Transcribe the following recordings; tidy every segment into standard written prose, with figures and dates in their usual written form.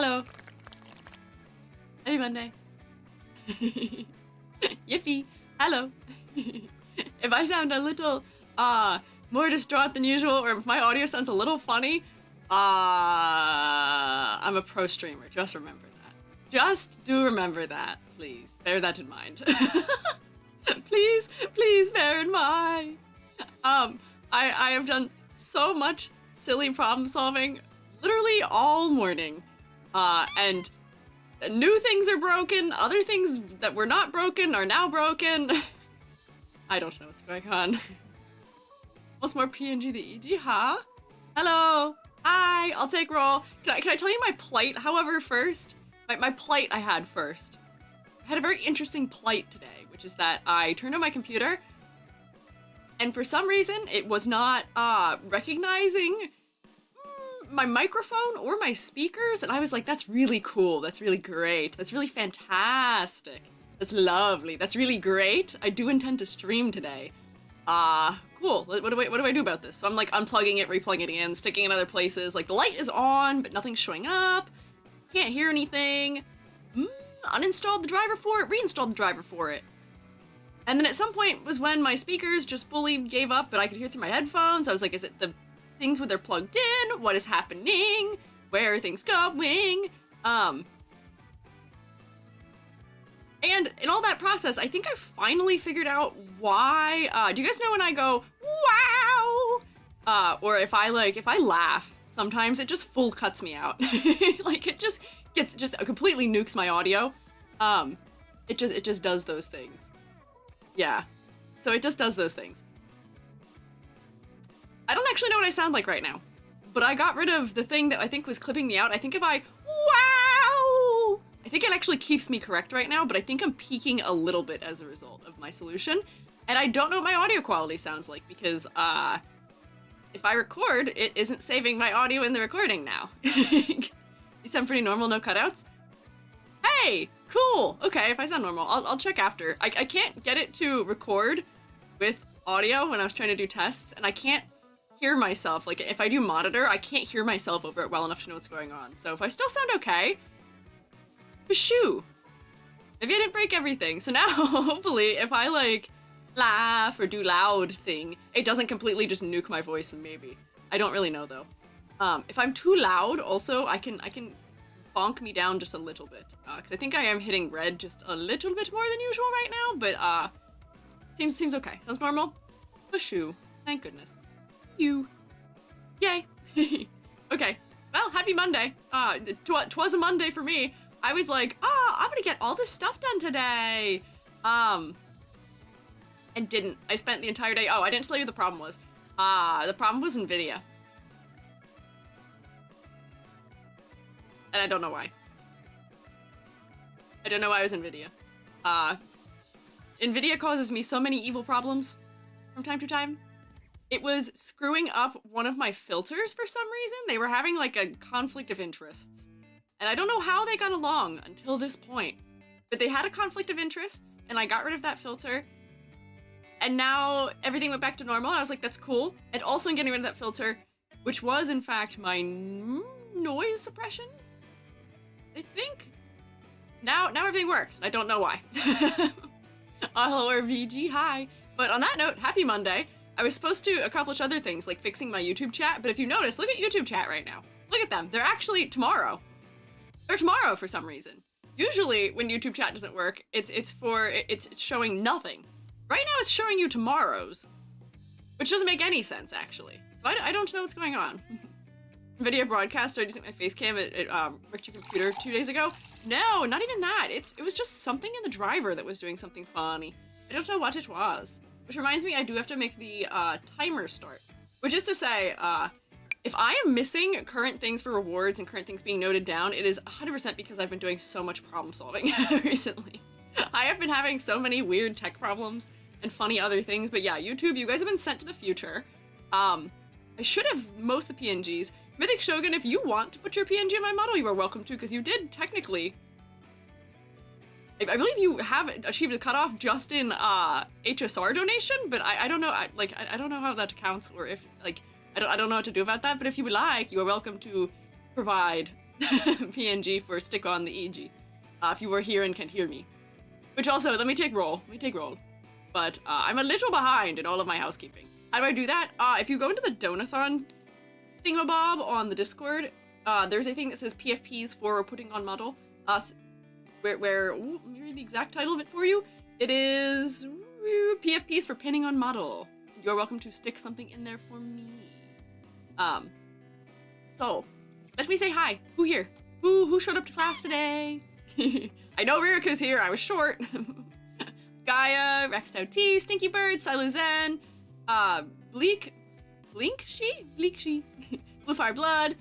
Hello. Happy Monday. Yippee. Hello. If I sound a little more distraught than usual, or if my audio sounds a little funny, I'm a pro streamer. Just remember that. Just do remember that, please. Bear that in mind. Please bear in mind. I have done so much silly problem solving literally all morning. And new things are broken, other things that were not broken are now broken. I don't know what's going on. What's more PNG than EG, huh? Hello. Hi, I'll take roll. Can I tell you my plight, however, first? My plight I had first. I had a very interesting plight today, which is that I turned on my computer and for some reason it was not recognizing my microphone or my speakers, and I was like, that's really cool, that's really great, that's really fantastic, that's lovely, that's really great. I do intend to stream today. Cool. What do I do about this? So I'm like unplugging it, replugging it in, sticking it in other places. Like the light is on, but nothing's showing up. Can't hear anything. Uninstalled the driver for it, reinstalled the driver for it. And then at some point was when my speakers just fully gave up, but I could hear through my headphones. I was like, is it the things when they're plugged in? What is happening? Where are things going? And in all that process, I think I finally figured out why, do you guys know when I go, wow? Or if I laugh, sometimes it just full cuts me out. Like it just completely nukes my audio. It just does those things. Yeah. So it just does those things. I don't actually know what I sound like right now, but I got rid of the thing that I think was clipping me out. I think if I, wow, I think it actually keeps me correct right now, but I think I'm peaking a little bit as a result of my solution. And I don't know what my audio quality sounds like because if I record, it isn't saving my audio in the recording now. You sound pretty normal, no cutouts? Hey, cool. Okay, if I sound normal, I'll check after. I can't get it to record with audio when I was trying to do tests, and I can't hear myself. Like if I do monitor, I can't hear myself over it well enough to know what's going on. So if I still sound okay, for shoo. Maybe I didn't break everything. So now hopefully if I like laugh or do loud thing, it doesn't completely just nuke my voice, and maybe. I don't really know though. If I'm too loud also, I can bonk me down just a little bit. Cause I think I am hitting red just a little bit more than usual right now, but seems okay. Sounds normal. For shoo. Thank goodness. You. Yay. Okay. Well, happy Monday. Twas a Monday for me. I was like, I'm gonna get all this stuff done today. And didn't. I spent the entire day. Oh, I didn't tell you what the problem was. The problem was NVIDIA. And I don't know why. I don't know why it was NVIDIA. NVIDIA causes me so many evil problems from time to time. It was screwing up one of my filters for some reason. They were having like a conflict of interests. And I don't know how they got along until this point. But they had a conflict of interests, and I got rid of that filter. And now everything went back to normal. I was like, that's cool. And also in getting rid of that filter, which was in fact my noise suppression, I think. Now everything works. I don't know why. Hello, VG, hi. But on that note, happy Monday. I was supposed to accomplish other things, like fixing my YouTube chat, but if you notice, look at YouTube chat right now. Look at them. They're actually tomorrow. They're tomorrow for some reason. Usually, when YouTube chat doesn't work, it's showing nothing. Right now, it's showing you tomorrows, which doesn't make any sense, actually. So I don't know what's going on. Video broadcast, I just hit my face cam at wrecked your computer 2 days ago. No, not even that. It was just something in the driver that was doing something funny. I don't know what it was. Which reminds me, I do have to make the timer start. Which is to say, if I am missing current things for rewards and current things being noted down, it is 100% because I've been doing so much problem solving recently. I have been having so many weird tech problems and funny other things, but yeah, YouTube, you guys have been sent to the future. I should have most of the PNGs. Mythic Shogun, if you want to put your PNG in my model, you are welcome to, because you did technically. I believe you have achieved a cutoff just in HSR donation, but I don't know. I don't know how that counts, or if like I don't know what to do about that. But if you would like, you are welcome to provide PNG for stick on the EG. If you were here and can hear me. Which also, let me take roll. But I'm a little behind in all of my housekeeping. How do I do that? If you go into the Donathon thingamabob on the Discord, there's a thing that says PFPs for putting on model. Where ooh, let me read the exact title of it for you. It is PFPs for pinning on model. You're welcome to stick something in there for me. So let me say hi. Who here? Who showed up to class today? I know Ririku's here. I was short. Gaia, Rextow T, Stinky Bird, Siluzen, Bleak She, Blue Fire Blood,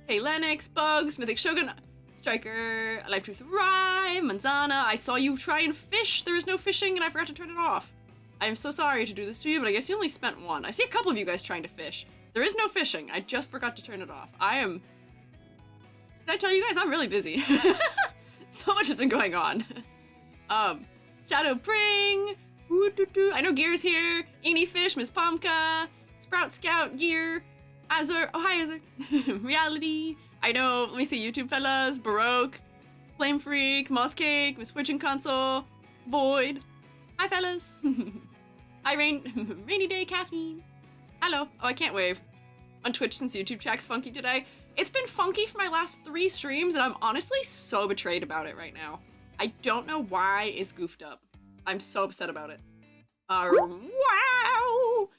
Hey Lennox, Bugs, Mythic Shogun, Striker, Life Truth Rhyme, Manzana. I saw you try and fish. There was no fishing and I forgot to turn it off. I am so sorry to do this to you, but I guess you only spent one. I see a couple of you guys trying to fish. There is no fishing. I just forgot to turn it off. Can I tell you guys, I'm really busy. So much has been going on. Shadow Pring, I know Gear's here, Eenie Fish, Miss Pomka, Sprout Scout, Gear, Azur, oh hi Azur, Reality, I know, let me see, YouTube fellas, Baroque, Flame Freak, Moss Cake, Miss Switching Console, Void, hi fellas, hi Rainy Day Caffeine, hello, oh I can't wave, on Twitch since YouTube chat's funky today. It's been funky for my last 3 streams and I'm honestly so betrayed about it right now. I don't know why it's goofed up. I'm so upset about it. Wow!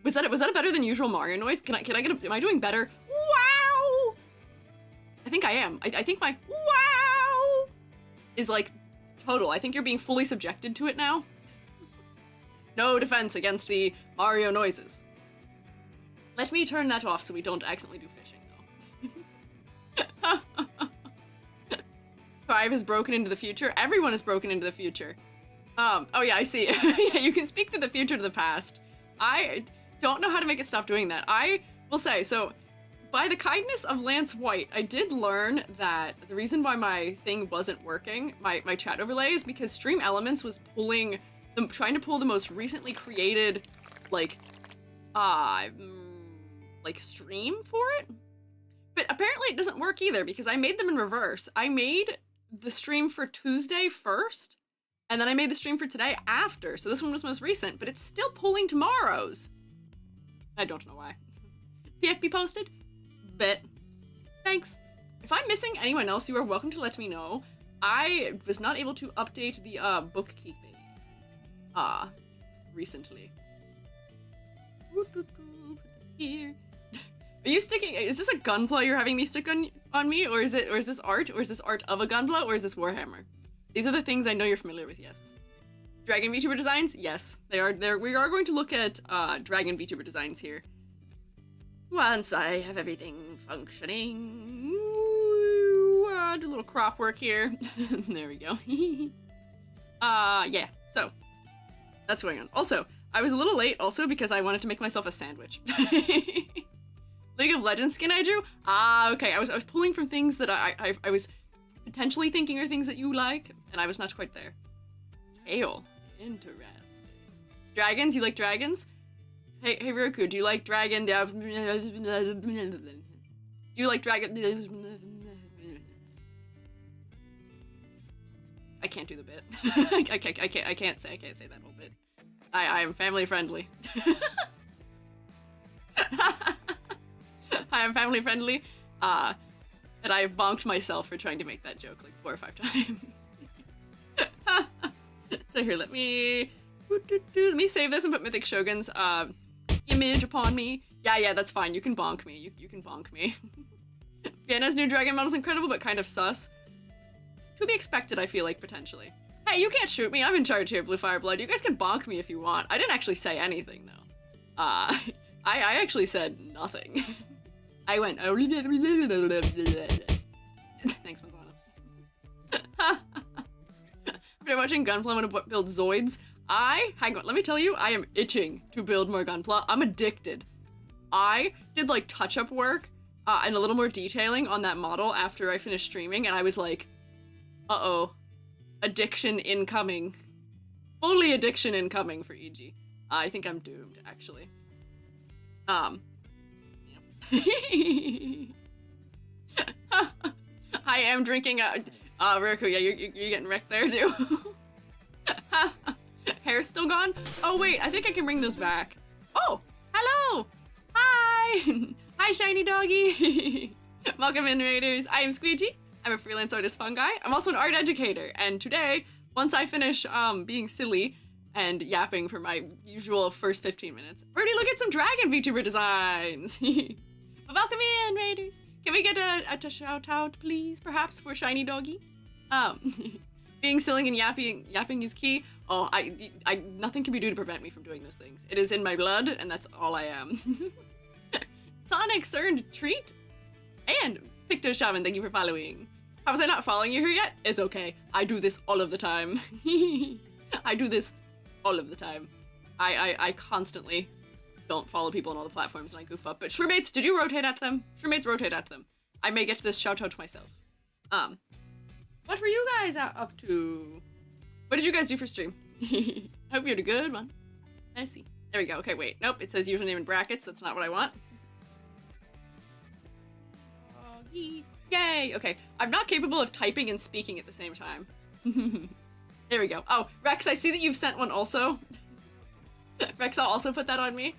Was that a better than usual Mario noise? Can I get a, am I doing better? Wow! I think I am. I think my wow is like total. I think you're being fully subjected to it now. No defense against the Mario noises. Let me turn that off so we don't accidentally do fishing though. Five has broken into the future. Everyone has broken into the future. Oh yeah, I see. Yeah, you can speak to the future to the past. I don't know how to make it stop doing that. I will say, so by the kindness of Lance White, I did learn that the reason why my thing wasn't working, my chat overlay, is because Stream Elements was trying to pull the most recently created, like stream for it. But apparently it doesn't work either because I made them in reverse. I made the stream for Tuesday first, and then I made the stream for today after. So this one was most recent, but it's still pulling tomorrow's. I don't know why. PFP posted? Bet. Thanks. If I'm missing anyone else, you are welcome to let me know. I was not able to update the bookkeeping recently. Put this here. Are you sticking? Is this a gunpla you're having me stick on me, or is this art, or is this art of a gunpla, or is this Warhammer? These are the things I know you're familiar with. Yes. Dragon Vtuber designs? Yes, they are. We are going to look at Dragon Vtuber designs here. Once I have everything functioning, do a little crop work here. There we go. Yeah. So that's going on. Also, I was a little late also because I wanted to make myself a sandwich. League of Legends skin I drew? Okay. I was pulling from things that I was potentially thinking are things that you like, and I was not quite there. Kale. Interesting. Dragons? You like dragons? Hey Riku, do you like dragon? Do you like dragon? I can't do the bit. I can't say that whole bit. I am family friendly. I am family friendly, and I have bonked myself for trying to make that joke like 4 or 5 times. So here, let me save this and put Mythic Shogun's image upon me. Yeah, that's fine. You can bonk me. You can bonk me. Vienna's new dragon model's incredible, but kind of sus. To be expected, I feel like, potentially. Hey, you can't shoot me. I'm in charge here, Blue Fire Blood. You guys can bonk me if you want. I didn't actually say anything, though. I actually said nothing. I went, oh. Thanks, Manzana. After watching Gunpla, I'm gonna build Zoids. Hang on, let me tell you, I am itching to build more Gunpla. I'm addicted. I did like touch-up work and a little more detailing on that model after I finished streaming, and I was like, uh-oh, addiction incoming. Fully addiction incoming for EG. I think I'm doomed, actually. Yeah. I am drinking Riku, yeah, you're getting wrecked there too. Hair's still gone? Oh wait, I think I can bring those back. Oh, hello! Hi! Hi, shiny doggy! Welcome in, Raiders. I am Squiiji. I'm a freelance artist fungi. I'm also an art educator, and today, once I finish being silly and yapping for my usual first 15 minutes, we're gonna look at some dragon VTuber designs. Welcome in, Raiders. Can we get a shout out, please, perhaps, for shiny doggy? Being silly and yapping is key. Oh, nothing can be done to prevent me from doing those things. It is in my blood, and that's all I am. Sonic's earned treat. And Picto Shaman, thank you for following. How was I not following you here yet? It's okay. I do this all of the time. I do this all of the time. I constantly don't follow people on all the platforms and I goof up. But Shroomates, did you rotate at them? Shroomates, rotate at them. I may get this shout out to myself. What were you guys up to? What did you guys do for stream? I hope you had a good one. I see. There we go. Okay, wait. Nope, it says username in brackets. That's not what I want. Yay! Okay, I'm not capable of typing and speaking at the same time. There we go. Oh, Rex, I see that you've sent one also. Rex, I'll also put that on me.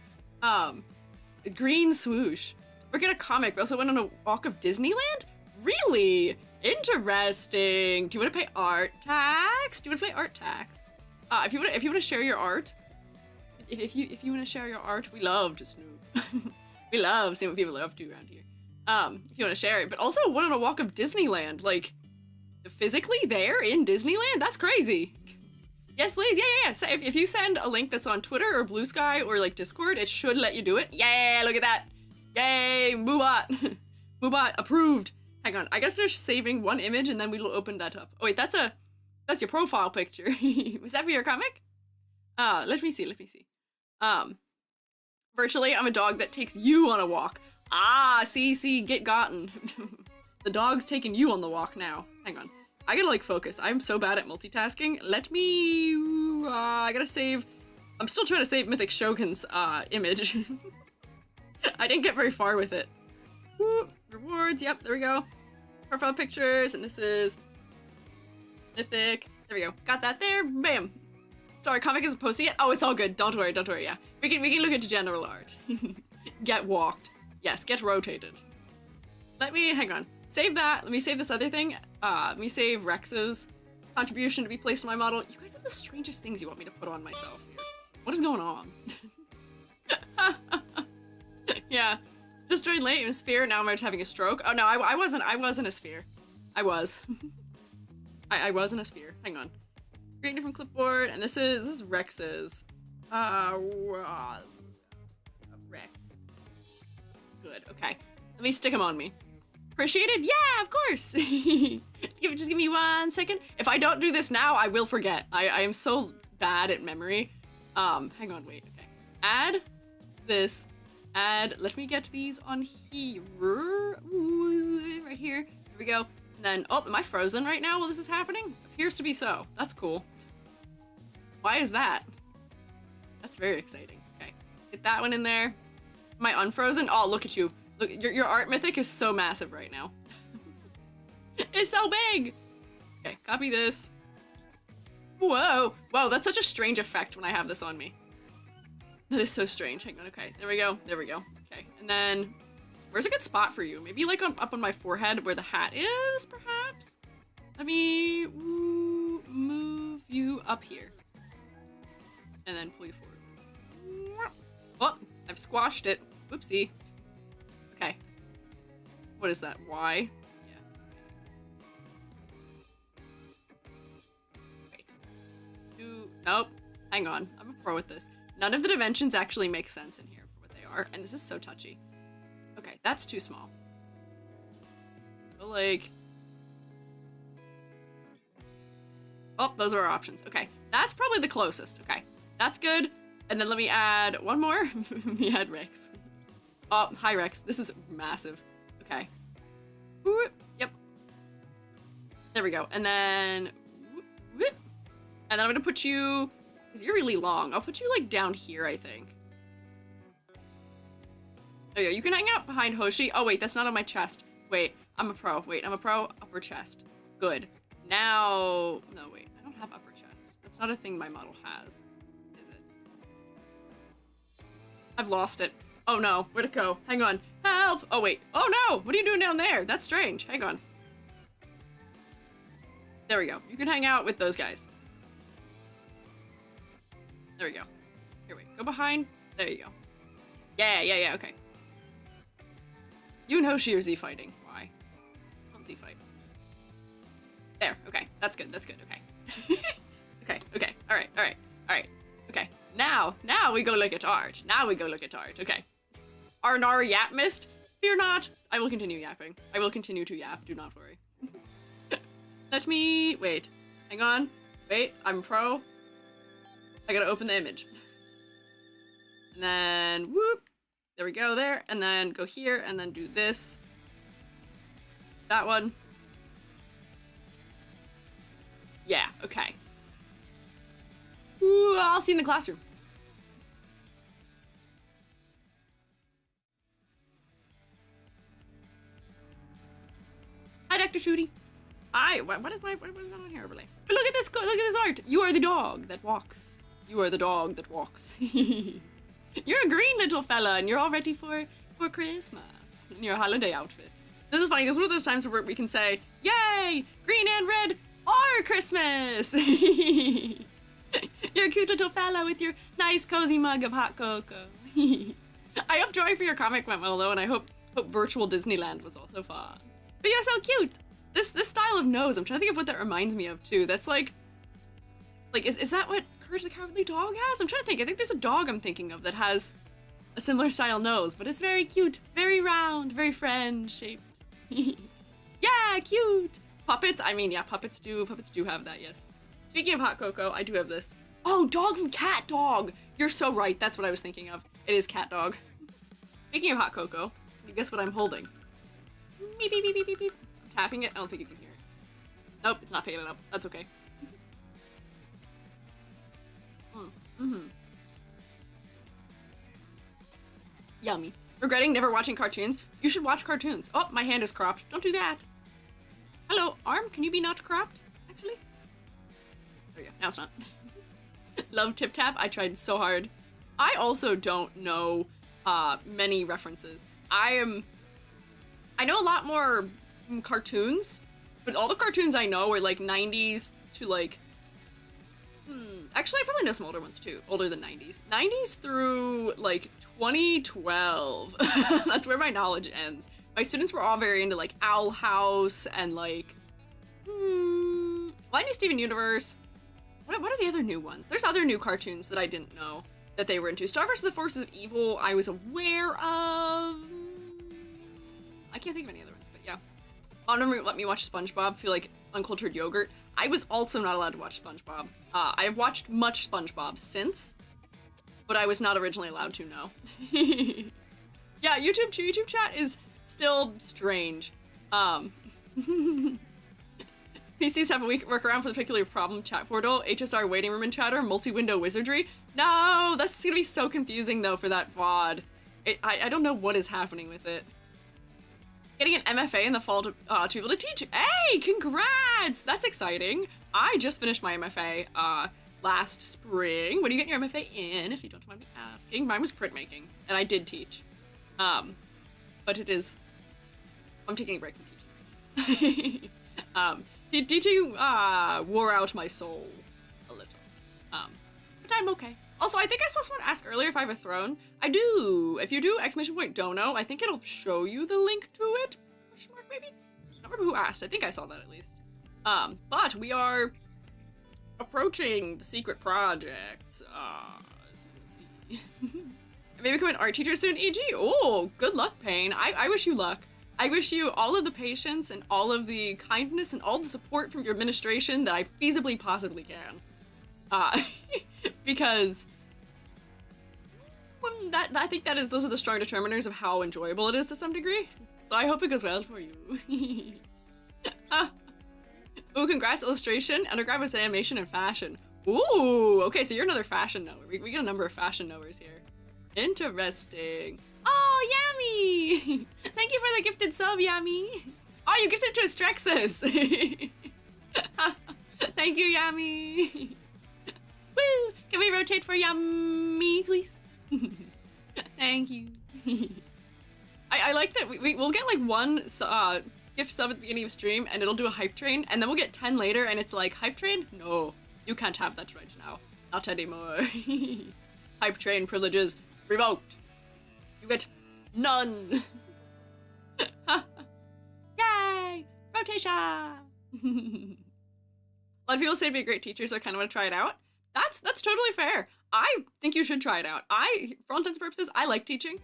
Green swoosh. We're gonna comic. We also went on a walk of Disneyland? Really? Interesting. Do you want to pay art tax? Do you want to pay art tax? If you want to share your art, if you want to share your art, we love to snoop. We love seeing what people are up to around here. If you want to share it, but also went on a walk of Disneyland, like physically there in Disneyland. That's crazy. Yes, please. Yeah. So if you send a link that's on Twitter or Blue Sky or like Discord, it should let you do it. Yeah, look at that. Yay, Moobot. Moobot approved. Hang on, I gotta finish saving one image and then we will open that up. Oh wait, that's your profile picture. Was that for your comic? Let me see. Virtually, I'm a dog that takes you on a walk. See, get gotten. The dog's taking you on the walk now. Hang on, I gotta like focus. I'm so bad at multitasking. Let me, I gotta save. I'm still trying to save Mythic Shogun's image. I didn't get very far with it. Woo, rewards, yep, there we go. Profile pictures, and this is Mythic. There we go. Got that there. Bam. Sorry, comic isn't posted yet. Oh, it's all good. Don't worry, yeah. We can look at general art. Get walked. Yes, get rotated. Hang on. Save that. Let me save this other thing. Let me save Rex's contribution to be placed in my model. You guys have the strangest things you want me to put on myself here. What is going on? Yeah. Just joined late in a sphere, now I'm just having a stroke. Oh no, I wasn't a sphere. I was. I was in a sphere. Hang on. Create different clipboard, and this is Rex's. Rex. Good, okay. Let me stick him on me. Appreciated? Yeah, of course! Just give me 1 second. If I don't do this now, I will forget. I am so bad at memory. Hang on, wait, okay. Add this. Let me get these on here. Ooh, right here. There we go. And then, oh, am I frozen right now while this is happening? Appears to be so. That's cool. Why is that? That's very exciting. Okay, get that one in there. Am I unfrozen? Oh, look at you. Look, your art mythic is so massive right now. It's so big. Okay, copy this. Whoa, that's such a strange effect when I have this on me. That is so strange. Hang on, okay, there we go. Okay, and then, where's a good spot for you? Maybe like up on my forehead where the hat is, perhaps? Let me move you up here. And then pull you forward. Oh, I've squashed it. Whoopsie. Okay. What is that? Y? Yeah. Wait. Nope. Hang on. I'm a pro with this. None of the dimensions actually make sense in here for what they are, and this is so touchy. Okay, that's too small. So like... Oh, those are our options. Okay, that's probably the closest. Okay, that's good. And then let me add one more. Let me add Rex. Oh, hi Rex. This is massive. Okay. Ooh, yep. There we go. And then... And then I'm gonna put you... Because you're really long. I'll put you like down here, I think. Oh yeah, you can hang out behind Hoshi. Oh wait, that's not on my chest. Wait, I'm a pro. Wait, I'm a pro. I'll upper chest. Good. Now, no, wait, I don't have upper chest. That's not a thing my model has, is it? I've lost it. Oh no, where'd it go? Hang on, help! Oh wait, oh no, what are you doing down there? That's strange, hang on. There we go, you can hang out with those guys. There we go. Here, wait, go behind, there you go. Yeah, okay. You and Hoshi are Z-fighting, why? Don't Z-fight. There, okay, that's good, okay. Okay, alright, okay. Now we go look at art. Okay. Arnar yap mist? Fear not, I will continue yapping. I will continue to yap, do not worry. Let me, wait, hang on, wait, I'm pro. I gotta open the image. And then, whoop, there we go there, and then go here, and then do this. That one. Yeah, okay. Ooh, I'll see you in the classroom. Hi, Dr. Shooty. Hi, what is going on here, overlay? But look at this art. You are the dog that walks. You are the dog that walks. You're a green little fella, and you're all ready for Christmas in your holiday outfit. This is funny, this is one of those times where we can say, yay, green and red are Christmas! You're a cute little fella with your nice cozy mug of hot cocoa. I hope Joy for your comic went well though, and I hope virtual Disneyland was also fun. But you're so cute! This style of nose, I'm trying to think of what that reminds me of too. That's like is that what Courage the Cowardly Dog has? I'm trying to think. I think there's a dog I'm thinking of that has a similar style nose, but it's very cute, very round, very friend-shaped. Yeah, cute! Puppets? I mean, yeah, puppets do have that, yes. Speaking of hot cocoa, I do have this. Oh, dog from Cat Dog! You're so right, that's what I was thinking of. It is Cat Dog. Speaking of hot cocoa, guess what I'm holding? Beep, beep, beep, beep, beep, beep. I'm tapping it, I don't think you can hear it. Nope, it's not picking it up, that's okay. Yummy. Regretting never watching cartoons? You should watch cartoons. Oh, my hand is cropped. Don't do that. Hello, arm, can you be not cropped, actually? There we go, now it's not. Love Tip Tap, I tried so hard. I also don't know many references. I know a lot more cartoons, but all the cartoons I know are like 90s to like, actually I probably know some older ones too, older than 90s. 90s through like 2012. That's where my knowledge ends. My students were all very into like Owl House and like, well, I knew Steven Universe. What are the other new ones? There's other new cartoons that I didn't know that they were into. Star vs. the Forces of Evil, I was aware of. I can't think of any other ones, but yeah. Mom never let me watch SpongeBob, feel like uncultured yogurt. I was also not allowed to watch SpongeBob. I have watched much SpongeBob since, but I was not originally allowed to, no. Yeah, YouTube chat is still strange. PCs have a weak workaround for the particular problem chat portal, HSR waiting room and chatter, multi-window wizardry. No, that's gonna be so confusing though for that VOD. I don't know what is happening with it. Getting an MFA in the fall to be able to teach. Hey, congrats! That's exciting. I just finished my MFA last spring. What are you getting your MFA in, if you don't mind me asking? Mine was printmaking, and I did teach. But it is, I'm taking a break from teaching. Teaching wore out my soul a little. But I'm okay. Also, I think I saw someone ask earlier if I have a throne. I do. If you do, !dono, I think it'll show you the link to it. Question mark, maybe? I don't remember who asked. I think I saw that at least. But we are approaching the secret projects. Maybe become an art teacher soon, EG. Oh, good luck, Payne. I wish you luck. I wish you all of the patience and all of the kindness and all the support from your administration that I feasibly possibly can. Because I think those are the strong determiners of how enjoyable it is to some degree. So I hope it goes well for you. Ooh, congrats, illustration, undergrad was animation and fashion. Ooh, okay, so you're another fashion knower. We get a number of fashion knowers here. Interesting. Oh, Yummy! Thank you for the gifted sub, Yummy. Oh, you gifted it to us, Strexus. Thank you, Yummy. Woo! Can we rotate for Yummy, please? Thank you. I like that we'll get like one gift sub at the beginning of stream and it'll do a hype train, and then we'll get 10 later and it's like, hype train? No, you can't have that right now. Not anymore. Hype train privileges revoked. You get none. Yay! Rotation! A lot of people say to be a great teacher, so I kind of want to try it out. That's totally fair. I think you should try it out. For all intents and purposes, I like teaching.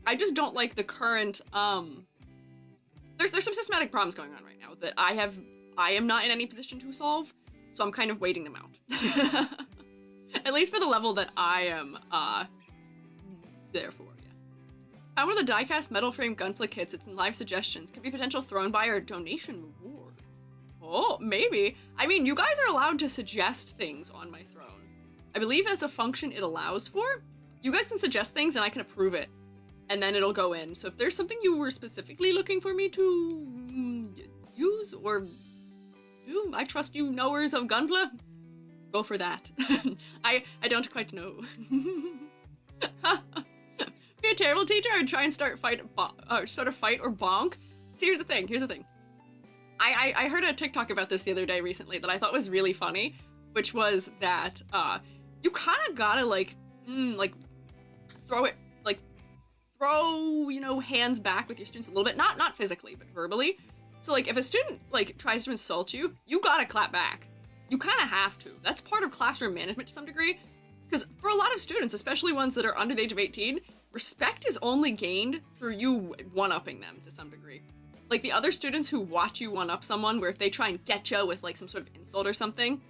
I just don't like the current, there's some systematic problems going on right now that I am not in any position to solve, so I'm kind of waiting them out. At least for the level that I am, there for, yeah. Found one of the diecast metal frame gunpla kits. It's in live suggestions. Could be potential thrown by or donation reward. Oh, maybe. I mean, you guys are allowed to suggest things on my throne. I believe that's a function it allows for. You guys can suggest things and I can approve it. And then it'll go in. So if there's something you were specifically looking for me to use or do, I trust you knowers of gunpla, go for that. I don't quite know. Be a terrible teacher, I would try and start a fight or bonk. See, here's the thing. I heard a TikTok about this the other day recently that I thought was really funny, which was that you kind of gotta like throw, you know, hands back with your students a little bit, not physically, but verbally. So like if a student like tries to insult you, you gotta clap back. You kind of have to. That's part of classroom management to some degree. Because for a lot of students, especially ones that are under the age of 18, respect is only gained through you one-upping them to some degree. Like the other students who watch you one-up someone, where if they try and get you with like some sort of insult or something.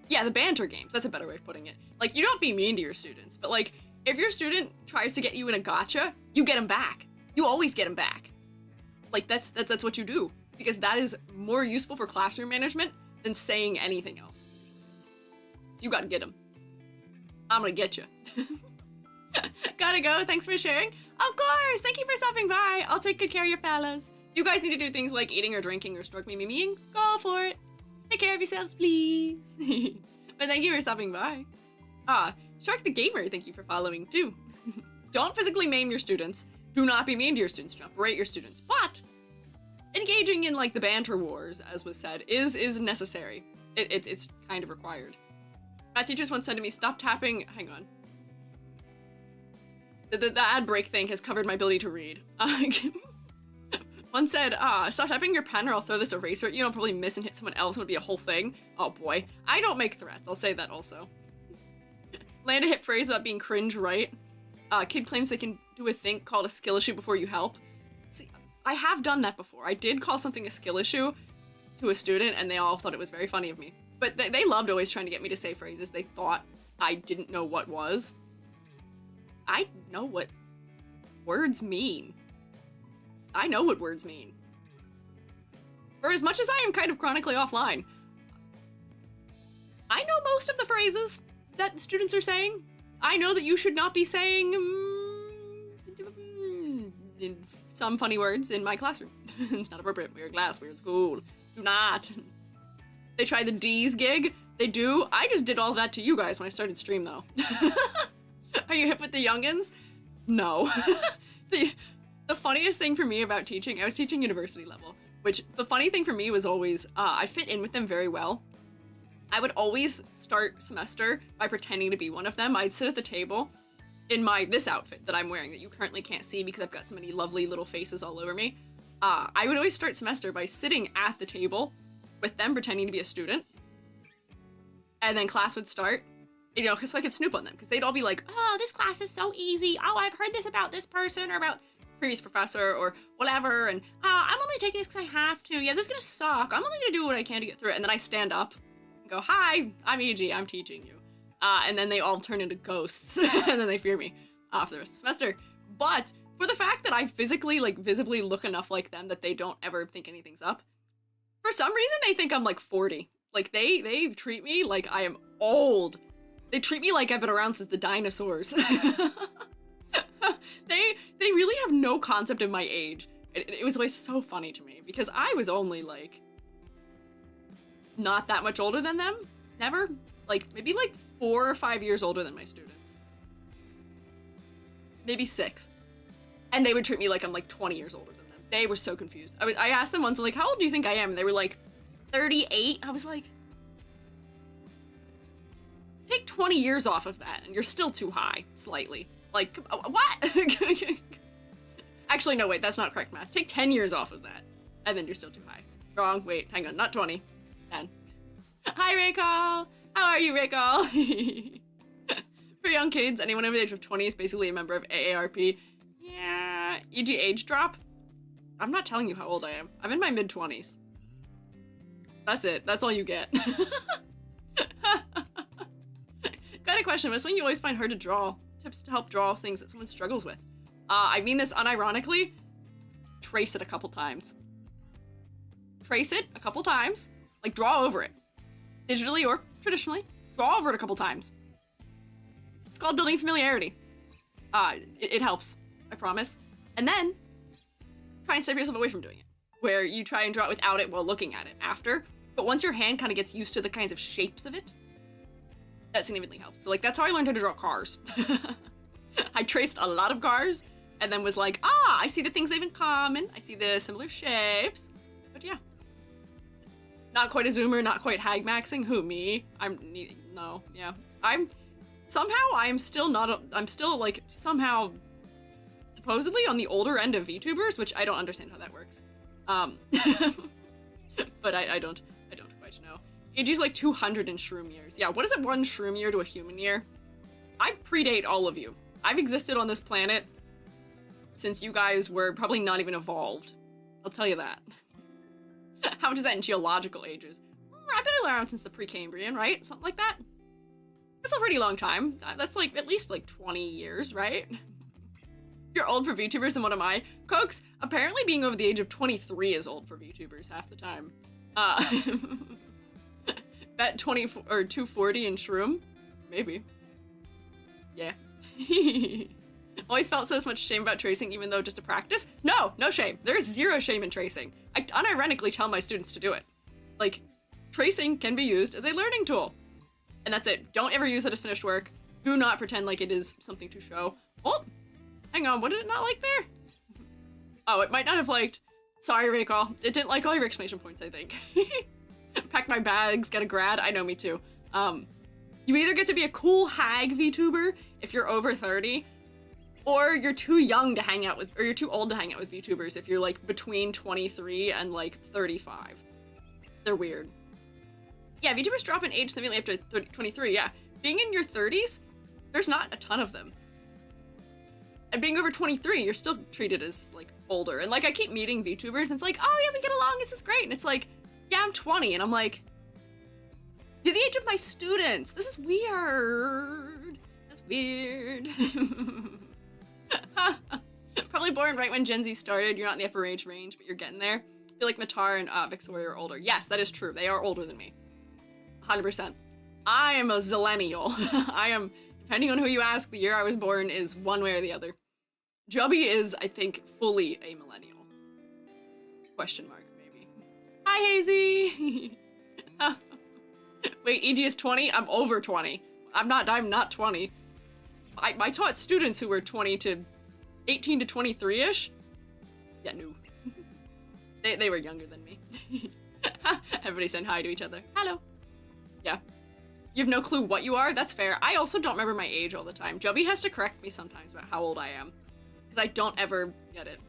Yeah, the banter games, that's a better way of putting it. Like, you don't be mean to your students, but like, if your student tries to get you in a gotcha, you get them back. You always get them back. Like, that's what you do. Because that is more useful for classroom management than saying anything else. So you gotta get them. I'm gonna get you. Gotta go, thanks for sharing. Of course, thank you for stopping by. I'll take good care of your fellas. You guys need to do things like eating or drinking or stroke me-ing, go for it. Take care of yourselves, please. But thank you for stopping by. Shark the Gamer, thank you for following too. Don't physically maim your students. Do not be mean to your students. Do not berate your students. But engaging in like the banter wars, as was said, is necessary. It's kind of required. My teachers once said to me, stop tapping. Hang on. The ad break thing has covered my ability to read. One said, stop tapping your pen or I'll throw this eraser at you. I'll probably miss and hit someone else. It'll be a whole thing. Oh boy. I don't make threats. I'll say that also. Land a hip phrase about being cringe, right? Kid claims they can do a thing called a skill issue before you help. See, I have done that before. I did call something a skill issue to a student and they all thought it was very funny of me. But they loved always trying to get me to say phrases they thought I didn't know what was. I know what words mean. I know what words mean. For as much as I am kind of chronically offline, I know most of the phrases that students are saying. I know that you should not be saying some funny words in my classroom. It's not appropriate. We're in class, we're in school. Do not. They try the D's gig. They do. I just did all that to you guys when I started stream though. Are you hip with the youngins? No. The funniest thing for me about teaching, I was teaching university level, which the funny thing for me was always, I fit in with them very well. I would always start semester by pretending to be one of them. I'd sit at the table in this outfit that I'm wearing that you currently can't see because I've got so many lovely little faces all over me. I would always start semester by sitting at the table with them pretending to be a student. And then class would start, you know, so I could snoop on them because they'd all be like, oh, this class is so easy. Oh, I've heard this about this person or about previous professor or whatever. And I'm only taking this because I have to. Yeah, this is going to suck. I'm only going to do what I can to get through it. And then I stand up and go, hi, I'm EG. I'm teaching you. And then they all turn into ghosts and then they fear me for the rest of the semester. But for the fact that I physically, like visibly look enough like them that they don't ever think anything's up, for some reason they think I'm like 40. Like they treat me like I am old. They treat me like I've been around since the dinosaurs. They really have no concept of my age. It was always so funny to me because I was only like not that much older than them. Never. Like maybe like 4 or 5 years older than my students. Maybe 6. And they would treat me like I'm like 20 years older than them. They were so confused. I asked them once, like, how old do you think I am? And they were like, 38. I was like, take 20 years off of that and you're still too high, slightly. Like, what? Actually, no, wait, that's not correct math. Take 10 years off of that and then you're still too high. Wrong, wait, hang on, not 20, 10. Hi, Raycall. How are you, Raycall? For young kids, anyone over the age of 20 is basically a member of AARP. Yeah, e.g. age drop. I'm not telling you how old I am. I'm in my mid-20s. That's it. That's all you get. Got a question. What's something you always find hard to draw? Tips to help draw things that someone struggles with. I mean this unironically. Trace it a couple times. Trace it a couple times. Like, draw over it. Digitally or traditionally. Draw over it a couple times. It's called building familiarity. It helps. I promise. And then, try and step yourself away from doing it. Where you try and draw it without it while looking at it after. But once your hand kind of gets used to the kinds of shapes of it, that significantly helps. So, like, that's how I learned how to draw cars. I traced a lot of cars, and then was like, I see the things they have in common. I see the similar shapes. But yeah. Not quite a zoomer, not quite hag maxing. Who, me? No, yeah. I'm still like, somehow, supposedly on the older end of Vtubers, which I don't understand how that works. But I don't quite know. Age's like 200 in shroom years. Yeah, what is it, 1 shroom year to a human year? I predate all of you. I've existed on this planet since you guys were probably not even evolved. I'll tell you that. How much is that in geological ages? I've been around since the Precambrian, right? Something like that. That's a pretty long time. That's like at least like 20 years, right? You're old for VTubers and what am I? Cokes, apparently being over the age of 23 is old for VTubers half the time. Bet 24 or 240 in shroom? Maybe. Yeah. Always felt so much shame about tracing even though just a practice? No shame. There's 0 shame in tracing. I unironically tell my students to do it. Like, tracing can be used as a learning tool. And that's it. Don't ever use it as finished work. Do not pretend like it is something to show. Oh, hang on. What did it not like there? Oh, it might not have liked. Sorry, Raycall. It didn't like all your exclamation points, I think. Pack my bags, get a grad. I know, me too. You either get to be a cool hag VTuber if you're over 30, or you're too young to hang out with, or you're too old to hang out with VTubers if you're like between 23 and like 35. They're weird. Yeah, VTubers drop in age significantly after 23, yeah. Being in your 30s, there's not a ton of them. And being over 23, you're still treated as like older. And like I keep meeting VTubers and it's like, oh yeah, we get along, this is great. And it's like, yeah, I'm 20. And I'm like, you're the age of my students. This is weird. That's weird. Probably born right when Gen Z started. You're not in the upper age range, but you're getting there. I feel like Matar and Vixoria are older. Yes, that is true. They are older than me. 100%. I am a zillennial. I am, depending on who you ask, the year I was born is one way or the other. Jubby is, I think, fully a millennial. Question mark, maybe. Hi, Hazy! Wait, EG is 20? I'm over 20. I'm not 20. I taught students who were 20 to 18 to 23-ish. Yeah, no. They were younger than me. Everybody saying hi to each other. Hello. Yeah. You have no clue what you are? That's fair. I also don't remember my age all the time. Jubby has to correct me sometimes about how old I am. Because I don't ever get it.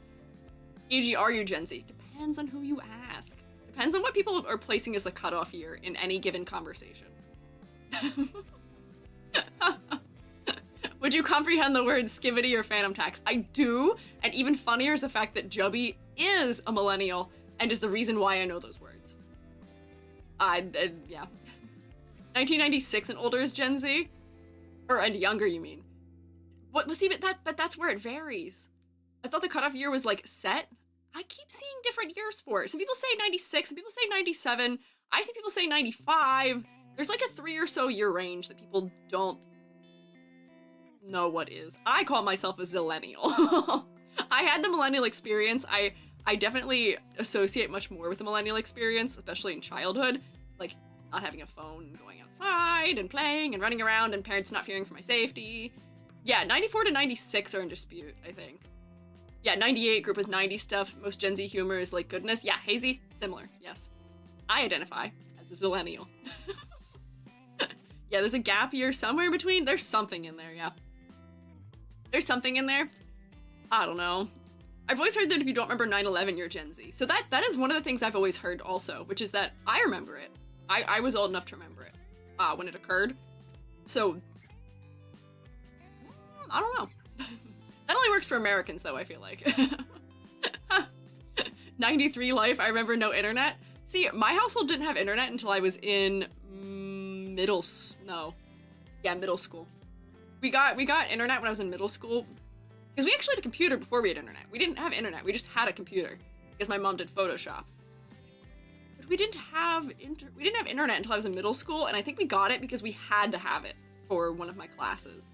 E.g., are you Gen Z? Depends on who you ask. Depends on what people are placing as the cutoff year in any given conversation. Would you comprehend the words skivity or phantom tax? I do, and even funnier is the fact that Jubby is a millennial and is the reason why I know those words. Yeah. 1996 and older is Gen Z? And younger, you mean? But see, but that's where it varies. I thought the cutoff year was like set. I keep seeing different years for it. Some people say 96, some people say 97. I see people say 95. There's like a 3 or so year range that people don't know what is. I call myself a zillennial. I had the millennial experience. I I definitely associate much more with the millennial experience, especially in childhood. Like, not having a phone, and going outside and playing and running around and parents not fearing for my safety. Yeah, 94 to 96 are in dispute, I think. Yeah, 98 group with 90 stuff. Most Gen Z humor is like goodness. Yeah, hazy, similar, yes. I identify as a zillennial. Yeah, there's a gap year somewhere in between. There's something in there, yeah. There's something in there. I don't know. I've always heard that if you don't remember 9/11, you're Gen Z. So that is one of the things I've always heard also, which is that I remember it. I was old enough to remember it when it occurred. So, I don't know. That only works for Americans, though, I feel like. 93 life, I remember no internet. See, my household didn't have internet until I was in middle school. We got internet when I was in middle school. Because we actually had a computer before we had internet. We didn't have internet, we just had a computer. Because my mom did Photoshop. But we didn't have internet until I was in middle school, and I think we got it because we had to have it for one of my classes.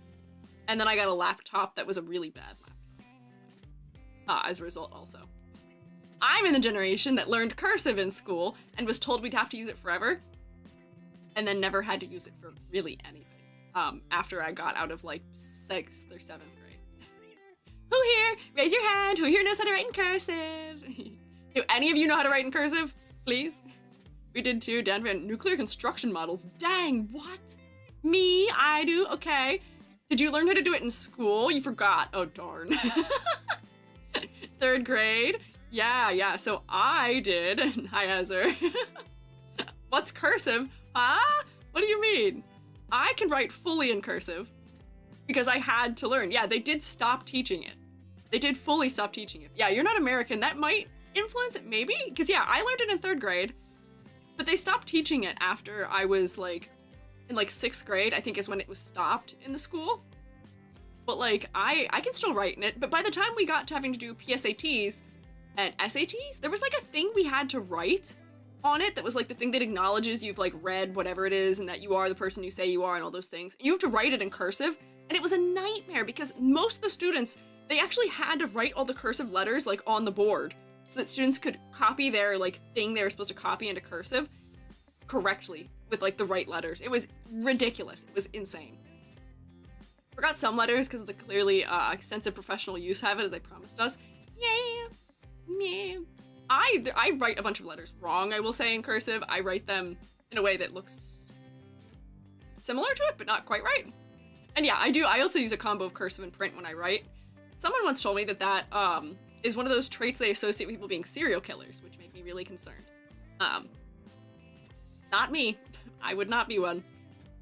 And then I got a laptop that was a really bad laptop. As a result also. I'm in the generation that learned cursive in school and was told we'd have to use it forever. And then never had to use it for really anything. After I got out of like 6th or 7th grade. Who here? Raise your hand. Who here knows how to write in cursive? Do any of you know how to write in cursive? Please? We did too. Dan ran nuclear construction models. Dang, what? Me? I do? Okay. Did you learn how to do it in school? You forgot. Oh, darn. 3rd grade? Yeah. So I did. Hi, Hazard. What's cursive? Huh? What do you mean? I can write fully in cursive because I had to learn. Yeah, they did stop teaching it. They did fully stop teaching it. Yeah, you're not American. That might influence it, maybe? Because yeah, I learned it in 3rd grade, but they stopped teaching it after I was like, in like 6th grade, I think is when it was stopped in the school. But like, I can still write in it, but by the time we got to having to do PSATs and SATs, there was like a thing we had to write on it that was like the thing that acknowledges you've like read whatever it is and that you are the person you say you are and all those things. You have to write it in cursive, and it was a nightmare because most of the students, they actually had to write all the cursive letters like on the board so that students could copy their like thing they were supposed to copy into cursive correctly with like the right letters. It was ridiculous. It was insane. Forgot some letters because of the clearly extensive professional use of it, as they promised us. Yeah. I write a bunch of letters wrong, I will say, in cursive. I write them in a way that looks similar to it, but not quite right. And yeah, I also use a combo of cursive and print when I write. Someone once told me that is one of those traits they associate with people being serial killers, which made me really concerned. Not me. I would not be one.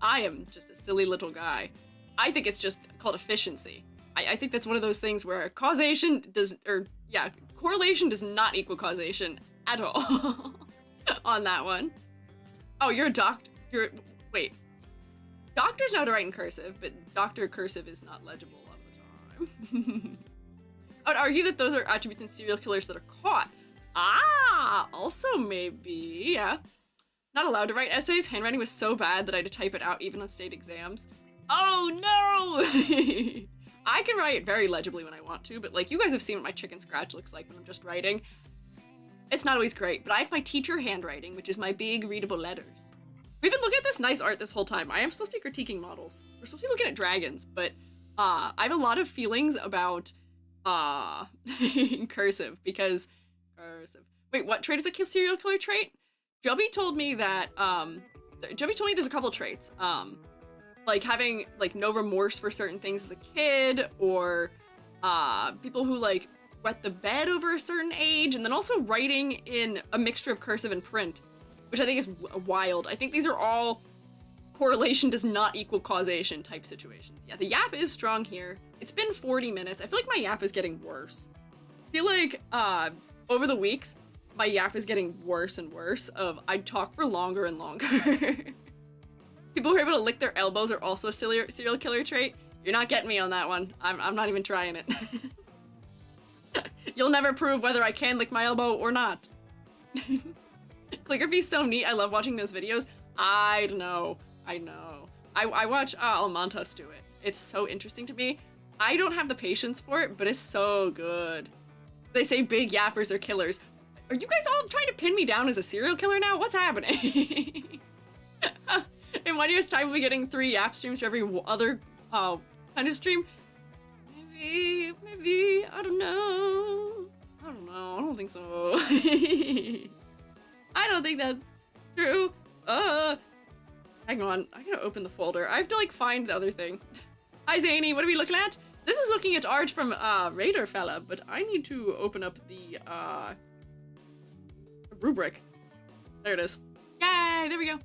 I am just a silly little guy. I think it's just called efficiency. I think that's one of those things where correlation does not equal causation at all on that one. Oh, you're a doctor. Wait. Doctors know how to write in cursive, but Dr. Cursive is not legible all the time. I would argue that those are attributes in serial killers that are caught. Also maybe, yeah. Not allowed to write essays. Handwriting was so bad that I had to type it out even on state exams. Oh no! I can write very legibly when I want to, but like you guys have seen what my chicken scratch looks like when I'm just writing. It's not always great, but I have my teacher handwriting, which is my big readable letters. We've been looking at this nice art this whole time. I am supposed to be critiquing models. We're supposed to be looking at dragons, but I have a lot of feelings about cursive because cursive. Wait, what trait is a serial killer trait? Jubby told me that there's a couple traits. Like having like no remorse for certain things as a kid, or people who like wet the bed over a certain age, and then also writing in a mixture of cursive and print, which I think is wild. I think these are all correlation does not equal causation type situations. Yeah, the yap is strong here. It's been 40 minutes. I feel like my yap is getting worse. I feel like over the weeks, my yap is getting worse and worse I talk for longer and longer. People who are able to lick their elbows are also a serial killer trait. You're not getting me on that one. I'm not even trying it. You'll never prove whether I can lick my elbow or not. Calligraphy is so neat. I love watching those videos. I know. I watch Almantas do it. It's so interesting to me. I don't have the patience for it, but it's so good. They say big yappers are killers. Are you guys all trying to pin me down as a serial killer now? What's happening? In 1 year's time, we'll be getting 3 yap streams for every other kind of stream. Maybe, I don't know. I don't think so. I don't think that's true. Hang on, I gotta open the folder. I have to like find the other thing. Hi Zany, what are we looking at? This is looking at art from Raider fella, but I need to open up the rubric. There it is. Yay, there we go.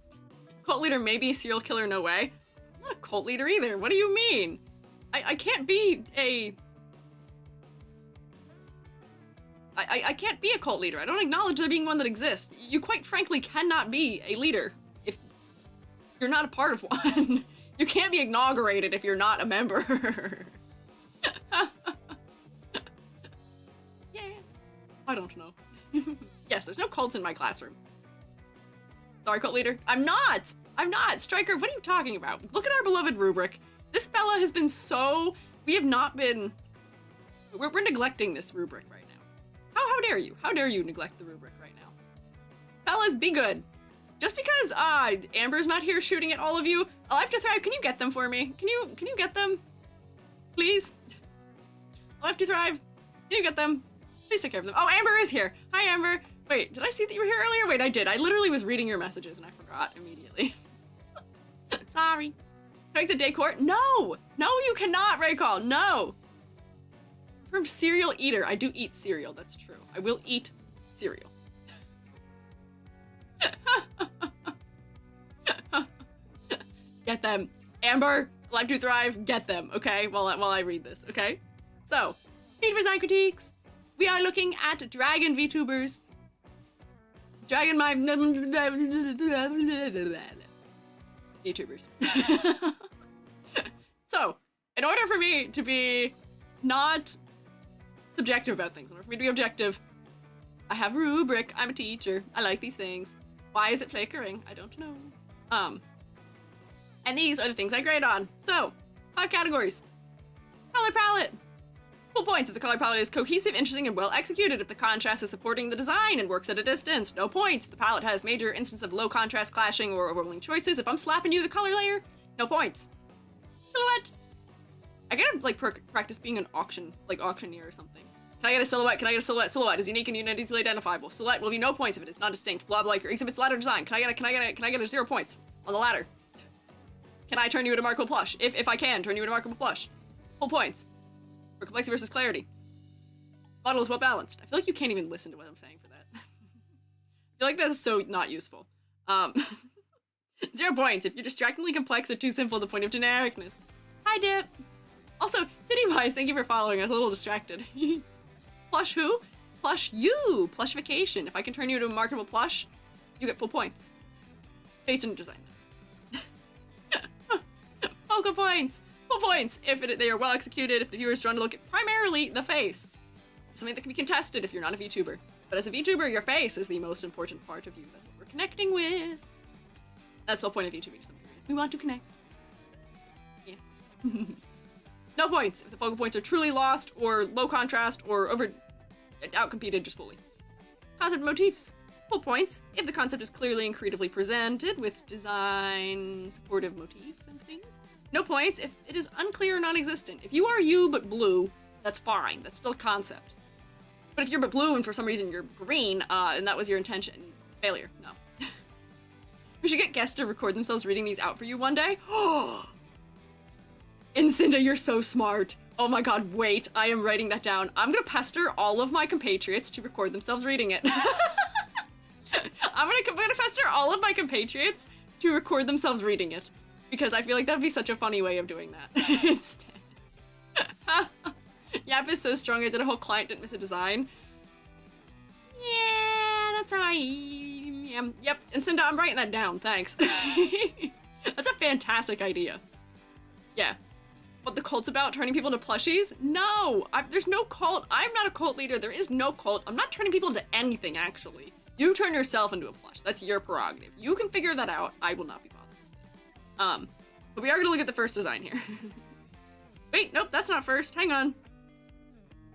Cult leader, maybe serial killer, no way. I'm not a cult leader either. What do you mean? I can't be a... I can't be a cult leader. I don't acknowledge there being one that exists. You quite frankly cannot be a leader if you're not a part of one. You can't be inaugurated if you're not a member. Yeah. I don't know. Yes, there's no cults in my classroom. Sorry, cult leader. I'm not! Striker, what are you talking about? Look at our beloved rubric. This fella has been so... We have not been... We're neglecting this rubric right now. How dare you? How dare you neglect the rubric right now? Fellas, be good. Just because Amber's not here shooting at all of you, Alive to Thrive, can you get them for me? Can you get them? Please? Alive to Thrive, can you get them? Please take care of them. Oh, Amber is here. Hi, Amber. Wait, did I see that you were here earlier? Wait, I did. I literally was reading your messages and I forgot immediately. Sorry. Can I make the decor? No! No, you cannot, Raycall. No! From cereal eater. I do eat cereal. That's true. I will eat cereal. Get them. Amber, Live to Thrive, get them, okay? While I read this, okay? So, need for design critiques. We are looking at Dragon Vtubers. Dragon my Vtubers. So, in order for me to be not subjective about things, in order for me to be objective, I have a rubric. I'm a teacher. I like these things. Why is it flickering? I don't know. And these are the things I grade on. So, 5 categories. Color palette. Full points if the color palette is cohesive, interesting, and well executed. If the contrast is supporting the design and works at a distance. No points if the palette has major instances of low contrast clashing or overwhelming choices. If I'm slapping you the color layer, no points. Silhouette. I gotta like practice being an auctioneer or something. Can I get a silhouette? Can I get a silhouette? Silhouette is unique and easily identifiable. Silhouette will be no points if it is not distinct. Blah blah. Your exhibit's ladder design. Can I get a 0 points on the ladder? Can I turn you into markable plush? If I can turn you into markable plush. Full points. For complexity versus clarity. Model is well balanced. I feel like you can't even listen to what I'm saying for that. I feel like that is so not useful. 0 points if you're distractingly complex or too simple to the point of genericness. Hi, Dip. Also, Citywise, thank you for following. I was a little distracted. Plush who? Plush you. Plushification. If I can turn you into a marketable plush, you get full points. Based on design. Focal points. Full points if they are well executed, if the viewer is drawn to look at primarily the face. Something that can be contested if you're not a VTuber. But as a VTuber, your face is the most important part of you. That's what we're connecting with. That's the whole point of VTubing to some degree. We want to connect. Yeah. No points if the focal points are truly lost or low contrast or outcompeted just fully. Concept motifs. Full points if the concept is clearly and creatively presented with design supportive motifs and things. No points if it is unclear or non-existent. If you are you but blue, that's fine. That's still a concept. But if you're but blue and for some reason you're green, and that was your intention, failure. No. We should get guests to record themselves reading these out for you one day. Incinda, you're so smart. Oh my god, wait. I am writing that down. I'm gonna pester all of my compatriots to record themselves reading it. I'm gonna pester all of my compatriots to record themselves reading it. Because I feel like that'd be such a funny way of doing that. Instead. Yap is so strong I did a whole client didn't miss a design. Yeah, that's how I am. Yep, and Cinda, I'm writing that down, thanks. That's a fantastic idea. Yeah. What the cult's about, turning people into plushies? No, there's no cult. I'm not a cult leader. There is no cult. I'm not turning people into anything, actually. You turn yourself into a plush. That's your prerogative. You can figure that out. I will not be bothered. But we are gonna look at the first design here. Wait, nope, that's not first. Hang on.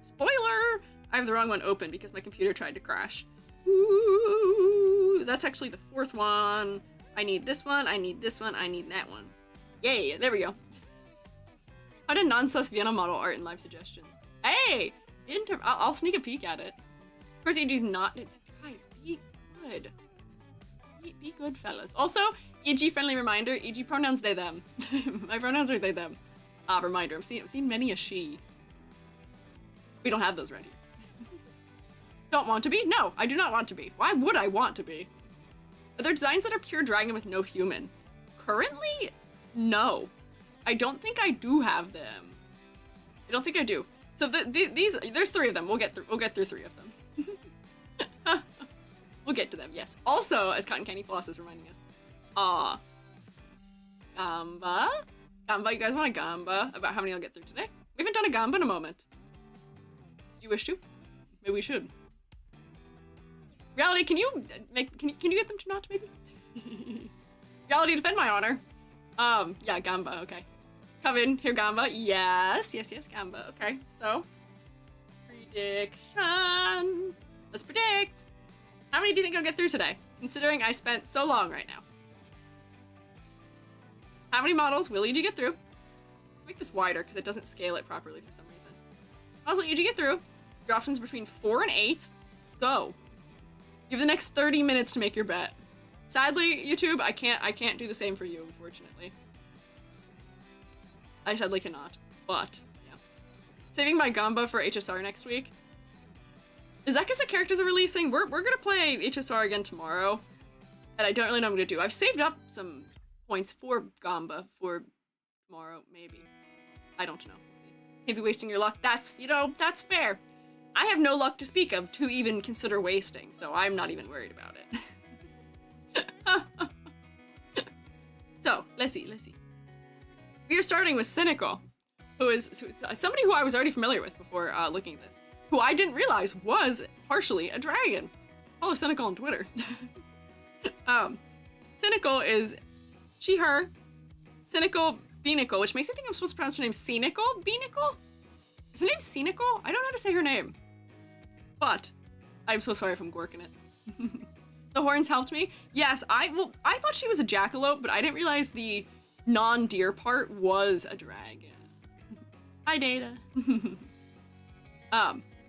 Spoiler! I have the wrong one open because my computer tried to crash. Ooh, that's actually the 4th one. I need this one, I need this one, I need that one. Yay, there we go. How to non-sus Vienna model art and live suggestions. Hey! I'll sneak a peek at it. Of course, EG's not. Guys, be good. Be good, fellas. Also, EG friendly reminder, EG pronouns they, them. My pronouns are they, them. Reminder, I'm seeing many a she. We don't have those ready. Don't want to be? No, I do not want to be. Why would I want to be? Are there designs that are pure dragon with no human? Currently, no. I don't think I do have them. I don't think I do. So these, there's 3 of them. We'll get through 3 of them. We'll get to them, yes. Also, as Cotton Candy Floss is reminding us, Gamba? Gamba, you guys want a Gamba about how many I'll get through today? We haven't done a Gamba in a moment. Do you wish to? Maybe we should. Reality, can you get them to not, maybe? Reality, defend my honor. Yeah, Gamba, okay. Coven, here, Gamba. Yes, Gamba. Okay, so prediction. Let's predict. How many do you think I'll get through today? Considering I spent so long right now. How many models will EG get through? Make this wider because it doesn't scale it properly for some reason. Models will EG get through? Your options between 4 and 8. Go. You have the next 30 minutes to make your bet. Sadly, YouTube, I can't do the same for you, unfortunately. I sadly cannot, but yeah. Saving my Gamba for HSR next week. Is that because the characters are releasing? We're gonna play HSR again tomorrow, and I don't really know what I'm gonna do. I've saved up some points for Gamba for tomorrow, maybe. I don't know. We'll see. Can't be wasting your luck. That's, you know, that's fair. I have no luck to speak of to even consider wasting, so I'm not even worried about it. So, let's see. We are starting with Cynical, who is somebody who I was already familiar with before looking at this, who I didn't realize was partially a dragon. Follow Cynical on Twitter. Cynical is she, her, Cynical, Beanicle, which makes me think I'm supposed to pronounce her name Scenical? Beanicle? Is her name Scenical? I don't know how to say her name. But I'm so sorry if I'm gorking it. The horns helped me. Yes, I thought she was a jackalope, but I didn't realize the non-deer part was a dragon. Hi, Data.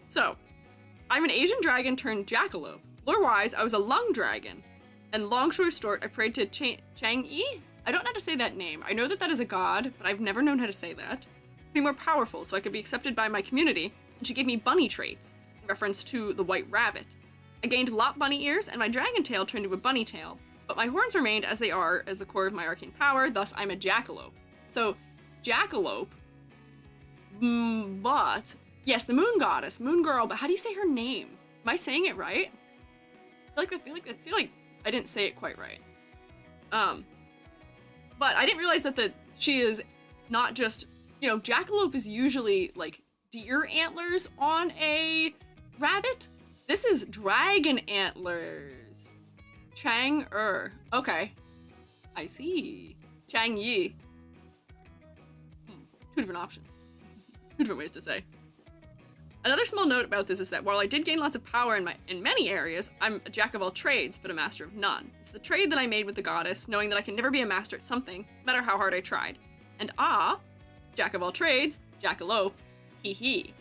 So I'm an Asian dragon turned jackalope. Lore-wise, I was a lung dragon. And long story short, I prayed to Chang'e? I don't know how to say that name. I know that is a god, but I've never known how to say that. To be more powerful so I could be accepted by my community, and she gave me bunny traits, in reference to the white rabbit. I gained lop bunny ears, and my dragon tail turned into a bunny tail, but my horns remained as they are as the core of my arcane power, thus I'm a jackalope. So, jackalope, but, yes, the moon goddess, moon girl, but how do you say her name? Am I saying it right? I feel like I didn't say it quite right. But I didn't realize that she is not just, you know, jackalope is usually like deer antlers on a rabbit. This is dragon antlers. Chang'e. Okay. I see. Chang'e. Two different options. Two different ways to say. Another small note about this is that while I did gain lots of power in many areas, I'm a jack of all trades, but a master of none. It's the trade that I made with the goddess, knowing that I can never be a master at something, no matter how hard I tried. And jack of all trades, jackalope, hee hee.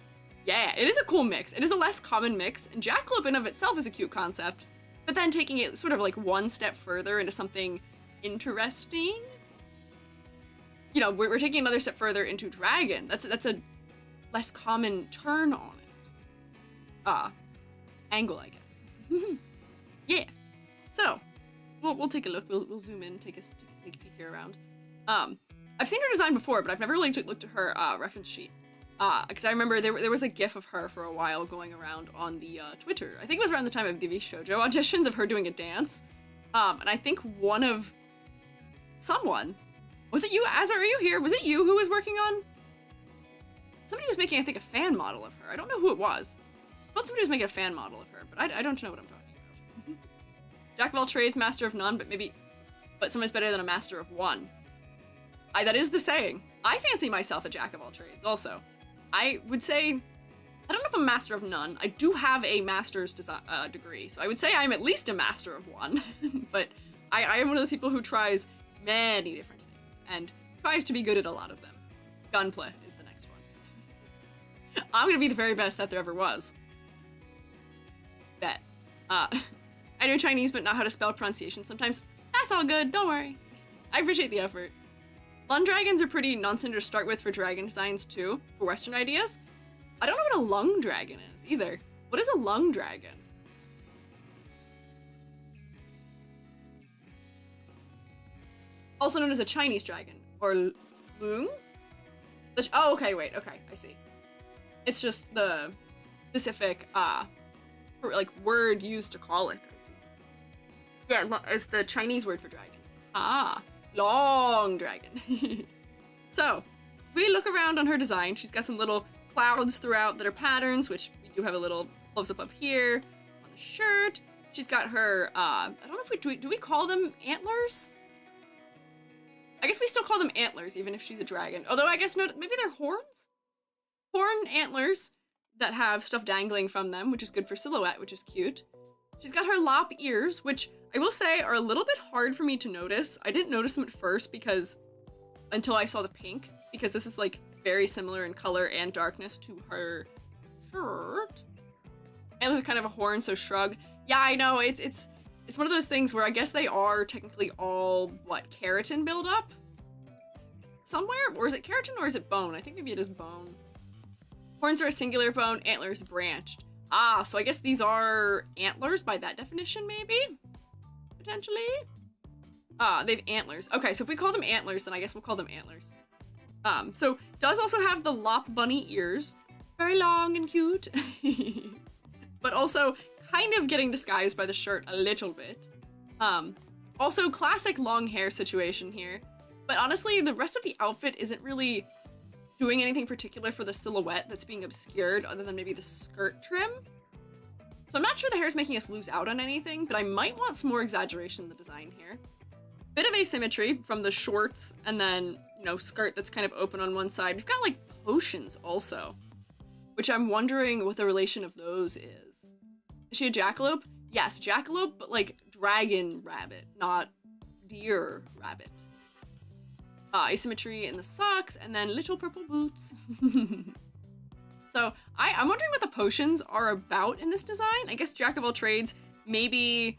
Yeah, it is a cool mix. It is a less common mix, and jackalope in of itself is a cute concept, but then taking it sort of like one step further into something interesting. You know, we're taking another step further into dragon. That's a less common turn on it. Angle, I guess. Yeah. So, we'll take a look. We'll zoom in, take a sneak peek here around. I've seen her design before, but I've never really looked at her reference sheet. Because I remember there was a gif of her for a while going around on the Twitter. I think it was around the time of the Shoujo auditions of her doing a dance. And I think someone, was it you, Azar, are you here? Was it you who was working on? Somebody was making, I think, a fan model of her. I don't know who it was. I thought somebody was making a fan model of her, but I don't know what I'm talking about. Jack of all trades, master of none, but someone's better than a master of one. That is the saying. I fancy myself a jack of all trades, also. I would say I don't know if I'm master of none. I do have a master's degree, so I would say I'm at least a master of one. But I am one of those people who tries many different things and tries to be good at a lot of them. Gunplay is the next one. I'm gonna be the very best that there ever was. Bet. I know Chinese, but not how to spell pronunciation sometimes. That's all good, don't worry. I appreciate the effort. Lung dragons are pretty nonsense to start with for dragon designs too, for Western ideas. I don't know what a lung dragon is either. What is a lung dragon? Also known as a Chinese dragon, or lung? Oh, okay, wait, okay, I see. It's just the specific, like, word used to call it, I see. Yeah, it's the Chinese word for dragon. Ah, long dragon. So, if we look around on her design, she's got some little clouds throughout that are patterns, which we do have a little close-up of here on the shirt. She's got her, I don't know if do we call them antlers? I guess we still call them antlers, even if she's a dragon. Although I guess no, maybe they're horns? Horn antlers that have stuff dangling from them, which is good for silhouette, which is cute. She's got her lop ears, which I will say are a little bit hard for me to notice. I didn't notice them at first until I saw the pink, because this is like very similar in color and darkness to her shirt. And there's kind of a horn, so shrug. Yeah, I know, it's one of those things where I guess they are technically all, what, keratin buildup? Somewhere? Or is it keratin or is it bone? I think maybe it is bone. Horns are a singular bone, antlers branched. Ah, so I guess these are antlers by that definition, maybe? Potentially? Ah, they have antlers. Okay, so if we call them antlers, then I guess we'll call them antlers. So does also have the lop bunny ears. Very long and cute. But also kind of getting disguised by the shirt a little bit. Also classic long hair situation here. But honestly, the rest of the outfit isn't really doing anything particular for the silhouette that's being obscured other than maybe the skirt trim. So I'm not sure the hair's making us lose out on anything, but I might want some more exaggeration in the design here. Bit of asymmetry from the shorts and then, you know, skirt that's kind of open on one side. We've got like potions also, which I'm wondering what the relation of those is. Is she a jackalope? Yes, jackalope, but like dragon rabbit, not deer rabbit. Asymmetry in the socks, and then little purple boots. So I'm wondering what the potions are about in this design. I guess jack of all trades, maybe,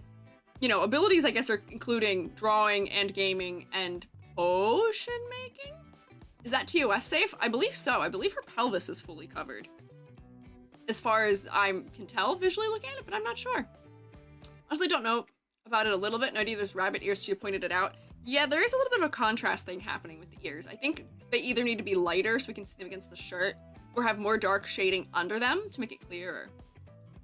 you know, abilities I guess are including drawing and gaming and potion making? Is that TOS safe? I believe so. I believe her pelvis is fully covered. As far as I can tell visually looking at it, but I'm not sure. Honestly don't know about it a little bit. No idea there's rabbit ears, she pointed it out. Yeah, there is a little bit of a contrast thing happening with the ears. I think they either need to be lighter so we can see them against the shirt, or have more dark shading under them to make it clearer.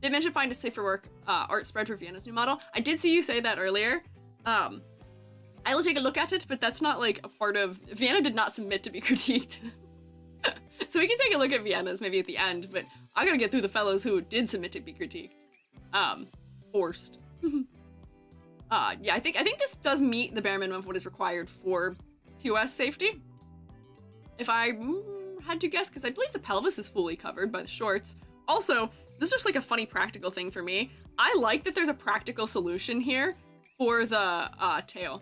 Did mention find a safer work art spread for Vienna's new model. I did see you say that earlier. I will take a look at it, but that's not like a part of... Vienna did not submit to be critiqued. So we can take a look at Vienna's maybe at the end, but I gotta get through the fellows who did submit to be critiqued. Forced. Yeah, I think this does meet the bare minimum of what is required for TOS safety. If I had to guess, because I believe the pelvis is fully covered by the shorts. Also, this is just like a funny practical thing for me. I like that there's a practical solution here for the tail.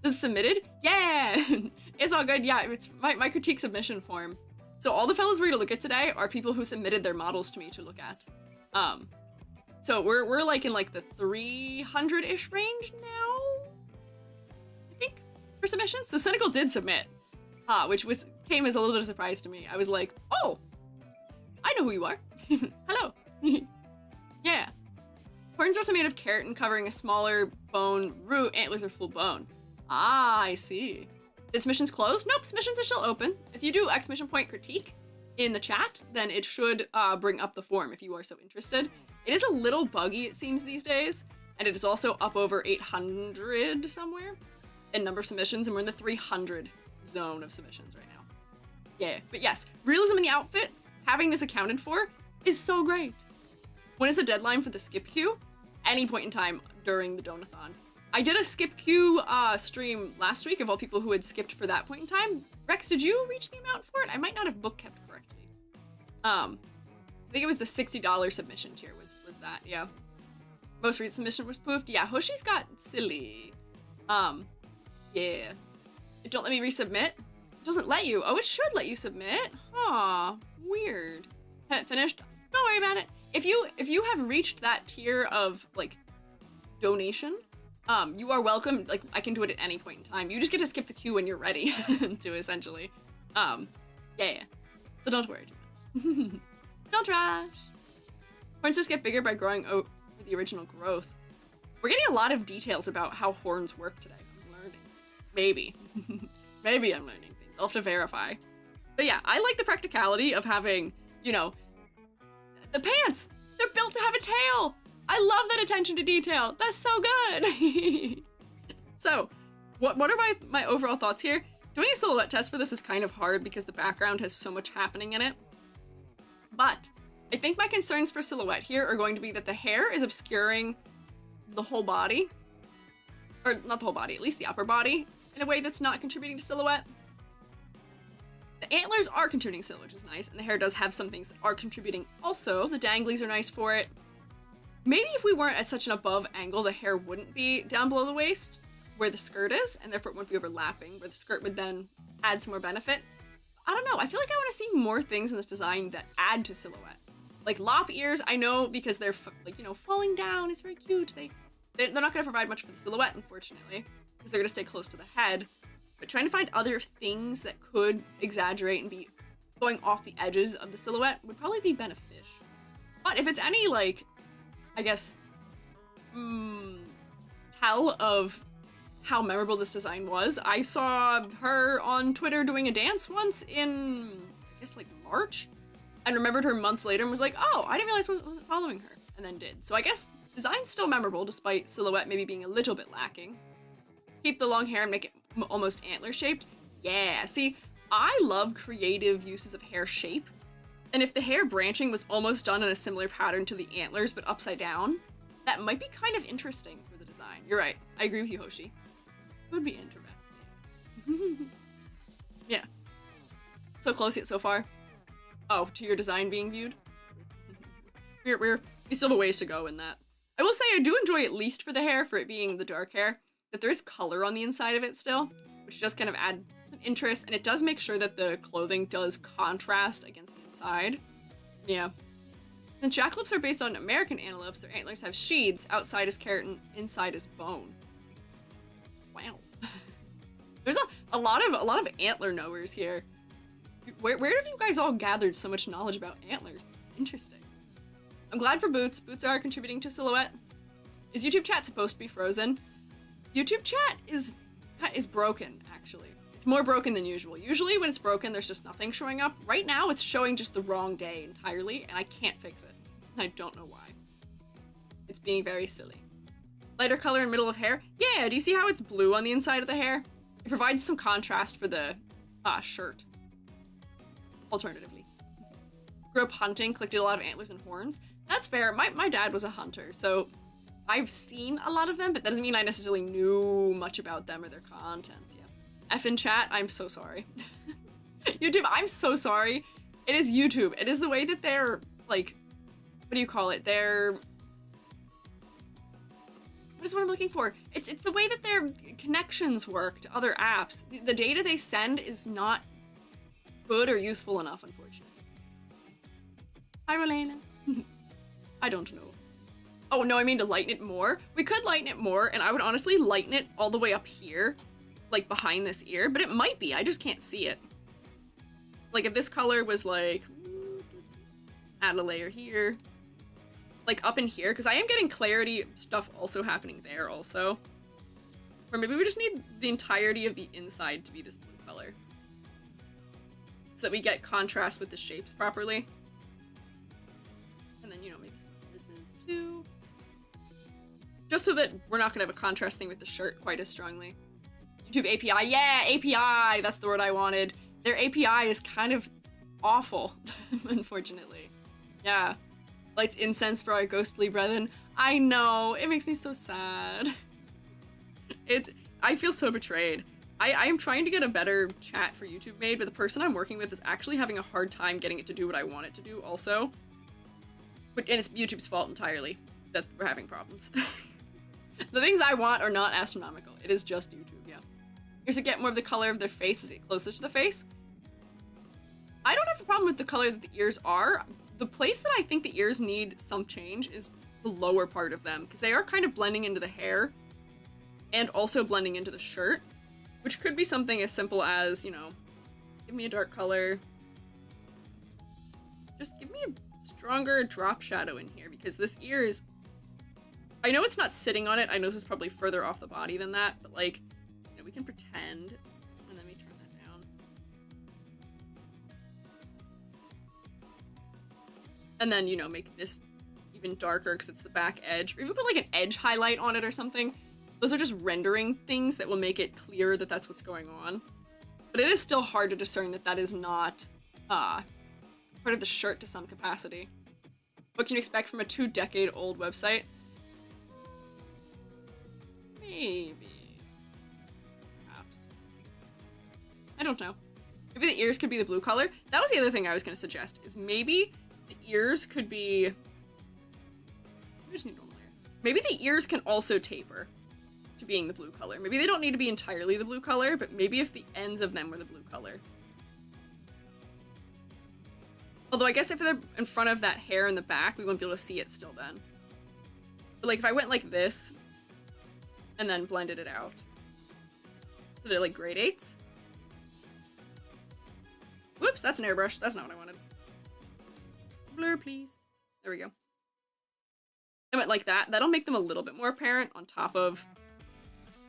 This is submitted? Yeah! It's all good. Yeah, it's my critique submission form. So all the fellows we're gonna look at today are people who submitted their models to me to look at. So we're like in like the 300-ish range now, I think, for submissions. So Cynical did submit, which came as a little bit of a surprise to me. I was like, oh, I know who you are. Hello. Yeah. Horns are also made of keratin covering a smaller bone root. Antlers are full bone. Ah, I see. Is submissions closed? Nope, submissions are still open. If you do exclamation point critique in the chat, then it should bring up the form if you are so interested. It is a little buggy, it seems, these days, and it is also up over 800 somewhere in number of submissions, and we're in the 300 zone of submissions right now. Yeah, but yes, realism in the outfit, having this accounted for, is so great. When is the deadline for the skip queue? Any point in time during the Donathon. I did a skip queue stream last week of all people who had skipped for that point in time. Rex, did you reach the amount for it? I might not have book kept correctly. I think it was the $60 submission tier was that, yeah. Most recent submission was poofed. Yeah, Hoshi's got silly. Yeah. Don't let me resubmit. It doesn't let you. Oh, it should let you submit. Aw, weird. Haven't finished? Don't worry about it. If you have reached that tier of like donation, you are welcome. Like, I can do it at any point in time. You just get to skip the queue when you're ready to essentially. Yeah. So don't worry too much. Don't rush. Horns just get bigger by growing out for the original growth. We're getting a lot of details about how horns work today. I'm learning. Maybe. Maybe I'm learning things. I'll have to verify. But yeah, I like the practicality of having, you know, the pants. They're built to have a tail. I love that attention to detail. That's so good. So, what are my overall thoughts here? Doing a silhouette test for this is kind of hard because the background has so much happening in it. But I think my concerns for silhouette here are going to be that the hair is obscuring the whole body. Or not the whole body, at least the upper body, in a way that's not contributing to silhouette. The antlers are contributing to silhouette, which is nice, and the hair does have some things that are contributing also. The danglies are nice for it. Maybe if we weren't at such an above angle, the hair wouldn't be down below the waist, where the skirt is, and therefore it wouldn't be overlapping, where the skirt would then add some more benefit. I don't know, I feel like I want to see more things in this design that add to silhouette. Like lop ears, I know because they're like, you know, falling down is very cute. They're not going to provide much for the silhouette, unfortunately, because they're going to stay close to the head. But trying to find other things that could exaggerate and be going off the edges of the silhouette would probably be beneficial. But if it's any, like, I guess, tell of how memorable this design was, I saw her on Twitter doing a dance once in, I guess, like, March, and remembered her months later and was like, oh, I didn't realize I wasn't following her, and then did. So I guess design's still memorable, despite silhouette maybe being a little bit lacking. Keep the long hair and make it almost antler-shaped. Yeah, see, I love creative uses of hair shape, and if the hair branching was almost done in a similar pattern to the antlers, but upside down, that might be kind of interesting for the design. You're right. I agree with you, Hoshi. Would be interesting. Yeah. So close yet so far. Oh, to your design being viewed? we still have a ways to go in that. I will say I do enjoy, at least for the hair, for it being the dark hair, that there is color on the inside of it still, which does kind of add some interest, and it does make sure that the clothing does contrast against the inside. Yeah. Since jackalopes are based on American antelopes, their antlers have sheaths. Outside is keratin, inside is bone. Wow. There's a lot of antler knowers here. Where have you guys all gathered so much knowledge about antlers? It's interesting. I'm glad for boots. Boots are contributing to silhouette. Is YouTube chat supposed to be frozen? YouTube chat is broken, actually. It's more broken than usual. Usually when it's broken, there's just nothing showing up. Right now, it's showing just the wrong day entirely, and I can't fix it. I don't know why. It's being very silly. Lighter color in middle of hair? Yeah, do you see how it's blue on the inside of the hair? It provides some contrast for the shirt. Alternatively. Grew up hunting, collected a lot of antlers and horns. That's fair. My dad was a hunter, so I've seen a lot of them, but that doesn't mean I necessarily knew much about them or their contents. Yeah. F in chat, I'm so sorry. YouTube, I'm so sorry. It is YouTube. It is the way that they're, like, what do you call it? They're... What is what I'm looking for? It's the way that their connections work to other apps. The data they send is not good or useful enough, unfortunately. Hi, Rolena. I don't know. Oh, no, I mean to lighten it more. We could lighten it more, and I would honestly lighten it all the way up here, like behind this ear, but it might be. I just can't see it. Like, if this color was like, add a layer here, like up in here, because I am getting clarity stuff also happening there also. Or maybe we just need the entirety of the inside to be this blue color, so that we get contrast with the shapes properly. And then, you know, maybe some of this is too. Just so that we're not gonna have a contrast thing with the shirt quite as strongly. YouTube API, yeah, API, that's the word I wanted. Their API is kind of awful, unfortunately. Yeah. Lights incense for our ghostly brethren. I know, it makes me so sad. I feel so betrayed. I am trying to get a better chat for YouTube made, but the person I'm working with is actually having a hard time getting it to do what I want it to do also. And it's YouTube's fault entirely that we're having problems. The things I want are not astronomical. It is just YouTube, yeah. Here's to get more of the color of their face as it gets closer to the face. I don't have a problem with the color that the ears are. The place that I think the ears need some change is the lower part of them, because they are kind of blending into the hair and also blending into the shirt, which could be something as simple as, you know, give me a dark color. Just give me a stronger drop shadow in here, because this ear is, I know it's not sitting on it. I know this is probably further off the body than that, but like, you know, we can pretend. And then we turn that down. And then, you know, make this even darker because it's the back edge, or even put like an edge highlight on it or something. Those are just rendering things that will make it clear that that's what's going on. But it is still hard to discern that that is not part of the shirt to some capacity. What can you expect from a 2-decade-old website? Maybe. Perhaps. I don't know. Maybe the ears could be the blue color. That was the other thing I was going to suggest, is maybe the ears could be... I just need normal hair. Maybe the ears can also taper to being the blue color. Maybe they don't need to be entirely the blue color, but maybe if the ends of them were the blue color. Although I guess if they're in front of that hair in the back, we won't be able to see it still then. But like if I went like this, and then blended it out. So they're like grade 8s. Whoops, that's an airbrush. That's not what I wanted. Blur, please. There we go. I went like that. That'll make them a little bit more apparent on top of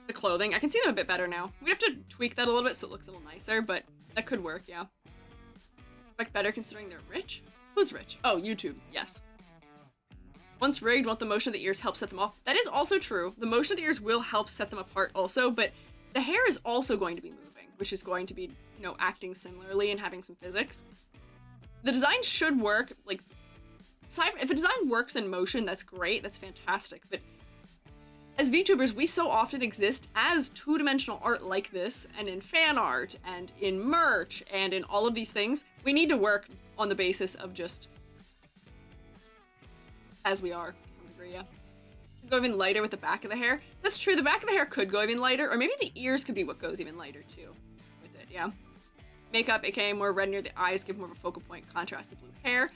the clothing. I can see them a bit better now. We have to tweak that a little bit so it looks a little nicer, but that could work, yeah. Expect better considering they're rich? Who's rich? Oh, YouTube, yes. Once rigged, won't the motion of the ears help set them off? That is also true. The motion of the ears will help set them apart also, but the hair is also going to be moving, which is going to be, you know, acting similarly and having some physics. The design should work, like, if a design works in motion, that's great, that's fantastic, but as VTubers, we so often exist as two-dimensional art like this, and in fan art, and in merch, and in all of these things, we need to work on the basis of just as we are, to some degree, yeah. Go even lighter with the back of the hair. That's true, the back of the hair could go even lighter, or maybe the ears could be what goes even lighter too with it, yeah. Makeup, aka more red near the eyes, give more of a focal point contrast to blue hair.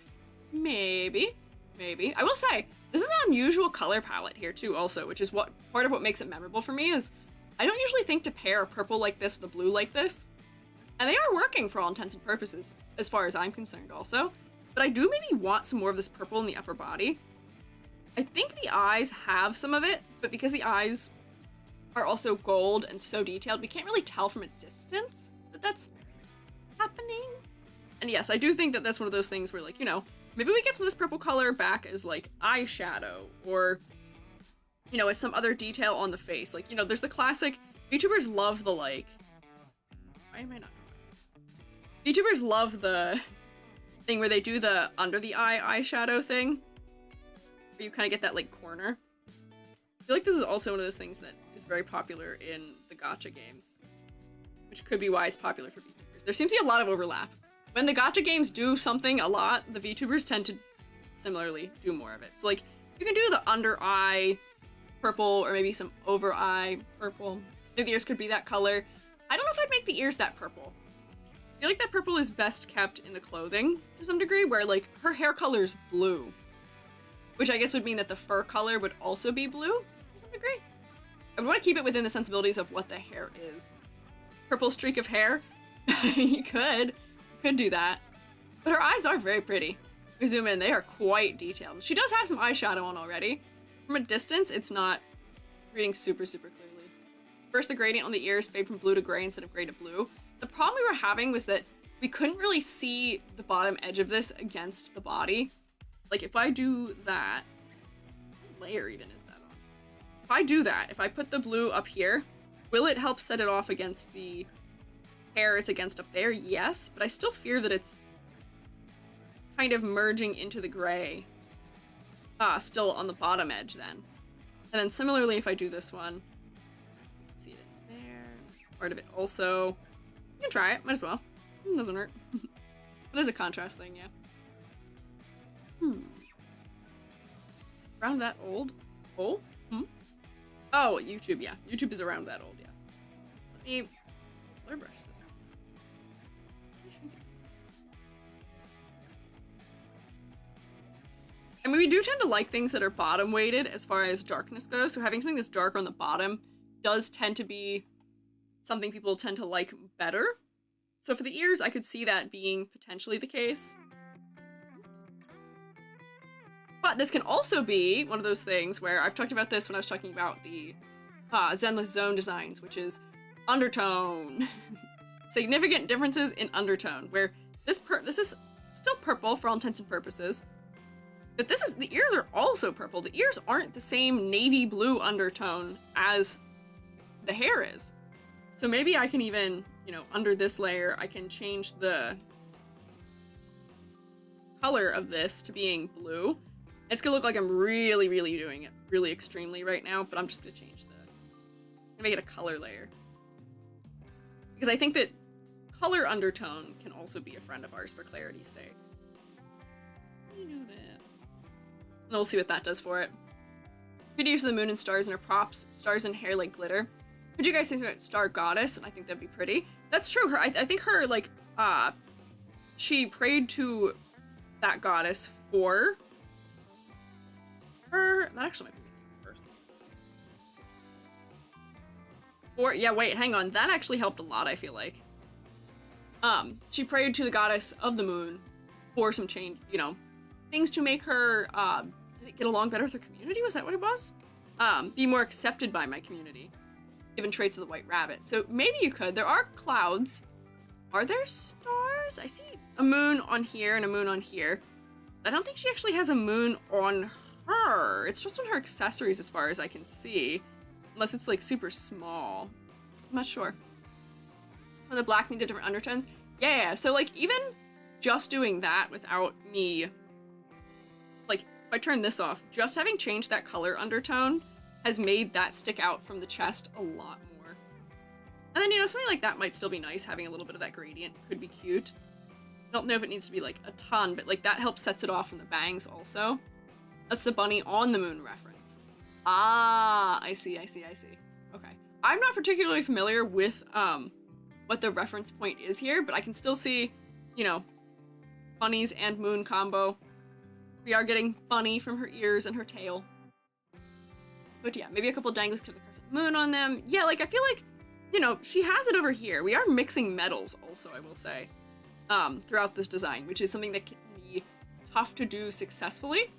Maybe. Maybe. I will say, this is an unusual color palette here too also, which is what part of what makes it memorable for me is I don't usually think to pair a purple like this with a blue like this. And they are working for all intents and purposes, as far as I'm concerned also. But I do maybe want some more of this purple in the upper body. I think the eyes have some of it, but because the eyes are also gold and so detailed, we can't really tell from a distance that that's happening. And yes, I do think that that's one of those things where, like, you know, maybe we get some of this purple color back as, like, eyeshadow, or, you know, as some other detail on the face. Like, you know, there's the classic, VTubers love the, like, why am I not drawing? VTubers love the thing where they do the under the eye eyeshadow thing, where you kind of get that, like, corner. I feel like this is also one of those things that is very popular in the gacha games, which could be why it's popular for VTubers. There seems to be a lot of overlap. When the gacha games do something a lot, the VTubers tend to similarly do more of it. So, like, you can do the under eye purple, or maybe some over eye purple. Maybe the ears could be that color. I don't know if I'd make the ears that purple. I feel like that purple is best kept in the clothing to some degree, where, like, her hair color is blue, which I guess would mean that the fur color would also be blue to some degree. I would want to keep it within the sensibilities of what the hair is. Purple streak of hair? You could do that. But her eyes are very pretty. If we zoom in, they are quite detailed. She does have some eyeshadow on already. From a distance, it's not reading super, super clearly. First, the gradient on the ears fade from blue to gray instead of gray to blue. The problem we were having was that we couldn't really see the bottom edge of this against the body. Like, if I do that, what layer even is that on? If I do that, if I put the blue up here, will it help set it off against the hair it's against up there? Yes, but I still fear that it's kind of merging into the gray. Still on the bottom edge then. And then similarly, if I do this one, you can see it in there. This part of it also. You can try it, might as well. It doesn't hurt. It is a contrast thing, yeah. Around that old? Oh? Hmm? Oh, YouTube, yeah. YouTube is around that old, yes. Let me color brush this. I mean, we do tend to like things that are bottom weighted as far as darkness goes, so having something that's darker on the bottom does tend to be something people tend to like better. So for the ears, I could see that being potentially the case. But this can also be one of those things where I've talked about this when I was talking about the Zenless Zone designs, which is undertone. Significant differences in undertone, where this is still purple for all intents and purposes. But the ears are also purple. The ears aren't the same navy blue undertone as the hair is. So maybe I can even, under this layer, I can change the color of this to being blue. It's gonna look like I'm really, really doing it really extremely right now, but I'm just gonna change make it a color layer. Because I think that color undertone can also be a friend of ours for clarity's sake. And we'll see what that does for it. Pretty use of the moon and stars in her props, stars and hair like glitter. Could you guys think about Star Goddess? And I think that'd be pretty. That's true. I think her, she prayed to that goddess for her. That actually might be a person. Yeah, wait, hang on. That actually helped a lot, I feel like. She prayed to the goddess of the moon for some change, things to make her, get along better with her community? Was that what it was? Be more accepted by my community. Given traits of the white rabbit. So maybe you could. There are clouds. Are there stars? I see a moon on here and a moon on here. I don't think she actually has a moon on her. It's just on her accessories as far as I can see. Unless it's like super small. I'm not sure. So the black needs different undertones. Yeah. So like even just doing that without me, like if I turn this off, just having changed that color undertone has made that stick out from the chest a lot more. And then, something like that might still be nice. Having a little bit of that gradient could be cute. I don't know if it needs to be like a ton, but like that helps sets it off from the bangs also. That's the bunny on the moon reference. Ah, I see. Okay. I'm not particularly familiar with what the reference point is here, but I can still see, bunnies and moon combo. We are getting bunny from her ears and her tail. But yeah, maybe a couple dangles could have a crescent moon on them. Yeah, like I feel like, she has it over here. We are mixing metals also, I will say, throughout this design, which is something that can be tough to do successfully.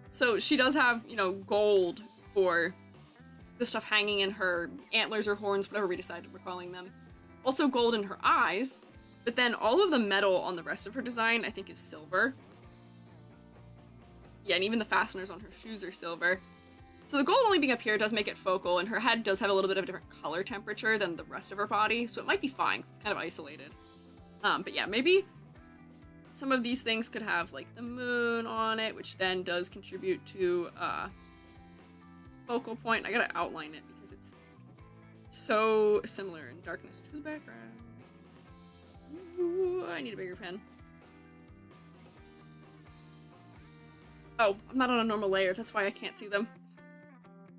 So she does have, gold for the stuff hanging in her antlers or horns, whatever we decided we're calling them. Also gold in her eyes, but then all of the metal on the rest of her design, I think, is silver. Yeah, and even the fasteners on her shoes are silver. So the gold only being up here does make it focal, and her head does have a little bit of a different color temperature than the rest of her body, so it might be fine, because it's kind of isolated. But yeah, maybe some of these things could have, like, the moon on it, which then does contribute to, focal point. I gotta outline it, because it's so similar in darkness to the background. Ooh, I need a bigger pen. Oh, I'm not on a normal layer, that's why I can't see them.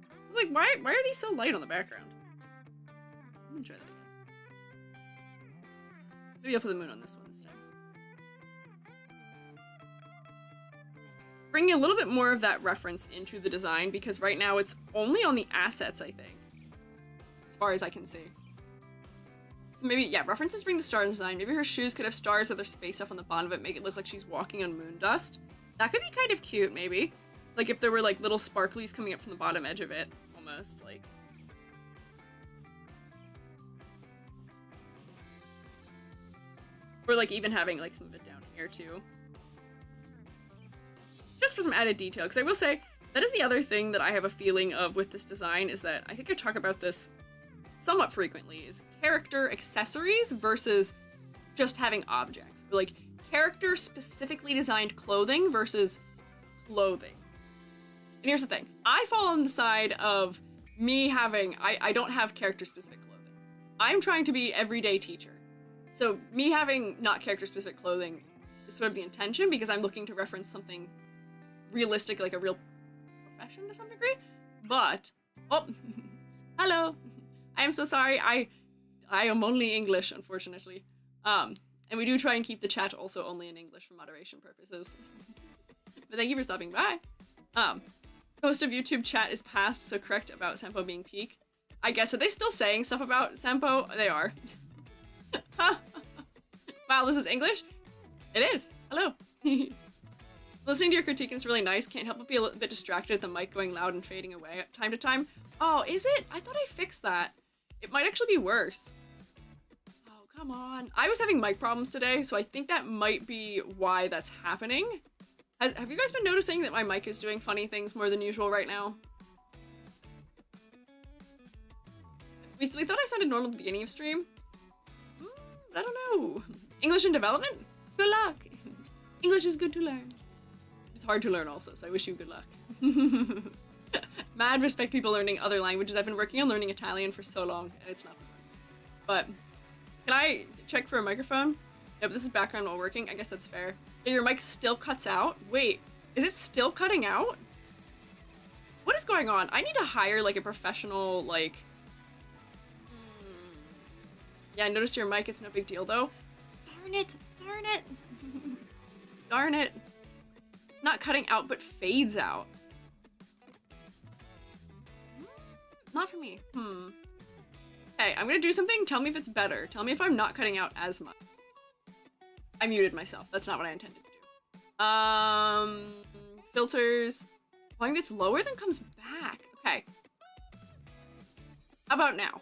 I was like, why are these so light on the background? Let me try that again. Maybe I'll put the moon on this one this time. Bringing a little bit more of that reference into the design, because right now it's only on the assets, I think. As far as I can see. So maybe, yeah, references bring the star design. Maybe her shoes could have stars that are spaced up on the bottom of it, make it look like she's walking on moon dust. That could be kind of cute, maybe. Like if there were like little sparklies coming up from the bottom edge of it, almost like. Or like even having like some of it down here too. Just for some added detail, because I will say, that is the other thing that I have a feeling of with this design, is that I think I talk about this somewhat frequently, is character accessories versus just having objects. Or like character specifically designed clothing versus clothing. And here's the thing, I fall on the side of me having, I don't have character specific clothing. I'm trying to be everyday teacher. So me having not character specific clothing is sort of the intention, because I'm looking to reference something realistic, like a real profession to some degree. But, oh, hello. I am so sorry. I am only English, unfortunately. And we do try and keep the chat also only in English for moderation purposes. But thank you for stopping by. Host of YouTube chat is past, so correct about Senpo being peak. I guess, are they still saying stuff about Senpo? They are. Wow, this is English? It is. Hello. Listening to your critique is really nice. Can't help but be a little bit distracted at the mic going loud and fading away time to time. Oh, is it? I thought I fixed that. It might actually be worse. Oh, come on. I was having mic problems today, so I think that might be why that's happening. Have you guys been noticing that my mic is doing funny things more than usual right now? We thought I sounded normal at the beginning of stream. But I don't know. English in development? Good luck. English is good to learn. It's hard to learn also, so I wish you good luck. Mad respect people learning other languages. I've been working on learning Italian for so long, and it's not hard. But can I check for a microphone? Nope, this is background while working. I guess that's fair. Your mic still cuts out? Wait, is it still cutting out? What is going on? I need to hire like a professional, like... Yeah, I noticed your mic. It's no big deal though. Darn it! Darn it! Darn it. It's not cutting out, but fades out. Not for me. Okay, I'm gonna do something. Tell me if it's better. Tell me if I'm not cutting out as much. I muted myself. That's not what I intended to do. Filters. Volume gets lower, then comes back. Okay. How about now?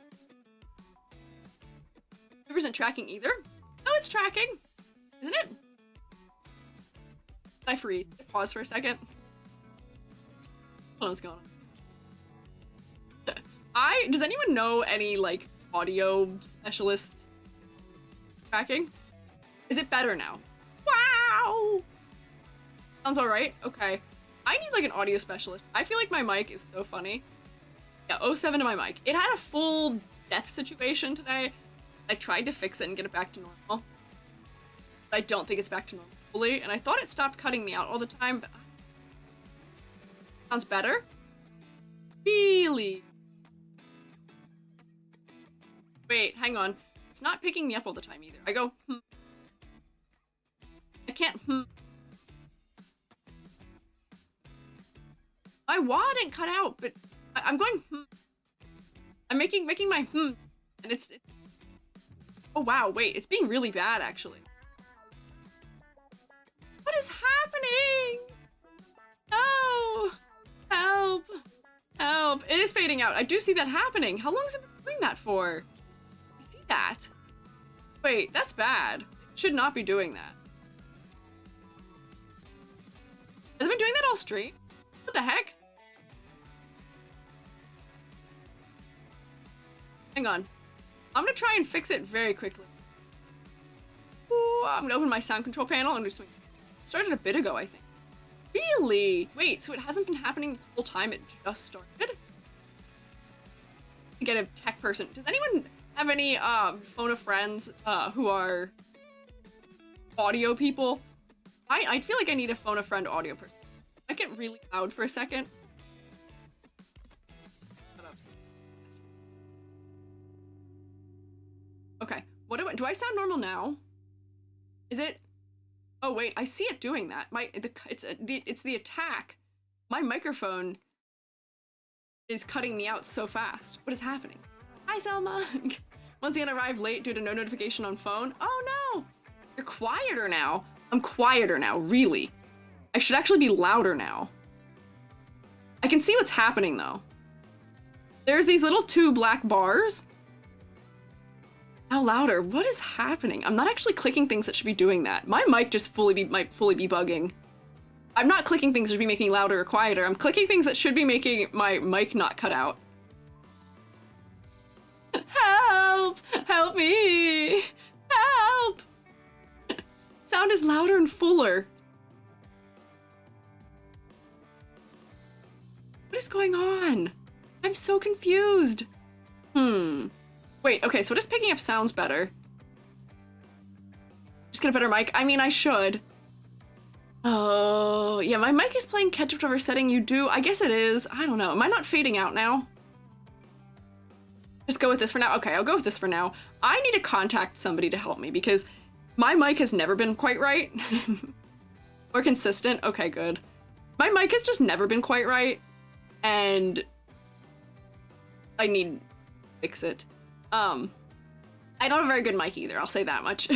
It isn't tracking either. No, it's tracking. Isn't it? Did I freeze? Did I pause for a second? Hold on, what's going on? Does anyone know any, like, audio specialists tracking? Is it better now? Wow! Sounds alright? Okay. I need, like, an audio specialist. I feel like my mic is so funny. Yeah, 07 to my mic. It had a full death situation today. I tried to fix it and get it back to normal. But I don't think it's back to normal fully, and I thought it stopped cutting me out all the time, but... Sounds better? Really? Wait, hang on. It's not picking me up all the time either. I go, I can't, My wah didn't cut out, but I'm going, I'm making my, and it's, oh wow, wait, it's being really bad, actually. What is happening? No! Help! Help! It is fading out. I do see that happening. How long has it been doing that for? I see that. Wait, that's bad. It should not be doing that. Has it been doing that all stream? What the heck? Hang on. I'm gonna try and fix it very quickly. Ooh, I'm gonna open my sound control panel and just started a bit ago, I think. Really? Wait, so it hasn't been happening this whole time, it just started? Get a tech person. Does anyone have any phone of friends who are audio people? I feel like I need a phone a friend audio person. I get really loud for a second. Okay, what do I sound normal now? Is it? Oh wait, I see it doing that. It's the attack. My microphone is cutting me out so fast. What is happening? Hi Selma. Once again, arrived late due to no notification on phone. Oh no! You're quieter now. I'm quieter now, really. I should actually be louder now. I can see what's happening though. There's these little two black bars. Now louder. What is happening? I'm not actually clicking things that should be doing that. My mic just might fully be bugging. I'm not clicking things that should be making louder or quieter. I'm clicking things that should be making my mic not cut out. Help! Help me! Help! Sound is louder and fuller. What is going on? I'm so confused. Wait, okay, so just picking up sounds better. Just get a better mic. I mean, I should. Oh, yeah, my mic is playing catch-up to whatever setting you do. I guess it is. I don't know. Am I not fading out now? Just go with this for now. Okay, I'll go with this for now. I need to contact somebody to help me because my mic has never been quite right. Or consistent. Okay, good. My mic has just never been quite right. And I need to fix it. I don't have a very good mic either, I'll say that much.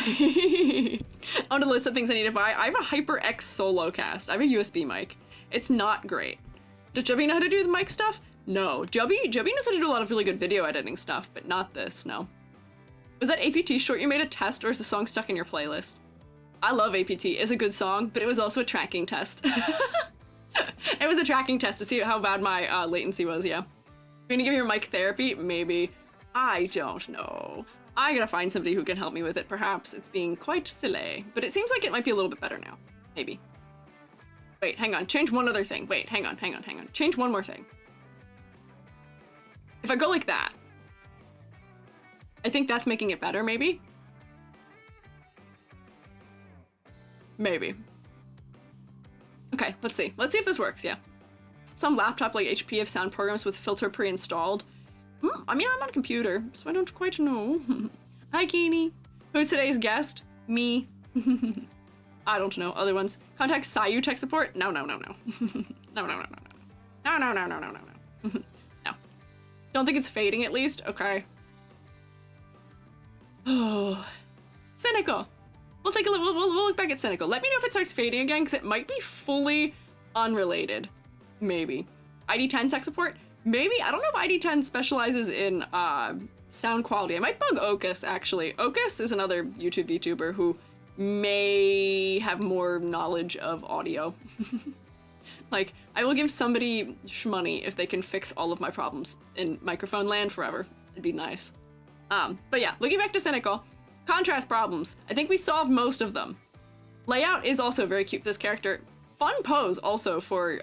On the list of things I need to buy, I have a HyperX Solocast. I have a USB mic. It's not great. Does Jubby know how to do the mic stuff? No. Jubby knows how to do a lot of really good video editing stuff, but not this, no. Was that APT short you made a test, or is the song stuck in your playlist? I love APT. It's a good song, but it was also a tracking test. It was a tracking test to see how bad my latency was, yeah. You're gonna give your mic therapy? Maybe. I don't know. I gotta find somebody who can help me with it, perhaps. It's being quite silly, but it seems like it might be a little bit better now. Maybe. Wait, hang on. Change one other thing. Wait, hang on. Change one more thing. If I go like that, I think that's making it better, maybe? Maybe. Okay, let's see. Let's see if this works, yeah. Some laptop like HP have sound programs with filter pre-installed. I mean, I'm on a computer, so I don't quite know. Hi, Keeney. Who's today's guest? Me. I don't know. Other ones. Contact Sayu tech support? No. No. No. Don't think it's fading, at least? Okay. Oh. Cynical. We'll take a look. We'll look back at Cynical. Let me know if it starts fading again, because it might be fully unrelated. Maybe. ID10 tech support? Maybe. I don't know if ID10 specializes in sound quality. I might bug Okus, actually. Okus is another YouTube VTuber who may have more knowledge of audio. Like, I will give somebody shmoney if they can fix all of my problems in microphone land forever. It'd be nice. But yeah, looking back to Cynical. Contrast problems. I think we solved most of them. Layout is also very cute for this character. Fun pose also for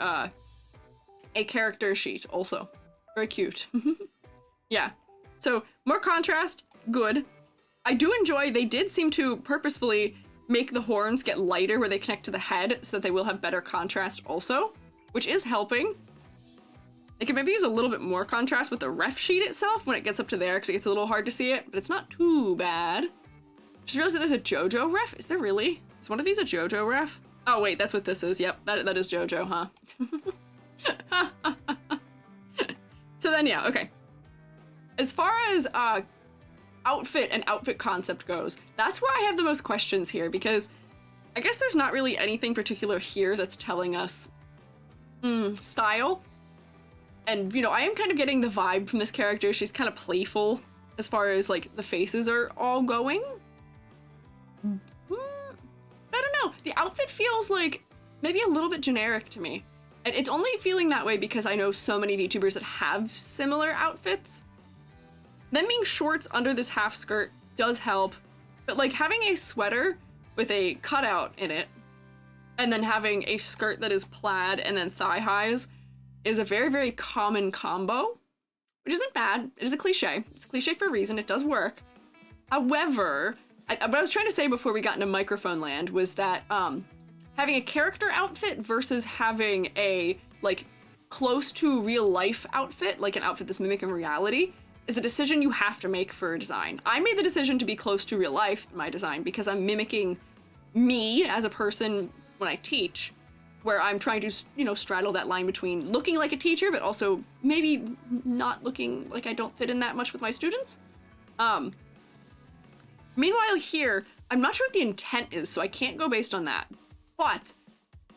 a character sheet also. Very cute. Yeah. So more contrast, good. I do enjoy, they did seem to purposefully make the horns get lighter where they connect to the head so that they will have better contrast also, which is helping. They could maybe use a little bit more contrast with the ref sheet itself when it gets up to there because it gets a little hard to see it, but it's not too bad. Just realized that there's a JoJo ref. Is there really? Is one of these a JoJo ref? Oh wait, that's what this is. Yep, that is JoJo, huh? So then, yeah, okay. As far as outfit and outfit concept goes, that's where I have the most questions here, because I guess there's not really anything particular here that's telling us style. And, you know, I am kind of getting the vibe from this character. She's kind of playful as far as, like, the faces are all going. I don't know. The outfit feels like maybe a little bit generic to me. And it's only feeling that way because I know so many VTubers that have similar outfits. Them being shorts under this half skirt does help, but like having a sweater with a cutout in it and then having a skirt that is plaid and then thigh highs is a very, very common combo, which isn't bad. It is a cliche. It's a cliche for a reason. It does work. However, what I was trying to say before we got into microphone land was that having a character outfit versus having a like close to real life outfit, like an outfit that's mimicking reality, is a decision you have to make for a design. I made the decision to be close to real life in my design because I'm mimicking me as a person when I teach, where I'm trying to, you know, straddle that line between looking like a teacher, but also maybe not looking like I don't fit in that much with my students. Meanwhile here, I'm not sure what the intent is, so I can't go based on that. But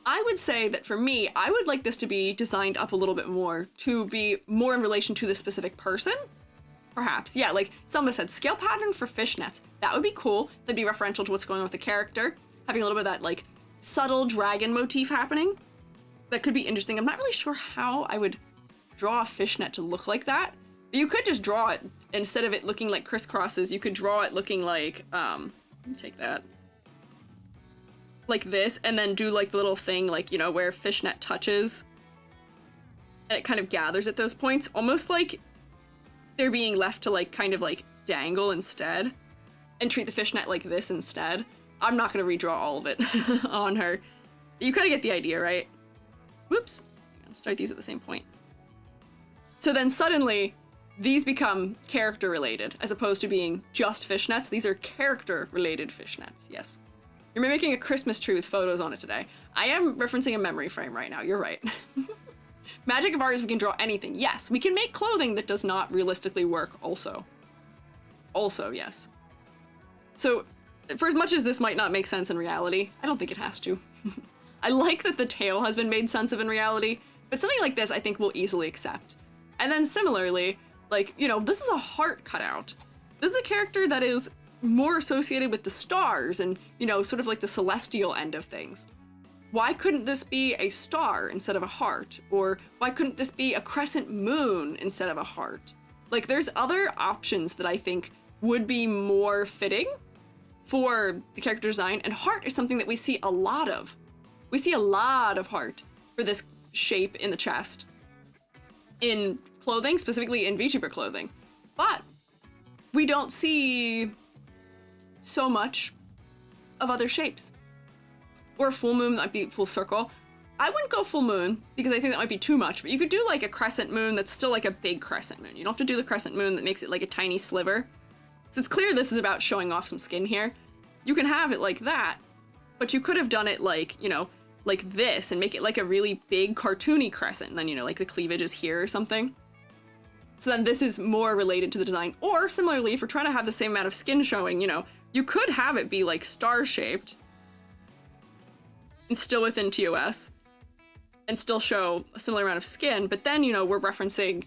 I would say that for me, I would like this to be designed up a little bit more to be more in relation to the specific person. Perhaps, yeah, like someone said, scale pattern for fishnets. That would be cool. That'd be referential to what's going on with the character. Having a little bit of that like subtle dragon motif happening. That could be interesting. I'm not really sure how I would draw a fishnet to look like that. You could just draw it, instead of it looking like crisscrosses, you could draw it looking like, let me take that. Like this, and then do like the little thing, like, you know, where fishnet touches. And it kind of gathers at those points, almost like they're being left to like kind of like dangle instead. And treat the fishnet like this instead. I'm not gonna redraw all of it on her. You kind of get the idea, right? Whoops. Start these at the same point. So then suddenly, these become character-related, as opposed to being just fishnets. These are character-related fishnets, yes. You're making a Christmas tree with photos on it today. I am referencing a memory frame right now, you're right. Magic of art is we can draw anything. Yes, we can make clothing that does not realistically work also. Also, yes. So, for as much as this might not make sense in reality, I don't think it has to. I like that the tail has been made sense of in reality, but something like this I think we'll easily accept. And then similarly, like, you know, this is a heart cutout. This is a character that is more associated with the stars and, you know, sort of like the celestial end of things. Why couldn't this be a star instead of a heart? Or why couldn't this be a crescent moon instead of a heart? Like, there's other options that I think would be more fitting for the character design, and heart is something that we see a lot of. We see a lot of heart for this shape in the chest. In clothing, specifically in Vtuber clothing. But we don't see so much of other shapes. Or a full moon might be full circle. I wouldn't go full moon because I think that might be too much, but you could do like a crescent moon that's still like a big crescent moon. You don't have to do the crescent moon that makes it like a tiny sliver. So it's clear this is about showing off some skin here. You can have it like that, but you could have done it like, you know, like this and make it like a really big cartoony crescent. And then, you know, like the cleavage is here or something. So then this is more related to the design. Or similarly, if we're trying to have the same amount of skin showing, you know, you could have it be like star-shaped and still within TOS and still show a similar amount of skin. But then, you know, we're referencing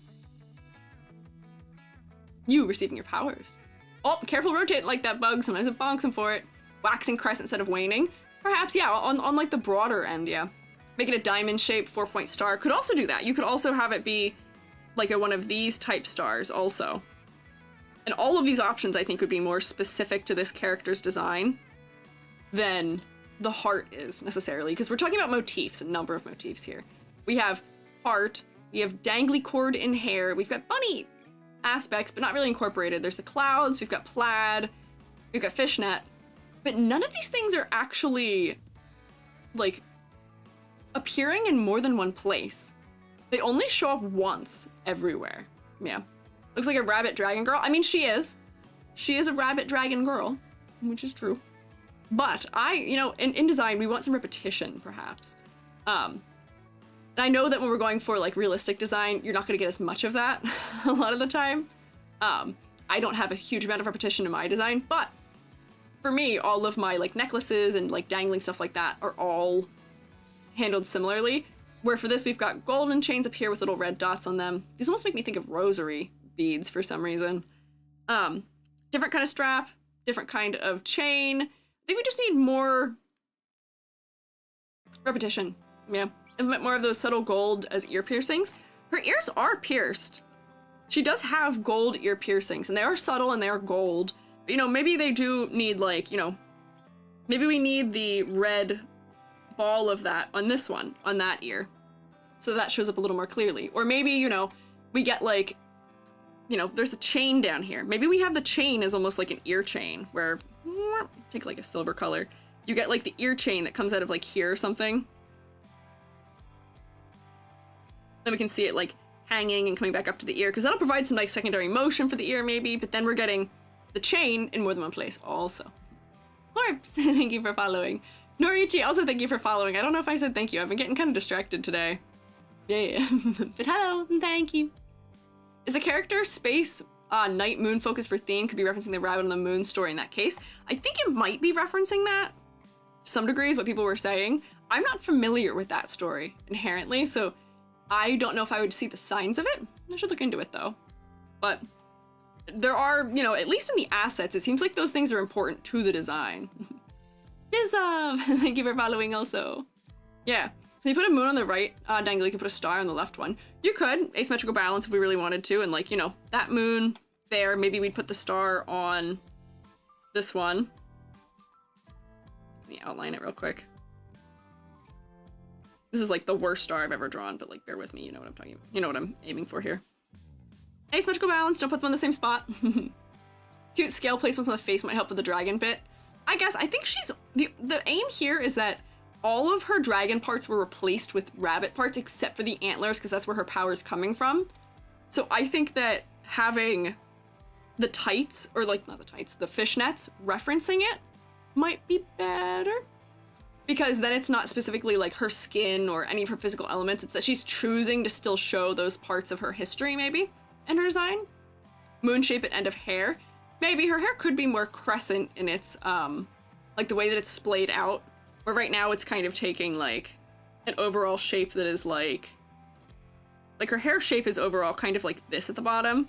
you receiving your powers. Oh, careful rotating like that bug. Sometimes it bonks him for it. Waxing crescent instead of waning. Perhaps, yeah, on like the broader end, yeah. Make it a diamond shape 4-point star. Could also do that. You could also have it be like one of these type stars also. And all of these options I think would be more specific to this character's design than the heart is necessarily, because we're talking about motifs, a number of motifs here. We have heart, we have dangly cord in hair, we've got bunny aspects, but not really incorporated. There's the clouds, we've got plaid, we've got fishnet, but none of these things are actually like appearing in more than one place. They only show up once everywhere. Yeah. Looks like a rabbit dragon girl. I mean, she is. She is a rabbit dragon girl, which is true. But you know, in design, we want some repetition, perhaps. And I know that when we're going for like realistic design, you're not gonna get as much of that a lot of the time. I don't have a huge amount of repetition in my design, but for me, all of my like necklaces and like dangling stuff like that are all handled similarly. Where for this, we've got golden chains up here with little red dots on them. These almost make me think of rosary beads for some reason. Different kind of strap, different kind of chain. I think we just need more repetition. Yeah, a bit more of those subtle gold as ear piercings. Her ears are pierced. She does have gold ear piercings, and they are subtle and they are gold. But, you know, maybe they do need like, you know, maybe we need the red ball of that on this one, on that ear, so that shows up a little more clearly. Or maybe, you know, we get like, you know, there's a chain down here. Maybe we have the chain as almost like an ear chain where, take like a silver color, you get like the ear chain that comes out of like here or something. Then we can see it like hanging and coming back up to the ear, because that'll provide some like secondary motion for the ear maybe, but then we're getting the chain in more than one place also. Corpse, thank you for following. Norichi, also thank you for following. I don't know if I said thank you. I've been getting kind of distracted today. Yeah, but hello, and thank you. Is the character space night moon focus for theme? Could be referencing the rabbit on the moon story in that case. I think it might be referencing that to some degree is what people were saying. I'm not familiar with that story inherently, so I don't know if I would see the signs of it. I should look into it though. But there are, you know, at least in the assets, it seems like those things are important to the design. Thank you for following also. Yeah, so you put a moon on the right dangle, you could put a star on the left one. You could asymmetrical balance if we really wanted to, and like, you know, that moon there, maybe we'd put the star on this one. Let me outline it real quick. This is like the worst star I've ever drawn, but like bear with me, you know what I'm talking about. You know what I'm aiming for here. Asymmetrical balance, don't put them on the same spot. Cute scale placements on the face might help with the dragon bit. I guess, I think she's, the aim here is that all of her dragon parts were replaced with rabbit parts except for the antlers, because that's where her power is coming from. So I think that having the tights, or like, not the tights, the fishnets referencing it might be better. Because then it's not specifically like her skin or any of her physical elements, it's that she's choosing to still show those parts of her history, maybe, in her design. Moon shape at end of hair. Maybe her hair could be more crescent in its, like the way that it's splayed out. Where right now it's kind of taking like an overall shape that is like her hair shape is overall kind of like this at the bottom.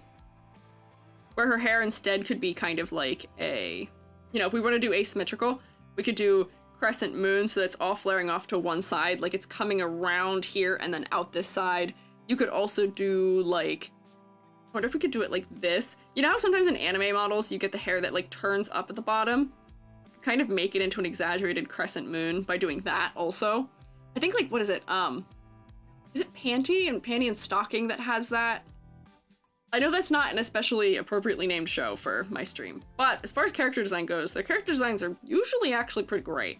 Where her hair instead could be kind of like a, you know, if we want to do asymmetrical, we could do crescent moon so that it's all flaring off to one side, like it's coming around here and then out this side. You could also do like, I wonder if we could do it like this. You know how sometimes in anime models you get the hair that like turns up at the bottom? Kind of make it into an exaggerated crescent moon by doing that also. I think like, what is it? Is it Panty and Stocking that has that? I know that's not an especially appropriately named show for my stream, but as far as character design goes, their character designs are usually actually pretty great.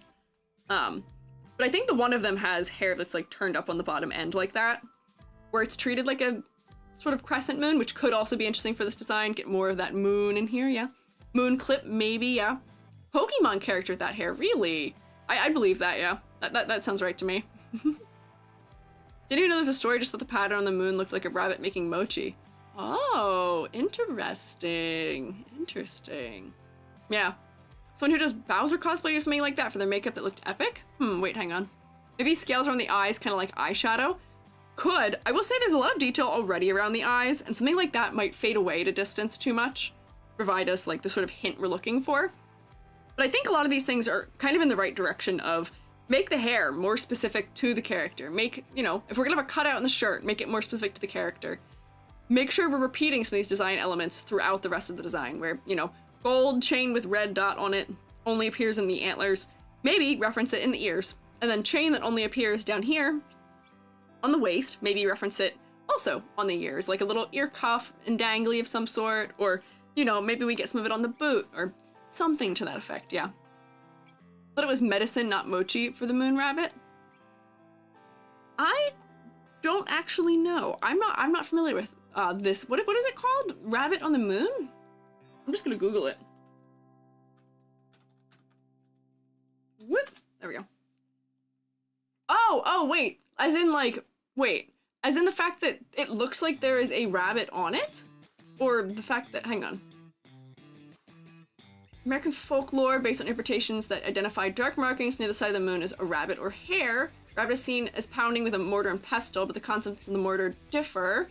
But I think the one of them has hair that's like turned up on the bottom end like that, where it's treated like a sort of crescent moon, which could also be interesting for this design. Get more of that moon in here, yeah. Moon clip, maybe, yeah. Pokemon character with that hair, really? I believe that, yeah. That sounds right to me. Didn't even know there's a story just that the pattern on the moon looked like a rabbit making mochi. Oh, interesting. Interesting. Yeah. Someone who does Bowser cosplay or something like that for their makeup that looked epic? Wait, hang on. Maybe scales around the eyes, kind of like eyeshadow? Could. I will say there's a lot of detail already around the eyes, and something like that might fade away to distance too much. Provide us like the sort of hint we're looking for. But I think a lot of these things are kind of in the right direction of make the hair more specific to the character. Make, you know, if we're gonna have a cutout in the shirt, make it more specific to the character. Make sure we're repeating some of these design elements throughout the rest of the design where, you know, gold chain with red dot on it only appears in the antlers. Maybe reference it in the ears. And then chain that only appears down here on the waist, maybe reference it also on the ears, like a little ear cuff and dangly of some sort, or, you know, maybe we get some of it on the boot or something to that effect, yeah. But it was medicine, not mochi for the moon rabbit. I don't actually know. I'm not familiar with this. What is it called? Rabbit on the moon? I'm just gonna Google it. Whoop. There we go. Oh, wait. As in like, wait. As in the fact that it looks like there is a rabbit on it? Or the fact that, hang on. American folklore based on interpretations that identify dark markings near the side of the moon as a rabbit or hare. Rabbit is seen as pounding with a mortar and pestle, but the concepts of the mortar differ.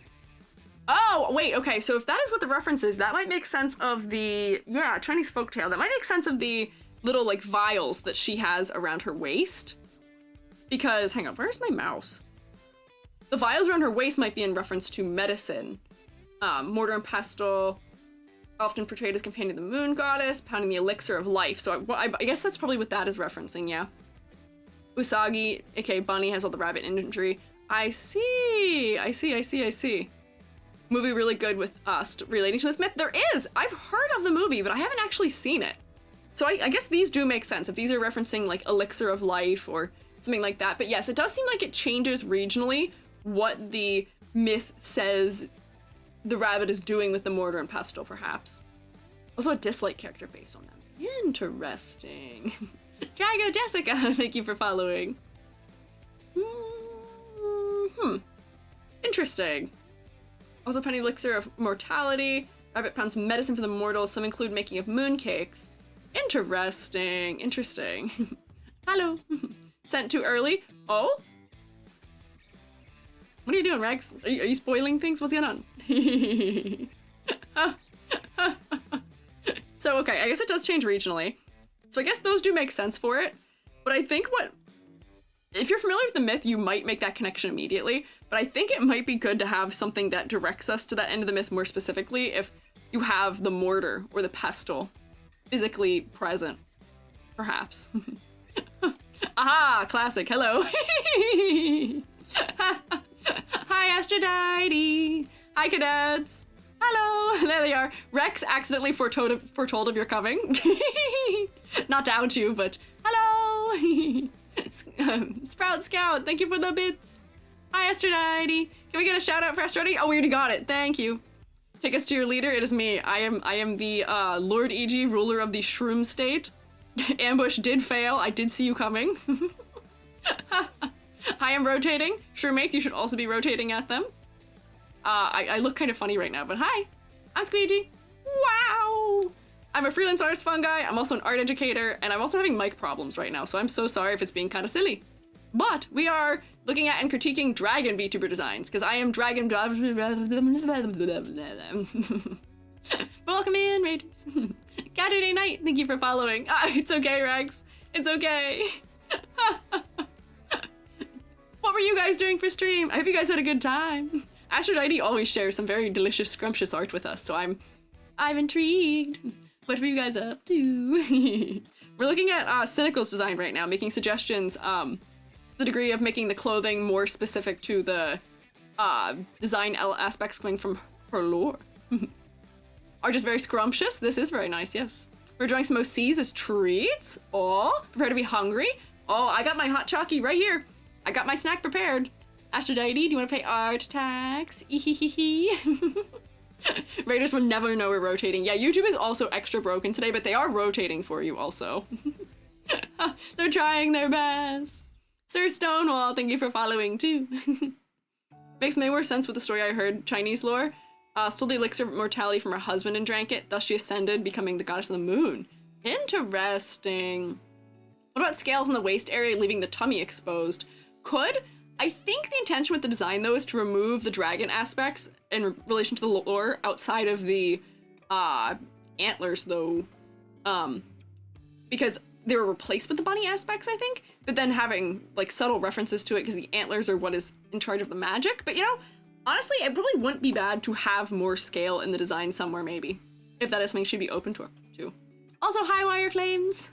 Oh, wait, okay, so if that is what the reference is, that might make sense of the, yeah, Chinese folktale. That might make sense of the little, like, vials that she has around her waist. Because, hang on, where's my mouse? The vials around her waist might be in reference to medicine. Mortar and pestle, often portrayed as companion of the moon goddess, pounding the elixir of life. So I guess that's probably what that is referencing, yeah. Usagi, aka Bunny, has all the rabbit imagery. I see. Movie really good with relating to this myth? There is! I've heard of the movie, but I haven't actually seen it. So I guess these do make sense, if these are referencing like elixir of life or something like that. But yes, it does seem like it changes regionally what the myth says the rabbit is doing with the mortar and pestle, perhaps. Also a dislike character based on them. Interesting. Jago Jessica, thank you for following. Interesting. Also penny elixir of mortality. Rabbit pounds medicine for the mortals. Some include making of mooncakes. Interesting. Hello. Sent too early. Oh? What are you doing, Rex? Are you spoiling things? What's going on? So, okay, I guess it does change regionally. So I guess those do make sense for it. But I think if you're familiar with the myth, you might make that connection immediately. But I think it might be good to have something that directs us to that end of the myth more specifically if you have the mortar or the pestle physically present, perhaps. Aha, classic, hello. Hi, Aphrodite. Hi, cadets. Hello. There they are. Rex accidentally foretold of your coming. Not to out you, but hello. Sprout Scout, thank you for the bits. Hi, Aphrodite. Can we get a shout out for Aphrodite? Oh, we already got it. Thank you. Take us to your leader. It is me. I am the Lord EG, ruler of the Shroom State. Ambush did fail. I did see you coming. Hi, I'm rotating. Shroomates, you should also be rotating at them. I look kind of funny right now, but hi, I'm Squiiji. Wow! I'm a freelance artist fungi, I'm also an art educator, and I'm also having mic problems right now, so I'm so sorry if it's being kind of silly. But we are looking at and critiquing dragon VTuber designs, because I am dragon... Welcome in, Raiders. Saturday night, thank you for following. It's okay, Rex. It's okay. What were you guys doing for stream? I hope you guys had a good time. Aphrodite always shares some very delicious, scrumptious art with us, so I'm intrigued. What were you guys up to? We're looking at Cynical's design right now, making suggestions, the degree of making the clothing more specific to the design aspects coming from her lore. Are just very scrumptious. This is very nice, yes. We're enjoying some OCs as treats. Oh, prepare to be hungry. Oh, I got my hot chalky right here. I got my snack prepared. Aphrodite, do you want to pay art tax? Raiders will never know we're rotating. Yeah, YouTube is also extra broken today, but they are rotating for you also. They're trying their best. Sir Stonewall, thank you for following too. Makes way more sense with the story I heard. Chinese lore. Stole the elixir of mortality from her husband and drank it. Thus she ascended, becoming the goddess of the moon. Interesting. What about scales in the waist area, leaving the tummy exposed? Could. I think the intention with the design, though, is to remove the dragon aspects in relation to the lore outside of the antlers, though. Because they were replaced with the bunny aspects, I think. But then having, like, subtle references to it because the antlers are what is in charge of the magic. But, you know, honestly, it probably wouldn't be bad to have more scale in the design somewhere, maybe. If that is something she'd be open to. Also, hi, Wire Flames!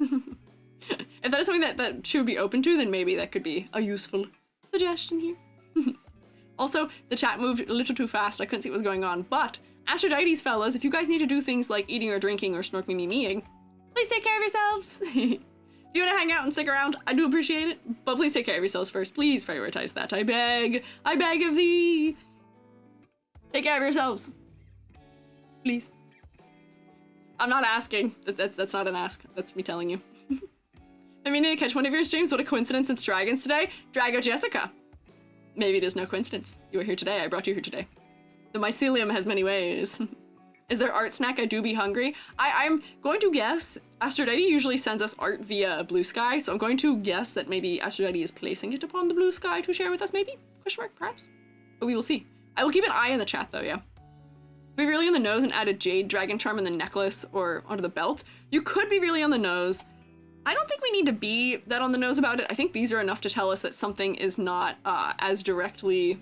If that is something that she would be open to, then maybe that could be a useful suggestion here. Also, the chat moved a little too fast. I couldn't see what was going on. But, Aphrodite's fellas, if you guys need to do things like eating or drinking or snork me meing, please take care of yourselves. If you want to hang out and stick around, I do appreciate it. But please take care of yourselves first. Please prioritize that. I beg of thee. Take care of yourselves. Please. I'm not asking. That's not an ask. That's me telling you. I mean, to catch one of your streams. What a coincidence, it's dragons today. Drago Jessica. Maybe it is no coincidence. You are here today. I brought you here today. The mycelium has many ways. Is there art snack? I do be hungry. I'm going to guess Aphrodite usually sends us art via Blue Sky, so I'm going to guess that maybe Aphrodite is placing it upon the Blue Sky to share with us, maybe? Question mark, perhaps? But we will see. I will keep an eye in the chat, though, yeah. Be really on the nose and add a jade dragon charm in the necklace or onto the belt. You could be really on the nose. I don't think we need to be that on the nose about it. I think these are enough to tell us that something is not as directly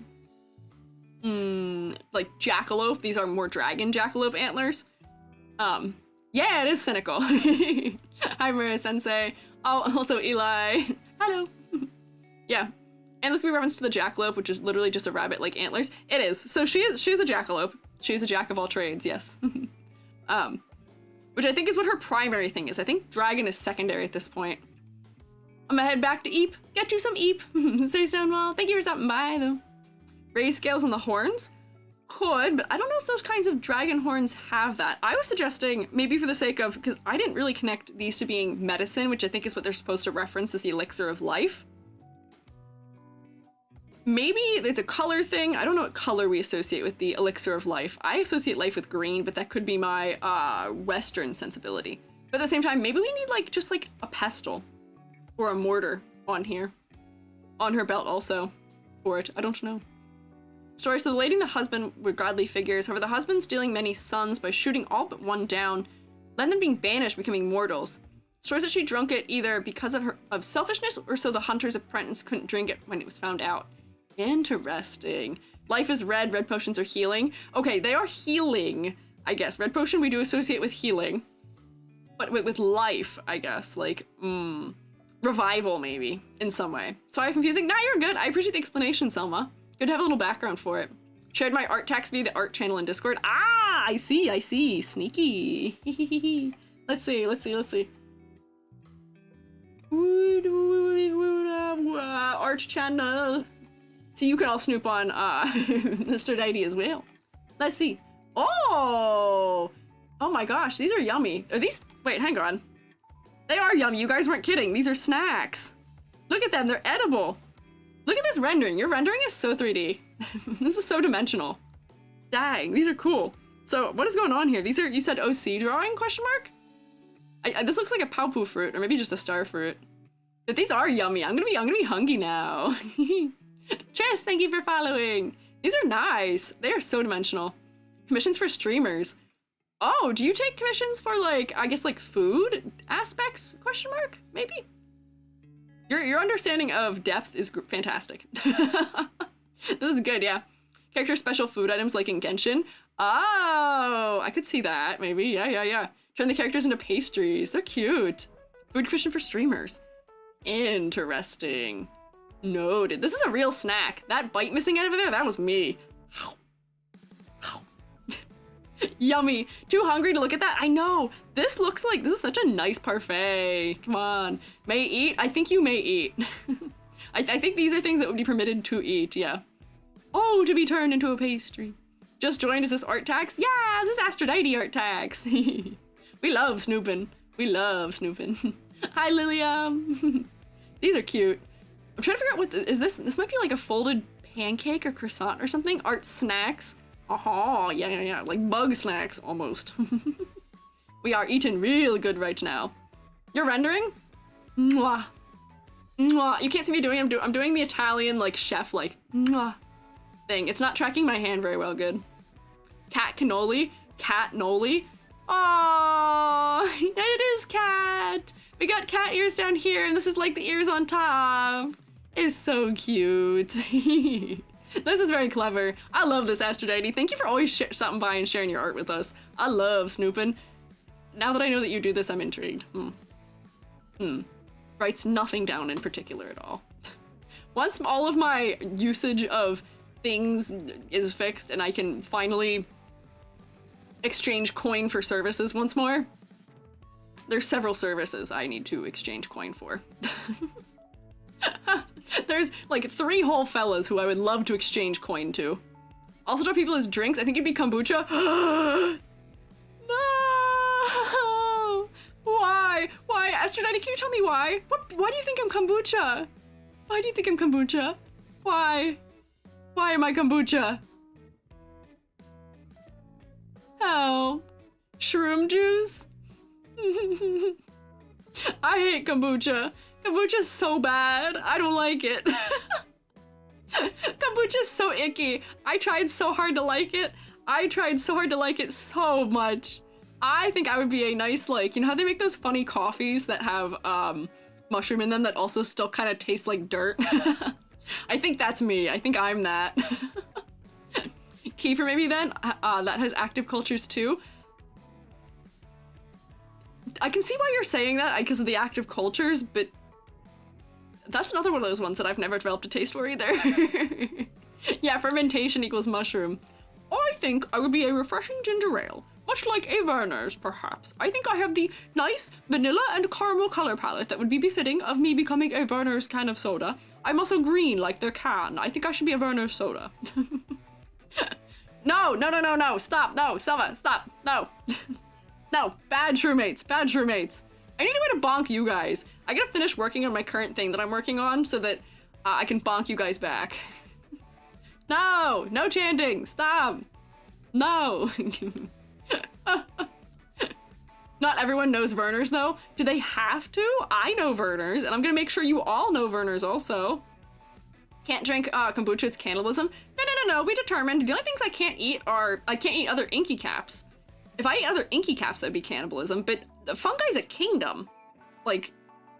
like jackalope. These are more dragon jackalope antlers. Yeah, it is cynical. Hi, Maria Sensei. Oh, also Eli. Hello. Yeah. And this will be reference to the jackalope, which is literally just a rabbit like antlers. It is. So she is a jackalope. She's a jack of all trades, yes. Which I think is what her primary thing is. I think dragon is secondary at this point. I'm gonna head back to Eep. Get you some Eep. Say Stonewall. Thank you for stopping by, though. Raise scales on the horns? Could, but I don't know if those kinds of dragon horns have that. I was suggesting, maybe for the sake of, because I didn't really connect these to being medicine, which I think is what they're supposed to reference as the elixir of life. Maybe it's a color thing. I don't know what color we associate with the elixir of life. I associate life with green, but that could be my Western sensibility. But at the same time, maybe we need like just like a pestle or a mortar on here. On her belt also for it. I don't know. Story, so the lady and the husband were godly figures. However, the husband stealing many sons by shooting all but one down, led them being banished, becoming mortals. Stories that she drunk it either because of selfishness or so the hunter's apprentice couldn't drink it when it was found out. Interesting. Life is red. Red potions are healing. Okay, they are healing, I guess. Red potion we do associate with healing. But with life, I guess. Like, revival, maybe, in some way. Sorry, confusing. Nah, you're good. I appreciate the explanation, Selma. Good to have a little background for it. Shared my art text via the art channel in Discord. Ah, I see. Sneaky. Let's see. art channel. So you can all snoop on Mr. Didy as well. Let's see. Oh my gosh, these are yummy. Are these, wait, hang on. They are yummy, you guys weren't kidding. These are snacks. Look at them, they're edible. Look at this rendering, your rendering is so 3D. This is so dimensional. Dang, these are cool. So what is going on here? These are, you said OC drawing, question mark? This looks like a paopu fruit, or maybe just a star fruit. But these are yummy, I'm gonna be hungry now. Chess, thank you for following. These are nice, they are so dimensional. Commissions for streamers. Oh, do you take commissions for like, I guess like food aspects, question mark, maybe? Your understanding of depth is fantastic. This is good, yeah. Character special food items like in Genshin. Oh, I could see that, maybe, yeah. Turn the characters into pastries, they're cute. Food commission for streamers. Interesting. Noted, this is a real snack. That bite missing out over there, that was me. Yummy. Too hungry to look at that? I know. This looks like, this is such a nice parfait. Come on. May eat? I think you may eat. I think these are things that would be permitted to eat, yeah. Oh, to be turned into a pastry. Just joined, is this art tax? Yeah, this is Aphrodite art tax. We love snooping. We love snooping. Hi, Lilium. These are cute. I'm trying to figure out what is this? This might be like a folded pancake or croissant or something. Art snacks. Oh, yeah, like bug snacks almost. We are eating real good right now. You're rendering? Mwah. Mwah. You can't see me doing it. I'm doing the Italian like chef like mwah thing. It's not tracking my hand very well. Good. Cat cannoli. Cat noli. Oh, it is cat. We got cat ears down here, and this is like the ears on top. It's so cute. This is very clever. I love this, Aphrodite. Thank you for always stopping by and sharing your art with us. I love snooping. Now that I know that you do this, I'm intrigued. Writes nothing down in particular at all. Once all of my usage of things is fixed and I can finally exchange coin for services once more, there's several services I need to exchange coin for. There's like 3 whole fellas who I would love to exchange coin to. Also draw people as drinks. I think it'd be kombucha. No! Why? Why? Aphrodite, can you tell me why? Why do you think I'm kombucha? Why do you think I'm kombucha? Why? Why am I kombucha? How? Shroom juice? I hate kombucha. Kombucha's so bad. I don't like it. Kombucha's so icky. I tried so hard to like it. I tried so hard to like it so much. I think I would be a nice, like, you know how they make those funny coffees that have mushroom in them that also still kind of taste like dirt? I think that's me. I think I'm that. Kefir maybe then? That has active cultures too. I can see why you're saying that because of the active cultures, but that's another one of those ones that I've never developed a taste for either. Yeah, fermentation equals mushroom. I think I would be a refreshing ginger ale, much like a Werner's, perhaps. I think I have the nice vanilla and caramel color palette that would be befitting of me becoming a Werner's can of soda. I'm also green like their can. I think I should be a Werner's soda. No, stop, no, Selva, stop, no. No, bad shroommates, bad shroommates. I need a way to bonk you guys. I gotta finish working on my current thing that I'm working on so that I can bonk you guys back. No, no chanting, stop. No. Not everyone knows Werner's though. Do they have to? I know Werner's, and I'm gonna make sure you all know Werner's also. Can't drink kombucha, it's cannibalism. No, we determined the only things I can't eat are, I can't eat other inky caps. If I eat other inky caps, that'd be cannibalism, but the fungi's a kingdom. Like,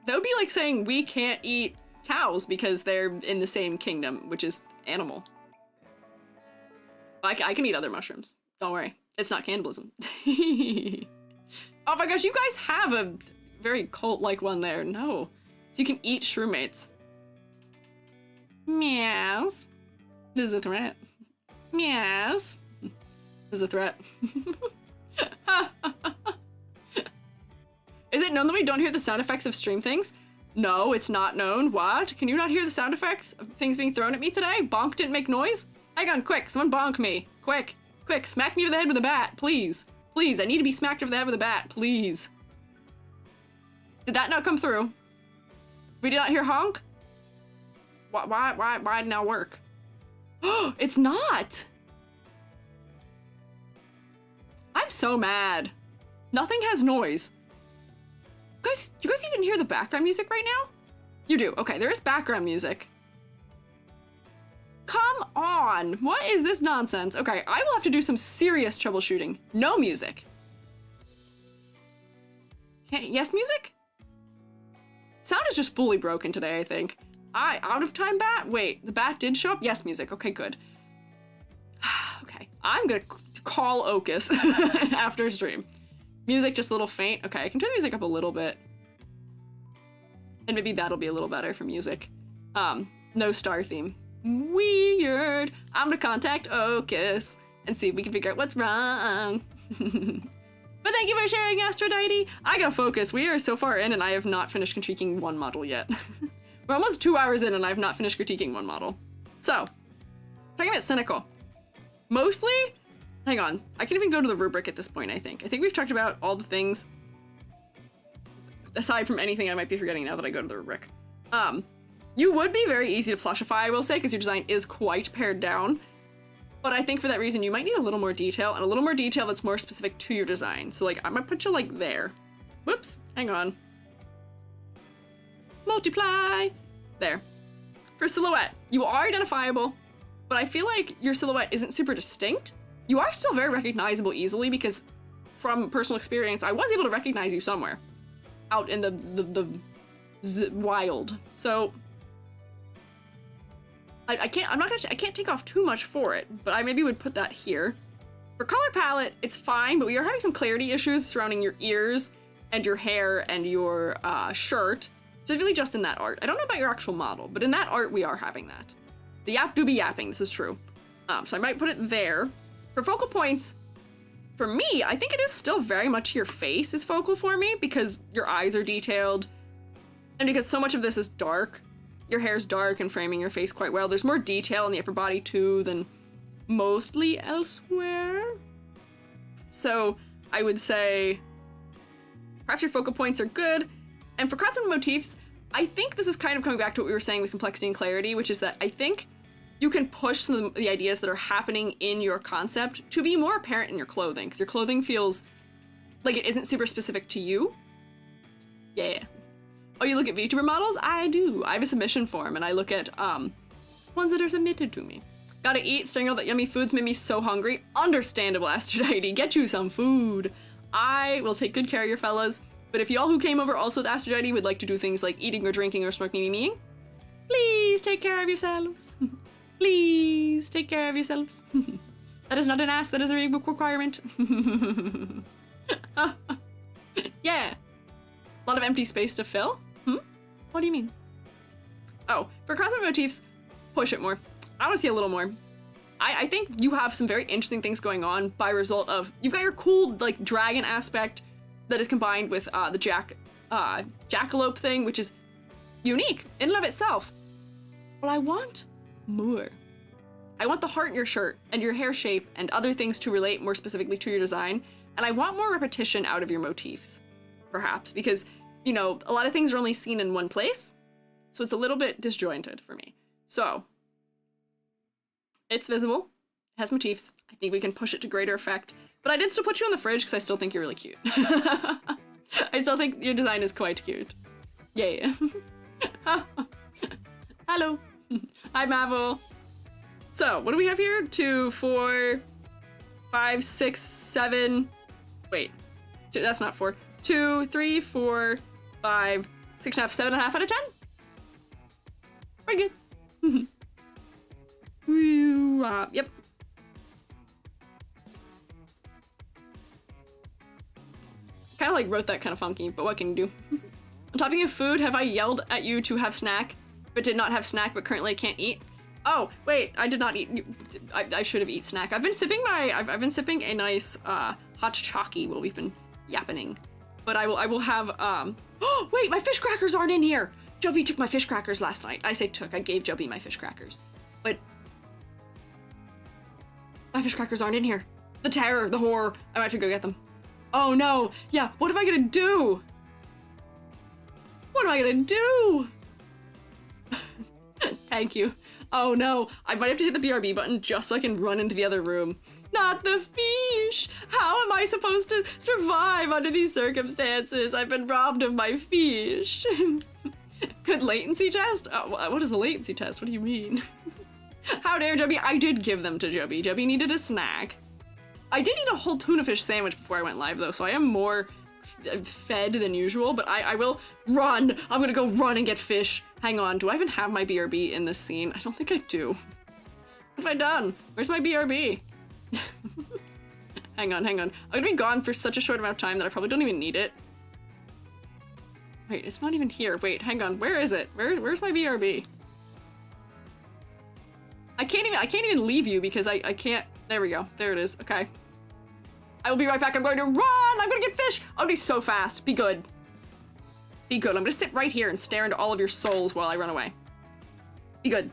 that would be like saying we can't eat cows because they're in the same kingdom, which is animal. I can eat other mushrooms. Don't worry. It's not cannibalism. Oh my gosh, you guys have a very cult-like one there. No. So you can eat shroommates. Meows. This is a threat. Meows. This is a threat. Is it known that we don't hear the sound effects of stream things? No, it's not known. What? Can you not hear the sound effects of things being thrown at me today? Bonk didn't make noise? Hang on, quick, someone bonk me. Quick, quick, smack me over the head with a bat, please. Please, I need to be smacked over the head with a bat, please. Did that not come through? We did not hear honk? Why did it not work? Oh, it's not! I'm so mad. Nothing has noise. Guys, do you guys even hear the background music right now? You do. Okay, there is background music. Come on. What is this nonsense? Okay, I will have to do some serious troubleshooting. No music. Yes, music? Sound is just fully broken today, I think. Out of time bat? Wait, the bat did show up? Yes, music. Okay, good. Okay, I'm gonna call Ocus after stream. Music just a little faint. Okay, I can turn the music up a little bit. And maybe that'll be a little better for music. No star theme. Weird. I'm gonna contact Ocus and see if we can figure out what's wrong. But thank you for sharing, Aphrodite. I gotta focus. We are so far in and I have not finished critiquing one model yet. We're almost 2 hours in and I have not finished critiquing one model. So, talking about cynical. Mostly, hang on, I can even go to the rubric at this point, I think. I think we've talked about all the things, aside from anything I might be forgetting now that I go to the rubric. You would be very easy to plushify, I will say, because your design is quite pared down. But I think for that reason, you might need a little more detail, and a little more detail that's more specific to your design. So like, I'm gonna put you like there. Whoops, hang on. Multiply, there. For silhouette, you are identifiable, but I feel like your silhouette isn't super distinct. You are still very recognizable easily because from personal experience, I was able to recognize you somewhere out in the wild. So I can't take off too much for it, but I maybe would put that here. For color palette, it's fine, but we are having some clarity issues surrounding your ears and your hair and your shirt, specifically just in that art. I don't know about your actual model, but in that art, we are having that. The yap do be yapping, this is true. So I might put it there. For focal points, for me, I think it is still very much your face is focal for me because your eyes are detailed and because so much of this is dark. Your hair's dark and framing your face quite well. There's more detail in the upper body too than mostly elsewhere. So I would say perhaps your focal points are good. And for concept motifs, I think this is kind of coming back to what we were saying with complexity and clarity, which is that I think you can push some of the ideas that are happening in your concept to be more apparent in your clothing, because your clothing feels like it isn't super specific to you. Yeah. Oh, you look at VTuber models? I do. I have a submission form, and I look at ones that are submitted to me. Gotta eat, staring at all that yummy foods made me so hungry. Understandable, Aphrodite. Get you some food. I will take good care of your fellas. But if y'all who came over also with Aphrodite would like to do things like eating or drinking or smoking meeing, please take care of yourselves. Please take care of yourselves. That is not an ask, that is a requirement. Yeah. A lot of empty space to fill? What do you mean? Oh, for cosmic motifs, push it more. I want to see a little more. I think you have some very interesting things going on by result of, you've got your cool like dragon aspect that is combined with the jackalope thing, which is unique in and of itself. But I want more. I want the heart in your shirt and your hair shape and other things to relate more specifically to your design. And I want more repetition out of your motifs, perhaps, because, you know, a lot of things are only seen in one place. So it's a little bit disjointed for me. So it's visible, it has motifs. I think we can push it to greater effect, but I did still put you in the fridge because I still think you're really cute. I still think your design is quite cute. Yeah. Hello. Hi, Marvel. So what do we have here? 2, 4, 5, 6, 7. Wait, that's not 4. 2, 3, 4, 5, 6.5, 7.5 out of 10. We're good. Yep. Kind of like wrote that kind of funky, but what can you do? On topic of food, have I yelled at you to have snack, but did not have snack, but currently I can't eat? Oh, wait, I did not eat. I should have eaten snack. I've been sipping a nice hot chalky while we've been yappening. But I will have, oh, wait, my fish crackers aren't in here. Jubby took my fish crackers last night. I say took, I gave Jubby my fish crackers. But my fish crackers aren't in here. The terror, the horror. I might have to go get them. Oh no. Yeah, what am I gonna do? What am I gonna do? Thank you. Oh no, I might have to hit the BRB button just so I can run into the other room. Not the fish! How am I supposed to survive under these circumstances? I've been robbed of my fish. Good latency test? Oh, what is a latency test? What do you mean? How dare Jubby? I did give them to Jubby. Jubby needed a snack. I did eat a whole tuna fish sandwich before I went live though, so I am more fed than usual, but I will run. I'm gonna go run and get fish. Hang on, do I even have my BRB in this scene? I don't think I do. What have I done? Where's my BRB? Hang on. I'm gonna be gone for such a short amount of time that I probably don't even need it. Wait, it's not even here. Wait, hang on. Where is it? Where's my BRB? I can't even leave you because I can't. There we go. There it is. Okay. I will be right back. I'm going to run. I'm going to get fish. I'll be so fast. Be good. Be good. I'm going to sit right here and stare into all of your souls while I run away. Be good.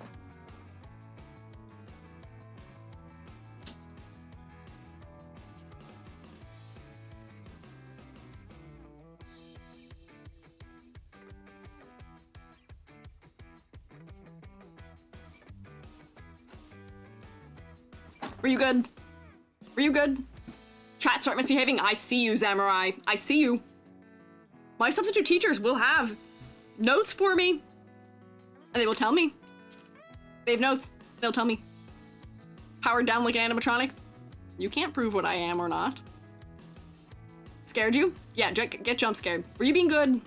Were you good? Were you good? Chat, start misbehaving. I see you, Samurai. I see you. My substitute teachers will have notes for me. And they will tell me. They have notes. They'll tell me. Powered down like an animatronic. You can't prove what I am or not. Scared you? Yeah, get jump scared. Were you being good?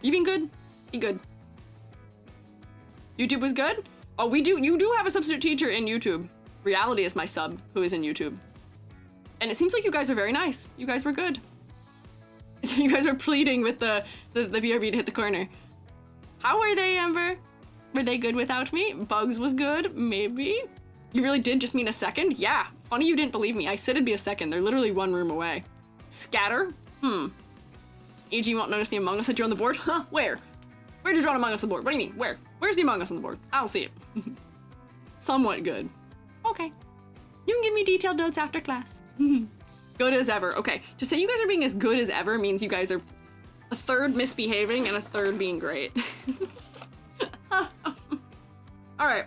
You being good? Be good. YouTube was good? Oh, you do have a substitute teacher in YouTube. Reality is my sub, who is in YouTube. And it seems like you guys are very nice. You guys were good. You guys were pleading with the BRB to hit the corner. How were they, Amber? Were they good without me? Bugs was good, maybe? You really did just mean a second? Yeah, funny you didn't believe me. I said it'd be a second. They're literally one room away. Scatter? EG won't notice the Among Us that drew on the board? Huh, where? Where'd you draw an Among Us on the board? What do you mean, where? Where's the Among Us on the board? I don't see it. Somewhat good. Okay. You can give me detailed notes after class. Good as ever. Okay, to say you guys are being as good as ever means you guys are a third misbehaving and a third being great. Alright.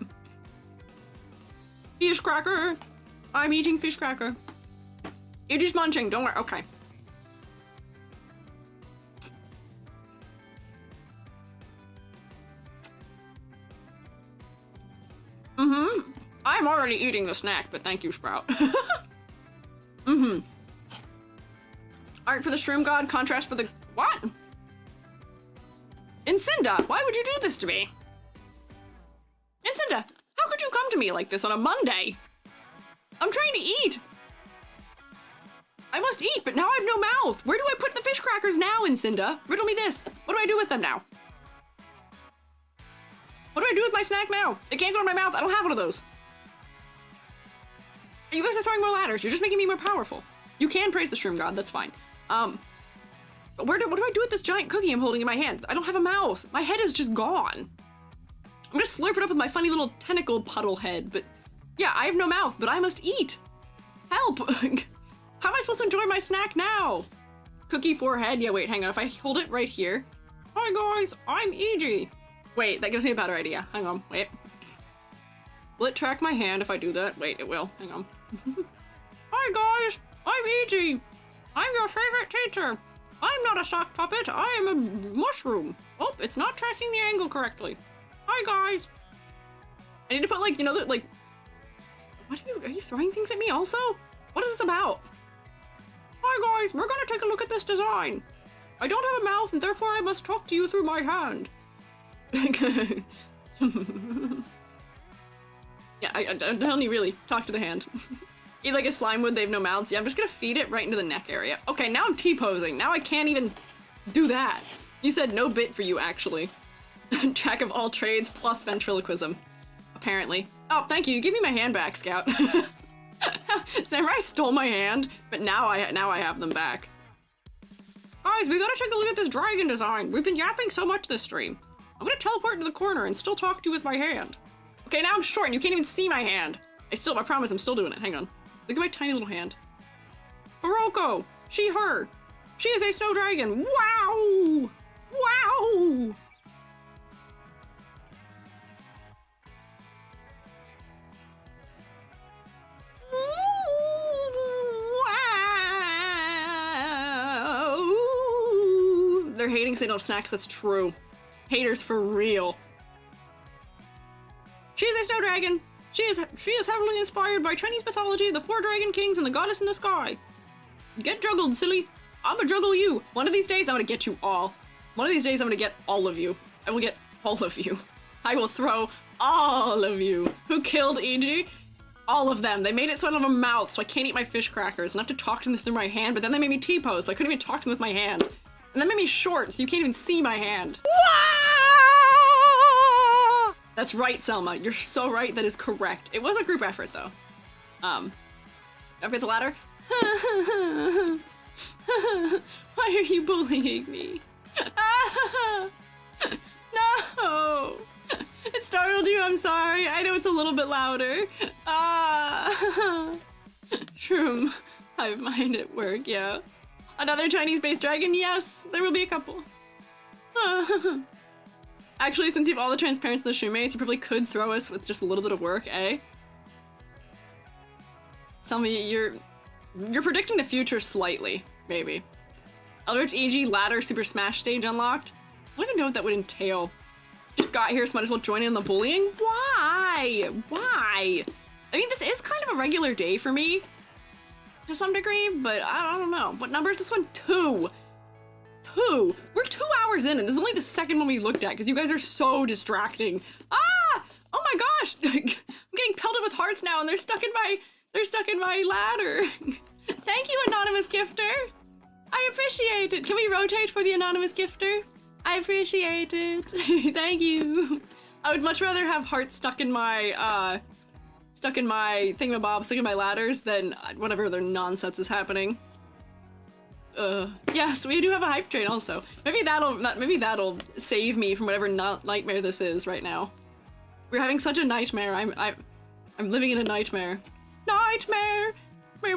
Fish cracker. I'm eating fish cracker. You're just munching, don't worry. Okay. I'm already eating the snack, but thank you, Sprout. Art for the Shroom God, contrast for the... What? Incinda, why would you do this to me? Incinda, how could you come to me like this on a Monday? I'm trying to eat. I must eat, but now I have no mouth. Where do I put the fish crackers now, Incinda? Riddle me this. What do I do with them now? What do I do with my snack now? It can't go in my mouth. I don't have one of those. You guys are throwing more ladders. You're just making me more powerful. You can praise the Shroom God. That's fine. But what do I do with this giant cookie I'm holding in my hand? I don't have a mouth. My head is just gone. I'm gonna slurp it up with my funny little tentacle puddle head, but yeah, I have no mouth, but I must eat. Help. How am I supposed to enjoy my snack now? Cookie forehead. Yeah, wait, hang on. If I hold it right here. Hi guys, I'm EG. Wait, that gives me a better idea. Hang on, wait. Will it track my hand if I do that? Wait, it will. Hang on. Hi guys, I'm EG. I'm your favorite teacher. I'm not a sock puppet, I am a mushroom. Oh, it's not tracking the angle correctly. Hi guys. I need to put like, you know, like, what are you throwing things at me also? What is this about? Hi guys, we're gonna take a look at this design. I don't have a mouth and therefore I must talk to you through my hand. Yeah, I don't need really talk to the hand. Eat like a slime would, they have no mouths. Yeah, I'm just gonna feed it right into the neck area. Okay, now I'm T-posing. Now I can't even do that. You said no bit for you, actually. Jack of all trades plus ventriloquism. Apparently. Oh, thank you. You give me my hand back, Scout. Samurai stole my hand, but now I have them back. Guys, we gotta take a look at this dragon design. We've been yapping so much this stream. I'm gonna teleport to the corner and still talk to you with my hand. Okay, now I'm short and you can't even see my hand. I promise I'm still doing it. Hang on. Look at my tiny little hand. Baroko! She, her! She is a snow dragon! Wow! Wow! Wow! They're hating St. Elf Snacks, that's true. Haters for real. She is a snow dragon. She is heavily inspired by Chinese mythology, the 4 dragon kings, and the goddess in the sky. Get juggled, silly. I'ma juggle you. One of these days, I'm gonna get you all. One of these days, I'm gonna get all of you. I will get all of you. I will throw all of you. Who killed EG? All of them. They made it so I don't have a mouth, so I can't eat my fish crackers, and I have to talk to them through my hand, but then they made me T-pose, so I couldn't even talk to them with my hand. And then made me short, so you can't even see my hand. That's right, Selma. You're so right. That is correct. It was a group effort, though. Over the ladder. Why are you bullying me? No! It startled you, I'm sorry. I know it's a little bit louder. Shroom. Hive mind at work, yeah. Another Chinese-based dragon? Yes, there will be a couple. Actually, since you have all the transparency in the shoemates, you probably could throw us with just a little bit of work, eh? Tell me, you're predicting the future slightly, maybe. Eldritch EG ladder Super Smash stage unlocked? I don't even know what that would entail. Just got here, so might as well join in the bullying? Why? Why? I mean, this is kind of a regular day for me, to some degree, but I don't know. What number is this one? 2. 2. We're 2 hours in, and this is only the second one we looked at, because you guys are so distracting. Ah! Oh my gosh! I'm getting pelted with hearts now, and they're stuck in my ladder. Thank you, anonymous gifter. I appreciate it. Can we rotate for the anonymous gifter? I appreciate it. Thank you. I would much rather have hearts stuck in my thingamabob, stuck in my ladders, than whatever other nonsense is happening. Yes, we do have a hype train also. Maybe that'll save me from whatever nightmare this is right now. We're having such a nightmare. I'm living in a nightmare. Nightmare! Do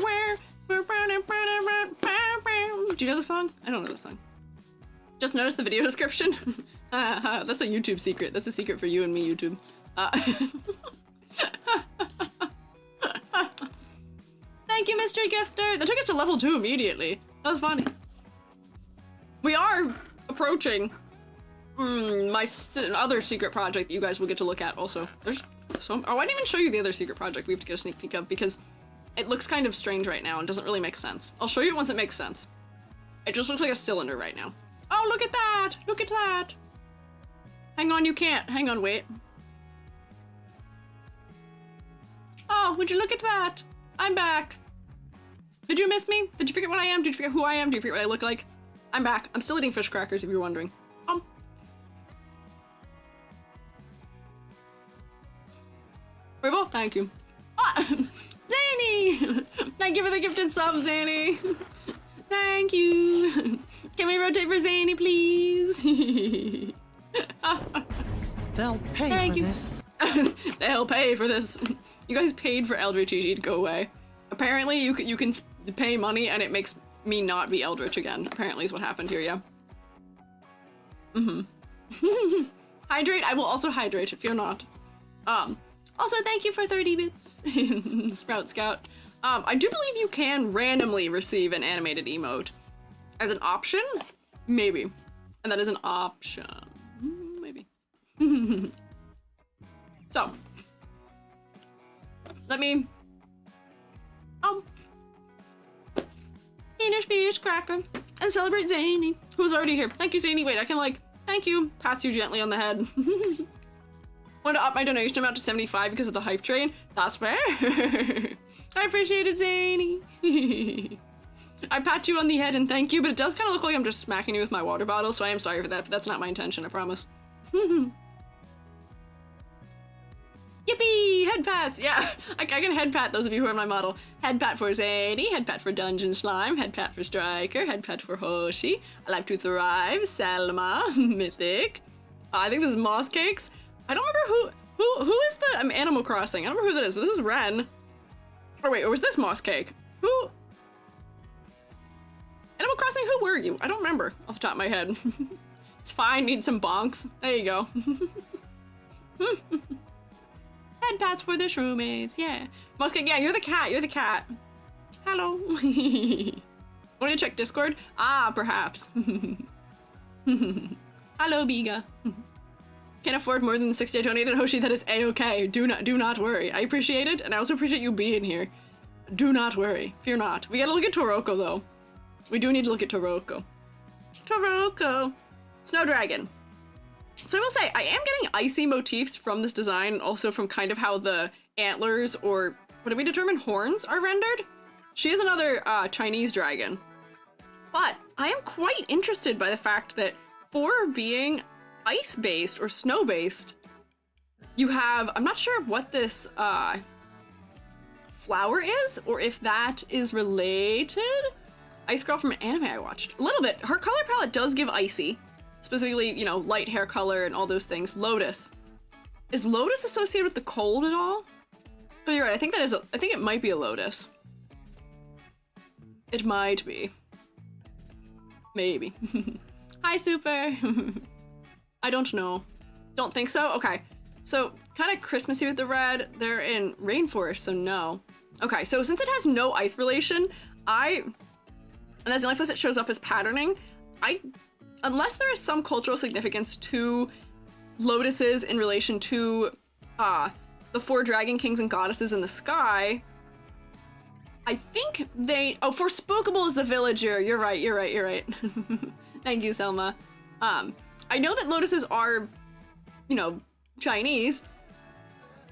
you know the song? I don't know the song. Just notice the video description? That's a YouTube secret. That's a secret for you and me, YouTube. Thank you, mystery gifter! That took us to level 2 immediately. That was funny. We are approaching my other secret project that you guys will get to look at also. There's so... Oh, I didn't even show you the other secret project we have to get a sneak peek of because it looks kind of strange right now and doesn't really make sense. I'll show you it once it makes sense. It just looks like a cylinder right now. Oh, look at that! Look at that! Hang on, you can't. Hang on, wait. Oh, would you look at that? I'm back. Did you miss me? Did you forget what I am? Did you forget who I am? Do you forget what I look like? I'm back. I'm still eating fish crackers if you're wondering. Well, thank you. Ah, Zany! Thank you for the gifted sub, Zany. Thank you. Can we rotate for Zany, please? They'll pay for this. They'll pay for this. You guys paid for Eldritch EG to go away. Apparently, you can pay money and it makes me not be Eldritch again. Apparently is what happened here, yeah. Mm-hmm. Hydrate, I will also hydrate if you're not. Also, thank you for 30 bits, Sprout Scout. I do believe you can randomly receive an animated emote. As an option? Maybe. And that is an option. Maybe. So. Let me... finish fish cracker and celebrate Zany, who's already here. Thank you, Zany. Wait, I can like... Thank you. Pats you gently on the head. Want to up my donation amount to 75 because of the hype train? That's fair. I appreciate it, Zany. I pat you on the head and thank you, but it does kind of look like I'm just smacking you with my water bottle, so I am sorry for that, but that's not my intention, I promise. Yippee! Head pats! Yeah, I can head pat those of you who are my model. Head pat for Zadie, head pat for Dungeon Slime, head pat for Striker, head pat for Hoshi. I like to thrive, Salma, Mythic. I think this is Moss Cakes. I don't remember who is the Animal Crossing. I don't remember who that is, but this is Ren. Or wait, or was this Moss Cake? Who? Animal Crossing, who were you? I don't remember off the top of my head. It's fine, need some bonks. There you go. Head pats for the shroommates, yeah. Moss Cake, yeah, you're the cat, you're the cat. Hello. Want to check Discord? Ah, perhaps. Hello, Biga. Can't afford more than the 60 I donated, Hoshi, that is a-okay. Do not worry. I appreciate it, and I also appreciate you being here. Do not worry. Fear not. We gotta look at Toroko, though. We do need to look at Toroko. Toroko. Snow Dragon. So I will say, I am getting icy motifs from this design, and also from kind of how the antlers, or what did we determine, horns are rendered? She is another Chinese dragon. But I am quite interested by the fact that for being ice-based or snow-based, you have, I'm not sure what this flower is, or if that is related. Ice Girl from an anime I watched. A little bit. Her color palette does give icy. Specifically, you know, light hair color and all those things. Lotus. Is Lotus associated with the cold at all? Oh, you're right. I think that is I think it might be a lotus. It might be. Maybe. Hi, Super. I don't know. Don't think so? Okay. So, kind of Christmassy with the red. They're in rainforest, so no. Okay, so since it has no ice relation, and that's the only place it shows up as patterning, unless there is some cultural significance to lotuses in relation to the 4 dragon kings and goddesses in the sky, I think for Spookable is the villager. You're right. Thank you, Selma. I know that lotuses are, you know, Chinese.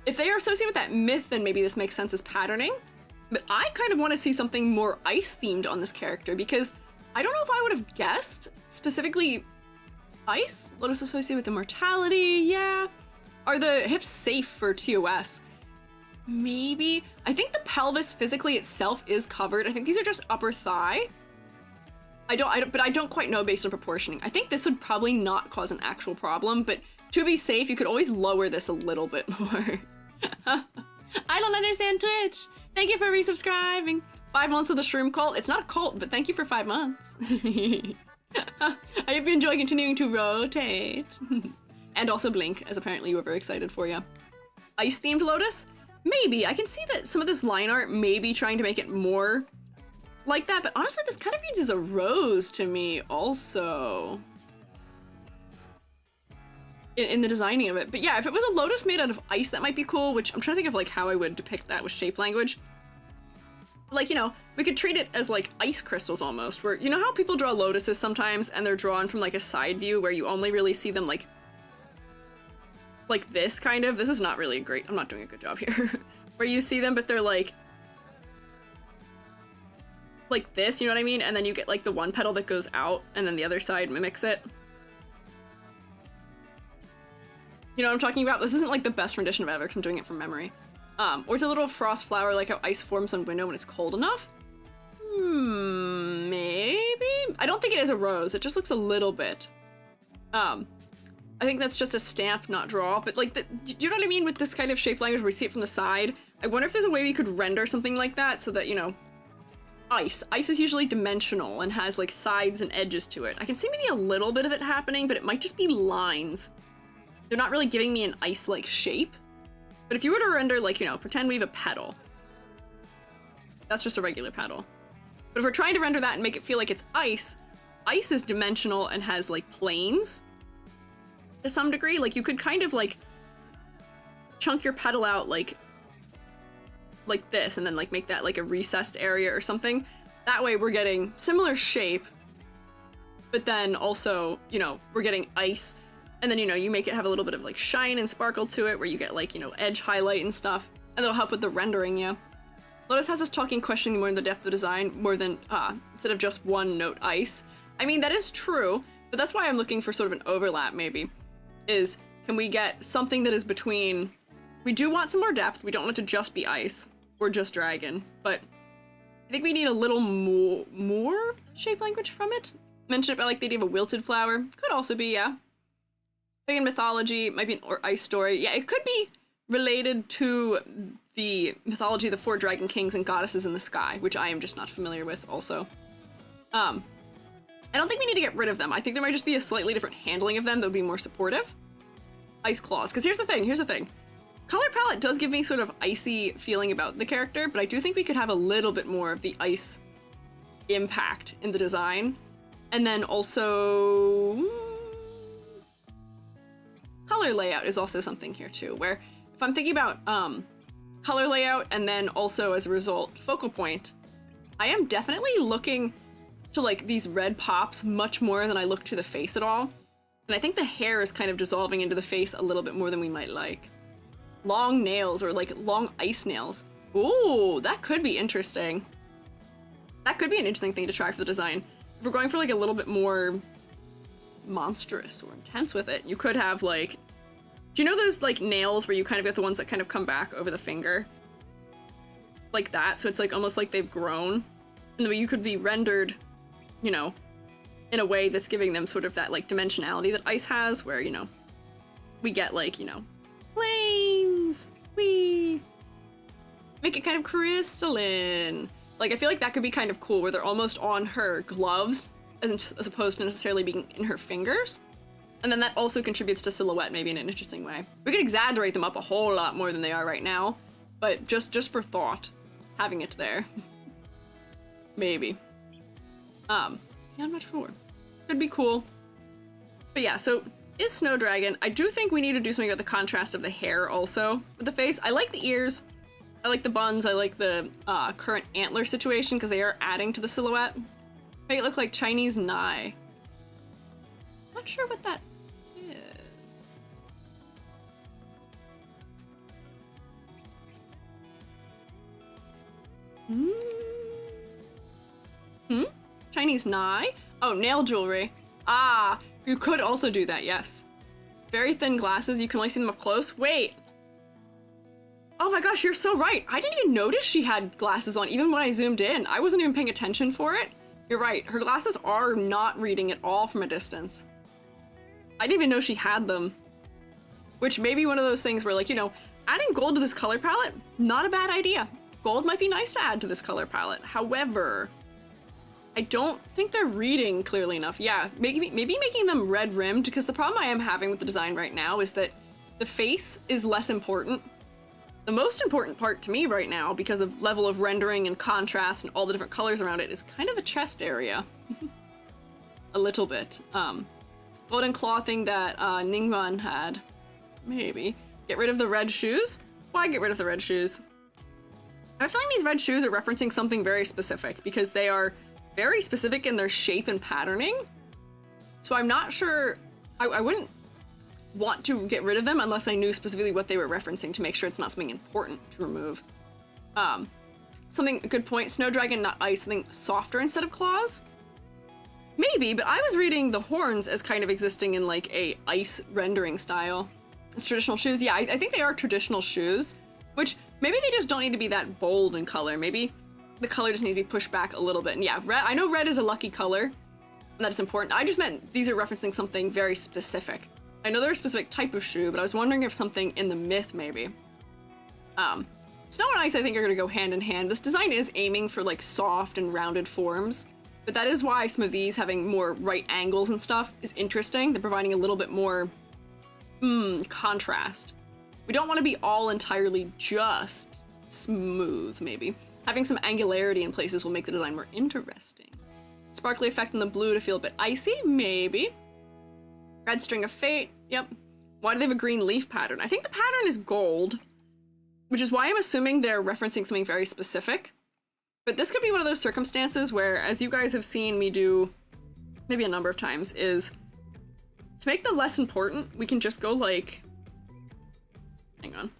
If they are associated with that myth, then maybe this makes sense as patterning. But I kind of want to see something more ice-themed on this character, because I don't know if I would have guessed specifically ice. Lotus associated with immortality, yeah. Are the hips safe for TOS? Maybe. I think the pelvis physically itself is covered. I think these are just upper thigh. But I don't quite know based on proportioning. I think this would probably not cause an actual problem, but to be safe, you could always lower this a little bit more. I don't understand Twitch. Thank you for resubscribing. 5 months of the shroom cult. It's not a cult, but thank you for 5 months. I hope you enjoy continuing to rotate. And also blink, as apparently you were very excited for you. Ice-themed Lotus? Maybe. I can see that some of this line art may be trying to make it more like that, but honestly, this kind of reads as a rose to me also. In the designing of it. But yeah, if it was a lotus made out of ice, that might be cool, which I'm trying to think of like how I would depict that with shape language. Like, you know, we could treat it as like ice crystals almost, where, you know how people draw lotuses sometimes and they're drawn from like a side view where you only really see them like this kind of. This is not really great. I'm not doing a good job here. Where you see them, but they're like this, you know what I mean? And then you get like the one petal that goes out and then the other side mimics it. You know what I'm talking about? This isn't like the best rendition of it ever because I'm doing it from memory. Or it's a little frost flower, like how ice forms on window when it's cold enough. Maybe? I don't think it is a rose. It just looks a little bit. I think that's just a stamp, not draw. But like, do you know what I mean? With this kind of shape language where we see it from the side, I wonder if there's a way we could render something like that so that, you know, ice. Ice is usually dimensional and has like sides and edges to it. I can see maybe a little bit of it happening, but it might just be lines. They're not really giving me an ice-like shape. But if you were to render, like, you know, pretend we have a petal. That's just a regular petal. But if we're trying to render that and make it feel like it's ice is dimensional and has, like, planes to some degree. Like, you could kind of, like, chunk your petal out, like this, and then, like, make that, like, a recessed area or something. That way we're getting similar shape, but then also, you know, we're getting ice. And then, you know, you make it have a little bit of, like, shine and sparkle to it, where you get, like, you know, edge highlight and stuff. And that'll help with the rendering, yeah. Lotus has us talking, questioning more in the depth of the design, more than, instead of just one note ice. I mean, that is true, but that's why I'm looking for sort of an overlap, maybe. Is, can we get something that is between We do want some more depth. We don't want it to just be ice or just dragon, but I think we need a little more shape language from it. Mentioned about like the idea of a wilted flower. Could also be, yeah. Pagan mythology, might be an ice story. Yeah, it could be related to the mythology of the 4 dragon kings and goddesses in the sky, which I am just not familiar with also. I don't think we need to get rid of them. I think there might just be a slightly different handling of them that would be more supportive. Ice claws, because here's the thing. Color palette does give me sort of icy feeling about the character, but I do think we could have a little bit more of the ice impact in the design. And then also color layout is also something here too, where if I'm thinking about color layout and then also as a result focal point, I am definitely looking to like these red pops much more than I look to the face at all. And I think the hair is kind of dissolving into the face a little bit more than we might like. Long nails or like long ice nails. Ooh, that could be interesting. That could be an interesting thing to try for the design. If we're going for like a little bit more monstrous or intense with it, you could have like, do you know those like nails where you kind of get the ones that kind of come back over the finger? Like that, so it's like almost like they've grown. And the way you could be rendered, you know, in a way that's giving them sort of that like dimensionality that ice has, where, you know, we get like, you know, planes, we make it kind of crystalline. Like, I feel like that could be kind of cool, where they're almost on her gloves as opposed to necessarily being in her fingers. And then that also contributes to silhouette maybe in an interesting way. We could exaggerate them up a whole lot more than they are right now, but just for thought, having it there. Maybe. Yeah, I'm not sure. Could be cool. But yeah, so is Snow Dragon. I do think we need to do something about the contrast of the hair also with the face. I like the ears. I like the buns. I like the current antler situation because they are adding to the silhouette. Make it look like Chinese Nai. Not sure what that is. Chinese Nai? Oh, nail jewelry. Ah, you could also do that, yes. Very thin glasses, you can only see them up close. Wait. Oh my gosh, you're so right. I didn't even notice she had glasses on, even when I zoomed in. I wasn't even paying attention for it. You're right, her glasses are not reading at all from a distance. I didn't even know she had them. Which may be one of those things where, like, you know, adding gold to this color palette, not a bad idea. Gold might be nice to add to this color palette. However, I don't think they're reading clearly enough. Yeah, maybe making them red rimmed, because the problem I am having with the design right now is that the face is less important. The most important part to me right now, because of level of rendering and contrast and all the different colors around it, is kind of the chest area. A little bit. Golden claw thing that Ningguang had. Maybe. Get rid of the red shoes? Why get rid of the red shoes? I'm feeling these red shoes are referencing something very specific, because they are very specific in their shape and patterning. So I'm not sure, I wouldn't want to get rid of them unless I knew specifically what they were referencing to make sure it's not something important to remove. A good point, Snow Dragon, not ice, something softer instead of claws? Maybe, but I was reading the horns as kind of existing in like a ice rendering style. It's traditional shoes. Yeah, I think they are traditional shoes, which maybe they just don't need to be that bold in color. Maybe the color just needs to be pushed back a little bit. And yeah, red, I know red is a lucky color, and that it's important. I just meant these are referencing something very specific. I know they're a specific type of shoe, but I was wondering if something in the myth, maybe. Snow and ice, I think, are going to go hand in hand. This design is aiming for like soft and rounded forms, but that is why some of these having more right angles and stuff is interesting. They're providing a little bit more contrast. We don't want to be all entirely just smooth, maybe. Having some angularity in places will make the design more interesting. Sparkly effect in the blue to feel a bit icy, maybe. Red string of fate, yep. Why do they have a green leaf pattern? I think the pattern is gold, which is why I'm assuming they're referencing something very specific. But this could be one of those circumstances where, as you guys have seen me do maybe a number of times, is to make them less important, we can just go like, hang on.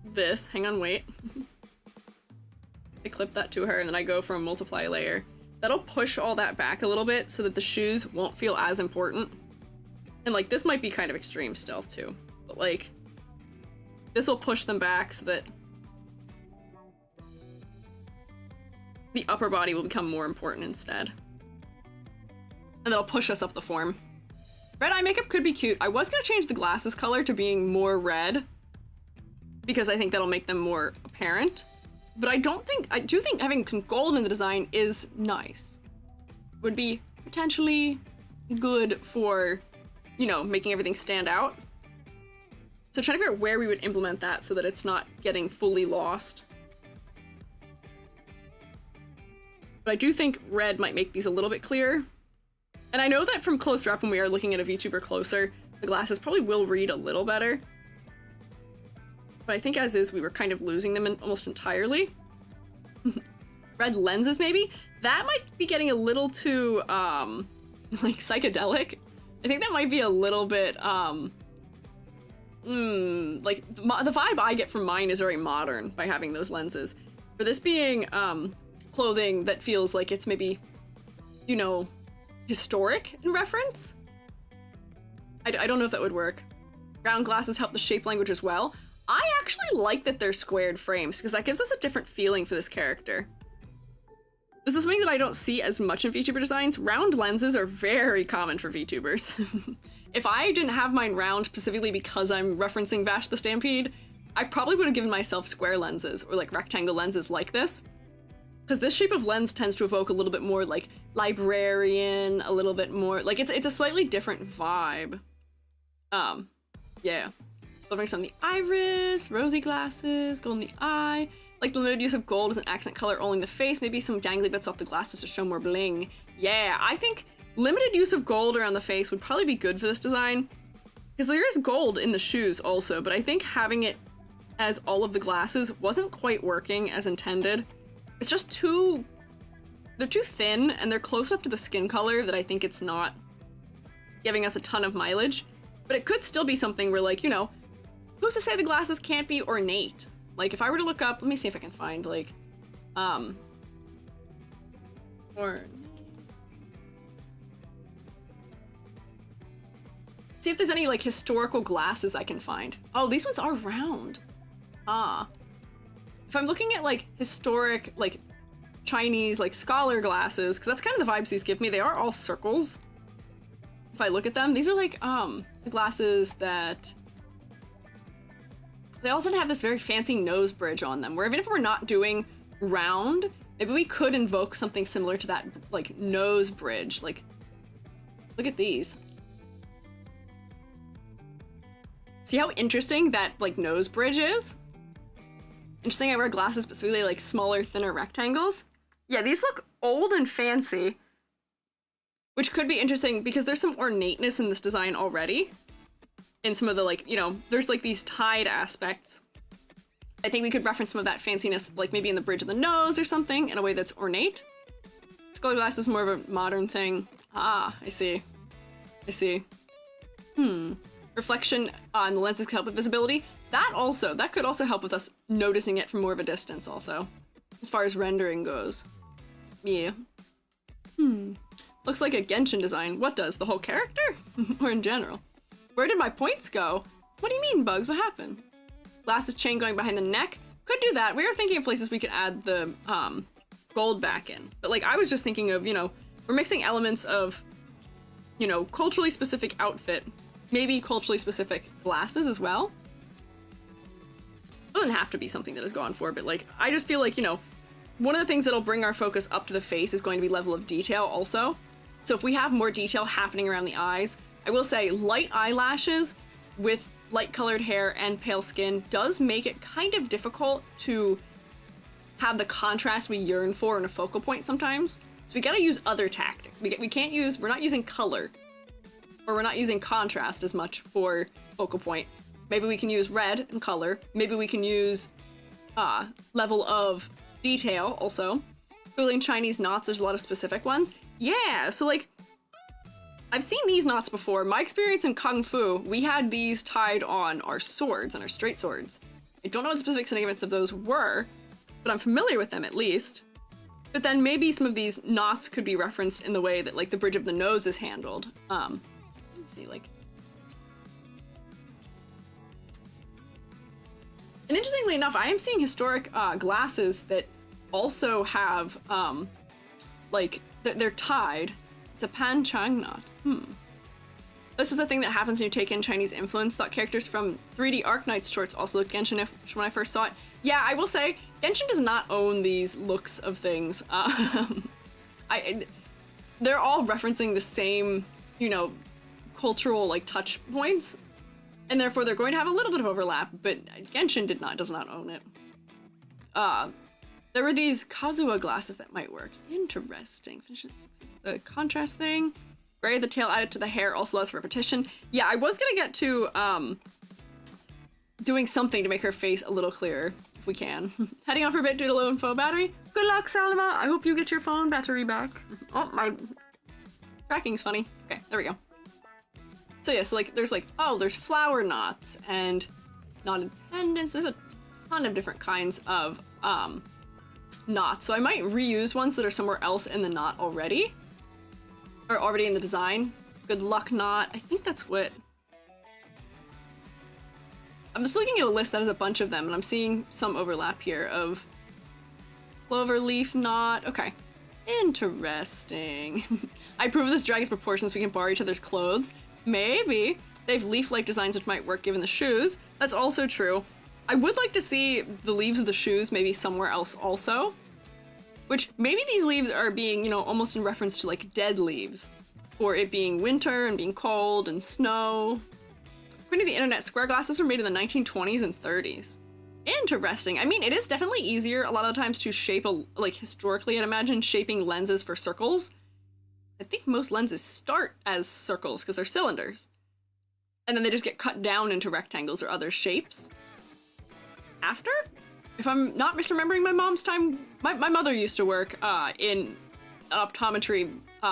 This, hang on, wait. I clip that to her and then I go for a multiply layer. That'll push all that back a little bit so that the shoes won't feel as important. And like, this might be kind of extreme still too, but like, this will push them back so that the upper body will become more important instead. And that'll push us up the form. Red eye makeup could be cute. I was gonna change the glasses color to being more red because I think that'll make them more apparent. But I do think having some gold in the design is nice. Would be potentially good for, you know, making everything stand out. So trying to figure out where we would implement that so that it's not getting fully lost. But I do think red might make these a little bit clearer. And I know that from closer up when we are looking at a VTuber closer, the glasses probably will read a little better. But I think as is, we were kind of losing them almost entirely. Red lenses, maybe? That might be getting a little too, like, psychedelic. I think that might be a little bit, like, the vibe I get from mine is very modern by having those lenses. For this being, clothing that feels like it's maybe, you know, historic in reference. I don't know if that would work. Round glasses help the shape language as well. I actually like that they're squared frames because that gives us a different feeling for this character. This is something that I don't see as much in VTuber designs. Round lenses are very common for VTubers. If I didn't have mine round specifically because I'm referencing Vash the Stampede, I probably would have given myself square lenses or like rectangle lenses like this. Because this shape of lens tends to evoke a little bit more like librarian, a little bit more, like it's a slightly different vibe. Yeah. Silvering on the iris, rosy glasses, gold in the eye. Like the limited use of gold as an accent color only in the face, maybe some dangly bits off the glasses to show more bling. Yeah, I think limited use of gold around the face would probably be good for this design. Because there is gold in the shoes also, but I think having it as all of the glasses wasn't quite working as intended. It's just they're too thin and they're close enough to the skin color that I think it's not giving us a ton of mileage. But it could still be something where, like, you know, who's to say the glasses can't be ornate? Like, if I were to look up, let me see if I can find, like, see if there's any, like, historical glasses I can find. Oh, these ones are round. Ah. If I'm looking at, like, historic, like, Chinese, like, scholar glasses, because that's kind of the vibes these give me, they are all circles. If I look at them, these are, like, the glasses that... They also have this very fancy nose bridge on them, where even if we're not doing round, maybe we could invoke something similar to that, like, nose bridge. Like, look at these. See how interesting that, like, nose bridge is? Interesting I wear glasses, but specifically, like, smaller, thinner rectangles. Yeah, these look old and fancy, which could be interesting because there's some ornateness in this design already. In some of the, like, you know, there's, like, these tied aspects. I think we could reference some of that fanciness, like, maybe in the bridge of the nose or something, in a way that's ornate. Skull glass is more of a modern thing. Ah, I see. I see. Reflection on the lenses can help with visibility. That could also help with us noticing it from more of a distance also, as far as rendering goes. Yeah. Looks like a Genshin design. What does? The whole character? Or in general? Where did my points go? What do you mean, Bugs? What happened? Glasses chain going behind the neck? Could do that. We were thinking of places we could add the gold back in. But, like, I was just thinking of, you know, we're mixing elements of, you know, culturally specific outfit, maybe culturally specific glasses as well. It doesn't have to be something that is gone for, but, like, I just feel like, you know, one of the things that'll bring our focus up to the face is going to be level of detail also. So if we have more detail happening around the eyes, I will say light eyelashes with light colored hair and pale skin does make it kind of difficult to have the contrast we yearn for in a focal point sometimes. So we gotta use other tactics. We're not using color, or we're not using contrast as much for focal point. Maybe we can use red and color. Maybe we can use level of detail also. Fooling Chinese knots, there's a lot of specific ones. Yeah, so like, I've seen these knots before. My experience in Kung Fu, we had these tied on our swords, on our straight swords. I don't know what the specific significance of those were, but I'm familiar with them at least. But then maybe some of these knots could be referenced in the way that, like, the bridge of the nose is handled. Let's see, like... And interestingly enough, I am seeing historic glasses that also have, like, they're tied. It's a panchang knot. This is a thing that happens when you take in Chinese influence. Thought characters from 3D Arknights shorts also looked Genshin when I first saw it. Yeah, I will say, Genshin does not own these looks of things. They're all referencing the same, you know, cultural, like, touch points. And therefore they're going to have a little bit of overlap, but Genshin does not own it. There were these Kazuha glasses that might work. Interesting. The contrast thing. Gray, the tail added to the hair also allows for repetition. Yeah, I was gonna get to doing something to make her face a little clearer, if we can. Heading off for a bit due to low phone battery. Good luck, Salma. I hope you get your phone battery back. Oh, my tracking's funny. Okay, there we go. So yeah, so like, there's like, oh, there's flower knots and knotted pendants. There's a ton of different kinds of knots. So I might reuse ones that are somewhere else in the knot already. Or already in the design. Good luck knot. I think that's what... I'm just looking at a list that has a bunch of them, and I'm seeing some overlap here of clover leaf knot. Okay. Interesting. I approve this dragon's proportions so we can borrow each other's clothes. Maybe. They have leaf-like designs which might work given the shoes. That's also true. I would like to see the leaves of the shoes maybe somewhere else also. Which, maybe these leaves are being, you know, almost in reference to, like, dead leaves. Or it being winter and being cold and snow. According to the internet, square glasses were made in the 1920s and 30s. Interesting. I mean, it is definitely easier a lot of the times to shape, like, historically, I'd imagine, shaping lenses for circles. I think most lenses start as circles because they're cylinders. And then they just get cut down into rectangles or other shapes. After? If I'm not misremembering my mom's time, my mother used to work in an optometry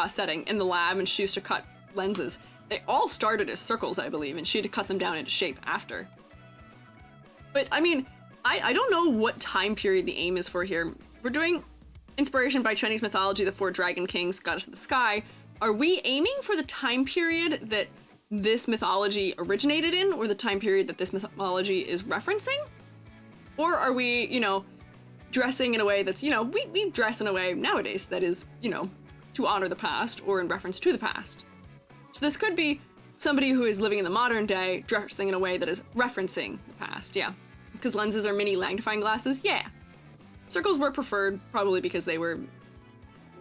setting in the lab, and she used to cut lenses. They all started as circles, I believe, and she had to cut them down into shape after. But, I mean, I don't know what time period the aim is for here. We're doing inspiration by Chinese mythology, the 4 dragon kings, goddess of the sky. Are we aiming for the time period that this mythology originated in, or the time period that this mythology is referencing? Or are we, you know, dressing in a way that's, you know, we dress in a way nowadays that is, you know, to honor the past or in reference to the past. So this could be somebody who is living in the modern day dressing in a way that is referencing the past, yeah. Because lenses are mini magnifying glasses, yeah. Circles were preferred probably because they were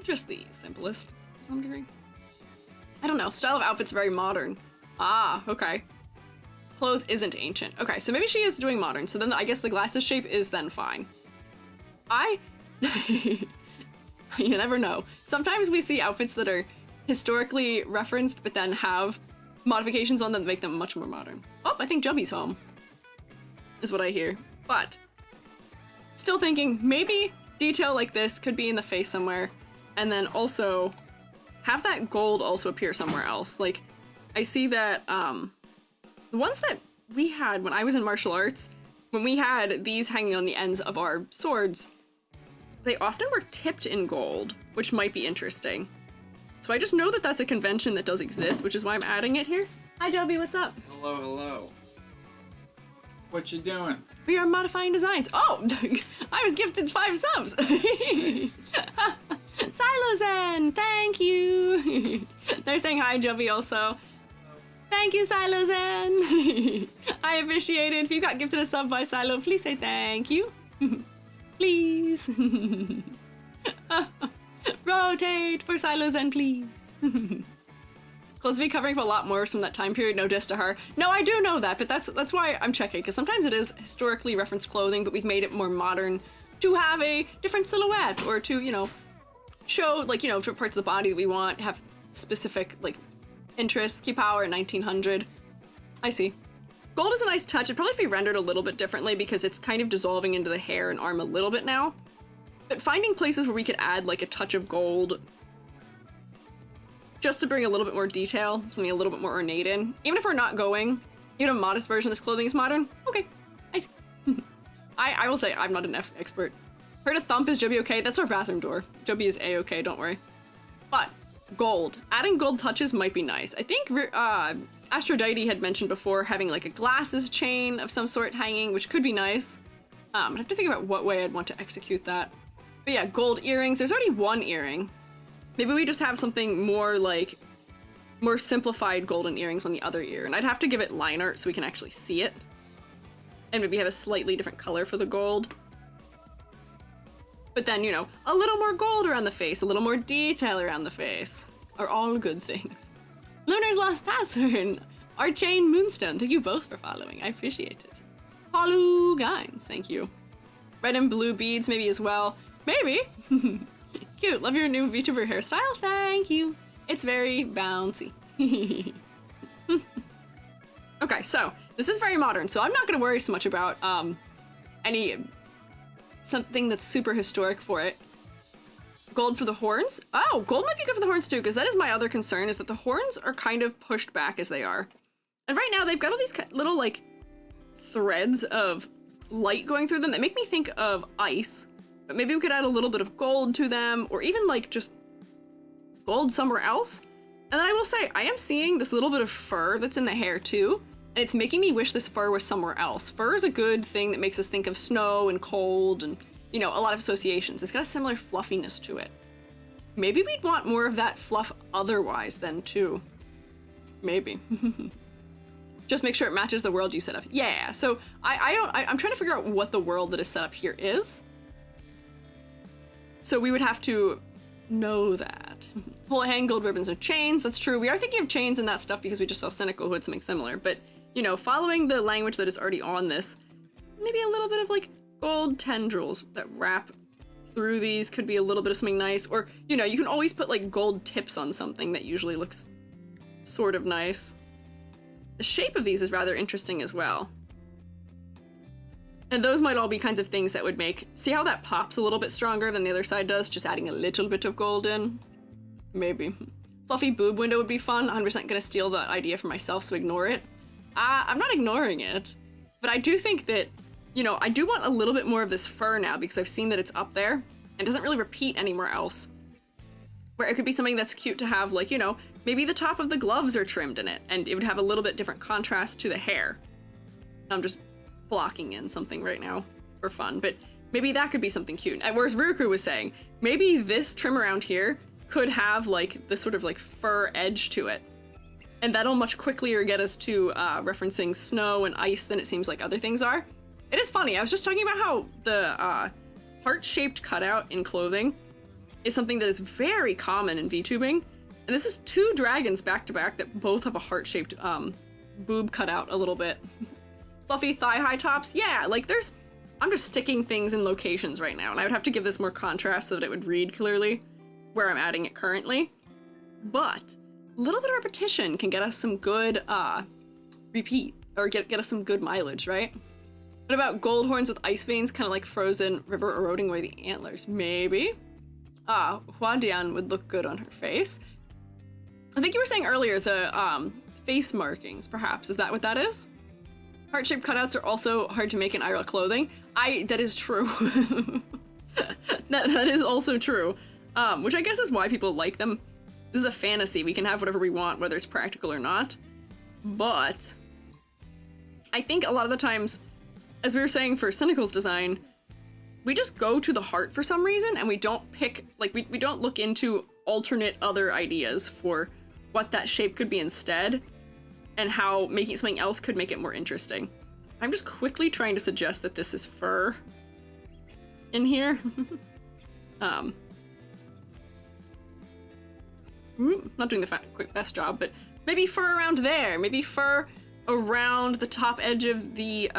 just the simplest to some degree. I don't know, style of outfit's very modern. Ah, okay. Clothes isn't ancient. Okay, so maybe she is doing modern, so then I guess the glasses shape is then fine. You never know. Sometimes we see outfits that are historically referenced, but then have modifications on them that make them much more modern. Oh, I think Jubby's home, is what I hear. But, still thinking, maybe detail like this could be in the face somewhere, and then also have that gold also appear somewhere else. Like, I see that, the ones that we had when I was in martial arts, when we had these hanging on the ends of our swords, they often were tipped in gold, which might be interesting. So I just know that that's a convention that does exist, which is why I'm adding it here. Hi, Jubby, what's up? Hello, hello. What you doing? We are modifying designs. Oh, I was gifted 5 subs. Silozen, thank you. They're saying hi, Jubby, also. Thank you, Silozen. I appreciate it. If you got gifted a sub by Silo, please say thank you. Please. Rotate for Silozen, please. Clothes be covering up a lot more from that time period, no diss to her. No, I do know that, but that's why I'm checking, because sometimes it is historically referenced clothing, but we've made it more modern to have a different silhouette, or to, you know, show, like, you know, different parts of the body that we want, have specific, like, interests. Key power at 1900. I see. Gold is a nice touch. It'd probably be rendered a little bit differently because it's kind of dissolving into the hair and arm a little bit now. But finding places where we could add like a touch of gold just to bring a little bit more detail, something a little bit more ornate in. Even if we're not going, even a modest version of this clothing is modern. Okay, I see. I will say I'm not an expert. Heard a thump, is Jubby okay? That's our bathroom door. Jubby is a-okay, don't worry. But gold. Adding gold touches might be nice. I think Aphrodite had mentioned before having like a glasses chain of some sort hanging, which could be nice. I'd have to think about what way I'd want to execute that. But yeah, gold earrings. There's already one earring. Maybe we just have something more like, more simplified golden earrings on the other ear. And I'd have to give it line art so we can actually see it. And maybe have a slightly different color for the gold. But then, you know, a little more gold around the face, a little more detail around the face are all good things. Lunar's Lost Password, Archain Moonstone, thank you both for following. I appreciate it. Palu Gines, thank you. Red and blue beads maybe as well. Maybe. Cute, love your new VTuber hairstyle. Thank you. It's very bouncy. Okay, so this is very modern, so I'm not gonna worry so much about something that's super historic for it. Gold for the horns? Oh, gold might be good for the horns too, because that is my other concern, is that the horns are kind of pushed back as they are. And right now they've got all these little like threads of light going through them that make me think of ice, but maybe we could add a little bit of gold to them, or even like just gold somewhere else. And then I will say, I am seeing this little bit of fur that's in the hair too, and it's making me wish this fur was somewhere else. Fur is a good thing that makes us think of snow and cold and, you know, a lot of associations. It's got a similar fluffiness to it. Maybe we'd want more of that fluff otherwise then too. Maybe. Just make sure it matches the world you set up. Yeah, so I'm trying to figure out what the world that is set up here is. So we would have to know that. Whole hang gold ribbons and chains, that's true. We are thinking of chains and that stuff because we just saw Cynical who had something similar, but you know, following the language that is already on this, maybe a little bit of like gold tendrils that wrap through these could be a little bit of something nice, or you know, you can always put like gold tips on something that usually looks sort of nice. The shape of these is rather interesting as well. And those might all be kinds of things that would make, see how that pops a little bit stronger than the other side does, just adding a little bit of gold in? Maybe. Fluffy boob window would be fun. 100% gonna steal the idea for myself, so ignore it. I'm not ignoring it, but I do think that, you know, I do want a little bit more of this fur now because I've seen that it's up there and doesn't really repeat anywhere else. Where it could be something that's cute to have, like, you know, maybe the top of the gloves are trimmed in it and it would have a little bit different contrast to the hair. I'm just blocking in something right now for fun, but maybe that could be something cute. And whereas Ryuku was saying, maybe this trim around here could have like this sort of like fur edge to it. And that'll much quicker get us to referencing snow and ice than it seems like other things are. It is funny, I was just talking about how the heart-shaped cutout in clothing is something that is very common in VTubing. And this is two dragons back to back that both have a heart-shaped boob cutout a little bit. Fluffy thigh-high tops, yeah, like there's, I'm just sticking things in locations right now, and I would have to give this more contrast so that it would read clearly where I'm adding it currently. But a little bit of repetition can get us some good repeat, or get us some good mileage, right? What about gold horns with ice veins, kind of like frozen river eroding away the antlers? Maybe. Huadian would look good on her face. I think you were saying earlier the face markings, perhaps. Is that what that is? Heart-shaped cutouts are also hard to make in IRL clothing. That is true. that is also true. Which I guess is why people like them. This is a fantasy. We can have whatever we want, whether it's practical or not. But I think a lot of the times, as we were saying for Cynical's design, we just go to the heart for some reason and we don't pick, like we don't look into alternate other ideas for what that shape could be instead and how making something else could make it more interesting. I'm just quickly trying to suggest that this is fur in here. Not doing the best job, but maybe fur around there, maybe fur around the top edge of the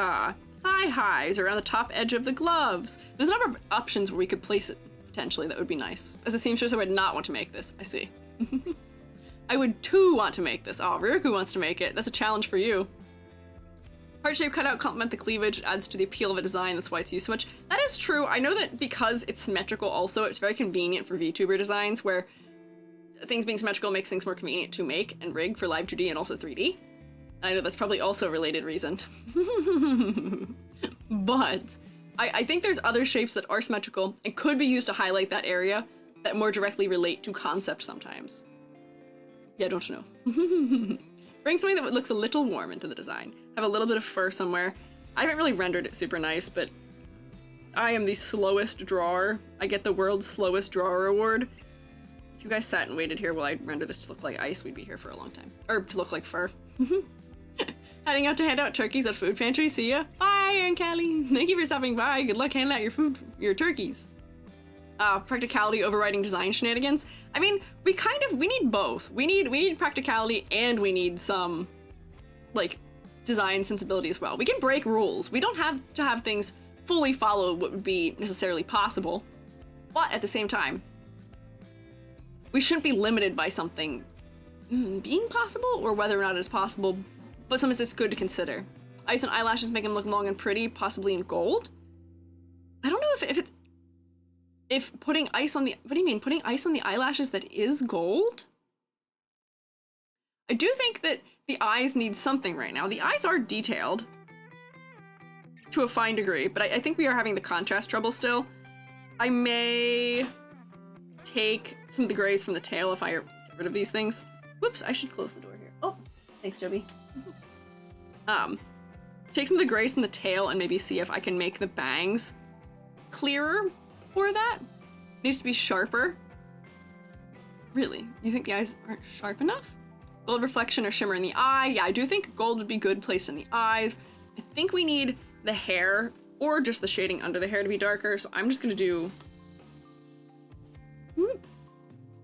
thigh highs, around the top edge of the gloves. There's a number of options where we could place it potentially that would be nice. As a seamstress, I would not want to make this. I see. I would too want to make this. Oh, Ryuku wants to make it. That's a challenge for you. Heart-shaped cutout complement the cleavage, adds to the appeal of a design, that's why it's used so much. That is true. I know that because it's symmetrical also, it's very convenient for VTuber designs where things being symmetrical makes things more convenient to make and rig for live 2D and also 3D. I know that's probably also a related reason. But I think there's other shapes that are symmetrical and could be used to highlight that area that more directly relate to concept sometimes. Yeah, don't know. Bring something that looks a little warm into the design. Have a little bit of fur somewhere. I haven't really rendered it super nice, but I am the slowest drawer. I get the world's slowest drawer award. If you guys sat and waited here while I render this to look like ice, we'd be here for a long time. Or to look like fur. Heading out to hand out turkeys at food pantry. See ya. Bye, Aunt Callie. Thank you for stopping by. Good luck handing out your food, your turkeys. Practicality overriding design shenanigans. I mean, we need both. We need practicality and we need some, like, design sensibility as well. We can break rules. We don't have to have things fully follow what would be necessarily possible, but at the same time, we shouldn't be limited by something being possible or whether or not it is possible, but sometimes it's good to consider. Ice and eyelashes make them look long and pretty, possibly in gold. I don't know if putting ice on the, what do you mean, putting ice on the eyelashes that is gold? I do think that the eyes need something right now. The eyes are detailed to a fine degree, but I think we are having the contrast trouble still. I may take some of the grays from the tail if I get rid of these things. Whoops, I should close the door here. Oh, thanks, Jubby. Take some of the grays from the tail and maybe see if I can make the bangs clearer for that. Needs to be sharper. Really? You think the eyes aren't sharp enough? Gold reflection or shimmer in the eye. Yeah, I do think gold would be good placed in the eyes. I think we need the hair or just the shading under the hair to be darker, so I'm just gonna do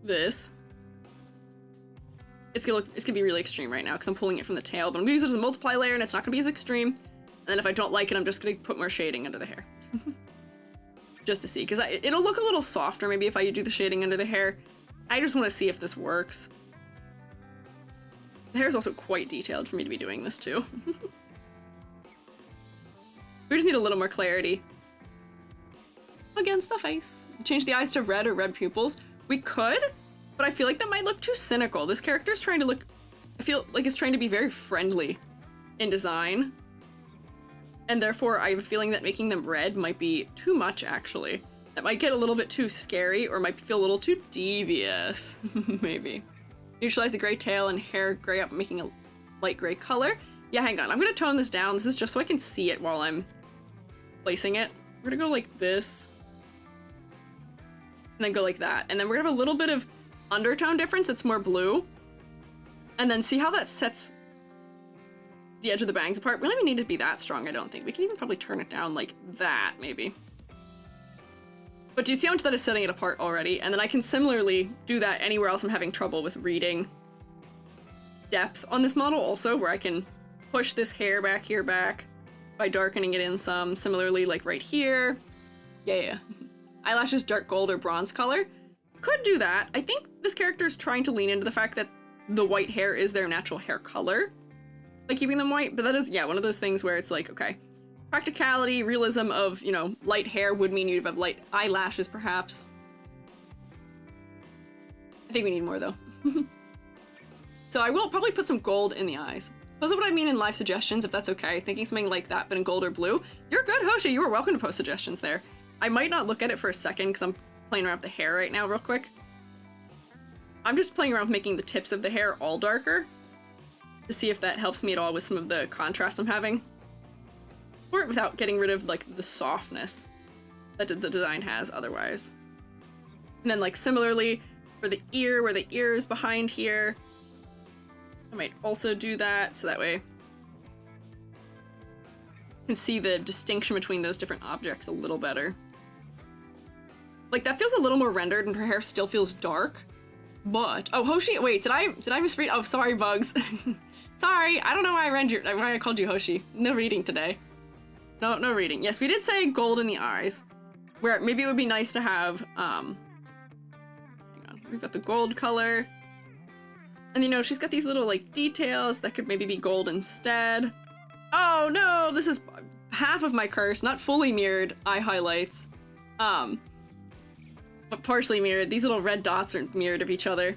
this. It's gonna be really extreme right now because I'm pulling it from the tail, but I'm gonna use it as a multiply layer and it's not gonna be as extreme. And then if I don't like it, I'm just gonna put more shading under the hair. Just to see, because it'll look a little softer maybe if I do the shading under the hair. I just want to see if this works. The hair is also quite detailed for me to be doing this too. We just need a little more clarity against the face. Change the eyes to red or red pupils. We could, but I feel like that might look too cynical. This character is trying to look, I feel like it's trying to be very friendly in design. And therefore, I have a feeling that making them red might be too much, actually. That might get a little bit too scary, or might feel a little too devious, maybe. Neutralize the gray tail and hair gray up, making a light gray color. Yeah, hang on. I'm gonna tone this down. This is just so I can see it while I'm placing it. We're gonna go like this. And then go like that. And then we're gonna have a little bit of undertone difference. It's more blue. And then see how that sets the edge of the bangs apart. We don't even need to be that strong, I don't think. We can even probably turn it down like that, maybe. But do you see how much that is setting it apart already? And then I can similarly do that anywhere else I'm having trouble with reading depth on this model also, where I can push this hair back here back by darkening it in some. Similarly, like right here. Yeah. Eyelashes dark gold or bronze color. Could do that. I think this character is trying to lean into the fact that the white hair is their natural hair color by keeping them white, but that is, yeah, one of those things where it's like, okay, practicality, realism of, you know, light hair would mean you'd have light eyelashes, perhaps. I think we need more, though. So I will probably put some gold in the eyes. Those are what I mean in live suggestions, if that's okay. Thinking something like that, but in gold or blue. You're good, Hoshi. You are welcome to post suggestions there. I might not look at it for a second, because I'm playing around with the hair right now real quick. I'm just playing around with making the tips of the hair all darker, to see if that helps me at all with some of the contrast I'm having. Or without getting rid of, like, the softness that the design has otherwise. And then, like, similarly, for the ear, where the ear is behind here, I might also do that, so that way you can see the distinction between those different objects a little better. Like, that feels a little more rendered, and her hair still feels dark. But, oh, Hoshi, wait, did I misread? Oh, sorry, Bugs. Sorry, I don't know why I called you Hoshi. No reading today. No reading. Yes, we did say gold in the eyes, where maybe it would be nice to have, hang on, we've got the gold color. And you know, she's got these little, like, details that could maybe be gold instead. Oh no, this is half of my curse, not fully mirrored eye highlights. But partially mirrored. These little red dots are mirrored of each other.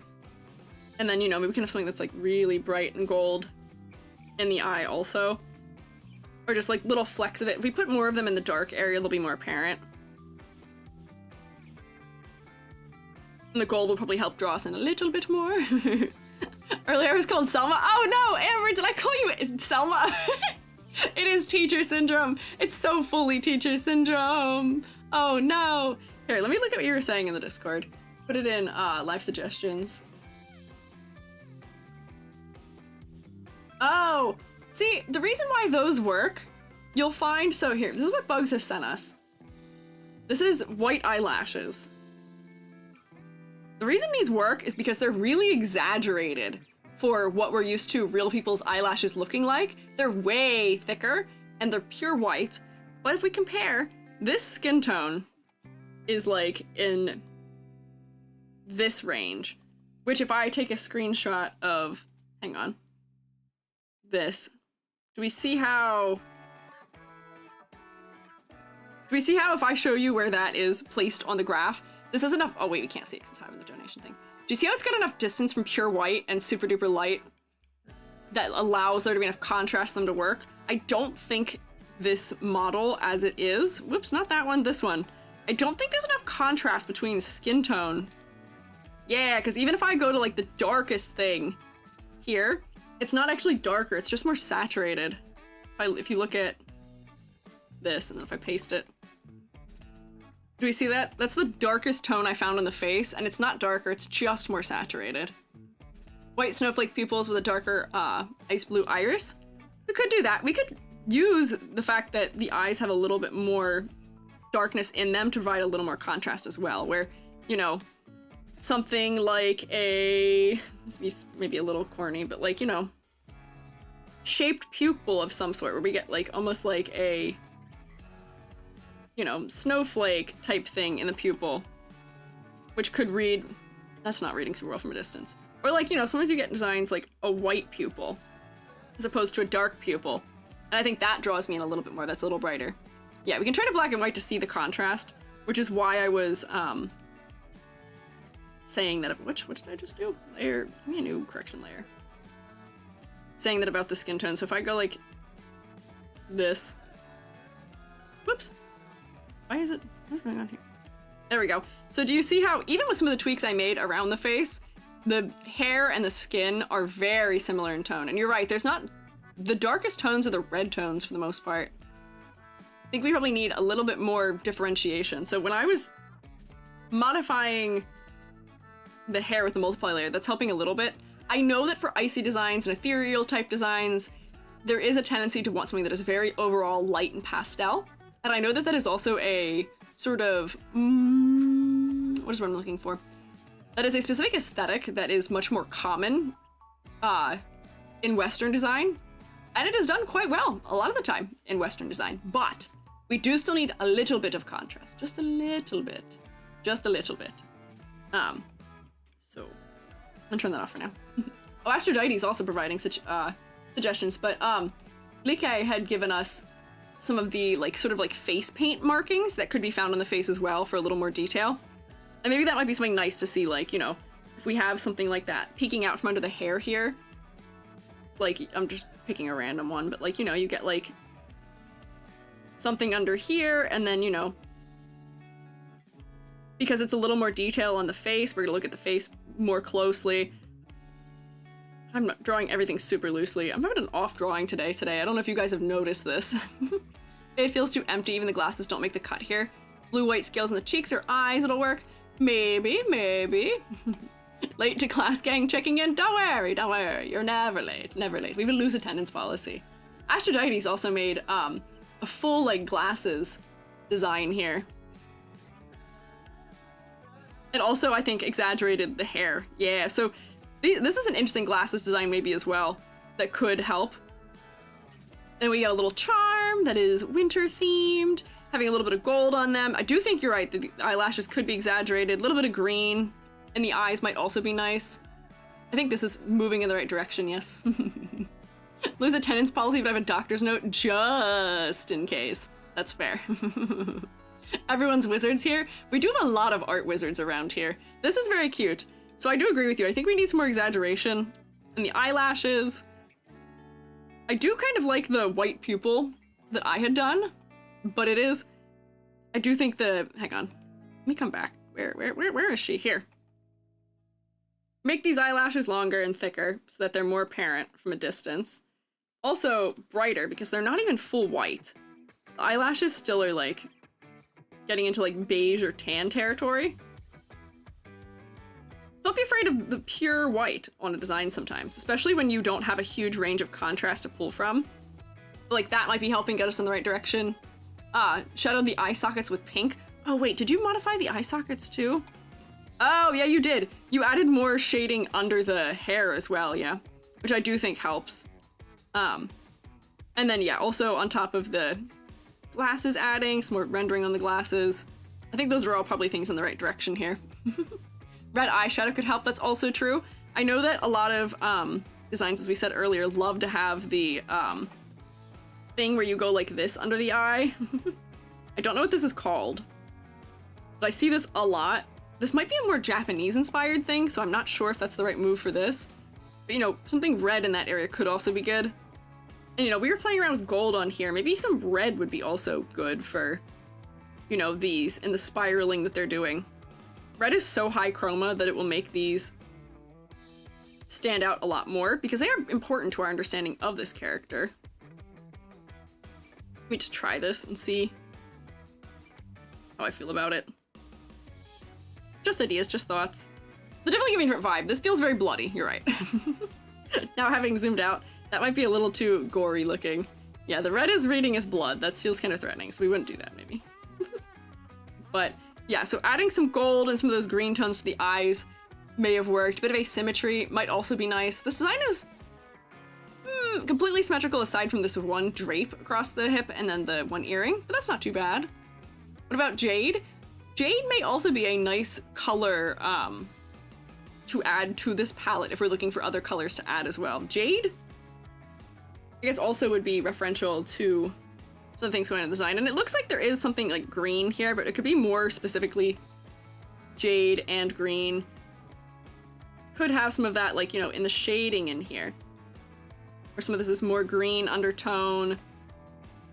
And then, you know, maybe we can have something that's like really bright and gold in the eye also. Or just like little flecks of it. If we put more of them in the dark area, they'll be more apparent. And the gold will probably help draw us in a little bit more. Earlier I was called Selma. Oh no, Amber, did I call you Selma? It is teacher syndrome. It's so fully teacher syndrome. Oh no. Here, let me look at what you were saying in the Discord. Put it in live suggestions. Oh, see, the reason why those work, you'll find, so here, this is what Bugs has sent us. This is white eyelashes. The reason these work is because they're really exaggerated for what we're used to real people's eyelashes looking like. They're way thicker and they're pure white. But if we compare, this skin tone is like in this range, which if I take a screenshot of, hang on, this, do we see how if I show you where that is placed on the graph, this has enough, oh wait, we can't see it because it's having the donation thing. Do you see how it's got enough distance from pure white and super duper light that allows there to be enough contrast for them to work? I don't think this model as it is, whoops, not that one, this one. I don't think there's enough contrast between skin tone. Yeah, because even if I go to like the darkest thing here, it's not actually darker, it's just more saturated. If you look at this, and then if I paste it, do we see that? That's the darkest tone I found on the face, and it's not darker, it's just more saturated. White snowflake pupils with a darker ice blue iris. We could do that. We could use the fact that the eyes have a little bit more darkness in them to provide a little more contrast as well, where, you know, something like a, this is maybe a little corny, but like, you know, shaped pupil of some sort, where we get like almost like a, you know, snowflake type thing in the pupil, which could read, that's not reading super well from a distance. Or like, you know, sometimes you get designs like a white pupil as opposed to a dark pupil. And I think that draws me in a little bit more, that's a little brighter. Yeah, we can try to black and white to see the contrast, which is why I was saying that, what did I just do? Layer, give me a new correction layer. Saying that about the skin tone. So if I go like this, whoops. Why is it, what's going on here? There we go. So do you see how, even with some of the tweaks I made around the face, the hair and the skin are very similar in tone. And you're right, there's not, the darkest tones are the red tones for the most part. I think we probably need a little bit more differentiation. So when I was modifying the hair with the multiply layer, that's helping a little bit. I know that for icy designs and ethereal type designs, there is a tendency to want something that is very overall light and pastel. And I know that that is also a sort of, what is what I'm looking for? That is a specific aesthetic that is much more common in Western design. And it is done quite well a lot of the time in Western design. But we do still need a little bit of contrast. Just a little bit. Just a little bit. So I'm gonna turn that off for now. Oh, Aphrodite is also providing such suggestions, but Like had given us some of the like sort of like face paint markings that could be found on the face as well for a little more detail. And maybe that might be something nice to see, like, you know, if we have something like that peeking out from under the hair here. Like, I'm just picking a random one, but like, you know, you get like something under here, and then, you know, because it's a little more detail on the face, we're gonna look at the face more closely. I'm not drawing everything super loosely. I'm having an off drawing today. I don't know if you guys have noticed this. It feels too empty. Even the glasses don't make the cut here. Blue-white scales in the cheeks or eyes, it'll work. Maybe. Late to class gang checking in. Don't worry. You're never late. We have a loose attendance policy. Aphrodite's also made a full like glasses design here. It also, I think, exaggerated the hair. Yeah, so this is an interesting glasses design maybe as well that could help. Then we got a little charm that is winter themed, having a little bit of gold on them. I do think you're right, the eyelashes could be exaggerated, a little bit of green, and the eyes might also be nice. I think this is moving in the right direction, yes. Lose attendance policy, but I have a doctor's note just in case. That's fair. Everyone's wizards here. We do have a lot of art wizards around here. This is very cute. So I do agree with you. I think we need some more exaggeration in the eyelashes. I do kind of like the white pupil that I had done, but it is, I do think the, hang on, let me come back. Where is she? Here. Make these eyelashes longer and thicker so that they're more apparent from a distance. also brighter because they're not even full white. The eyelashes still are like getting into like beige or tan territory. Don't be afraid of the pure white on a design sometimes, especially when you don't have a huge range of contrast to pull from. Like that might be helping get us in the right direction. Shadowed the eye sockets with pink. Oh wait, did you modify the eye sockets too? Oh yeah, you did. You added more shading under the hair as well, yeah. Which I do think helps. And then yeah, also on top of the glasses adding, some more rendering on the glasses. I think those are all probably things in the right direction here. Red eyeshadow could help, that's also true. I know that a lot of designs, as we said earlier, love to have the thing where you go like this under the eye. I don't know what this is called, but I see this a lot. This might be a more Japanese-inspired thing, so I'm not sure if that's the right move for this. But, you know, something red in that area could also be good. And, you know, we were playing around with gold on here. Maybe some red would be also good for, you know, these and the spiraling that they're doing. Red is so high chroma that it will make these stand out a lot more because they are important to our understanding of this character. Let me just try this and see how I feel about it. Just ideas, just thoughts. They're definitely giving me a different vibe. This feels very bloody, you're right. Now having zoomed out, that might be a little too gory looking. Yeah, the red is reading as blood. That feels kind of threatening, so we wouldn't do that maybe. But yeah, so adding some gold and some of those green tones to the eyes may have worked. A bit of asymmetry might also be nice. This design is completely symmetrical aside from this one drape across the hip and then the one earring, but that's not too bad. What about Jade? Jade may also be a nice color to add to this palette if we're looking for other colors to add as well. Jade, I guess, also would be referential to some things going on in the design. And it looks like there is something like green here, but it could be more specifically Jade and green. Could have some of that, like, you know, in the shading in here. Or some of this is more green undertone.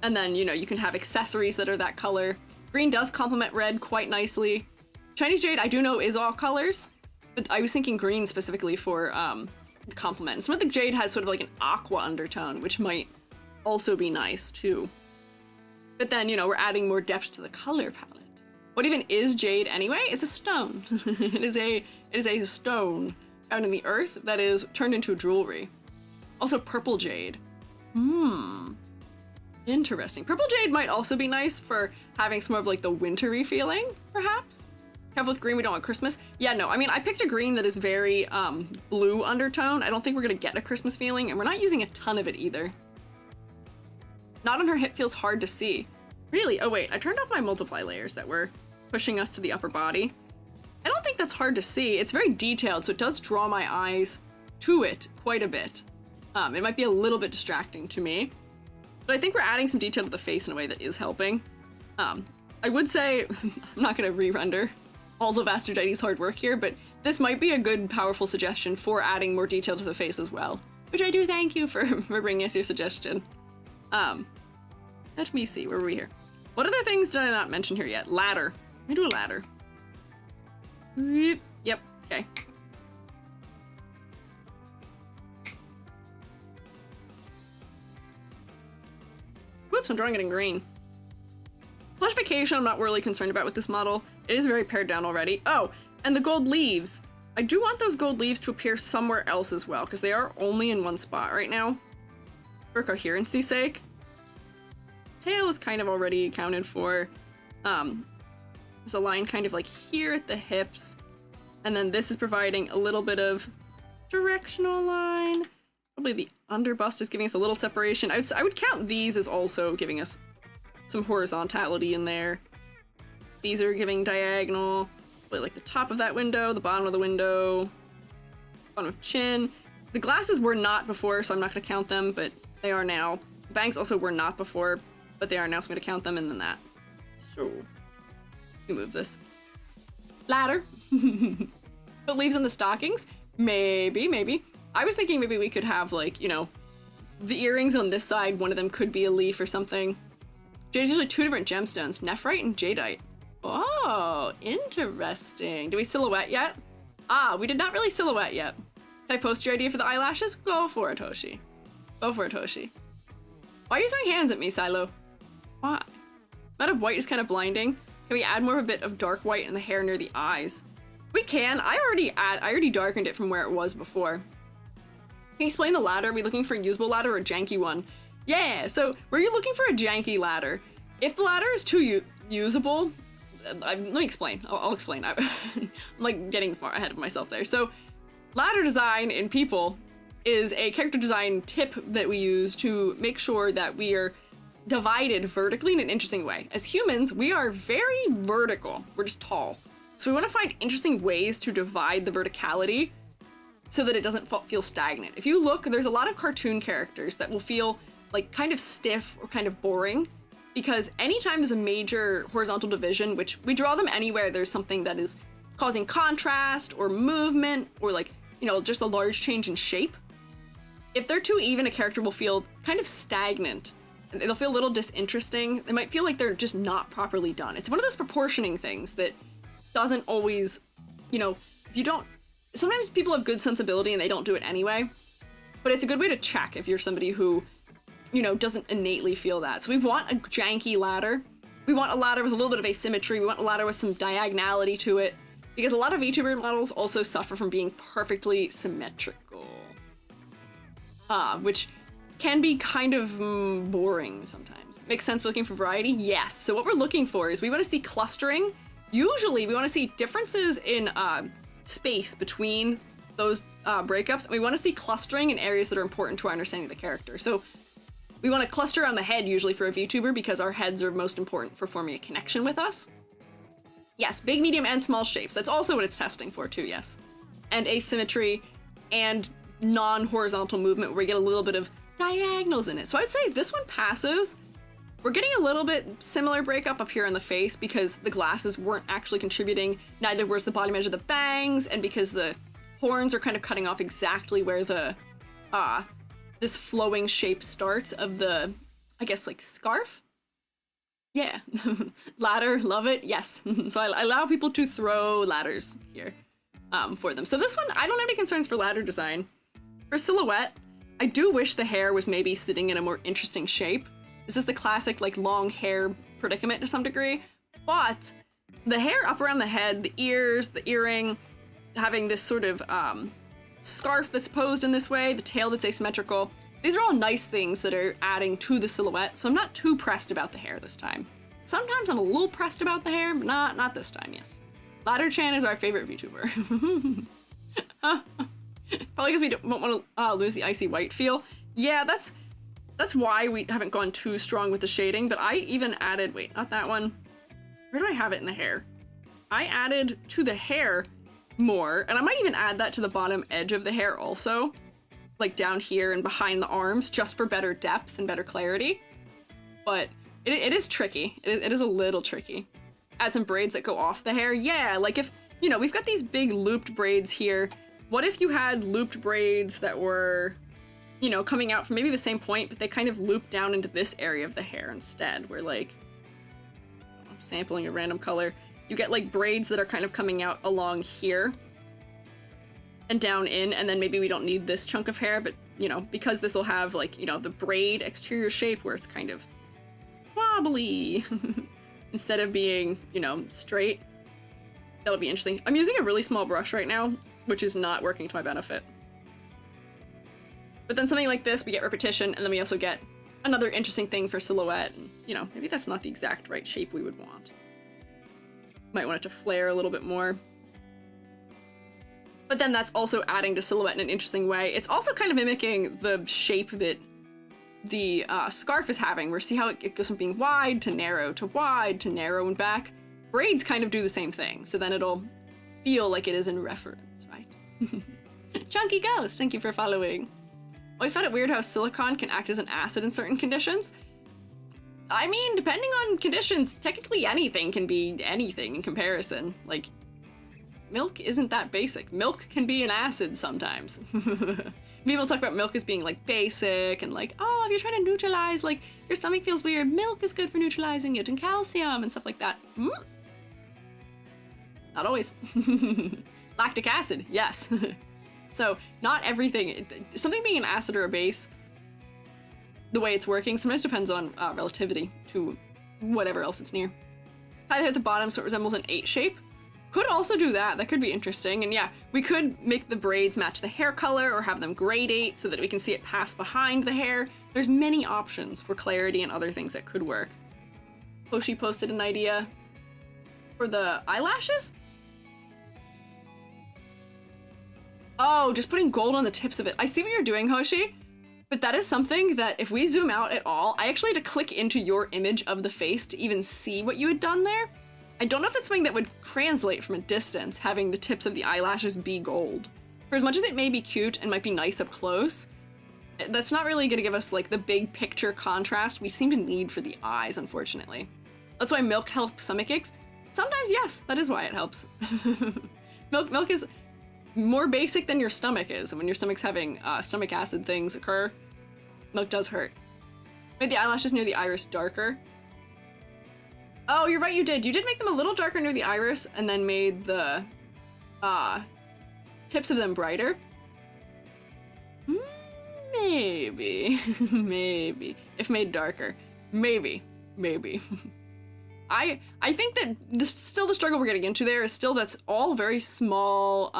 And then, you know, you can have accessories that are that color. Green does complement red quite nicely. Chinese Jade, I do know, is all colors, but I was thinking green specifically for the complement. Some of the Jade has sort of like an aqua undertone, which might also be nice too. But then, you know, we're adding more depth to the color palette. What even is Jade anyway? It's a stone. It is a stone found in the earth that is turned into jewelry. Also purple Jade. Interesting. Purple Jade might also be nice for having some of like the wintry feeling, perhaps. Careful with green, we don't want Christmas. Yeah, no, I mean, I picked a green that is very blue undertone. I don't think we're gonna get a Christmas feeling, and we're not using a ton of it either. Not on her hip feels hard to see. Really? Oh wait, I turned off my multiply layers that were pushing us to the upper body. I don't think that's hard to see. It's very detailed, so it does draw my eyes to it quite a bit. It might be a little bit distracting to me, but I think we're adding some detail to the face in a way that is helping. I would say, I'm not gonna re-render all of Aphrodite's hard work here, but this might be a good, powerful suggestion for adding more detail to the face as well, which I do thank you for bringing us your suggestion. Let me see, where were we here? What other things did I not mention here yet? Ladder. Let me do a ladder. Yep, okay. Whoops, I'm drawing it in green. Flushification I'm not really concerned about with this model. It is very pared down already. Oh, and the gold leaves. I do want those gold leaves to appear somewhere else as well, because they are only in one spot right now, for coherency's sake. Tail is kind of already accounted for. There's a line kind of like here at the hips, and then this is providing a little bit of directional line. Probably the underbust is giving us a little separation. I would count these as also giving us some horizontality in there. These are giving diagonal, like the top of that window, the bottom of the window, bottom of chin. The glasses were not before, so I'm not going to count them, but they are now. The bangs also were not before, but they are now, so I'm going to count them, and then that. So, you move this. Ladder. Put leaves on the stockings? Maybe, maybe. I was thinking maybe we could have, like, you know, the earrings on this side, one of them could be a leaf or something. Jade's usually two different gemstones, nephrite and jadeite. Oh, interesting. Do we silhouette yet? Ah, we did not really silhouette yet. Can I post your idea for the eyelashes? Go for it, Hoshi. Go for it, Toshi. Why are you throwing hands at me, Silo? Why? That of white is kind of blinding. Can we add more of a bit of dark white in the hair near the eyes? We can. I already darkened it from where it was before. Can you explain the ladder? Are we looking for a usable ladder or a janky one? Yeah, so were you looking for a janky ladder? If the ladder is too usable, let me explain. I'll explain. I'm like getting far ahead of myself there. So ladder design in people is a character design tip that we use to make sure that we are divided vertically in an interesting way. As humans, we are very vertical. We're just tall. So we want to find interesting ways to divide the verticality so that it doesn't feel stagnant. If you look, there's a lot of cartoon characters that will feel like kind of stiff or kind of boring because anytime there's a major horizontal division, which we draw them anywhere, there's something that is causing contrast or movement or like, you know, just a large change in shape. If they're too even, a character will feel kind of stagnant. They'll feel a little disinteresting. They might feel like they're just not properly done. It's one of those proportioning things that doesn't always, you know, if you don't, sometimes people have good sensibility and they don't do it anyway, but it's a good way to check if you're somebody who, you know, doesn't innately feel that. So we want a janky ladder. We want a ladder with a little bit of asymmetry. We want a ladder with some diagonality to it because a lot of VTuber models also suffer from being perfectly symmetrical, which can be kind of boring sometimes. Makes sense looking for variety? Yes. So what we're looking for is we want to see clustering. Usually we want to see differences in space between those breakups, and we want to see clustering in areas that are important to our understanding of the character. So we want to cluster around the head usually for a VTuber because our heads are most important for forming a connection with us. Yes, big, medium, and small shapes. That's also what it's testing for too, yes. And asymmetry and non-horizontal movement where we get a little bit of diagonals in it. So I'd say this one passes. We're getting a little bit similar breakup up here in the face because the glasses weren't actually contributing. Neither was the bottom edge of the bangs, and because the horns are kind of cutting off exactly where the this flowing shape starts of the, I guess, like scarf. Yeah. Ladder, love it. Yes. So I allow people to throw ladders here for them. So this one, I don't have any concerns for ladder design. For silhouette, I do wish the hair was maybe sitting in a more interesting shape. This is the classic like long hair predicament to some degree, but the hair up around the head, the ears, the earring, having this sort of scarf that's posed in this way, the tail that's asymmetrical, these are all nice things that are adding to the silhouette, so I'm not too pressed about the hair this time. Sometimes I'm a little pressed about the hair, but not this time, yes. Ladder-chan is our favorite VTuber. Probably because we don't want to lose the icy white feel. Yeah, that's why we haven't gone too strong with the shading, but I even added, wait, not that one. Where do I have it in the hair? I added to the hair more, and I might even add that to the bottom edge of the hair also, like down here and behind the arms, just for better depth and better clarity. But it is tricky. It is a little tricky. Add some braids that go off the hair. Yeah, like if, you know, we've got these big looped braids here. What if you had looped braids that were, you know, coming out from maybe the same point, but they kind of loop down into this area of the hair instead, where like, I'm sampling a random color. You get like braids that are kind of coming out along here and down in, and then maybe we don't need this chunk of hair, but you know, because this will have like, you know, the braid exterior shape where it's kind of wobbly instead of being, you know, straight. That'll be interesting. I'm using a really small brush right now, which is not working to my benefit. But then something like this, we get repetition, and then we also get another interesting thing for silhouette. And, you know, maybe that's not the exact right shape we would want. Might want it to flare a little bit more. But then that's also adding to silhouette in an interesting way. It's also kind of mimicking the shape that the scarf is having, where see how it goes from being wide to narrow to wide to narrow and back. Braids kind of do the same thing, so then it'll feel like it is in reference, right? Chunky Ghost, thank you for following. Always found it weird how silicone can act as an acid in certain conditions. I mean, depending on conditions, technically anything can be anything in comparison. Like, milk isn't that basic. Milk can be an acid sometimes. People talk about milk as being like basic and like, oh, if you're trying to neutralize, like your stomach feels weird, milk is good for neutralizing it and calcium and stuff like that. Not always. Lactic acid, yes. So not everything, something being an acid or a base the way it's working. Sometimes depends on relativity to whatever else it's near. Tie the hair at the bottom so it resembles an 8 shape. Could also do that. That could be interesting. And yeah, we could make the braids match the hair color or have them gradate so that we can see it pass behind the hair. There's many options for clarity and other things that could work. Hoshi posted an idea for the eyelashes. Oh, just putting gold on the tips of it. I see what you're doing, Hoshi, but that is something that if we zoom out at all, I actually had to click into your image of the face to even see what you had done there. I don't know if that's something that would translate from a distance, having the tips of the eyelashes be gold. For as much as it may be cute and might be nice up close, that's not really going to give us like the big picture contrast we seem to need for the eyes, unfortunately. That's why milk helps stomach aches. Sometimes, yes, that is why it helps. Milk is more basic than your stomach is, and when your stomach's having stomach acid things occur, milk does hurt. Made the eyelashes near the iris darker. Oh, you're right, you did. You did make them a little darker near the iris, and then made the tips of them brighter. Maybe. Maybe. If made darker. Maybe. Maybe. I think that still the struggle we're getting into there is still that's all very small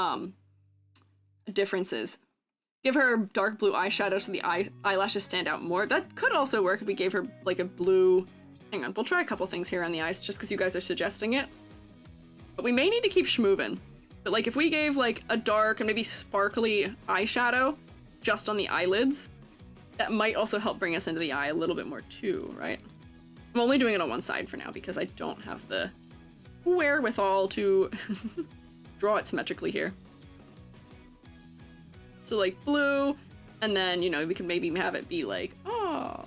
differences. Give her dark blue eyeshadow so the eyelashes stand out more. That could also work if we gave her like a blue... Hang on, we'll try a couple things here on the eyes just because you guys are suggesting it. But we may need to keep schmovin'. But like if we gave like a dark and maybe sparkly eyeshadow just on the eyelids, that might also help bring us into the eye a little bit more too, right? I'm only doing it on one side for now because I don't have the wherewithal to draw it symmetrically here. So like blue, and then, you know, we can maybe have it be like, oh,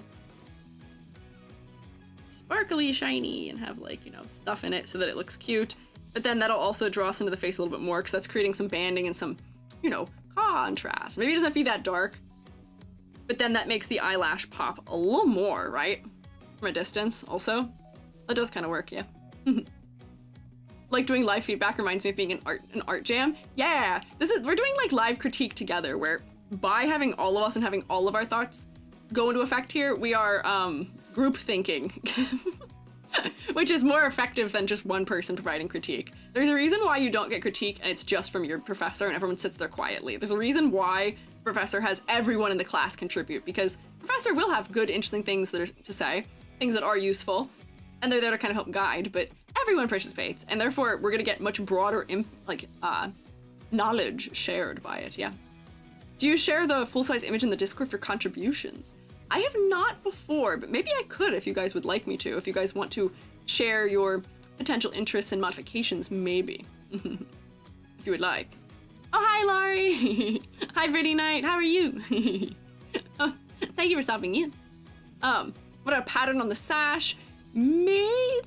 sparkly, shiny, and have like, you know, stuff in it so that it looks cute. But then that'll also draw us into the face a little bit more because that's creating some banding and some, you know, contrast. Maybe it doesn't have to be that dark, but then that makes the eyelash pop a little more, right? From a distance also. That does kind of work, yeah. Like doing live feedback reminds me of being an art jam. Yeah, we're doing like live critique together where by having all of us and having all of our thoughts go into effect here, we are group thinking, which is more effective than just one person providing critique. There's a reason why you don't get critique and it's just from your professor and everyone sits there quietly. There's a reason why professor has everyone in the class contribute, because professor will have good, interesting things that are to say, things that are useful, and they're there to kind of help guide, but everyone participates, and therefore we're gonna get much broader knowledge shared by it, yeah. Do you share the full-size image in the Discord for contributions? I have not before, but maybe I could if you guys would like me to. If you guys want to share your potential interests and modifications, maybe. If you would like. Oh, hi, Laurie! Hi, Pretty Night, how are you? Oh, thank you for stopping in. What a pattern on the sash? Maybe,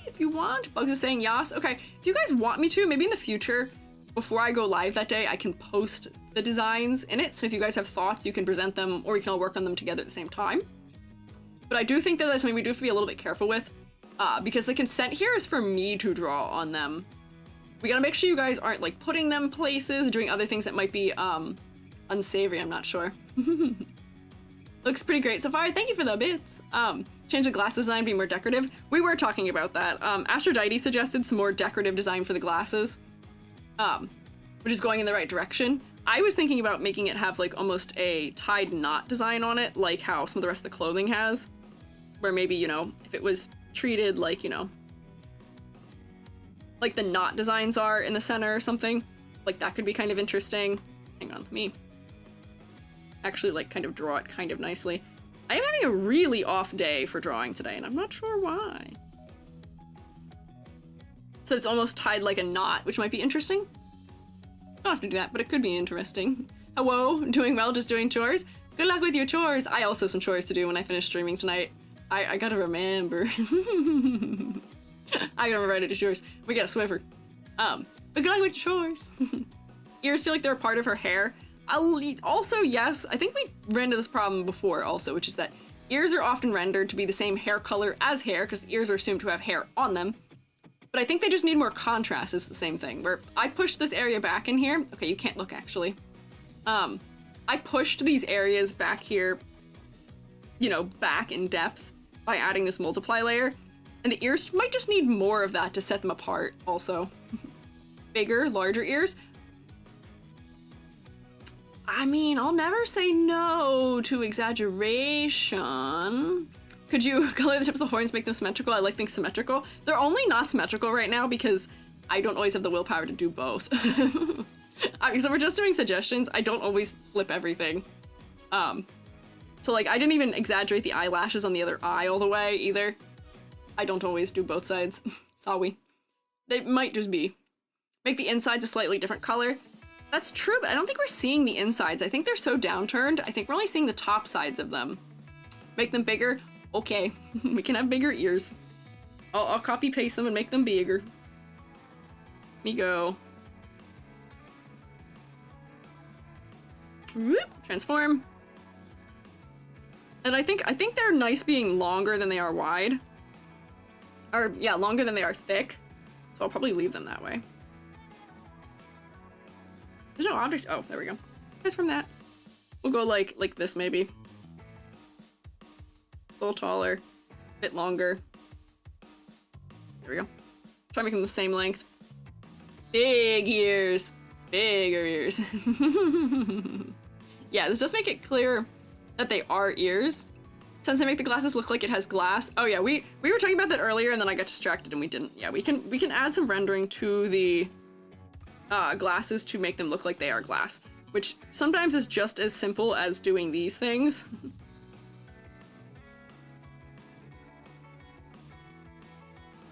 if you want. Bugs is saying yas. Okay, if you guys want me to, maybe in the future, before I go live that day, I can post the designs in it. So if you guys have thoughts, you can present them, or we can all work on them together at the same time. But I do think that that's something we do have to be a little bit careful with, because the consent here is for me to draw on them. We gotta make sure you guys aren't like putting them places or doing other things that might be unsavory, I'm not sure. Looks pretty great so far. Thank you for the bits. Change the glass design, be more decorative. We were talking about that. Aphrodite suggested some more decorative design for the glasses, which is going in the right direction. I was thinking about making it have like almost a tied knot design on it, like how some of the rest of the clothing has, where maybe, you know, if it was treated like, you know, like the knot designs are in the center or something, like that could be kind of interesting. Hang on, let me actually like kind of draw it kind of nicely. I am having a really off day for drawing today, and I'm not sure why. So it's almost tied like a knot, which might be interesting. Don't have to do that, but it could be interesting. Hello, doing well, just doing chores. Good luck with your chores. I also have some chores to do when I finish streaming tonight. I gotta remember. I gotta remember to do chores. We got a Swiffer. But good luck with your chores. Ears feel like they're a part of her hair. Also, yes, I think we ran into this problem before also, which is that ears are often rendered to be the same hair color as hair because the ears are assumed to have hair on them. But I think they just need more contrast is the same thing, where I pushed this area back in here. Okay, you can't look actually. I pushed these areas back here you know, back in depth by adding this multiply layer. And the ears might just need more of that to set them apart also. Bigger, larger ears. I mean, I'll never say no to exaggeration. Could you color the tips of the horns, make them symmetrical? I like things symmetrical. They're only not symmetrical right now because I don't always have the willpower to do both. So we're just doing suggestions. I don't always flip everything. So like I didn't even exaggerate the eyelashes on the other eye all the way either. I don't always do both sides. Sorry. They might just be. Make the insides a slightly different color. That's true, but I don't think we're seeing the insides. I think they're so downturned. I think we're only seeing the top sides of them. Make them bigger. Okay, we can have bigger ears. I'll copy paste them and make them bigger. Let me go. Whoop, transform. And I think they're nice being longer than they are wide. Or yeah, longer than they are thick. So I'll probably leave them that way. There's no object. Oh, there we go. Just from that. We'll go like this maybe. A little taller, a bit longer. There we go. Try to make them the same length. Big ears. Bigger ears. Yeah, this does make it clear that they are ears. Since they make the glasses look like it has glass. Oh yeah, we were talking about that earlier and then I got distracted and we didn't. Yeah, we can add some rendering to the glasses to make them look like they are glass, which sometimes is just as simple as doing these things.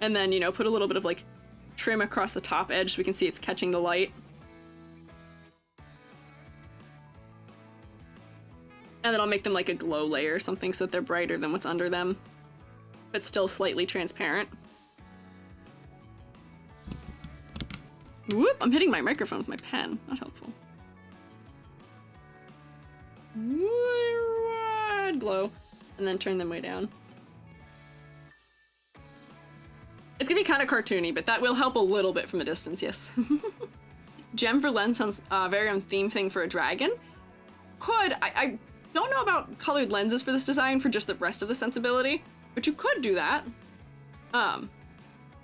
And then, you know, put a little bit of like trim across the top edge so we can see it's catching the light. And then I'll make them like a glow layer or something so that they're brighter than what's under them, but still slightly transparent. Whoop, I'm hitting my microphone with my pen. Not helpful. Red glow. And then turn them way down. It's gonna be kind of cartoony, but that will help a little bit from a distance, yes. Gem for lens sounds very on theme thing for a dragon. Could, I don't know about colored lenses for this design for just the rest of the sensibility, but you could do that.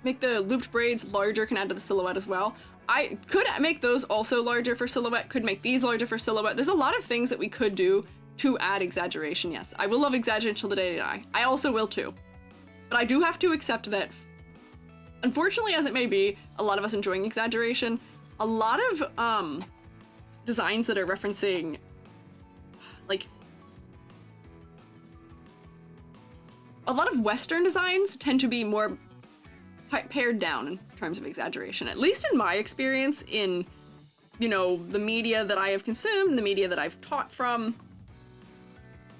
Make the looped braids larger, can add to the silhouette as well. I could make those also larger for silhouette, could make these larger for silhouette. There's a lot of things that we could do to add exaggeration, yes. I will love exaggeration till the day I die. I also will too. But I do have to accept that, unfortunately as it may be, a lot of us enjoying exaggeration, a lot of designs that are referencing, like, a lot of Western designs tend to be more pared down in terms of exaggeration, at least in my experience in, you know, the media that I have consumed, the media that I've taught from,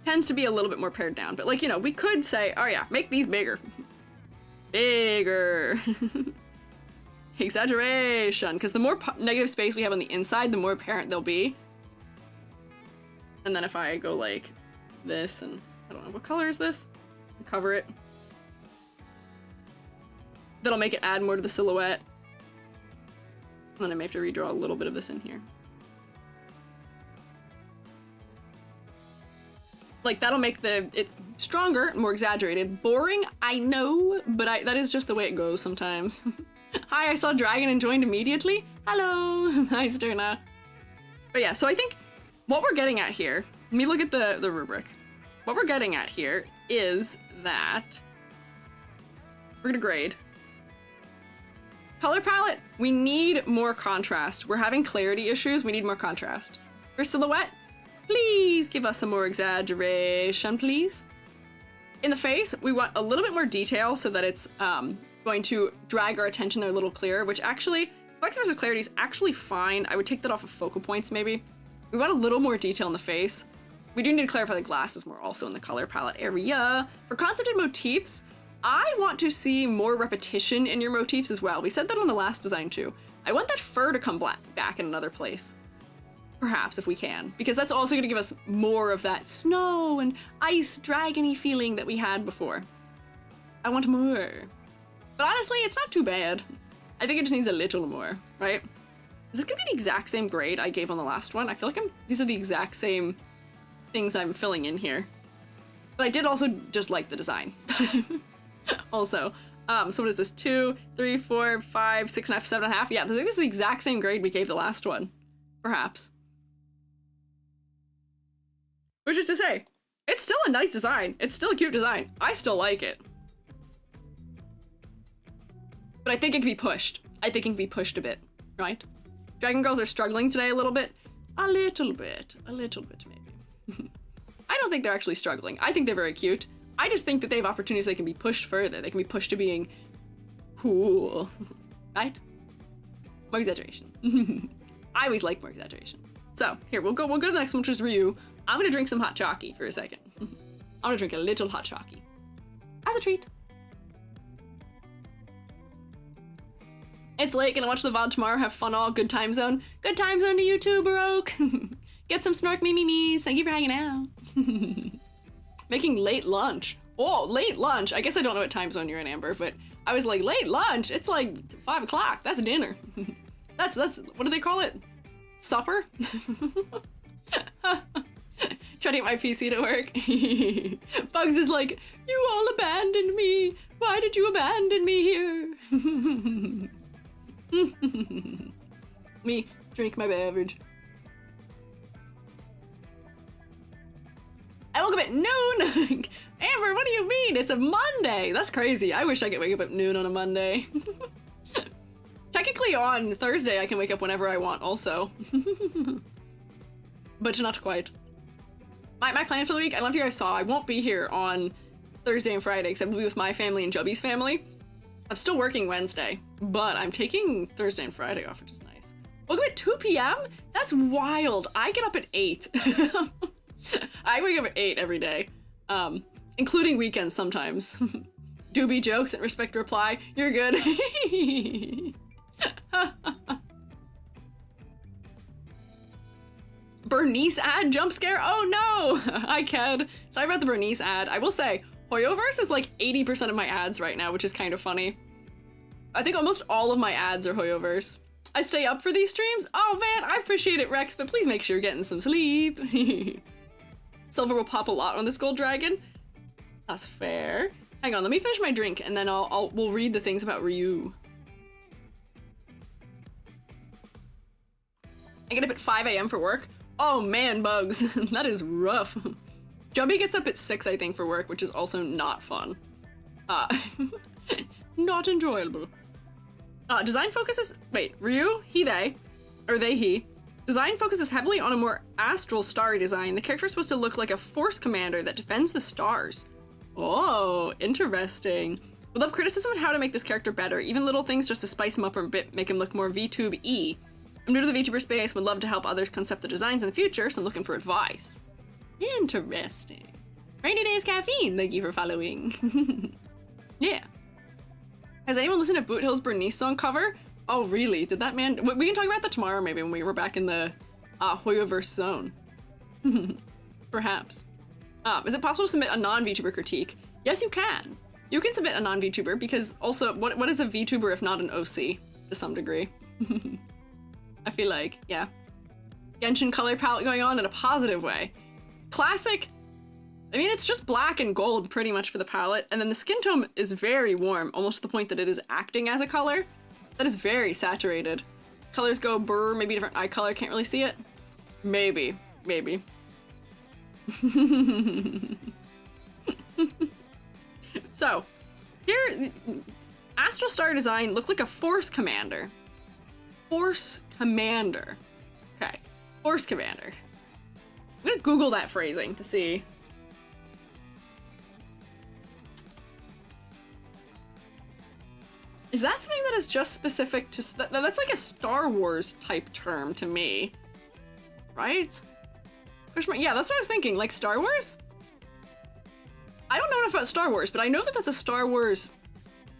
tends to be a little bit more pared down. But like, you know, we could say, oh yeah, make these bigger. Bigger. Exaggeration, because the more negative space we have on the inside, the more apparent they'll be. And then if I go like this, and I don't know, what color is this? Cover it. That'll make it add more to the silhouette. And then I may have to redraw a little bit of this in here. Like, that'll make it stronger, more exaggerated. Boring, I know, but that is just the way it goes sometimes. Hi, I saw Dragon and joined immediately. Hello, nice, Derna. But yeah, so I think what we're getting at here, let me look at the rubric. What we're getting at here is that we're gonna grade. Color palette, we need more contrast. We're having clarity issues, we need more contrast. For silhouette, please give us some more exaggeration, please. In the face, we want a little bit more detail so that it's going to drag our attention a little clearer, which actually, flex versus clarity is actually fine. I would take that off of focal points maybe. We want a little more detail in the face. We do need to clarify the glasses more also in the color palette area. For concept and motifs, I want to see more repetition in your motifs as well. We said that on the last design too. I want that fur to come back in another place. Perhaps, if we can. Because that's also going to give us more of that snow and ice dragon-y feeling that we had before. I want more. But honestly, it's not too bad. I think it just needs a little more, right? Is this going to be the exact same grade I gave on the last one? I feel like these are the exact same things I'm filling in here. But I did also just like the design. Also. So what is this? 2, 3, 4, 5, 6.5, 7.5. Yeah, I think this is the exact same grade we gave the last one. Perhaps. Which is to say, it's still a nice design. It's still a cute design. I still like it. But I think it can be pushed. I think it can be pushed a bit, right? Dragon Girls are struggling today a little bit. A little bit maybe. I don't think they're actually struggling. I think they're very cute. I just think that they have opportunities they can be pushed further. They can be pushed to being cool, right? More exaggeration. I always like more exaggeration. So here, we'll go to the next one, which is Ryu. I'm gonna drink some hot chocky for a second. I'm gonna drink a little hot chocky as a treat. It's late, gonna watch the VOD tomorrow, have fun all, good time zone. Good time zone to you too, Baroque. Get some snork memes. Thank you for hanging out. Making late lunch. Oh, late lunch. I guess I don't know what time zone you're in, Amber, but I was like, late lunch? It's like 5 o'clock. That's dinner. That's, what do they call it? Supper? Trying to get my PC to work. Bugs is like, you all abandoned me. Why did you abandon me here? Me, drink my beverage. I woke up at noon! Amber, what do you mean? It's a Monday! That's crazy. I wish I could wake up at noon on a Monday. Technically on Thursday I can wake up whenever I want also. But not quite. My plan for the week, I don't know if you guys saw, I won't be here on Thursday and Friday because I will be with my family and Jubby's family. I'm still working Wednesday, but I'm taking Thursday and Friday off, which is nice. Woke up at 2 p.m.? That's wild. I get up at 8. I wake up at 8 every day, including weekends sometimes. Doobie jokes and respect reply. You're good. Bernice ad jump scare? Oh no! Hi, Ked. Sorry about the Bernice ad. I will say, Hoyoverse is like 80% of my ads right now, which is kind of funny. I think almost all of my ads are Hoyoverse. I stay up for these streams? Oh man, I appreciate it, Rex, but please make sure you're getting some sleep. Silver will pop a lot on this gold dragon. That's fair. Hang on, let me finish my drink and then we'll read the things about Ryu. I get up at 5 a.m. for work. Oh man, Bugs, that is rough. Jubby gets up at 6, I think, for work, which is also not fun. Not enjoyable. Design focuses, wait, Ryu, he, they, or they, he. Design focuses heavily on a more astral, starry design. The character is supposed to look like a force commander that defends the stars. Oh, interesting. Would love criticism on how to make this character better. Even little things just to spice him up a bit, make him look more VTube-y. I'm new to the VTuber space, would love to help others concept the designs in the future, so I'm looking for advice. Interesting. Rainy Days Caffeine, thank you for following. Yeah. Has anyone listened to Boot Hill's Bernice song cover? Oh, really? Did that man... We can talk about that tomorrow, maybe, when we were back in the Hoyoverse zone. Perhaps. Is it possible to submit a non-VTuber critique? Yes, you can. You can submit a non-VTuber, because also, what is a VTuber if not an OC, to some degree? I feel like, yeah. Genshin color palette going on in a positive way. Classic. I mean, it's just black and gold pretty much for the palette, and then the skin tone is very warm, almost to the point that it is acting as a color. That is very saturated. Colors go brr, maybe different eye color, can't really see it. Maybe, maybe. So, here, Astral Star design looked like a Force Commander. Force Commander. Okay, Force Commander. I'm gonna Google that phrasing to see. Is that something that is just specific to... That's like a Star Wars type term to me. Right? Yeah, that's what I was thinking. Like Star Wars? I don't know enough about Star Wars, but I know that that's a Star Wars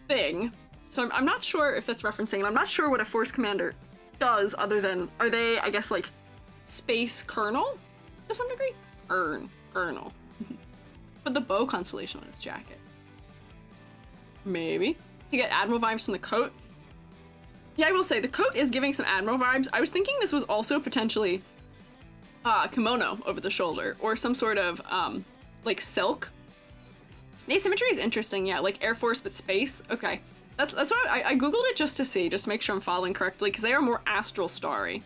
thing. So I'm not sure if that's referencing, and I'm not sure what a Force Commander does other than... Are they, I guess, like, Space Colonel? To some degree? Colonel. Put the bow constellation on his jacket. Maybe. You get Admiral vibes from the coat. Yeah, I will say, the coat is giving some Admiral vibes. I was thinking this was also potentially kimono over the shoulder, or some sort of, like, silk The asymmetry is interesting, yeah, like Air Force but space. Okay. That's what I googled it just to see, just to make sure I'm following correctly, because they are more astral starry.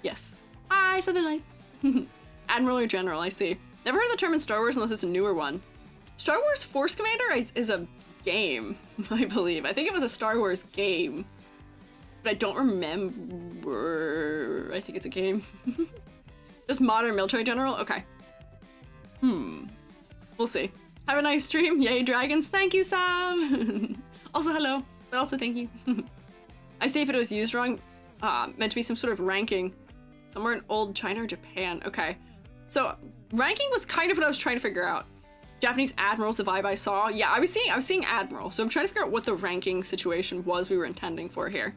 Yes. Hi, Southern Lights. Admiral or General, I see. Never heard the term in Star Wars unless it's a newer one. Star Wars Force Commander is a game, I believe. I think it was a Star Wars game, but I don't remember. I think it's a game. Just modern military general? Okay. We'll see. Have a nice stream. Yay, dragons. Thank you, Sam. Also, hello. But also, thank you. I see if it was used wrong. Meant to be some sort of ranking. Somewhere in old China or Japan. Okay. So, ranking was kind of what I was trying to figure out. Japanese admiral's the vibe I saw. Yeah, I was seeing admiral. So I'm trying to figure out what the ranking situation was we were intending for here.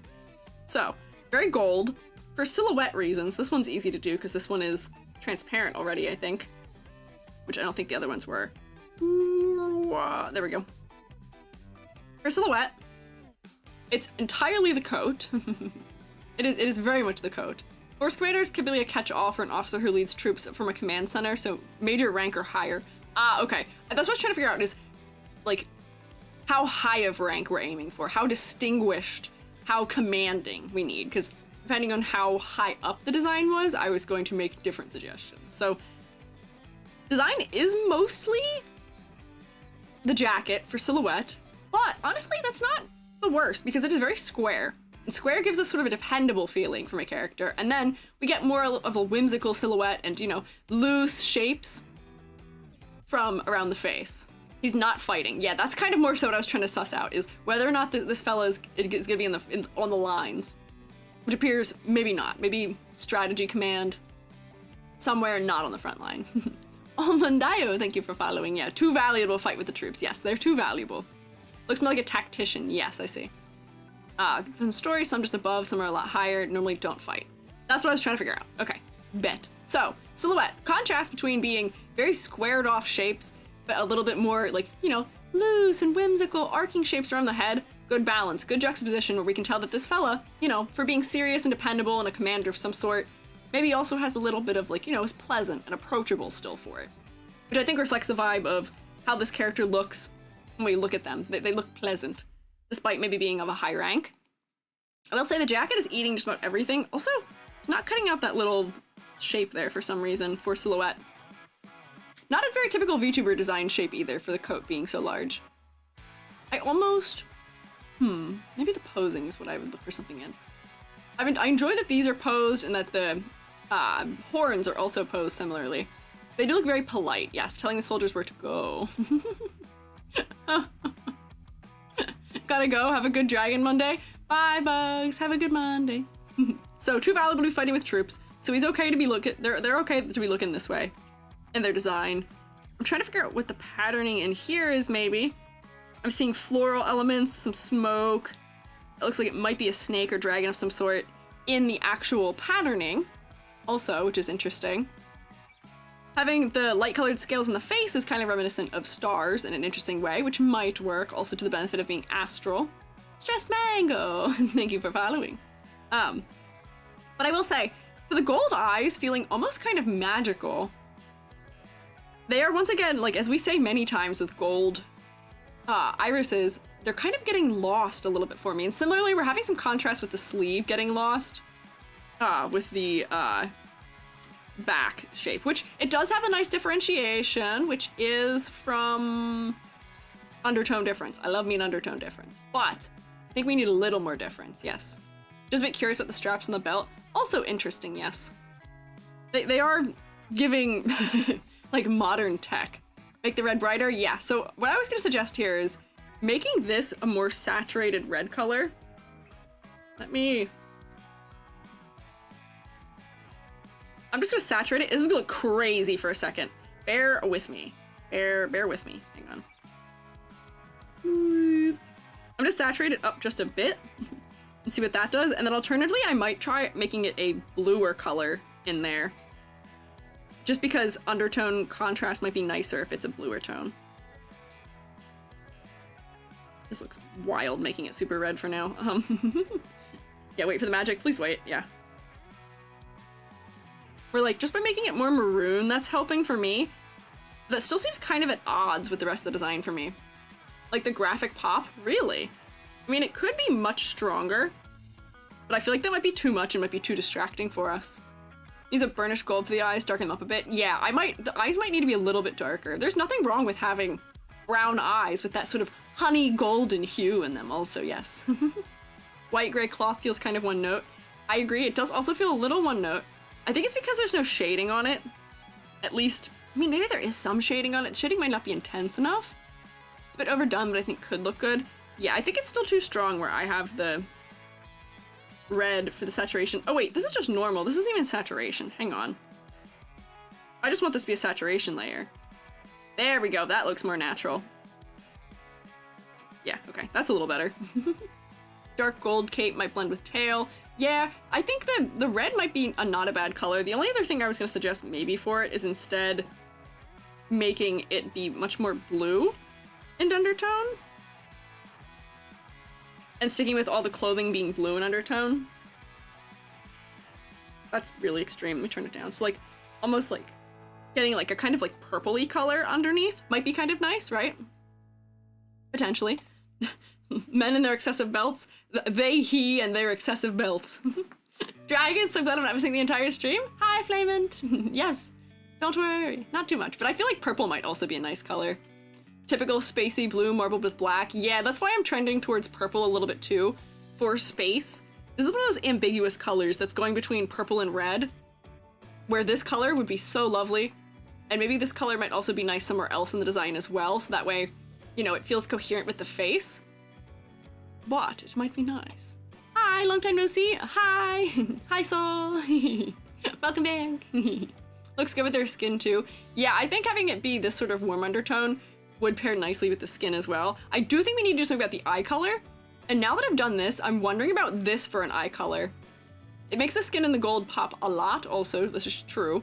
So, very gold. For silhouette reasons, this one's easy to do because this one is transparent already, I think. Which I don't think the other ones were. There we go. For silhouette, it's entirely the coat. It is very much the coat. Force Commander is typically a catch-all for an officer who leads troops from a command center, so major rank or higher. Okay. That's what I was trying to figure out is, like, how high of rank we're aiming for, how distinguished, how commanding we need, because depending on how high up the design was, I was going to make different suggestions. So, design is mostly the jacket for silhouette, but honestly, that's not the worst, because it is very square. And square gives us sort of a dependable feeling from a character, and then we get more of a whimsical silhouette and, you know, loose shapes from around the face. He's not fighting. Yeah, that's kind of more so what I was trying to suss out, is whether or not this fella is gonna be on the lines, which appears maybe not. Maybe strategy command somewhere, not on the front line. Oh, Mandayo, thank you for following. Yeah, too valuable to fight with the troops. Yes, they're too valuable. Looks more like a tactician. Yes, I see. In story, some just above, some are a lot higher, normally don't fight. That's what I was trying to figure out. Okay, bet. So, silhouette. Contrast between being very squared off shapes, but a little bit more like, you know, loose and whimsical, arcing shapes around the head. Good balance, good juxtaposition where we can tell that this fella, you know, for being serious and dependable and a commander of some sort, maybe also has a little bit of like, you know, is pleasant and approachable still for it. Which I think reflects the vibe of how this character looks when we look at them. They look pleasant, despite maybe being of a high rank. I will say the jacket is eating just about everything. Also, it's not cutting out that little shape there for some reason for silhouette. Not a very typical VTuber design shape either for the coat being so large. I almost, maybe the posing is what I would look for something in. I enjoy that these are posed and that the horns are also posed similarly. They do look very polite, yes, telling the soldiers where to go. Gotta go, have a good Dragon Monday. Bye, Bugs, have a good Monday. So, too valuable to be fighting with troops, so he's okay to be they're okay to be looking this way in their design. I'm trying to figure out what the patterning in here is, maybe. I'm seeing floral elements, some smoke. It looks like it might be a snake or dragon of some sort in the actual patterning also, which is interesting. Having the light-colored scales in the face is kind of reminiscent of stars in an interesting way, which might work also to the benefit of being astral. Stressed Mango, thank you for following. But I will say, for the gold eyes feeling almost kind of magical, they are once again, like as we say many times with gold irises, they're kind of getting lost a little bit for me. And similarly, we're having some contrast with the sleeve getting lost with the back shape, which it does have a nice differentiation, which is from undertone difference. I love me an undertone difference, but I think we need a little more difference, yes. Just a bit curious about the straps on the belt. Also interesting, yes. They are giving like modern tech. Make the red brighter? Yeah, so what I was gonna suggest here is making this a more saturated red color. I'm just gonna saturate it. This is gonna look crazy for a second. Bear with me. Bear with me. Hang on. I'm gonna saturate it up just a bit and see what that does. And then alternatively, I might try making it a bluer color in there. Just because undertone contrast might be nicer if it's a bluer tone. This looks wild, making it super red for now. Yeah, wait for the magic. Please wait. Yeah. We're like, just by making it more maroon, that's helping for me. That still seems kind of at odds with the rest of the design for me. Like the graphic pop? Really? I mean, it could be much stronger, but I feel like that might be too much and might be too distracting for us. Use a burnished gold for the eyes, darken them up a bit. Yeah, the eyes might need to be a little bit darker. There's nothing wrong with having brown eyes with that sort of honey golden hue in them also, yes. White gray cloth feels kind of one note. I agree, it does also feel a little one note. I think it's because there's no shading on it. At least, I mean, maybe there is some shading on it. Shading might not be intense enough. It's a bit overdone, but I think could look good. Yeah, I think it's still too strong where I have the red for the saturation. Oh wait, this is just normal. This isn't even saturation. Hang on. I just want this to be a saturation layer. There we go. That looks more natural. Yeah, okay. That's a little better. Dark gold cape might blend with tail. Yeah, I think the red might be not a bad color. The only other thing I was going to suggest maybe for it is instead making it be much more blue in undertone. And sticking with all the clothing being blue in undertone. That's really extreme. Let me turn it down. So like, almost like getting like a kind of like purpley color underneath might be kind of nice, right? Potentially. Men and their excessive belts. They, he, and their excessive belts. Dragons, so glad I'm not missing the entire stream. Hi, Flamant. Yes, don't worry. Not too much, but I feel like purple might also be a nice color. Typical spacey blue marbled with black. Yeah, that's why I'm trending towards purple a little bit too, for space. This is one of those ambiguous colors that's going between purple and red, where this color would be so lovely, and maybe this color might also be nice somewhere else in the design as well, so that way, you know, it feels coherent with the face. But it might be nice. Hi, long time no see. Hi. Hi, Saul. Welcome back. Looks good with their skin too. Yeah, I think having it be this sort of warm undertone would pair nicely with the skin as well. I do think we need to do something about the eye color. And now that I've done this, I'm wondering about this for an eye color. It makes the skin and the gold pop a lot also, this is true.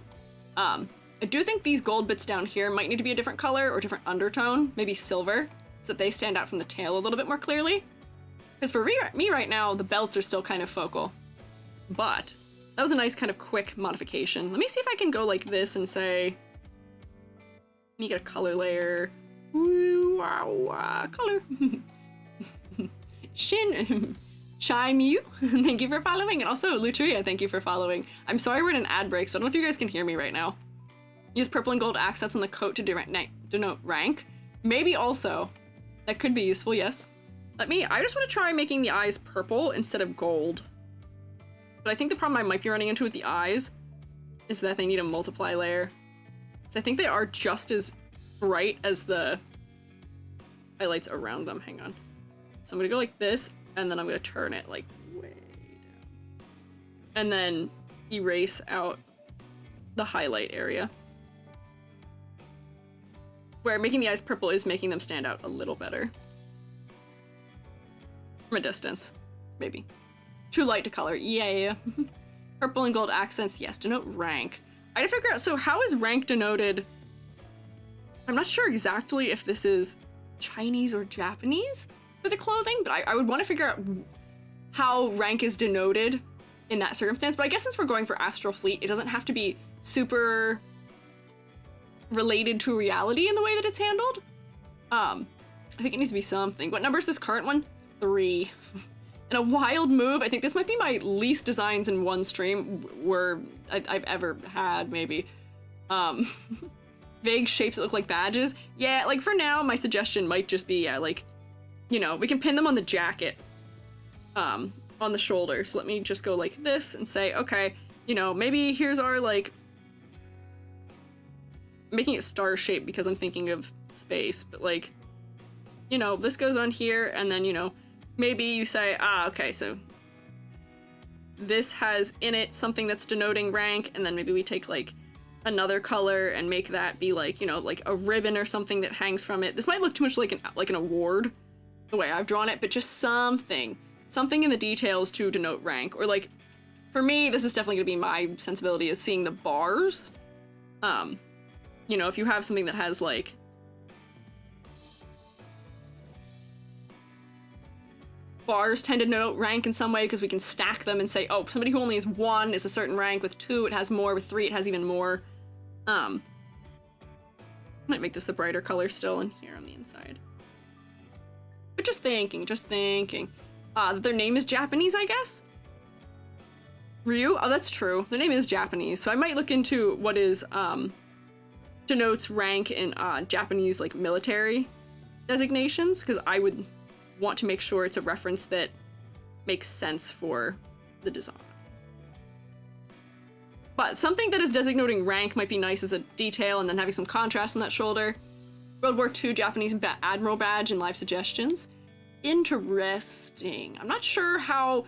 I do think these gold bits down here might need to be a different color or different undertone, maybe silver, so that they stand out from the tail a little bit more clearly. Because for me right now, the belts are still kind of focal. But that was a nice kind of quick modification. Let me see if I can go like this and say, let me get a color layer. Ooh, wow, color. Shime you, thank you for following. And also Lutria, thank you for following. I'm sorry we're in an ad break, so I don't know if you guys can hear me right now. Use purple and gold accents on the coat to denote rank. Maybe also, that could be useful, yes. I just want to try making the eyes purple instead of gold. But I think the problem I might be running into with the eyes is that they need a multiply layer. So I think they are just as bright as the highlights around them. Hang on. So I'm gonna go like this, and then I'm gonna turn it like way down. And then erase out the highlight area. Where making the eyes purple is making them stand out a little better. From a distance, maybe. Too light to color, yeah. Purple and gold accents, yes, denote rank. I had to figure out, so how is rank denoted? I'm not sure exactly if this is Chinese or Japanese for the clothing, but I would want to figure out how rank is denoted in that circumstance. But I guess since we're going for Astral Fleet, it doesn't have to be super related to reality in the way that it's handled. I think it needs to be something. What number is this current one? 3. In a wild move, I think this might be my least designs in one stream I've ever had, maybe. Vague shapes that look like badges. Yeah, like for now, my suggestion might just be, yeah, like, you know, we can pin them on the jacket, on the shoulder. So let me just go like this and say, okay, you know, maybe here's our, like, I'm making it star shaped because I'm thinking of space, but like, you know, this goes on here, and then, you know, maybe you say, okay, so this has in it something that's denoting rank, and then maybe we take like another color and make that be like, you know, like a ribbon or something that hangs from it. This might look too much like an award, the way I've drawn it, but just something in the details to denote rank. Or like, for me, this is definitely gonna be my sensibility, is seeing the bars. You know, if you have something that has like, bars tend to denote rank in some way because we can stack them and say, oh, somebody who only has 1 is a certain rank, with 2 it has more, with 3 it has even more. Might make this the brighter color still in here on the inside. thinking. Their name is Japanese, I guess? Ryu? Oh, that's true. Their name is Japanese, so I might look into what is, denotes rank in, Japanese, like, military designations, because I would want to make sure it's a reference that makes sense for the design. But something that is designating rank might be nice as a detail and then having some contrast on that shoulder. World War II Japanese Admiral badge and live suggestions. Interesting. I'm not sure how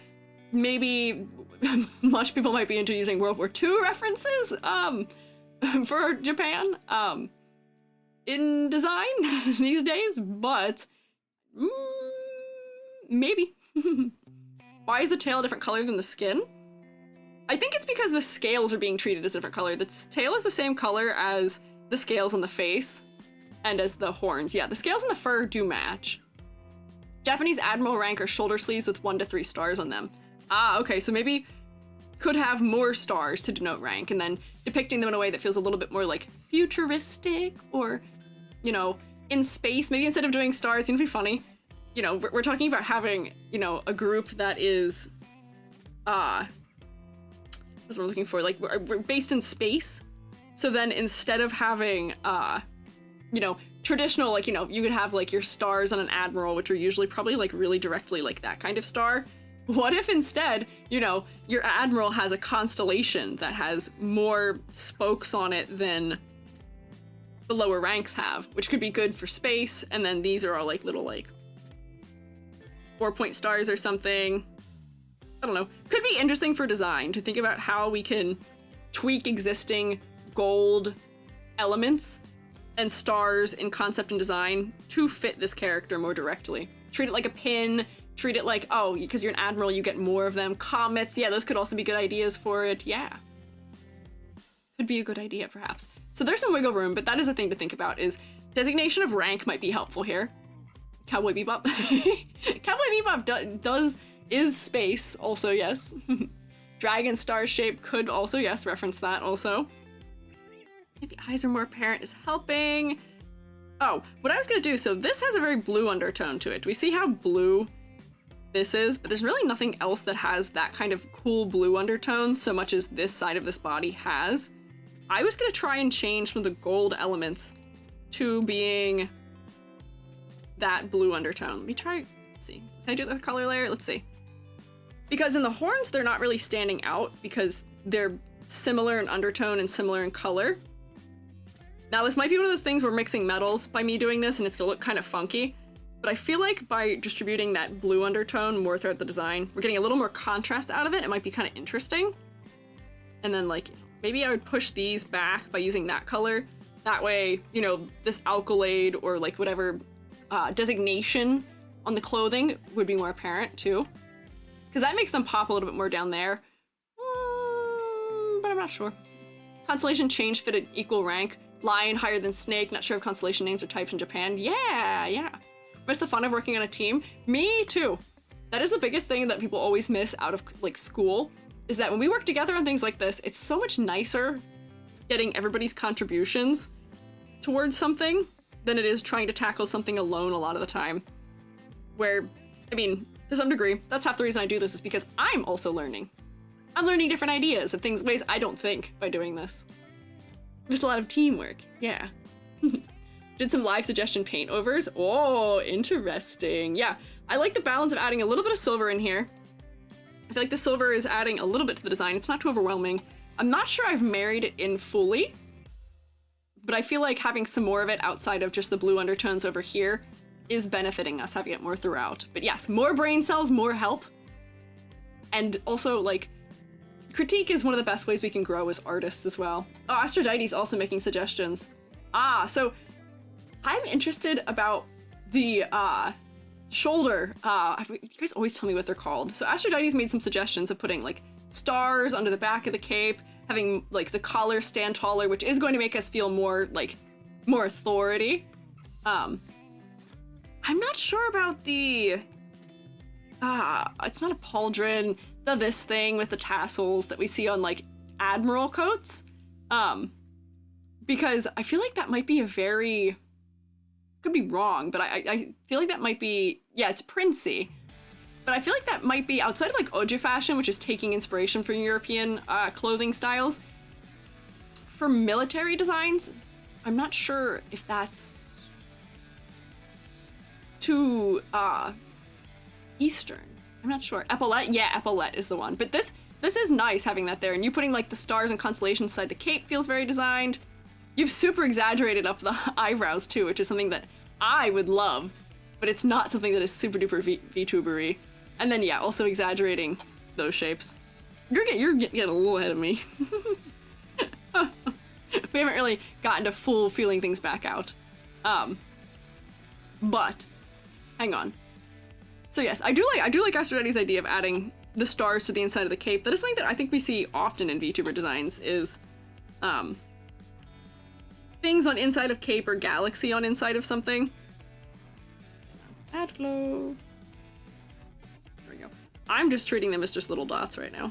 maybe much people might be into using World War II references for Japan in design these days, but maybe. Why is the tail a different color than the skin? I think it's because the scales are being treated as a different color. The tail is the same color as the scales on the face and as the horns. Yeah, the scales and the fur do match. Japanese Admiral rank are shoulder sleeves with 1 to 3 stars on them. Ah, okay, so maybe could have more stars to denote rank and then depicting them in a way that feels a little bit more like futuristic or, you know, in space. Maybe instead of doing stars, it'd be funny. You know, we're talking about having, you know, a group that is, that's what we're looking for, like, we're based in space. So then instead of having, you know, traditional, like, you know, you could have, like, your stars on an admiral, which are usually probably, like, really directly, like, that kind of star. What if instead, you know, your admiral has a constellation that has more spokes on it than the lower ranks have, which could be good for space, and then these are all, like, little, like, 4-point stars or something. I don't know. Could be interesting for design to think about how we can tweak existing gold elements and stars in concept and design to fit this character more directly. Treat it like a pin, treat it like, oh, because you're an admiral, you get more of them. Comets, yeah, those could also be good ideas for it, yeah. Could be a good idea, perhaps. So there's some wiggle room, but that is a thing to think about, is designation of rank might be helpful here. Cowboy Bebop. Cowboy Bebop is space, also, yes. Dragon star shape could also, yes, reference that also. If the eyes are more apparent is helping. Oh, what I was gonna do, so this has a very blue undertone to it. Do we see how blue this is? But there's really nothing else that has that kind of cool blue undertone so much as this side of this body has. I was gonna try and change some of the gold elements to being that blue undertone. Let me try, let's see. Can I do the color layer? Let's see. Because in the horns, they're not really standing out because they're similar in undertone and similar in color. Now, this might be one of those things where mixing metals by me doing this and it's gonna look kind of funky, but I feel like by distributing that blue undertone more throughout the design, we're getting a little more contrast out of it. It might be kind of interesting. And then, like, maybe I would push these back by using that color. That way, you know, this accolade or like whatever designation on the clothing would be more apparent too. Because that makes them pop a little bit more down there. But I'm not sure. Constellation change fit at equal rank. Lion higher than snake. Not sure if constellation names or types in Japan. Yeah. Miss the fun of working on a team. Me too. That is the biggest thing that people always miss out of like school, is that when we work together on things like this, it's so much nicer getting everybody's contributions towards something than it is trying to tackle something alone a lot of the time. Where, I mean, to some degree, that's half the reason I do this, is because I'm also learning. I'm learning different ideas of things, ways I don't think by doing this. Just a lot of teamwork, yeah. Did some live suggestion paint overs. Oh, interesting. Yeah, I like the balance of adding a little bit of silver in here. I feel like the silver is adding a little bit to the design. It's not too overwhelming. I'm not sure I've married it in fully, but I feel like having some more of it outside of just the blue undertones over here is benefiting us, having it more throughout. But yes, more brain cells, more help. And also, like, critique is one of the best ways we can grow as artists as well. Oh, Aphrodite's also making suggestions. So I'm interested about the shoulder. You guys always tell me what they're called. So Aphrodite's made some suggestions of putting like stars under the back of the cape, having like the collar stand taller, which is going to make us feel more like more authority. I'm not sure about the it's not a pauldron, this thing with the tassels that we see on like admiral coats, because I feel like that might be a very could be wrong, but I feel like that might be, yeah, it's princey. But I feel like that might be outside of like Oji fashion, which is taking inspiration from European clothing styles. For military designs, I'm not sure if that's too Eastern. I'm not sure. Epaulette? Yeah, epaulette is the one. But this is nice having that there. And you putting like the stars and constellations inside the cape feels very designed. You've super exaggerated up the eyebrows too, which is something that I would love, but it's not something that is super duper VTuber-y. And then yeah, also exaggerating those shapes. You're getting a little ahead of me. We haven't really gotten to full feeling things back out. But hang on. So yes, I do like Astrodetti's idea of adding the stars to the inside of the cape. That is something that I think we see often in VTuber designs is things on inside of cape or galaxy on inside of something. Add flow. There we go. I'm just treating them as just little dots right now.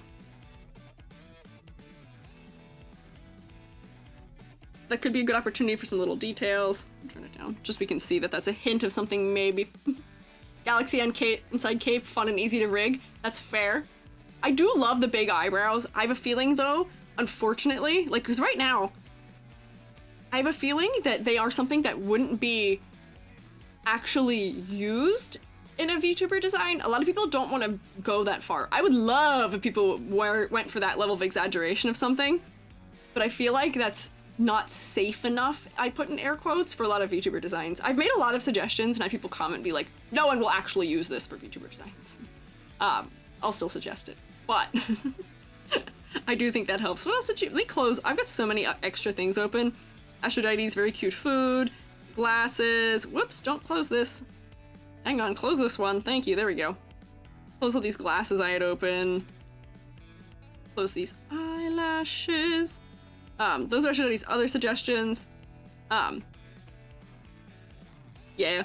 That could be a good opportunity for some little details. I'll turn it down, just so we can see that that's a hint of something maybe. Galaxy on cape, inside cape, fun and easy to rig. That's fair. I do love the big eyebrows. I have a feeling though, unfortunately, like, because right now, I have a feeling that they are something that wouldn't be actually used in a VTuber design. A lot of people don't want to go that far. I would love if people went for that level of exaggeration of something, but I feel like that's not safe enough, I put in air quotes, for a lot of VTuber designs. I've made a lot of suggestions and I've had people comment and be like, no one will actually use this for VTuber designs. I'll still suggest it, but I do think that helps. What else did you, let me close, I've got so many extra things open. Astrodite's very cute food, glasses, whoops, don't close this. Hang on, close this one, thank you, there we go. Close all these glasses I had open. Close these eyelashes. Those are Astrodite's other suggestions. Yeah.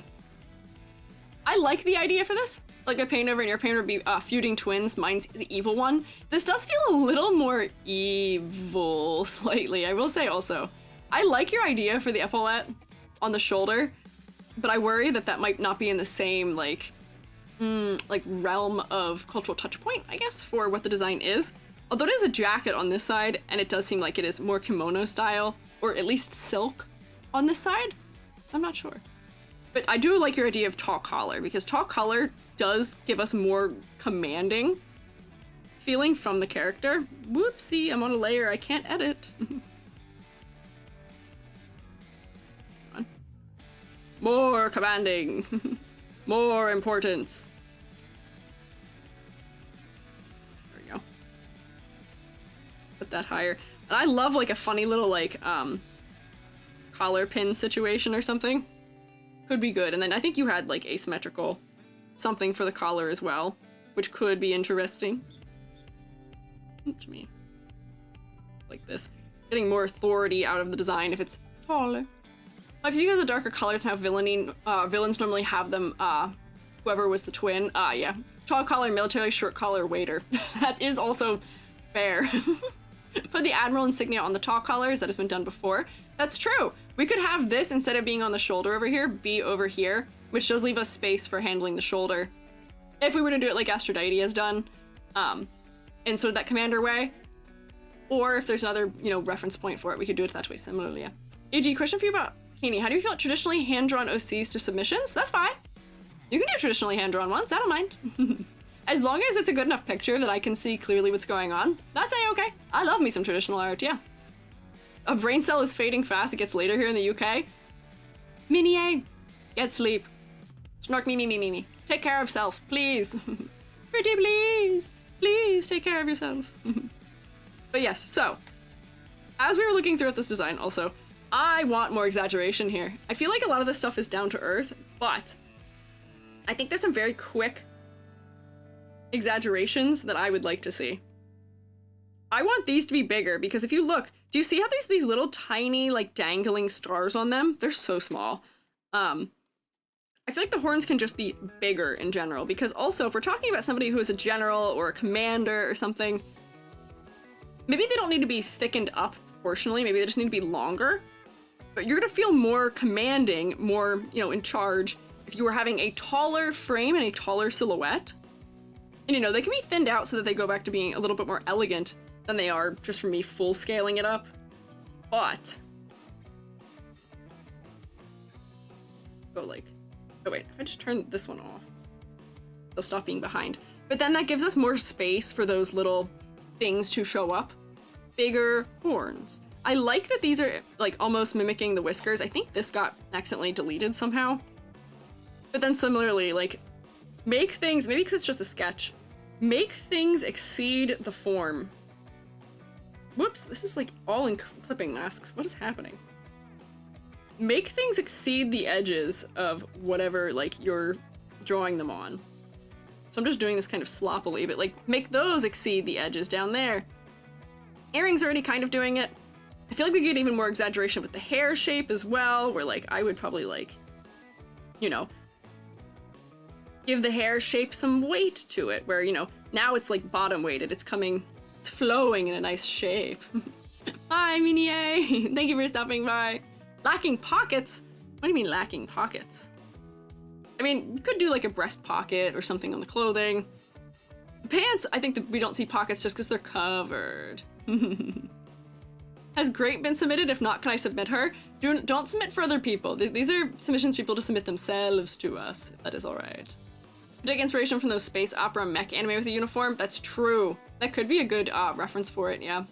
I like the idea for this. Like a paint over and your paint would be feuding twins, mine's the evil one. This does feel a little more evil, slightly, I will say also. I like your idea for the epaulette on the shoulder, but I worry that that might not be in the same, like realm of cultural touch point, I guess, for what the design is. Although it is a jacket on this side, and it does seem like it is more kimono style, or at least silk on this side, so I'm not sure. But I do like your idea of tall collar, because tall collar does give us more commanding feeling from the character. Whoopsie, I'm on a layer I can't edit. More commanding, more importance. Put that higher. And I love like a funny little like collar pin situation or something. Could be good. And then I think you had like asymmetrical something for the collar as well, which could be interesting. To me. Like this. Getting more authority out of the design if it's taller. If you get the darker colors and have villains normally have them whoever was the twin. Yeah. Tall collar, military, short collar, waiter. That is also fair. Put the Admiral insignia on the tall collars, that has been done before. That's true. We could have this, instead of being on the shoulder over here, be over here, which does leave us space for handling the shoulder. If we were to do it like Astrodite has done, in sort of that commander way. Or if there's another, reference point for it, we could do it that way similarly, yeah. AG, question for you about Heaney. How do you feel about traditionally hand-drawn OCs to submissions? That's fine. You can do traditionally hand-drawn ones, I don't mind. As long as it's a good enough picture that I can see clearly what's going on, that's a-okay. I love me some traditional art, yeah. A brain cell is fading fast, it gets later here in the UK. Minnie, get sleep. Snark me. Take care of self, please. Pretty please. Please take care of yourself. But yes, so, as we were looking through at this design also, I want more exaggeration here. I feel like a lot of this stuff is down to earth, but I think there's some very quick exaggerations that I would like to see. I want these to be bigger because if you look, do you see how there's these little tiny like dangling stars on them? They're so small. I feel like the horns can just be bigger in general because also if we're talking about somebody who is a general or a commander or something, maybe they don't need to be thickened up proportionally, maybe they just need to be longer. But you're gonna feel more commanding, more, you know, in charge if you were having a taller frame and a taller silhouette. And, you know, they can be thinned out so that they go back to being a little bit more elegant than they are just from me full scaling it up. But go like, oh wait, if I just turn this one off, they'll stop being behind. But then that gives us more space for those little things to show up. Bigger horns. I like that these are like almost mimicking the whiskers. I think this got accidentally deleted somehow. But then similarly, like, make things, maybe because it's just a sketch, make things exceed the form. Whoops, this is like all in clipping masks. What is happening? Make things exceed the edges of whatever, like, you're drawing them on. So I'm just doing this kind of sloppily, but like, make those exceed the edges down there. Earrings are already kind of doing it. I feel like we get even more exaggeration with the hair shape as well, where like, I would probably like, you know, give the hair shape some weight to it, where, you know, now it's like bottom weighted. It's coming, it's flowing in a nice shape. Hi, Minier. Thank you for stopping by. Lacking pockets? What do you mean lacking pockets? I mean, you could do like a breast pocket or something on the clothing. The pants, I think that we don't see pockets just because they're covered. Has Great been submitted? If not, can I submit her? Don't submit for other people. These are submissions for people to submit themselves to us, if that is all right. Take inspiration from those space opera mech anime with a uniform. That's true. That could be a good reference for it, yeah.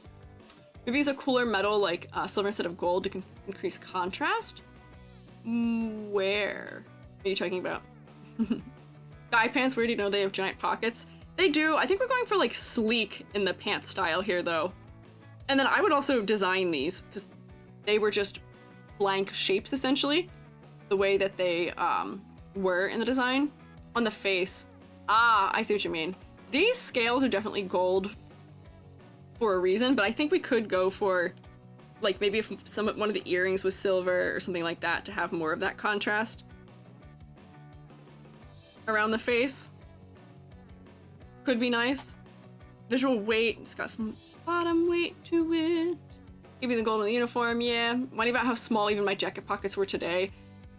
Maybe use a cooler metal like silver instead of gold to increase contrast? Where are you talking about? Guy pants, where do you know they have giant pockets? They do. I think we're going for like sleek in the pant style here though. And then I would also design these because they were just blank shapes essentially, the way that they were in the design. On the face. Ah, I see what you mean. These scales are definitely gold for a reason, but I think we could go for like maybe if one of the earrings was silver or something like that to have more of that contrast around the face. Could be nice. Visual weight, it's got some bottom weight to it. Give you the gold on the uniform, yeah. Wondering about how small even my jacket pockets were today.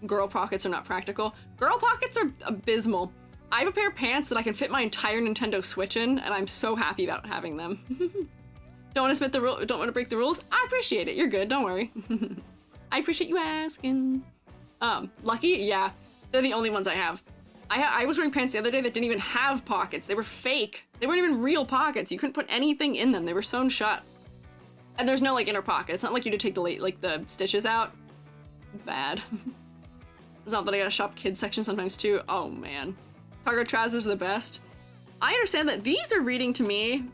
Girl pockets are not practical. Girl pockets are abysmal. I have a pair of pants that I can fit my entire Nintendo Switch in, and I'm so happy about having them. Don't want to submit the rule. Don't want to break the rules. I appreciate it. You're good. Don't worry. I appreciate you asking. Lucky, yeah. They're the only ones I have. I was wearing pants the other day that didn't even have pockets. They were fake. They weren't even real pockets. You couldn't put anything in them. They were sewn shut. And there's no like inner pocket. It's not like you to take the stitches out. Bad. It's not that I gotta shop kids section sometimes too. Oh man. Cargo trousers are the best. I understand that these are reading to me.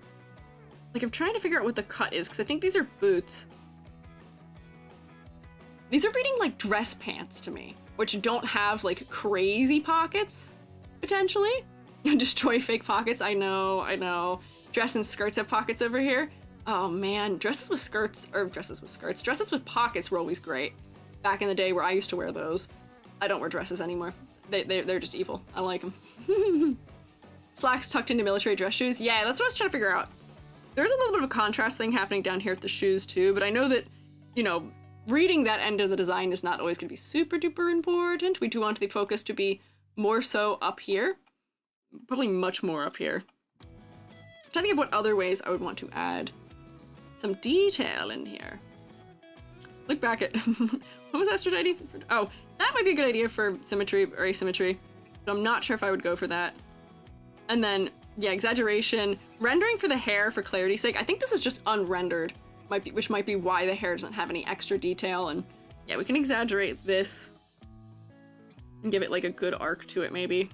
Like I'm trying to figure out what the cut is because I think these are boots. These are reading like dress pants to me, which don't have like crazy pockets, potentially. Destroy fake pockets, I know. Dress and skirts have pockets over here. Oh man, dresses with pockets were always great. Back in the day where I used to wear those. I don't wear dresses anymore. They're just evil. I like them. Slacks tucked into military dress shoes. Yeah, that's what I was trying to figure out. There's a little bit of a contrast thing happening down here with the shoes too, but I know that, you know, reading that end of the design is not always going to be super duper important. We do want the focus to be more so up here. Probably much more up here. I'm trying to think of what other ways I would want to add some detail in here. Look back at what was Aphrodite? Oh, that might be a good idea for symmetry or asymmetry, but I'm not sure if I would go for that. And then, yeah, exaggeration, rendering for the hair for clarity's sake. I think this is just unrendered, which might be why the hair doesn't have any extra detail. And yeah, we can exaggerate this and give it like a good arc to it, maybe.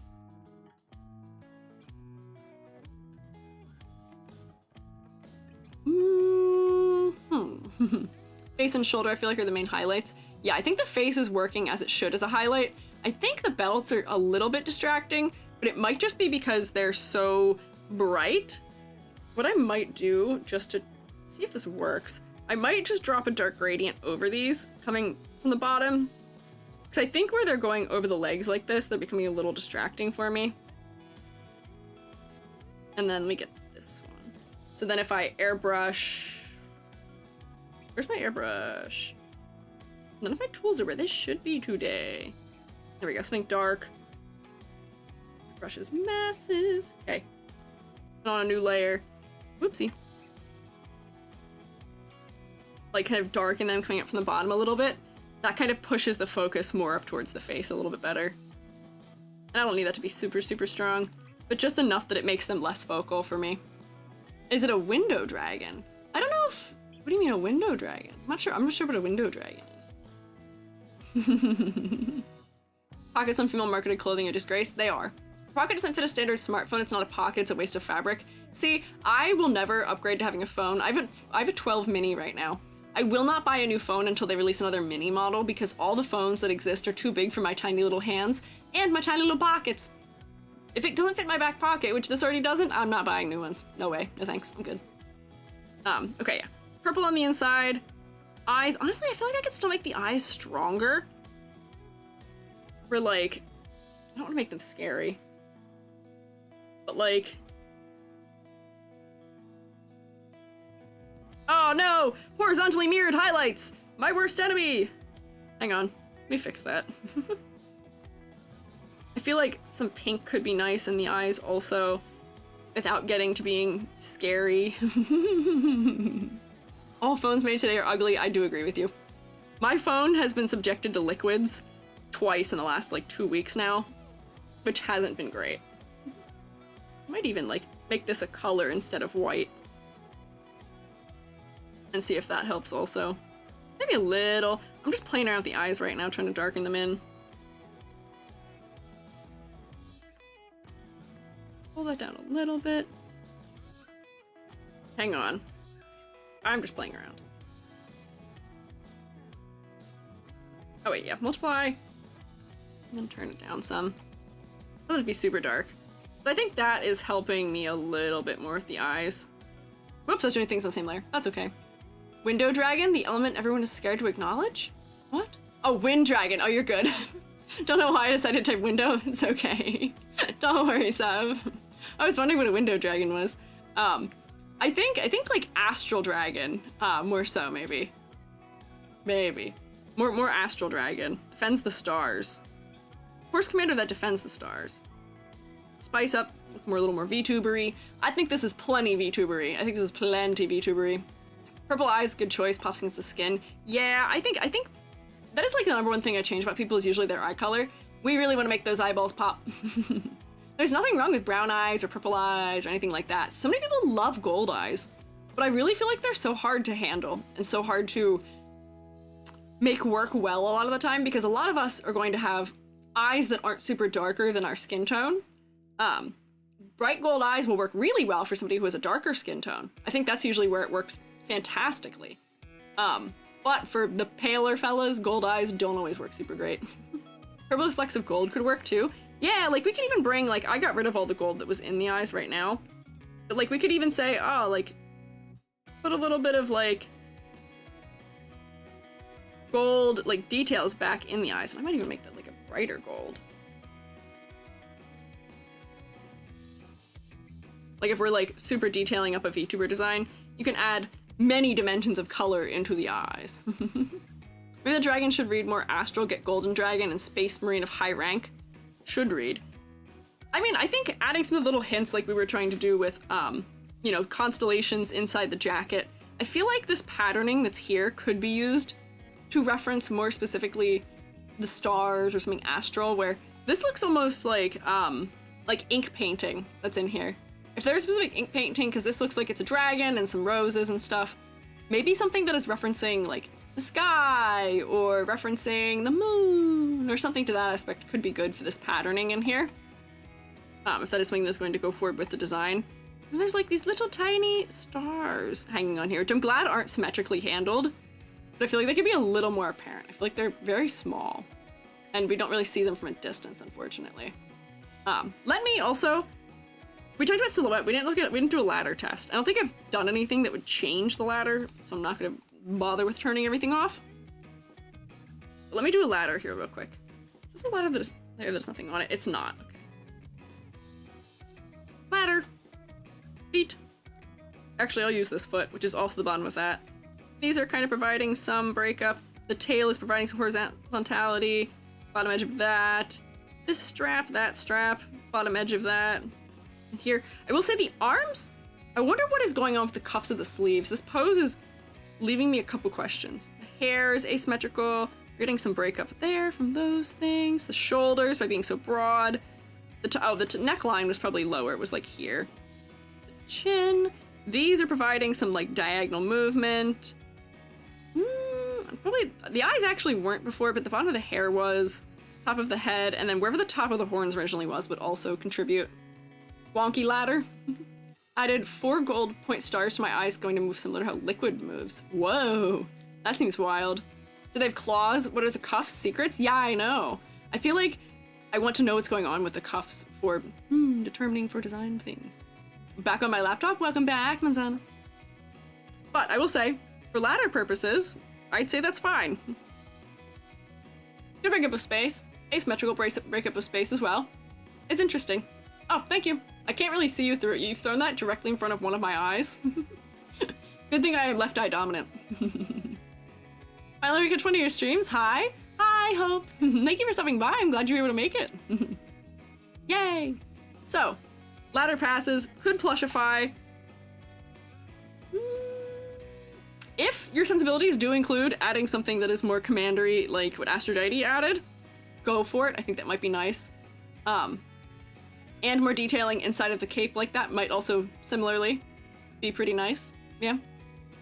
Face and shoulder, I feel like, are the main highlights. Yeah, I think the face is working as it should as a highlight. I think the belts are a little bit distracting, but it might just be because they're so bright. What I might do, just to see if this works, I might just drop a dark gradient over these coming from the bottom. Because I think where they're going over the legs like this, they're becoming a little distracting for me. And then we get this one. So then if I airbrush... Where's my airbrush? None of my tools are where they should be today. There we go, something dark. The brush is massive. Okay. Put on a new layer. Whoopsie. Like kind of darken them coming up from the bottom a little bit. That kind of pushes the focus more up towards the face a little bit better. And I don't need that to be super, super strong, but just enough that it makes them less focal for me. Is it a window dragon? I don't know if... What do you mean a window dragon? I'm not sure what a window dragon is. Pockets on female marketed clothing a disgrace? They are. Pocket doesn't fit a standard smartphone. It's not a pocket. It's a waste of fabric. See, I will never upgrade to having a phone. I have a 12 mini right now. I will not buy a new phone until they release another mini model because all the phones that exist are too big for my tiny little hands and my tiny little pockets. If it doesn't fit my back pocket, which this already doesn't, I'm not buying new ones. No way. No thanks. I'm good. Okay, yeah. Purple on the inside. Eyes. Honestly, I feel like I could still make the eyes stronger. For like, I don't want to make them scary. But like... Oh no! Horizontally mirrored highlights! My worst enemy! Hang on. Let me fix that. I feel like some pink could be nice in the eyes also, without getting to being scary. All phones made today are ugly. I do agree with you. My phone has been subjected to liquids twice in the last like 2 weeks now, which hasn't been great. I might even like make this a color instead of white. And see if that helps also. Maybe a little. I'm just playing around with the eyes right now, trying to darken them in. Pull that down a little bit. Hang on. I'm just playing around. Oh wait, yeah, multiply. And then turn it down some. Doesn't be super dark. But I think that is helping me a little bit more with the eyes. Whoops, I was doing things on the same layer. That's okay. Window dragon, the element everyone is scared to acknowledge? What? Oh, wind dragon. Oh, you're good. Don't know why I decided to type window. It's okay. Don't worry, Sav. I was wondering what a window dragon was. I think like astral dragon, more so maybe. Maybe. More astral dragon. Defends the stars. Force commander that defends the stars. Spice up, look more a little more Vtubery. I think this is plenty Vtubery. I think this is plenty Vtubery. Purple eyes, good choice. Pops against the skin. Yeah, I think that is like the #1 thing I change about people is usually their eye color. We really want to make those eyeballs pop. There's nothing wrong with brown eyes or purple eyes or anything like that. So many people love gold eyes, but I really feel like they're so hard to handle and so hard to make work well a lot of the time because a lot of us are going to have eyes that aren't super darker than our skin tone. Bright gold eyes will work really well for somebody who has a darker skin tone. I think that's usually where it works fantastically. But for the paler fellas, gold eyes don't always work super great. Purple with flecks of gold could work too. Yeah, like we could even bring, like, I got rid of all the gold that was in the eyes right now. But like we could even say, oh, like, put a little bit of like gold, like details back in the eyes. And I might even make that like a brighter gold. Like if we're like super detailing up a VTuber design, you can add many dimensions of color into the eyes. Maybe the dragon should read more astral, get golden dragon, and space marine of high rank. Should read. I mean, I think adding some little hints like we were trying to do with, you know, constellations inside the jacket. I feel like this patterning that's here could be used to reference more specifically the stars or something astral, where this looks almost like ink painting that's in here. If there's a specific ink painting, because this looks like it's a dragon and some roses and stuff, maybe something that is referencing like the sky or referencing the moon or something to that aspect could be good for this patterning in here. If that is something that's going to go forward with the design. And there's like these little tiny stars hanging on here, which I'm glad aren't symmetrically handled, but I feel like they could be a little more apparent. I feel like they're very small and we don't really see them from a distance, unfortunately. Let me also, we talked about silhouette. We didn't do a ladder test. I don't think I've done anything that would change the ladder, so I'm not gonna bother with turning everything off. But let me do a ladder here real quick. Is this a ladder that is there? There's nothing on it. It's not. Okay. Ladder. Feet. Actually, I'll use this foot, which is also the bottom of that. These are kind of providing some breakup. The tail is providing some horizontality. Bottom edge of that. This strap, that strap. Bottom edge of that. And here, I will say the arms, I wonder what is going on with the cuffs of the sleeves. This pose is leaving me a couple questions. The hair is asymmetrical. We're getting some breakup there from those things. The shoulders by being so broad. The neckline was probably lower. It was like here. The chin. These are providing some like diagonal movement. Probably the eyes actually weren't before, but the bottom of the hair was. Top of the head, and then wherever the top of the horns originally was would also contribute. Wonky ladder. Added 4 gold point stars to my eyes, going to move similar to how liquid moves. Whoa, that seems wild. Do they have claws? What are the cuffs? Secrets? Yeah, I know. I feel like I want to know what's going on with the cuffs for determining for design things. Back on my laptop. Welcome back, Manzana. But I will say, for ladder purposes, I'd say that's fine. Good breakup of space. Asymmetrical breakup of space as well. It's interesting. Oh, thank you. I can't really see you through it. You've thrown that directly in front of one of my eyes. Good thing I am left eye dominant. Finally, we catch one of your streams. Hi. Hi, Hope. Thank you for stopping by. I'm glad you were able to make it. Yay. So, ladder passes. Could plushify. If your sensibilities do include adding something that is more commandery, like what Aphrodite added, go for it. I think that might be nice. And more detailing inside of the cape like that might also similarly be pretty nice. Yeah.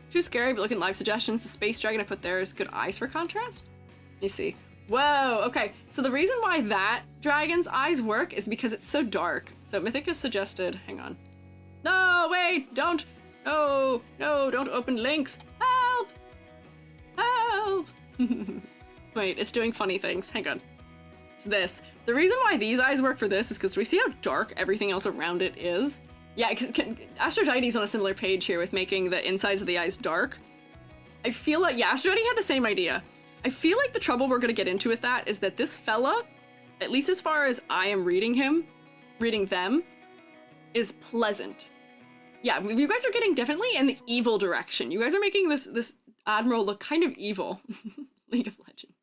Too scary, but looking at live suggestions. The space dragon I put there is good eyes for contrast. Let me see. Whoa, okay. So the reason why that dragon's eyes work is because it's so dark. So Mythic has suggested, hang on. No, wait, don't. No, don't open links. Help! Help! Wait, it's doing funny things. Hang on. It's this. The reason why these eyes work for this is because we see how dark everything else around it is. Yeah, because Aphrodite's on a similar page here with making the insides of the eyes dark. I feel like, yeah, Aphrodite had the same idea. I feel like the trouble we're going to get into with that is that this fella, at least as far as I am reading them, is pleasant. Yeah, you guys are getting definitely in the evil direction. You guys are making this admiral look kind of evil. League of Legends.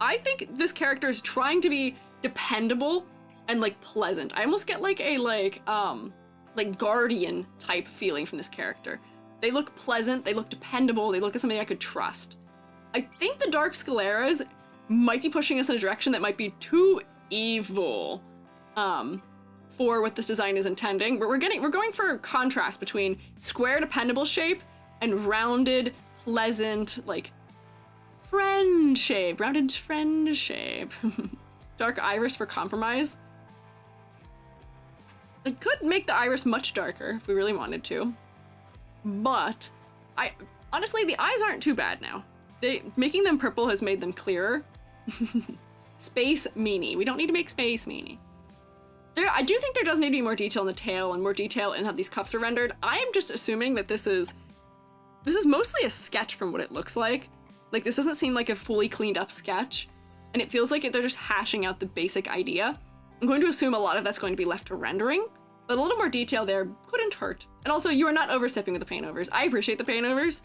I think this character is trying to be dependable and like pleasant. I almost get like a like guardian type feeling from this character. They look pleasant, they look dependable, they look like somebody I could trust. I think the Dark Scaleras might be pushing us in a direction that might be too evil. For what this design is intending, but we're going for a contrast between square dependable shape and rounded, pleasant, like friend shape, rounded friend shape. Dark iris for compromise. It could make the iris much darker if we really wanted to, but honestly, the eyes aren't too bad now. Making them purple has made them clearer. Space meanie. We don't need to make space meanie. I do think there does need to be more detail in the tail and more detail in how these cuffs are rendered. I am just assuming that this is mostly a sketch from what it looks like. Like, this doesn't seem like a fully cleaned up sketch, and it feels like they're just hashing out the basic idea. I'm going to assume a lot of that's going to be left to rendering, but a little more detail there couldn't hurt. And also, you are not oversipping with the paint overs. I appreciate the paint overs.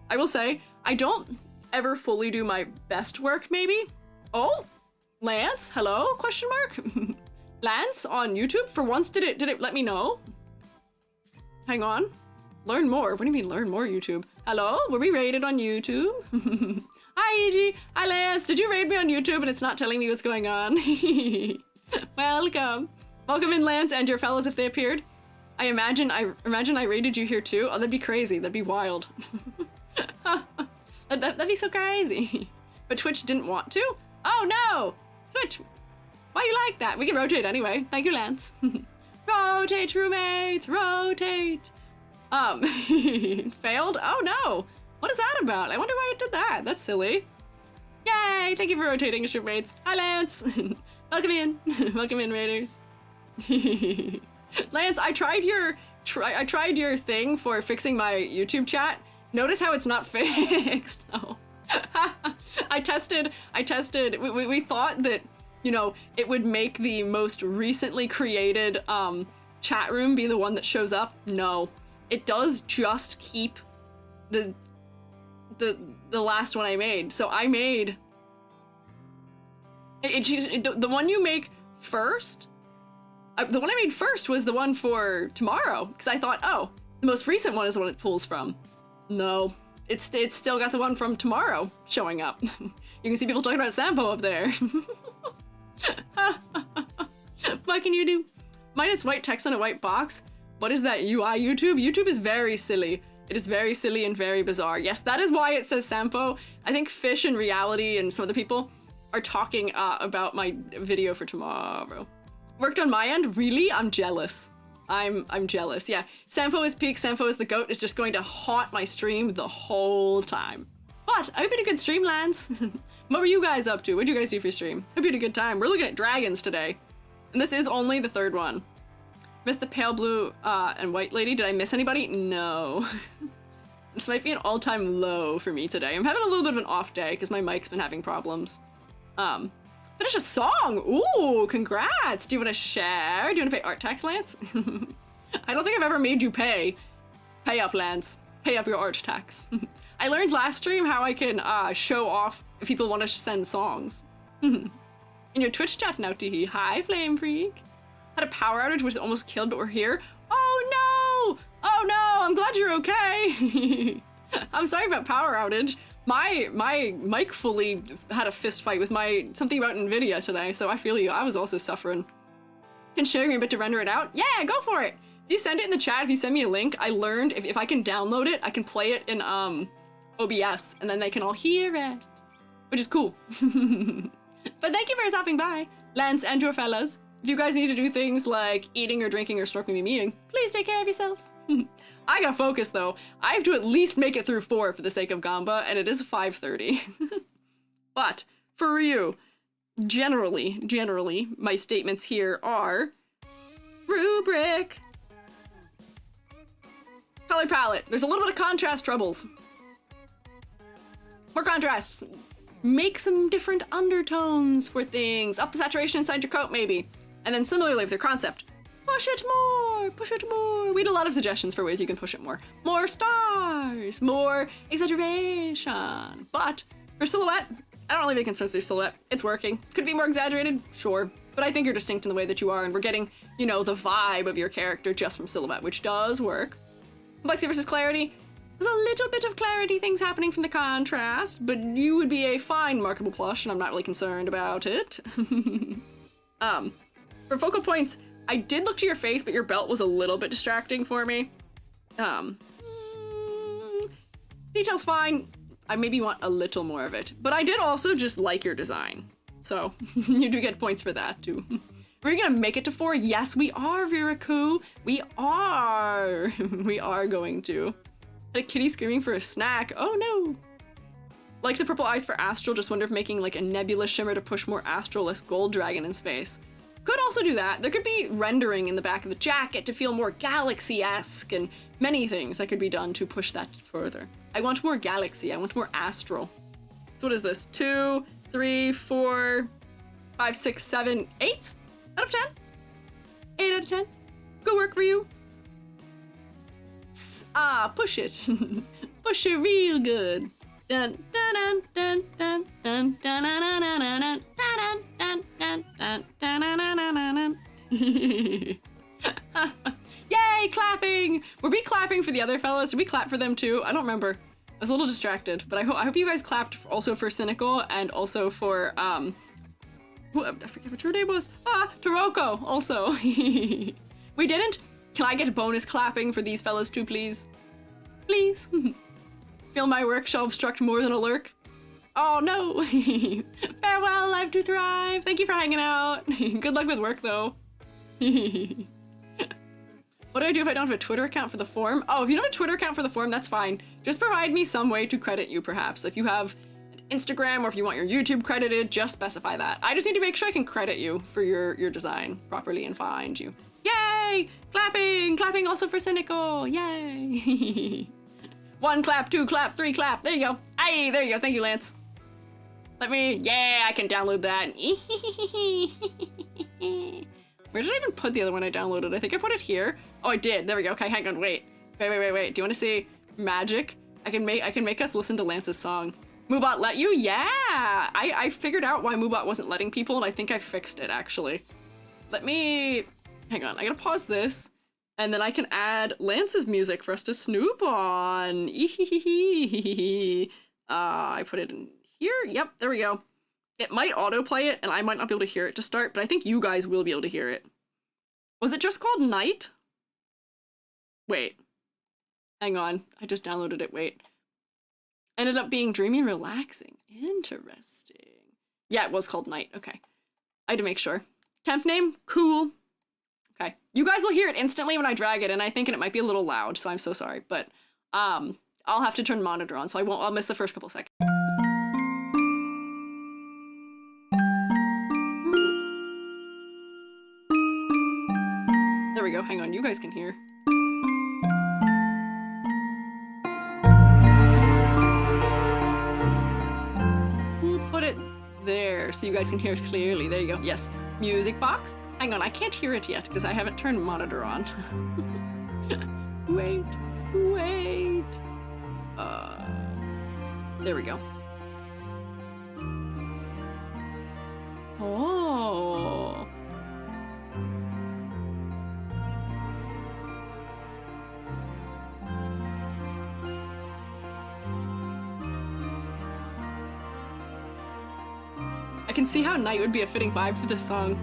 I will say, I don't ever fully do my best work, maybe. Oh, Lance, hello? Question mark? Lance on YouTube? For once, did it let me know? Hang on. Learn more. What do you mean learn more, YouTube? Hello? Were we rated on YouTube? Hi, EG. Hi, Lance. Did you raid me on YouTube and it's not telling me what's going on? Welcome. Welcome in, Lance, and your fellows if they appeared. I imagine I raided you here too. Oh, that'd be crazy. That'd be wild. That'd be so crazy. But Twitch didn't want to? Oh no! Twitch! Why you like that? We can rotate anyway. Thank you, Lance. Rotate, roommates, rotate. Failed? Oh no! What is that about? I wonder why it did that. That's silly. Yay! Thank you for rotating, roommates. Hi, Lance. Welcome in. Welcome in, Raiders. Lance, I tried your thing for fixing my YouTube chat. Notice how it's not fixed. No. I tested. We thought that, you know, it would make the most recently created chat room be the one that shows up. No, it does just keep the the last one I made. So I made the one you make first. The one I made first was the one for tomorrow, because I thought, oh, the most recent one is the one it pulls from. No, it's still got the one from tomorrow showing up. You can see people talking about Sampo up there. What can you do? Mine is white text on a white box. What is that UI YouTube? YouTube is very silly. It is very silly and very bizarre. Yes, that is why it says Sampo. I think Fish and Reality and some of the people are talking about my video for tomorrow. Worked on my end? Really? I'm jealous. I'm jealous. Yeah, Sampo is peak. Sampo is the goat. Is just going to haunt my stream the whole time. But I hope you had a good stream, Lance. What were you guys up to? What'd you guys do for your stream? Hope you had a good time. We're looking at dragons today. And this is only the third one. Missed the pale blue and white lady. Did I miss anybody? No. This might be an all-time low for me today. I'm having a little bit of an off day because my mic's been having problems. Finish a song. Ooh, congrats. Do you want to share? Do you want to pay art tax, Lance? I don't think I've ever made you pay. Pay up, Lance. Pay up your art tax. I learned last stream how I can show off if people want to send songs. In your Twitch chat now, Teehee. Hi, Flame Freak. Had a power outage which almost killed, but we're here. Oh no! Oh no! I'm glad you're okay. I'm sorry about power outage. My mic fully had a fist fight with something about NVIDIA today, so I feel you. I was also suffering. Can share me a bit to render it out? Yeah, go for it. If you send it in the chat, if you send me a link, I learned if I can download it, I can play it in OBS, and then they can all hear it, which is cool. But thank you for stopping by, Lance and your fellas. If you guys need to do things like eating or drinking or snorkeling and meeing, please take care of yourselves. I gotta focus though. I have to at least make it through 4 for the sake of Gamba, and it is 5:30. But for you, generally, my statements here are rubric. Color palette. There's a little bit of contrast troubles. More contrasts. Make some different undertones for things. Up the saturation inside your coat, maybe. And then similarly with your concept, push it more, push it more. We had a lot of suggestions for ways you can push it more. More stars, more exaggeration. But for silhouette, I don't really have any concerns with your silhouette. It's working. Could be more exaggerated, sure. But I think you're distinct in the way that you are, and we're getting, you know, the vibe of your character just from silhouette, which does work. Complexity versus clarity. There's a little bit of clarity things happening from the contrast, but you would be a fine marketable plush, and I'm not really concerned about it. For focal points, I did look to your face, but your belt was a little bit distracting for me. Detail's fine. I maybe want a little more of it, but I did also just like your design. So you do get points for that too. We're gonna make it to 4. Yes, we are, Viraku. We are. We are going to. Had a kitty screaming for a snack. Oh no. Like the purple eyes for Astral, just wonder if making like a nebula shimmer to push more Astral, less gold dragon in space. Could also do that. There could be rendering in the back of the jacket to feel more galaxy-esque, and many things that could be done to push that further. I want more galaxy. I want more astral. So what is this? 2, 3, 4, 5, 6, 7, 8 out of 10? 8 out of 10? Good work for you. Push it. Push it real good. Dun dun dun dun dun dun dun dun dun dun dun dun dun. Yay, clapping! Were we clapping for the other fellas? Did we clap for them too? I don't remember. I was a little distracted, but I hope you guys clapped also for Cynical and also for I forget what your name was. Toroko also. We didn't. Can I get bonus clapping for these fellas too, please? Please. Feel my work shall obstruct more than a lurk. Oh no. Farewell, live to thrive. Thank you for hanging out. Good luck with work though. What do I do if I don't have a Twitter account for the forum? Oh, if you don't have a Twitter account for the forum, that's fine. Just provide me some way to credit you, perhaps. If you have an Instagram or if you want your YouTube credited, just specify that. I just need to make sure I can credit you for your design properly and find you. Yay! Clapping! Clapping also for Cynical! Yay! 1 clap, 2 clap, 3 clap. There you go. Hey, there you go. Thank you, Lance. Yeah, I can download that. Where did I even put the other one I downloaded? I think I put it here. Oh, I did. There we go. Okay, hang on. Wait. Do you want to see magic? I can make us listen to Lance's song. Moobot let you? Yeah! I figured out why Moobot wasn't letting people, and I think I fixed it, actually. Let me... Hang on, I gotta pause this, and then I can add Lance's music for us to snoop on. I put it in here? Yep, there we go. It might autoplay it, and I might not be able to hear it to start, but I think you guys will be able to hear it. Was it just called Night? Wait. Hang on, I just downloaded it, wait. Ended up being dreamy and relaxing. Interesting. Yeah, it was called Night. Okay. I had to make sure. Temp name? Cool. Okay. You guys will hear it instantly when I drag it, and I think it might be a little loud, so I'm so sorry. But I'll have to turn the monitor on, so I'll miss the first couple seconds. There we go. Hang on. You guys can hear. There, so you guys can hear it clearly. There you go. Yes. Music box. Hang on, I can't hear it yet because I haven't turned monitor on. Wait. There we go. Oh. I can see how Night would be a fitting vibe for this song.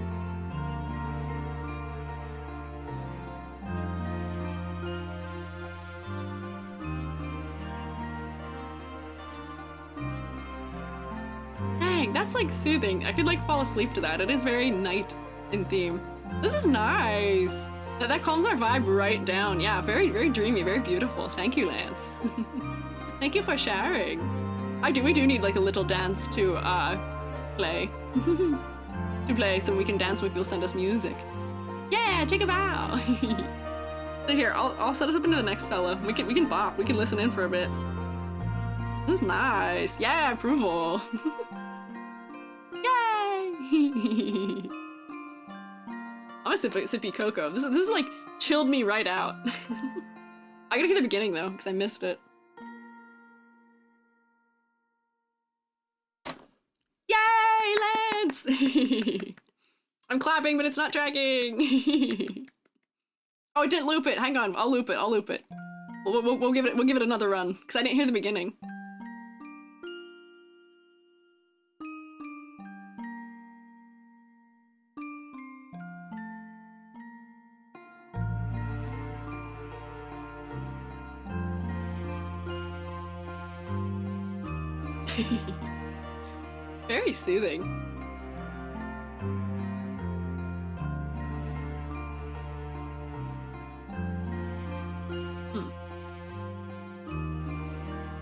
Dang, that's like soothing. I could like fall asleep to that. It is very night in theme. This is nice. That calms our vibe right down. Yeah, very, very dreamy, very beautiful. Thank you, Lance. Thank you for sharing. We do need like a little dance to play. To play so we can dance when people send us music. Yeah, take a bow. So here, I'll set us up into the next fella. We can bop. We can listen in for a bit. This is nice. Yeah, approval. Yay! I'm a sippy cocoa. This is like chilled me right out. I gotta hear the beginning though, because I missed it. Yay, Lance! I'm clapping, but it's not dragging. Oh, it didn't loop it. Hang on, I'll loop it. We'll give it another run because I didn't hear the beginning. Very soothing.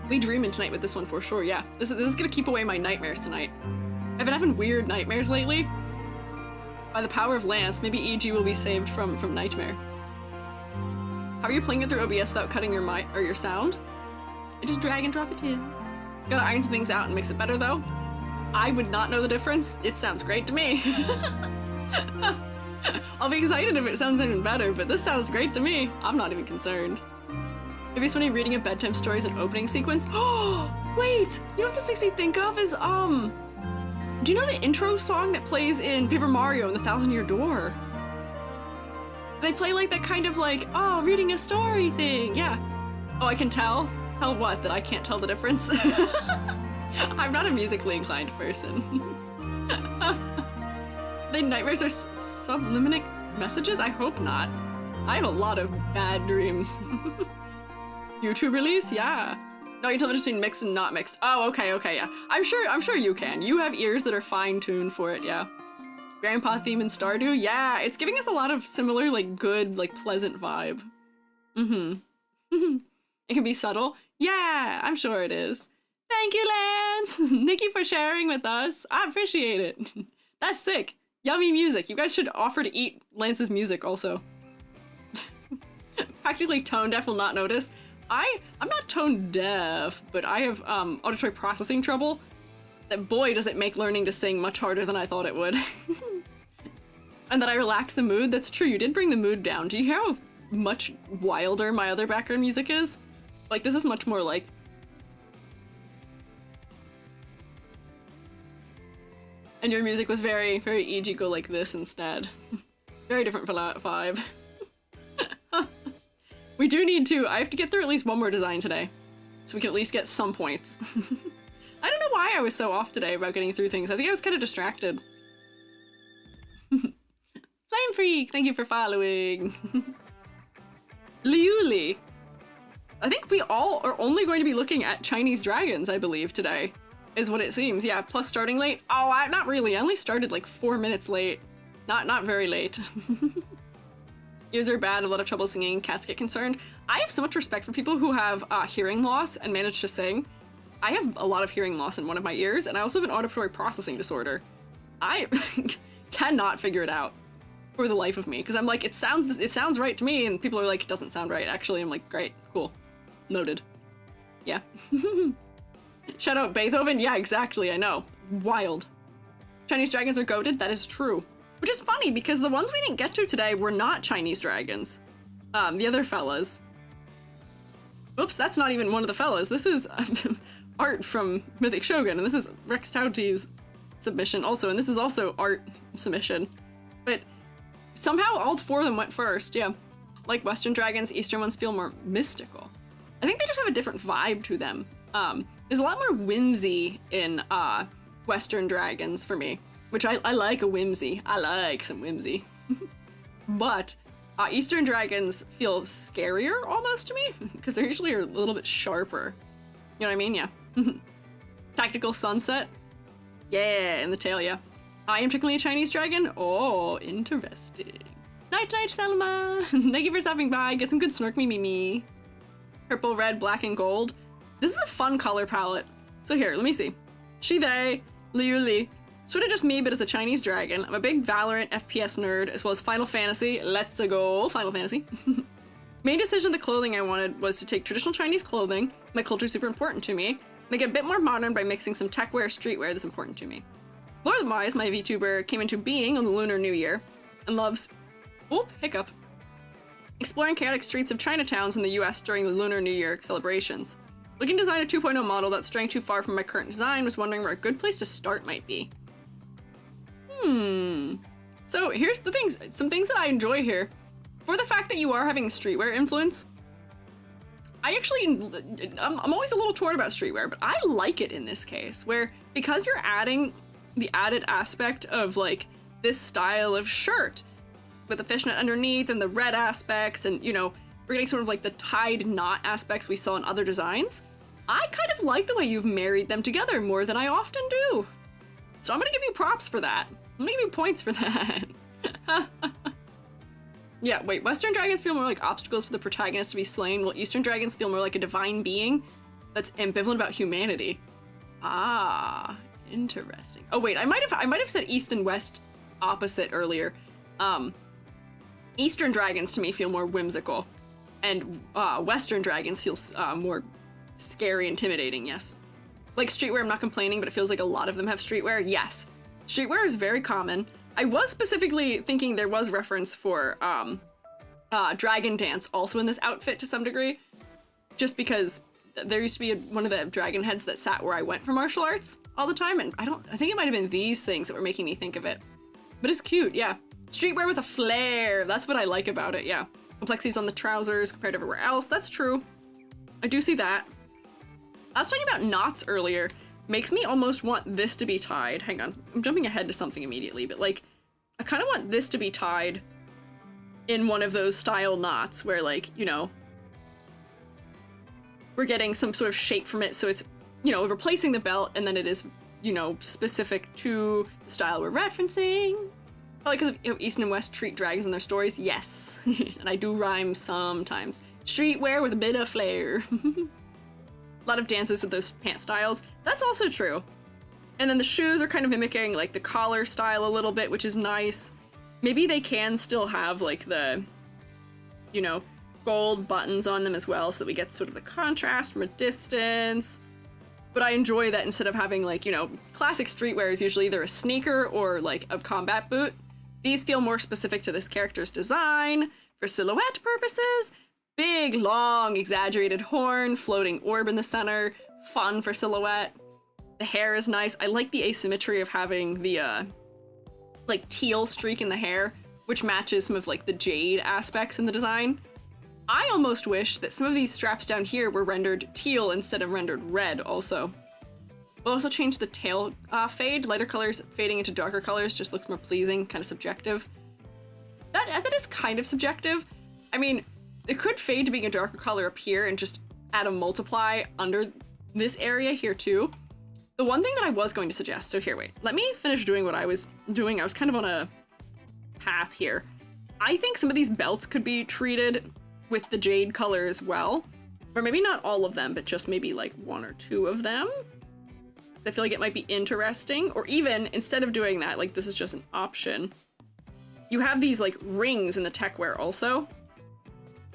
We dreaming tonight with this one for sure, yeah. This is gonna keep away my nightmares tonight. I've been having weird nightmares lately. By the power of Lance, maybe EG will be saved from nightmare. How are you playing it through OBS without cutting your mic or your sound? I just drag and drop it in. Gotta iron some things out and mix it better though. I would not know the difference. It sounds great to me. I'll be excited if it sounds even better, but this sounds great to me. I'm not even concerned. Maybe it's funny reading a bedtime story as an opening sequence. Oh, wait! You know what this makes me think of is, do you know the intro song that plays in Paper Mario and the Thousand-Year Door? They play like that kind of like, oh, reading a story thing, yeah. Oh, I can tell? Tell what? That I can't tell the difference? I'm not a musically inclined person. The nightmares are subliminal messages? I hope not. I have a lot of bad dreams. YouTube release? Yeah. No, you can tell the difference between mixed and not mixed. Oh, okay, yeah. I'm sure you can. You have ears that are fine-tuned for it, yeah. Grandpa theme in Stardew? Yeah, it's giving us a lot of similar, like, good, like, pleasant vibe. Mm-hmm. It can be subtle? Yeah, I'm sure it is. Thank you, Lance! Thank you for sharing with us. I appreciate it. That's sick. Yummy music. You guys should offer to eat Lance's music also. Practically tone deaf will not notice. I'm not tone deaf, but I have auditory processing trouble. That boy does it make learning to sing much harder than I thought it would. And that I relax the mood. That's true, you did bring the mood down. Do you hear how much wilder my other background music is? Like, this is much more like And your music was very, very EG go like this instead. Very different vibe. We do need to, I have to get through at least one more design today, so we can at least get some points. I don't know why I was so off today about getting through things. I think I was kind of distracted. Flame Freak, thank you for following. Liuli. I think we all are only going to be looking at Chinese dragons, I believe, today, is what it seems. Yeah, plus starting late. Oh, not really. I only started like 4 minutes late. Not very late. Ears are bad, a lot of trouble singing, cats get concerned. I have so much respect for people who have hearing loss and manage to sing. I have a lot of hearing loss in one of my ears, and I also have an auditory processing disorder. I cannot figure it out for the life of me, because I'm like, it sounds right to me, and people are like, it doesn't sound right. Actually, I'm like, great, cool, noted. Yeah. Shout out Beethoven. Yeah, exactly, I know. Wild. Chinese dragons are goated, that is true. Which is funny, because the ones we didn't get to today were not Chinese dragons. The other fellas. Oops, that's not even one of the fellas. This is art from Mythic Shogun, and this is Rex Tauti's submission also, and this is also art submission. But somehow all 4 of them went first, yeah. Like Western dragons, Eastern ones feel more mystical. I think they just have a different vibe to them. There's a lot more whimsy in Western dragons for me. Which I like a whimsy. I like some whimsy. But Eastern dragons feel scarier almost to me, because they're usually a little bit sharper. You know what I mean? Yeah. Tactical sunset. Yeah, in the tail, yeah. I am technically a Chinese dragon. Oh, interesting. Night night, Selma. Thank you for stopping by. Get some good snork me. Purple, red, black, and gold. This is a fun color palette. So here, let me see. She, they, Liu Li. Sort of just me, but as a Chinese dragon. I'm a big Valorant FPS nerd, as well as Final Fantasy. Let's go, Final Fantasy. Main decision of the clothing I wanted was to take traditional Chinese clothing. My culture is super important to me. Make it a bit more modern by mixing some tech wear, streetwear that's important to me. Lore-wise, my VTuber came into being on the Lunar New Year and loves, exploring chaotic streets of Chinatowns in the US during the Lunar New Year celebrations. Looking to design a 2.0 model that's straying too far from my current design, was wondering where a good place to start might be. So here's the things, some things that I enjoy here. For the fact that you are having streetwear influence, I'm always a little torn about streetwear, but I like it in this case, where because you're adding the added aspect of like this style of shirt with the fishnet underneath and the red aspects, and you know, we're getting sort of like the tied knot aspects we saw in other designs. I kind of like the way you've married them together more than I often do. So I'm gonna give you props for that. I'm gonna give you points for that. Yeah, wait, Western dragons feel more like obstacles for the protagonist to be slain, while Eastern dragons feel more like a divine being that's ambivalent about humanity. Ah, interesting. Oh wait, I might have said East and West opposite earlier. Eastern dragons to me feel more whimsical, and Western dragons feel more scary, intimidating, yes. Like streetwear, I'm not complaining, but it feels like a lot of them have streetwear, yes. Streetwear is very common. I was specifically thinking there was reference for Dragon Dance also in this outfit to some degree, just because there used to be one of the dragon heads that sat where I went for martial arts all the time, and I think it might have been these things that were making me think of it. But it's cute, yeah. Streetwear with a flair, that's what I like about it, yeah. Complexities on the trousers compared to everywhere else, that's true. I do see that. I was talking about knots earlier. Makes me almost want this to be tied. Hang on, I'm jumping ahead to something immediately, but like, I kind of want this to be tied in one of those style knots where, like, you know, we're getting some sort of shape from it, so it's, you know, replacing the belt, and then it is, you know, specific to the style we're referencing. Probably because of East and West treat dragons in their stories, yes. And I do rhyme sometimes. Streetwear with a bit of flair. A lot of dances with those pant styles. That's also true. And then the shoes are kind of mimicking like the collar style a little bit, which is nice. Maybe they can still have like the, you know, gold buttons on them as well, so that we get sort of the contrast from a distance. But I enjoy that instead of having like, you know, classic streetwear is usually either a sneaker or like a combat boot. These feel more specific to this character's design for silhouette purposes. Big, long, exaggerated horn, floating orb in the center, fun for silhouette. The hair is nice. I like the asymmetry of having the, like, teal streak in the hair, which matches some of, like, the jade aspects in the design. I almost wish that some of these straps down here were rendered teal instead of rendered red also. We'll also change the tail fade. Lighter colors fading into darker colors just looks more pleasing, kind of subjective. That is kind of subjective. I mean, it could fade to being a darker color up here and just add a multiply under this area here too. The one thing that I was going to suggest, so here, wait, let me finish doing what I was doing. I was kind of on a path here. I think some of these belts could be treated with the jade color as well. Or maybe not all of them, but just maybe like 1 or 2 of them. I feel like it might be interesting. Or even, instead of doing that, like this is just an option, you have these like rings in the tech wear also,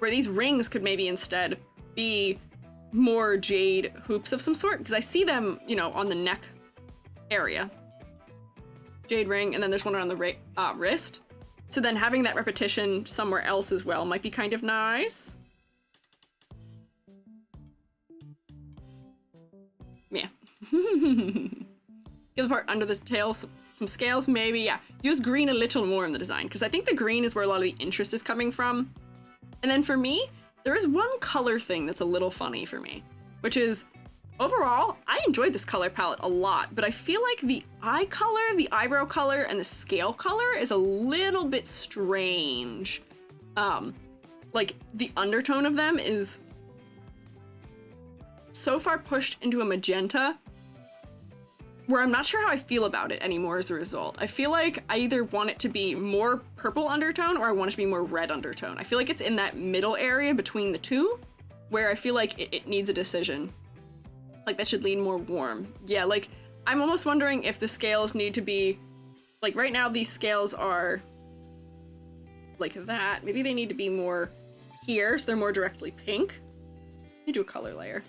where these rings could maybe instead be more jade hoops of some sort, because I see them, you know, on the neck area. Jade ring, and then there's one around the wrist. So then having that repetition somewhere else as well might be kind of nice. Yeah. Give the part under the tail some scales, maybe, yeah. Use green a little more in the design, because I think the green is where a lot of the interest is coming from. And then for me, there is one color thing that's a little funny for me, which is, overall, I enjoyed this color palette a lot, but I feel like the eye color, the eyebrow color, and the scale color is a little bit strange. Like, the undertone of them is so far pushed into a magenta, where I'm not sure how I feel about it anymore as a result. I feel like I either want it to be more purple undertone or I want it to be more red undertone. I feel like it's in that middle area between the two where I feel like it needs a decision. Like that should lean more warm. Yeah, like I'm almost wondering if the scales need to be, like right now these scales are like that. Maybe they need to be more here so they're more directly pink. Let me do a color layer.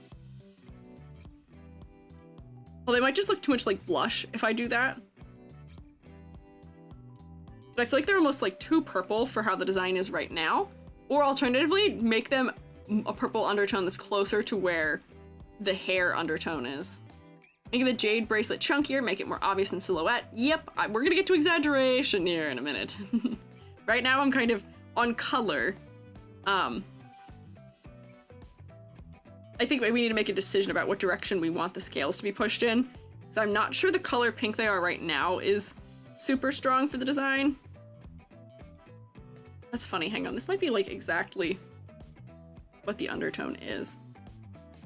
Well, they might just look too much like blush if I do that. But I feel like they're almost like too purple for how the design is right now. Or alternatively, make them a purple undertone that's closer to where the hair undertone is. Make the jade bracelet chunkier, make it more obvious in silhouette. Yep, we're gonna get to exaggeration here in a minute. Right now I'm kind of on color. I think we need to make a decision about what direction we want the scales to be pushed in, because I'm not sure the color pink they are right now is super strong for the design. That's funny, hang on, this might be like exactly what the undertone is.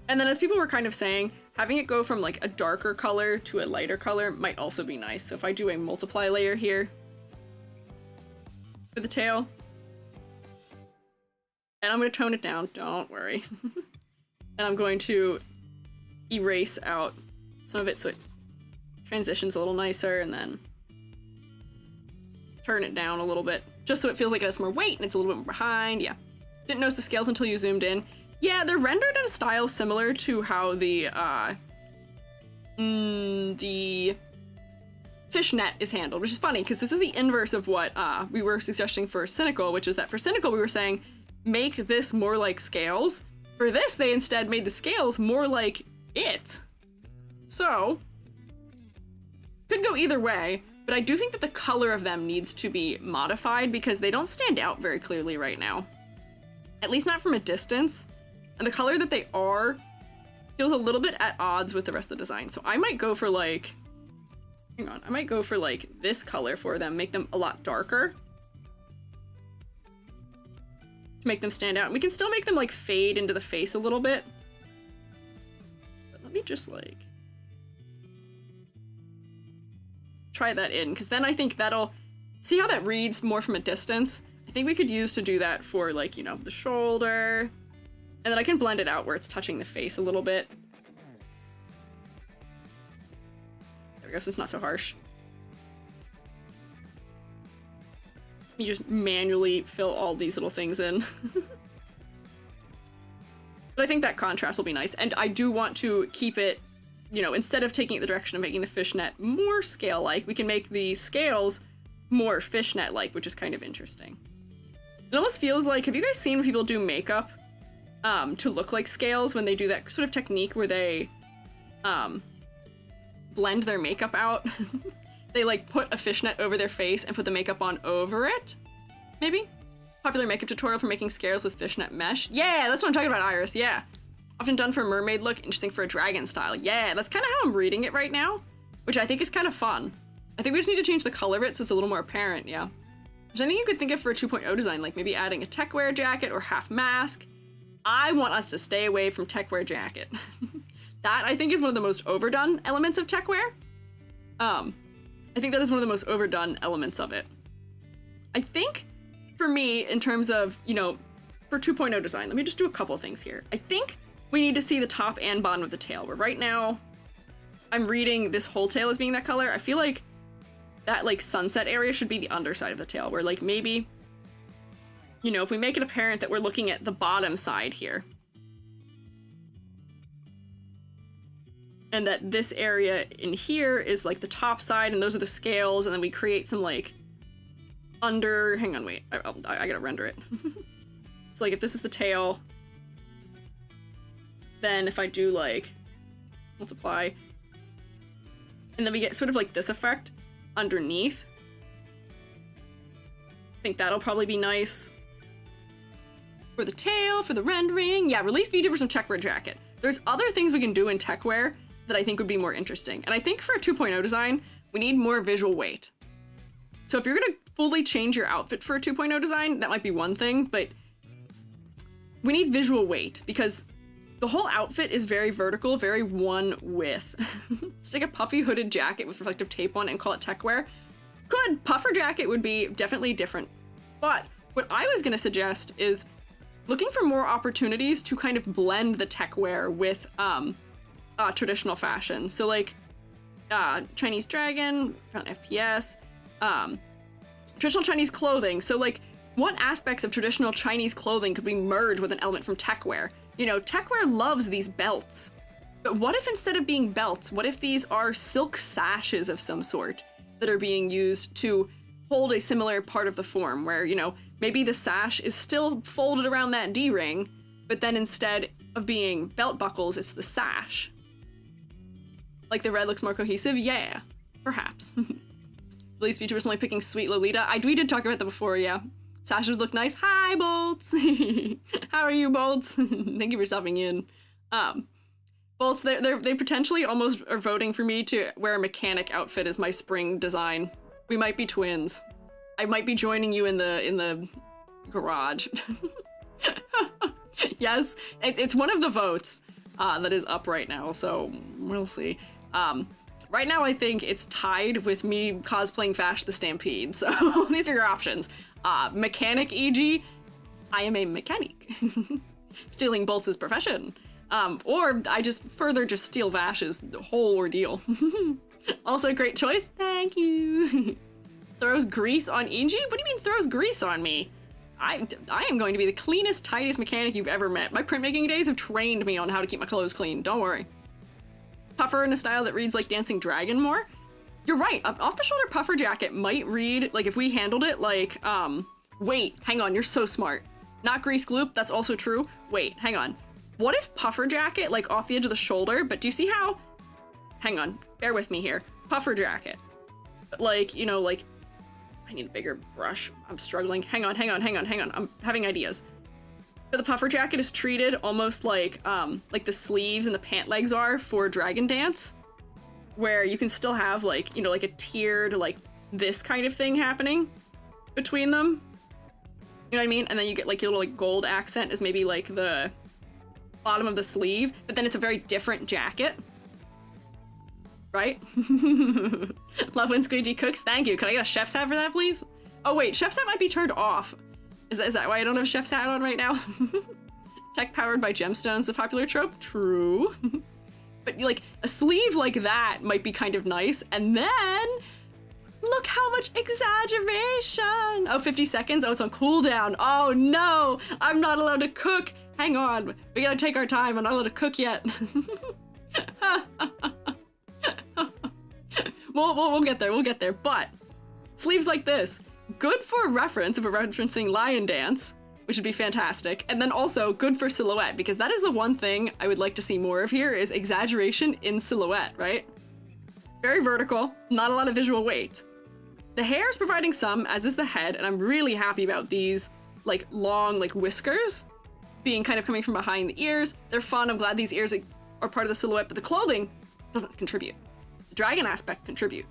And then as people were kind of saying, having it go from like a darker color to a lighter color might also be nice. So if I do a multiply layer here for the tail, and I'm gonna tone it down, don't worry. And I'm going to erase out some of it so it transitions a little nicer, and then turn it down a little bit, just so it feels like it has more weight and it's a little bit more behind. Yeah. Didn't notice the scales until you zoomed in. Yeah, they're rendered in a style similar to how the fishnet is handled, which is funny because this is the inverse of what we were suggesting for Cynical, which is that for Cynical we were saying make this more like scales. For this, they instead made the scales more like it. So, could go either way, but I do think that the color of them needs to be modified because they don't stand out very clearly right now. At least not from a distance. And the color that they are feels a little bit at odds with the rest of the design. So I might go for like, hang on, I might go for like this color for them, make them a lot darker. To make them stand out. We can still make them like fade into the face a little bit. But let me just like try that in, because then I think that'll see how that reads more from a distance. I think we could use to do that for like, you know, the shoulder, and then I can blend it out where it's touching the face a little bit. There we go, so it's not so harsh. You just manually fill all these little things in. But I think that contrast will be nice. And I do want to keep it, you know, instead of taking it the direction of making the fishnet more scale-like, we can make the scales more fishnet-like, which is kind of interesting. It almost feels like, have you guys seen when people do makeup to look like scales when they do that sort of technique where they blend their makeup out. They like put a fishnet over their face and put the makeup on over it. Maybe? Popular makeup tutorial for making scales with fishnet mesh. Yeah, that's what I'm talking about, Iris, yeah. Often done for a mermaid look, interesting for a dragon style. Yeah, that's kind of how I'm reading it right now, which I think is kind of fun. I think we just need to change the color of it so it's a little more apparent, yeah. There's anything you could think of for a 2.0 design, like maybe adding a techwear jacket or half mask. I want us to stay away from techwear jacket. That, I think, is one of the most overdone elements of techwear. I think that is one of the most overdone elements of it. I think, for me, in terms of, you know, for 2.0 design, let me just do a couple of things here. I think we need to see the top and bottom of the tail, where right now, I'm reading this whole tail as being that color. I feel like that, like, sunset area should be the underside of the tail, where, like, maybe, you know, if we make it apparent that we're looking at the bottom side here, and that this area in here is, like, the top side, and those are the scales, and then we create some, like, hang on, wait, I gotta render it. So, like, if this is the tail, then if I do, like, multiply, and then we get sort of, like, this effect underneath. I think that'll probably be nice. For the tail, for the rendering, yeah, release Vtuber some techwear jacket. There's other things we can do in techwear that I think would be more interesting. And I think for a 2.0 design, we need more visual weight. So if you're gonna fully change your outfit for a 2.0 design, that might be one thing, but we need visual weight because the whole outfit is very vertical, very one with. Stick a puffy hooded jacket with reflective tape on and call it techwear. Good, puffer jacket would be definitely different. But what I was gonna suggest is looking for more opportunities to kind of blend the techwear with traditional fashion. So like Chinese dragon, FPS, traditional Chinese clothing. So like what aspects of traditional Chinese clothing could we merge with an element from techwear? You know, techwear loves these belts. But what if instead of being belts, what if these are silk sashes of some sort that are being used to hold a similar part of the form where, you know, maybe the sash is still folded around that D-ring, but then instead of being belt buckles, it's the sash. Like the red looks more cohesive? Yeah, perhaps. Release Vtubers only picking Sweet Lolita. We did talk about that before, yeah. Sashes look nice. Hi, Bolts! How are you, Bolts? Thank you for stopping in. Bolts, they potentially almost are voting for me to wear a mechanic outfit as my spring design. We might be twins. I might be joining you in the garage. Yes, it's one of the votes that is up right now, so we'll see. Right now I think it's tied with me cosplaying Vash the Stampede, so these are your options. Mechanic EG, I am a mechanic. Stealing Bolts' profession. Or I just further steal Vash's whole ordeal. Also great choice, thank you. Throws grease on EG? What do you mean throws grease on me? I am going to be the cleanest, tidiest mechanic you've ever met. My printmaking days have trained me on how to keep my clothes clean, don't worry. Puffer in a style that reads like Dancing Dragon more? You're right, off-the-shoulder puffer jacket might read, like if we handled it like, wait, hang on, you're so smart. Not grease gloop, that's also true. Wait, hang on. What if puffer jacket, like off the edge of the shoulder, but do you see how, hang on, bear with me here. Puffer jacket. Like, you know, like, I need a bigger brush. I'm struggling. Hang on. I'm having ideas. But the puffer jacket is treated almost like the sleeves and the pant legs are for Dragon Dance, where you can still have like, you know, like a tiered, like this kind of thing happening between them. You know what I mean? And then you get like your little like gold accent as maybe like the bottom of the sleeve, but then it's a very different jacket. Right? Love when Squiiji cooks. Thank you. Could I get a chef's hat for that, please? Oh wait, chef's hat might be turned off. Is that why I don't have chef's hat on right now? Tech powered by gemstones, the popular trope? True. But like a sleeve like that might be kind of nice. And then look how much exaggeration. Oh, 50 seconds. Oh, it's on cooldown. Oh no, I'm not allowed to cook. Hang on, we gotta take our time. I'm not allowed to cook yet. We'll get there, but sleeves like this, good for reference if we're referencing Lion Dance, which would be fantastic, and then also good for silhouette, because that is the one thing I would like to see more of here is exaggeration in silhouette, right? Very vertical, not a lot of visual weight. The hair is providing some, as is the head, and I'm really happy about these, like, long, like, whiskers being kind of coming from behind the ears. They're fun. I'm glad these ears are part of the silhouette, but the clothing doesn't contribute. The dragon aspect contribute.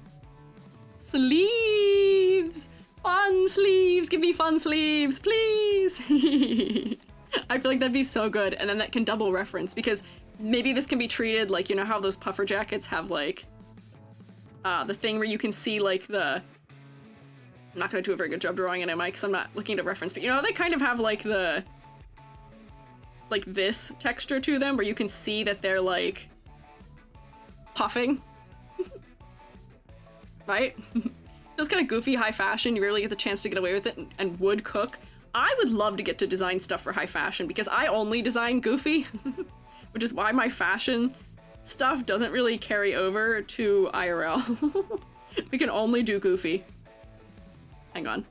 Sleeves! Fun sleeves! Give me fun sleeves, please! I feel like that'd be so good, and then that can double reference, because maybe this can be treated like, you know how those puffer jackets have, like, the thing where you can see, like, I'm not gonna do a very good job drawing it, am I? Because I'm not looking to reference, but you know how they kind of have, like, like, this texture to them, where you can see that they're, like, puffing? Right? Feels kind of goofy, high fashion. You rarely get the chance to get away with it, and would cook. I would love to get to design stuff for high fashion, because I only design goofy, which is why my fashion stuff doesn't really carry over to IRL. We can only do goofy. Hang on.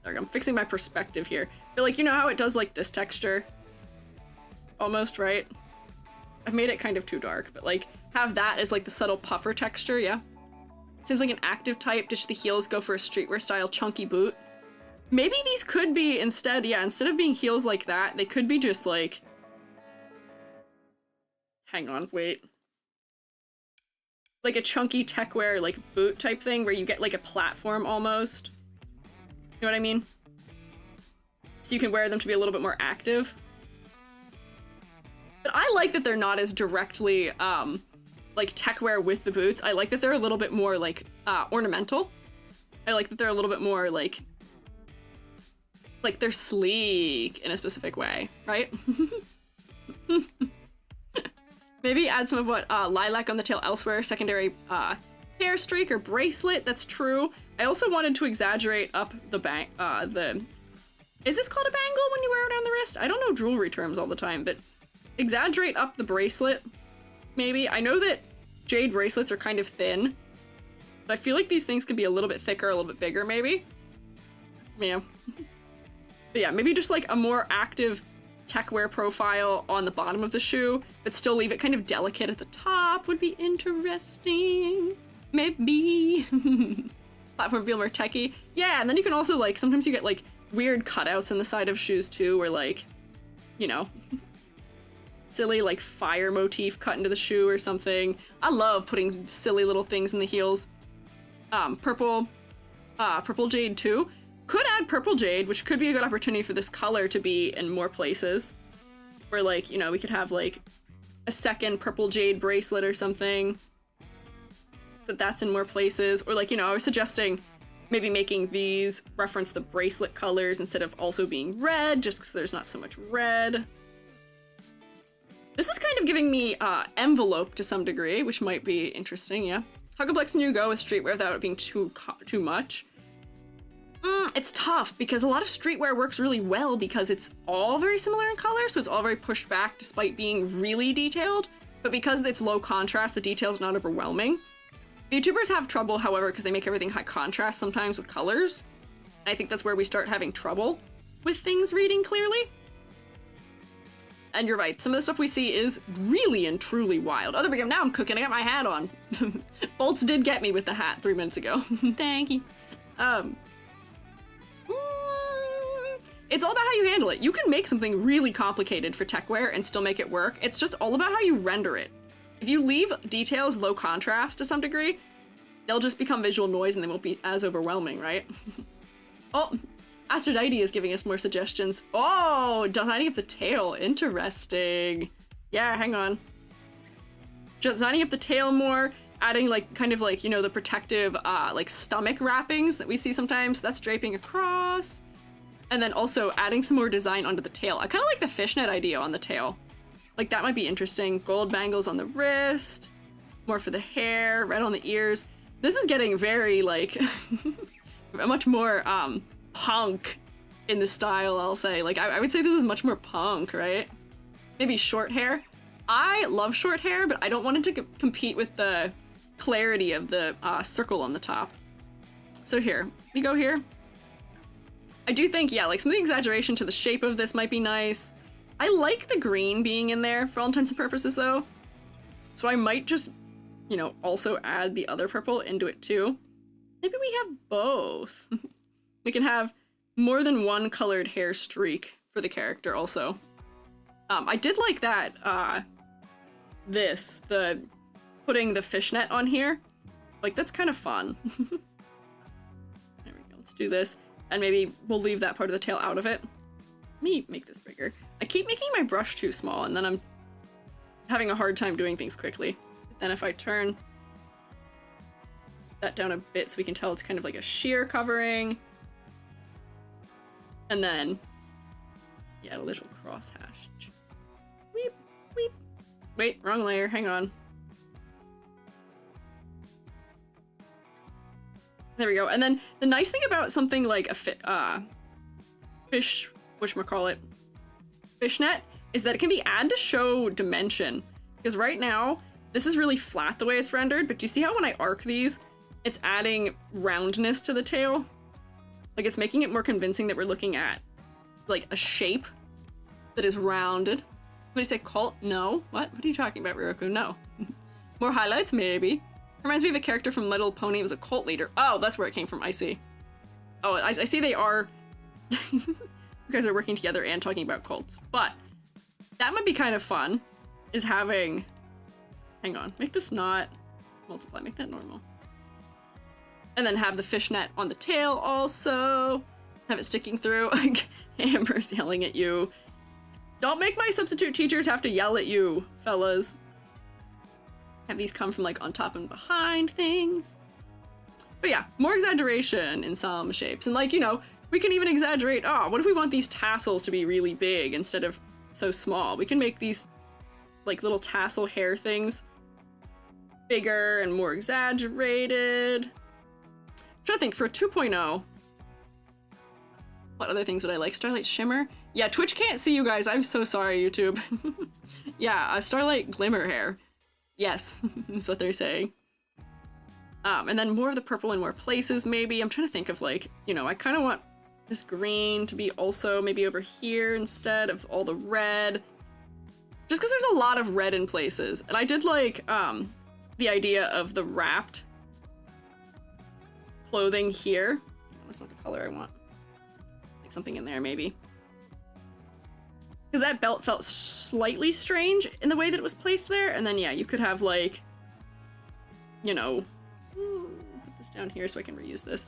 There we go. I'm fixing my perspective here. But, like, you know how it does, like, this texture? Almost, right? I've made it kind of too dark, but, like, have that as, like, the subtle puffer texture, yeah? Seems like an active type. Does the heels go for a streetwear style chunky boot? Maybe these could be instead, yeah, instead of being heels like that, they could be just, like... Hang on, wait. Like a chunky techwear, like, boot type thing where you get, like, a platform almost. You know what I mean? So you can wear them to be a little bit more active. But I like that they're not as directly, like, techwear with the boots. I like that they're a little bit more, like, ornamental. I like that they're a little bit more, like, they're sleek in a specific way, right? Maybe add some of what lilac on the tail elsewhere, secondary hair streak or bracelet, that's true. I also wanted to exaggerate up the is this called a bangle when you wear it on the wrist? I don't know jewelry terms all the time, but exaggerate up the bracelet, maybe. I know that jade bracelets are kind of thin, but I feel like these things could be a little bit thicker, a little bit bigger, maybe. Yeah. But yeah, maybe just like a more active techwear profile on the bottom of the shoe, but still leave it kind of delicate at the top would be interesting. Maybe. Platform feel more techy. Yeah, and then you can also, like, sometimes you get, like, weird cutouts in the side of shoes too, where, like, you know, silly, like, fire motif cut into the shoe or something. I love putting silly little things in the heels. Purple jade too. Could add purple jade, which could be a good opportunity for this color to be in more places. Where, like, you know, we could have, like, a second purple jade bracelet or something. So that's in more places. Or, like, you know, I was suggesting maybe making these reference the bracelet colors instead of also being red, just because there's not so much red. This is kind of giving me envelope to some degree, which might be interesting, yeah. How complex can you go with streetwear without it being too much? It's tough, because a lot of streetwear works really well because it's all very similar in color, so it's all very pushed back despite being really detailed. But because it's low contrast, the detail's not overwhelming. Vtubers have trouble, however, because they make everything high contrast sometimes with colors. And I think that's where we start having trouble with things reading clearly. And you're right, some of the stuff we see is really and truly wild. Oh, there we go, now I'm cooking, I got my hat on. Bolts did get me with the hat 3 minutes ago. Thank you. It's all about how you handle it. You can make something really complicated for techwear and still make it work. It's just all about how you render it. If you leave details low contrast to some degree, they'll just become visual noise and they won't be as overwhelming, right? Oh, Aphrodite is giving us more suggestions. Oh, designing up the tail, interesting. Yeah, hang on. Designing up the tail more, adding like, kind of like, you know, the protective, like stomach wrappings that we see sometimes. That's draping across. And then also adding some more design onto the tail. I kind of like the fishnet idea on the tail. Like, that might be interesting. Gold bangles on the wrist, more for the hair, red on the ears. This is getting very, like, much more, punk in the style, I'll say. Like, I would say this is much more punk, right? Maybe short hair. I love short hair, but I don't want it to compete with the clarity of the circle on the top. So here, we go here. I do think, yeah, like, some of the exaggeration to the shape of this might be nice. I like the green being in there for all intents and purposes, though. So I might just you know, also add the other purple into it too. Maybe we have both. We can have more than one colored hair streak for the character also. I did like that, the putting the fishnet on here. Like, that's kind of fun. There we go, let's do this. And maybe we'll leave that part of the tail out of it. Let me make this bigger. I keep making my brush too small, and then I'm having a hard time doing things quickly. But then if I turn that down a bit so we can tell it's kind of like a sheer covering. And then, yeah, a little crosshatch. Weep, weep. Wait, wrong layer, hang on. There we go. And then the nice thing about something like a whatchamacallit, fishnet, is that it can be added to show dimension. Because right now, this is really flat the way it's rendered, but do you see how when I arc these, it's adding roundness to the tail? Like, it's making it more convincing that we're looking at, like, a shape that is rounded. Somebody say cult? No. What? What are you talking about, Ryoko? No. More highlights? Maybe. Reminds me of a character from Little Pony. It was a cult leader. Oh, that's where it came from. I see. Oh, I see they are... You guys are working together and talking about cults. But that might be kind of fun, is having... Hang on. Make this not multiply. Make that normal. And then have the fishnet on the tail also. Have it sticking through. Amber's yelling at you. Don't make my substitute teachers have to yell at you, fellas. Have these come from like on top and behind things. But yeah, more exaggeration in some shapes. And like, you know, we can even exaggerate, oh, what if we want these tassels to be really big instead of so small? We can make these like little tassel hair things bigger and more exaggerated. I'm trying to think for a 2.0. What other things would I like? Starlight Shimmer? Yeah, Twitch can't see you guys. I'm so sorry, YouTube. Yeah, Starlight Glimmer hair. Yes, is what they're saying. And then more of the purple in more places, maybe. I'm trying to think of like, you know, I kind of want this green to be also maybe over here instead of all the red. Just because there's a lot of red in places. And I did like the idea of the wrapped clothing here. That's not the color I want. Like something in there, maybe. Because that belt felt slightly strange in the way that it was placed there. And then, yeah, you could have, like, you know, put this down here so I can reuse this.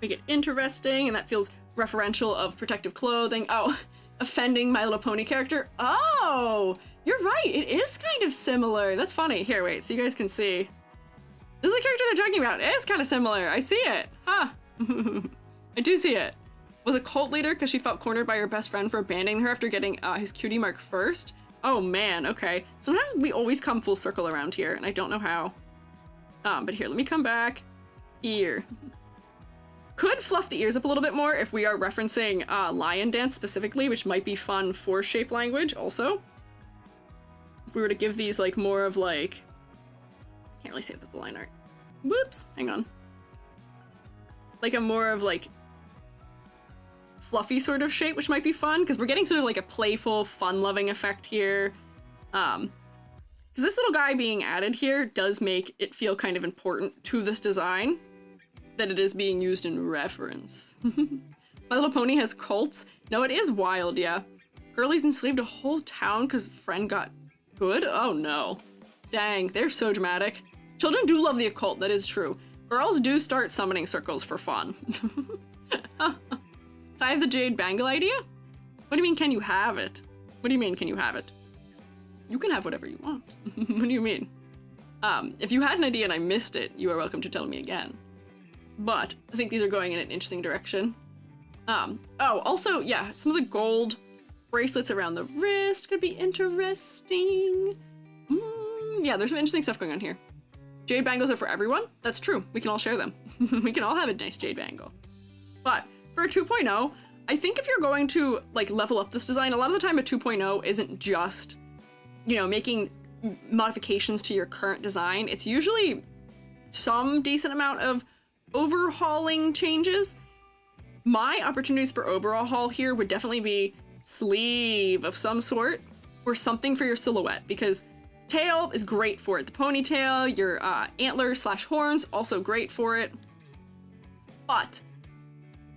Make it interesting, and that feels referential of protective clothing. Oh, offending My Little Pony character. Oh, you're right. It is kind of similar. That's funny. Here, wait, so you guys can see. This is the character they're talking about. It is kind of similar. I see it. Huh. I do see it. Was a cult leader because she felt cornered by her best friend for abandoning her after getting his cutie mark first. Oh man, okay. Sometimes we always come full circle around here, and I don't know how. But here, let me come back here. Could fluff the ears up a little bit more if we are referencing lion dance specifically, which might be fun for shape language also. If we were to give these like more of like, can't really say that's the line art. Whoops, hang on. Like a more of like fluffy sort of shape, which might be fun because we're getting sort of like a playful, fun-loving effect here. Because this little guy being added here does make it feel kind of important to this design that it is being used in reference. My Little Pony has cults. No, it is wild, yeah. Girlies enslaved a whole town because friend got good? Oh no. Dang, they're so dramatic. Children do love the occult, that is true. Girls do start summoning circles for fun. I have the jade bangle idea? What do you mean, can you have it? What do you mean, can you have it? You can have whatever you want. What do you mean? If you had an idea and I missed it, you are welcome to tell me again. But I think these are going in an interesting direction. Oh, also, yeah, some of the gold bracelets around the wrist could be interesting. Yeah, there's some interesting stuff going on here. Jade bangles are for everyone. That's true. We can all share them. We can all have a nice jade bangle. But for a 2.0, I think if you're going to like level up this design, a lot of the time a 2.0 isn't just, you know, making modifications to your current design. It's usually some decent amount of overhauling changes. My opportunities for overhaul here would definitely be sleeve of some sort or something for your silhouette, because tail is great for it. The ponytail, your antlers / horns, also great for it. But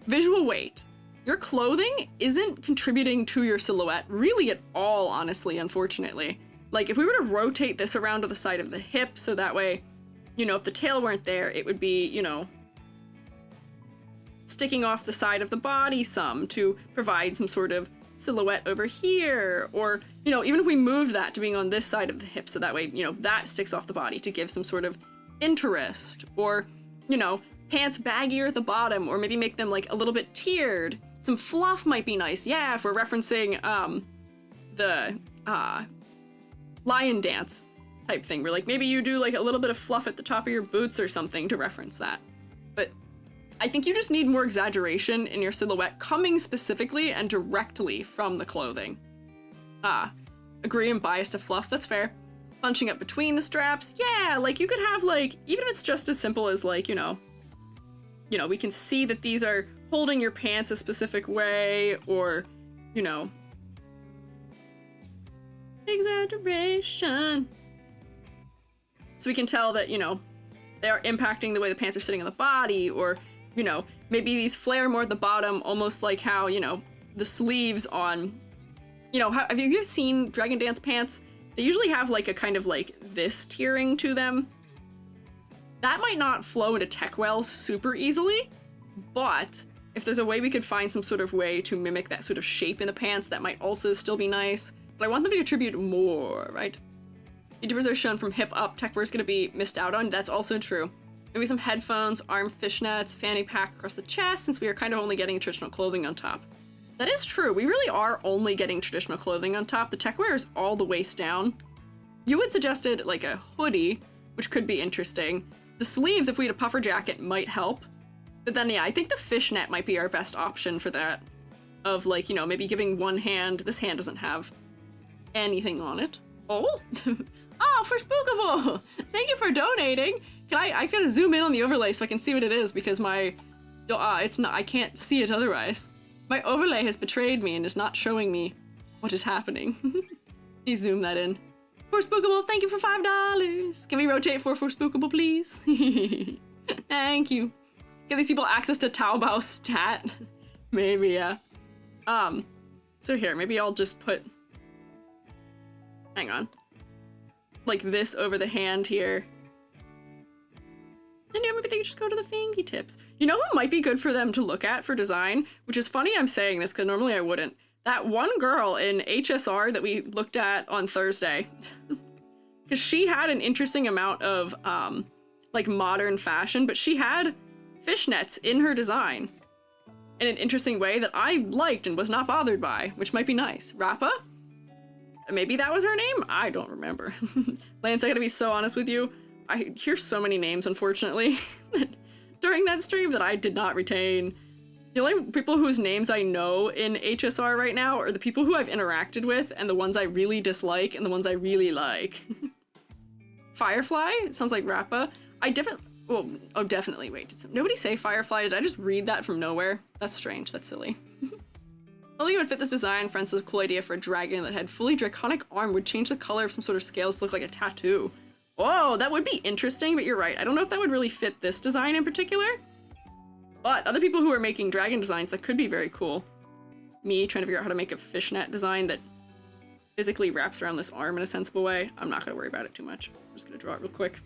visual weight. Your clothing isn't contributing to your silhouette really at all, honestly, unfortunately. Like, if we were to rotate this around to the side of the hip, so that way, you know, if the tail weren't there, it would be, you know, sticking off the side of the body some to provide some sort of silhouette over here, or, you know, even if we moved that to being on this side of the hip, so that way, you know, that sticks off the body to give some sort of interest, or, you know, pants baggier at the bottom, or maybe make them like a little bit tiered. Some fluff might be nice, yeah, if we're referencing the lion dance type thing, where like maybe you do like a little bit of fluff at the top of your boots or something to reference that. But I think you just need more exaggeration in your silhouette coming specifically and directly from the clothing. Agree, I'm biased to fluff, that's fair. Punching up between the straps, yeah, like you could have like, even if it's just as simple as like, you know, we can see that these are holding your pants a specific way, or, you know, exaggeration. So we can tell that, you know, they are impacting the way the pants are sitting on the body, or, you know, maybe these flare more at the bottom, almost like how, you know, the sleeves on, you know, have you seen Dragon Dance pants? They usually have like a kind of like this tiering to them. That might not flow into Techwell super easily, but if there's a way we could find some sort of way to mimic that sort of shape in the pants, that might also still be nice. But I want them to contribute more, right? Vtubers are shown from hip up, Techwear's gonna be missed out on, that's also true. Maybe some headphones, arm fishnets, fanny pack across the chest, since we are kind of only getting traditional clothing on top. That is true, we really are only getting traditional clothing on top. The Techwear is all the waist down. You had suggested like a hoodie, which could be interesting. The sleeves, if we had a puffer jacket, might help. But then, yeah, I think the fishnet might be our best option for that. Of like, you know, maybe giving one hand, this hand doesn't have anything on it. Oh, oh, for Spookable! Thank you for donating! I gotta zoom in on the overlay so I can see what it is, because my, it's not, I can't see it otherwise. My overlay has betrayed me and is not showing me what is happening. Please zoom that in. For Spookable, thank you for $5! Can we rotate for Spookable, please? Thank you. Give these people access to Taobao stat? Maybe, yeah. So here, maybe I'll just put, hang on, like this over the hand here. And yeah, maybe they could just go to the fingertips. You know who might be good for them to look at for design? Which is funny I'm saying this, because normally I wouldn't. That one girl in HSR that we looked at on Thursday. Because she had an interesting amount of, like, modern fashion, but she had fishnets in her design in an interesting way that I liked and was not bothered by, which might be nice. Rappa? Maybe that was her name? I don't remember. Lance, I gotta be so honest with you. I hear so many names, unfortunately, during that stream that I did not retain. The only people whose names I know in HSR right now are the people who I've interacted with, and the ones I really dislike, and the ones I really like. Firefly? Sounds like Rappa. Definitely, wait, did nobody say Firefly? Did I just read that from nowhere? That's strange, that's silly. Only would fit this design. Friends, a cool idea for a dragon that had fully draconic arm would change the color of some sort of scales to look like a tattoo. Whoa, that would be interesting, but you're right. I don't know if that would really fit this design in particular. But other people who are making dragon designs, that could be very cool. Me trying to figure out how to make a fishnet design that physically wraps around this arm in a sensible way. I'm not gonna worry about it too much. I'm just gonna draw it real quick.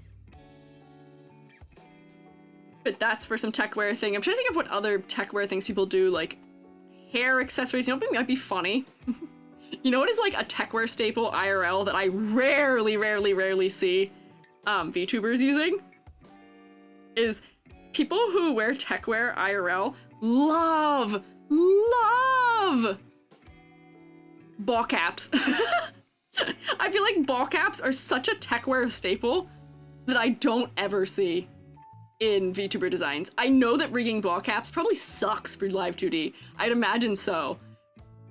But that's for some techwear thing. I'm trying to think of what other techwear things people do, like hair accessories. You know what might be funny? You know what is like a techwear staple IRL that I rarely see VTubers using? Is people who wear techwear IRL love ball caps. I feel like ball caps are such a techwear staple that I don't ever see in VTuber designs. I know that rigging ball caps probably sucks for live 2D. I'd imagine so.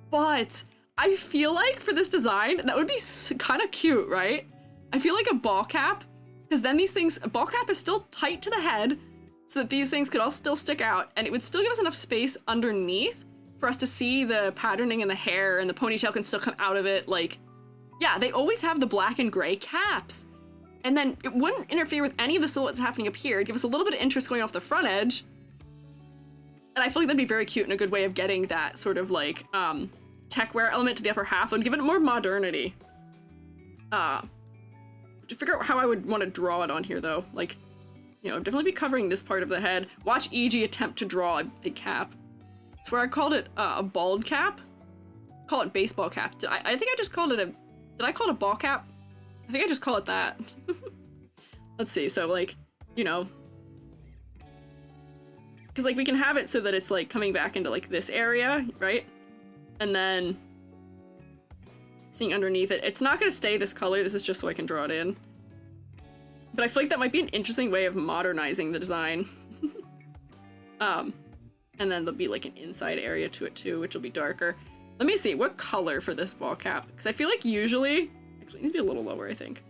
But I feel like for this design, that would be kind of cute, right? I feel like a ball cap, because then these things, a ball cap is still tight to the head, so that these things could all still stick out, and it would still give us enough space underneath for us to see the patterning in the hair, and the ponytail can still come out of it. Like, yeah, they always have the black and gray caps. And then it wouldn't interfere with any of the silhouettes happening up here. It'd give us a little bit of interest going off the front edge. And I feel like that'd be very cute and a good way of getting that sort of like tech wear element to the upper half and give it more modernity. To figure out how I would want to draw it on here though. Like, you know, definitely be covering this part of the head. Watch EG attempt to draw a cap. That's where I called it a bald cap. Call it baseball cap. I think I just called it did I call it a ball cap? I think I just call it that. Let's see, so like, you know, because like we can have it so that it's like coming back into like this area, right? And then seeing underneath it. It's not going to stay this color. This is just so I can draw it in. But I feel like that might be an interesting way of modernizing the design. And then there'll be like an inside area to it too, which will be darker. Let me see, what color for this ball cap? Because I feel like usually, actually it needs to be a little lower, I think.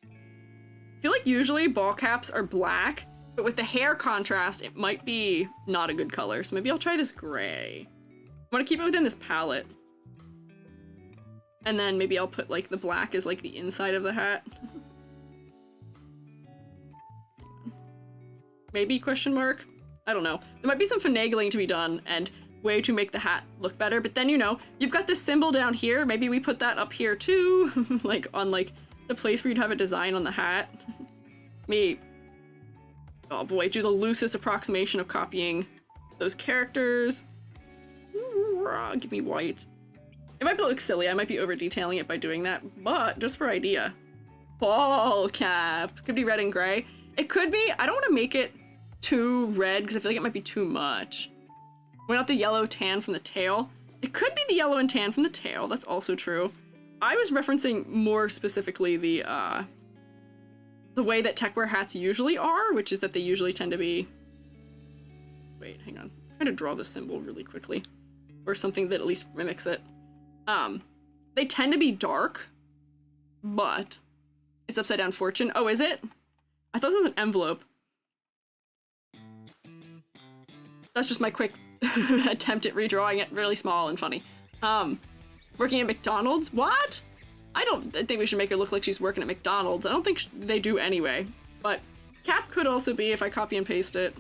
I feel like usually ball caps are black, but with the hair contrast, it might be not a good color. So maybe I'll try this gray. I want to keep it within this palette. And then maybe I'll put like the black as like the inside of the hat. Maybe question mark? I don't know. There might be some finagling to be done and way to make the hat look better, but then, you know, you've got this symbol down here. Maybe we put that up here too, like on like the place where you'd have a design on the hat. Me, oh boy, do the loosest approximation of copying those characters. Give me white. It might look silly. I might be over detailing it by doing that, but just for idea. Ball cap. Could be red and gray. It could be. I don't want to make it too red because I feel like it might be too much. Why not the yellow tan from the tail? It could be the yellow and tan from the tail. That's also true. I was referencing more specifically the way that techwear hats usually are, which is that they usually tend to be... Wait, hang on. I'm trying to draw the symbol really quickly. Or something that at least mimics it. They tend to be dark, but it's upside down fortune. Oh, is it? I thought this was an envelope. That's just my quick attempt at redrawing it really small and funny. Working at McDonald's? What? I don't think we should make her look like she's working at McDonald's. I don't think they do anyway. But cap could also be, if I copy and paste it,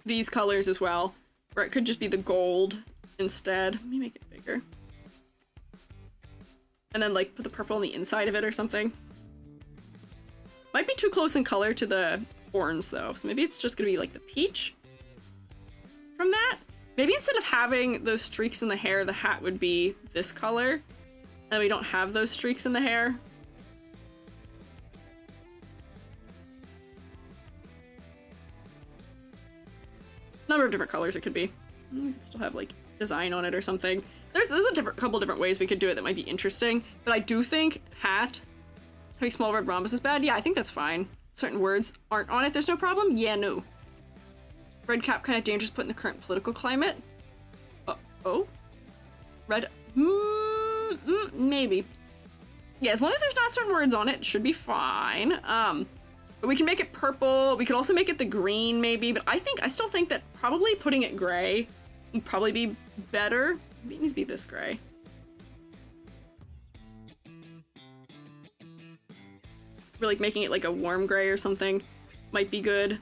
these colors as well. Or it could just be the gold instead. Let me make it bigger. And then like put the purple on the inside of it or something. Might be too close in color to the orange though. So maybe it's just gonna be like the peach from that. Maybe instead of having those streaks in the hair, the hat would be this color. And we don't have those streaks in the hair. Number of different colors it could be. We could still have like design on it or something. There's a couple different ways we could do it that might be interesting, but I do think hat having small red rhombus is bad. Yeah, I think that's fine. Certain words aren't on it, there's no problem. Yeah, no. Red cap kind of dangerous put in the current political climate. Oh? Red, maybe. Yeah, as long as there's not certain words on it, it should be fine. But we can make it purple. We could also make it the green maybe, but I still think that probably putting it gray would probably be better. Maybe it needs to be this gray. Or like making it like a warm gray or something might be good.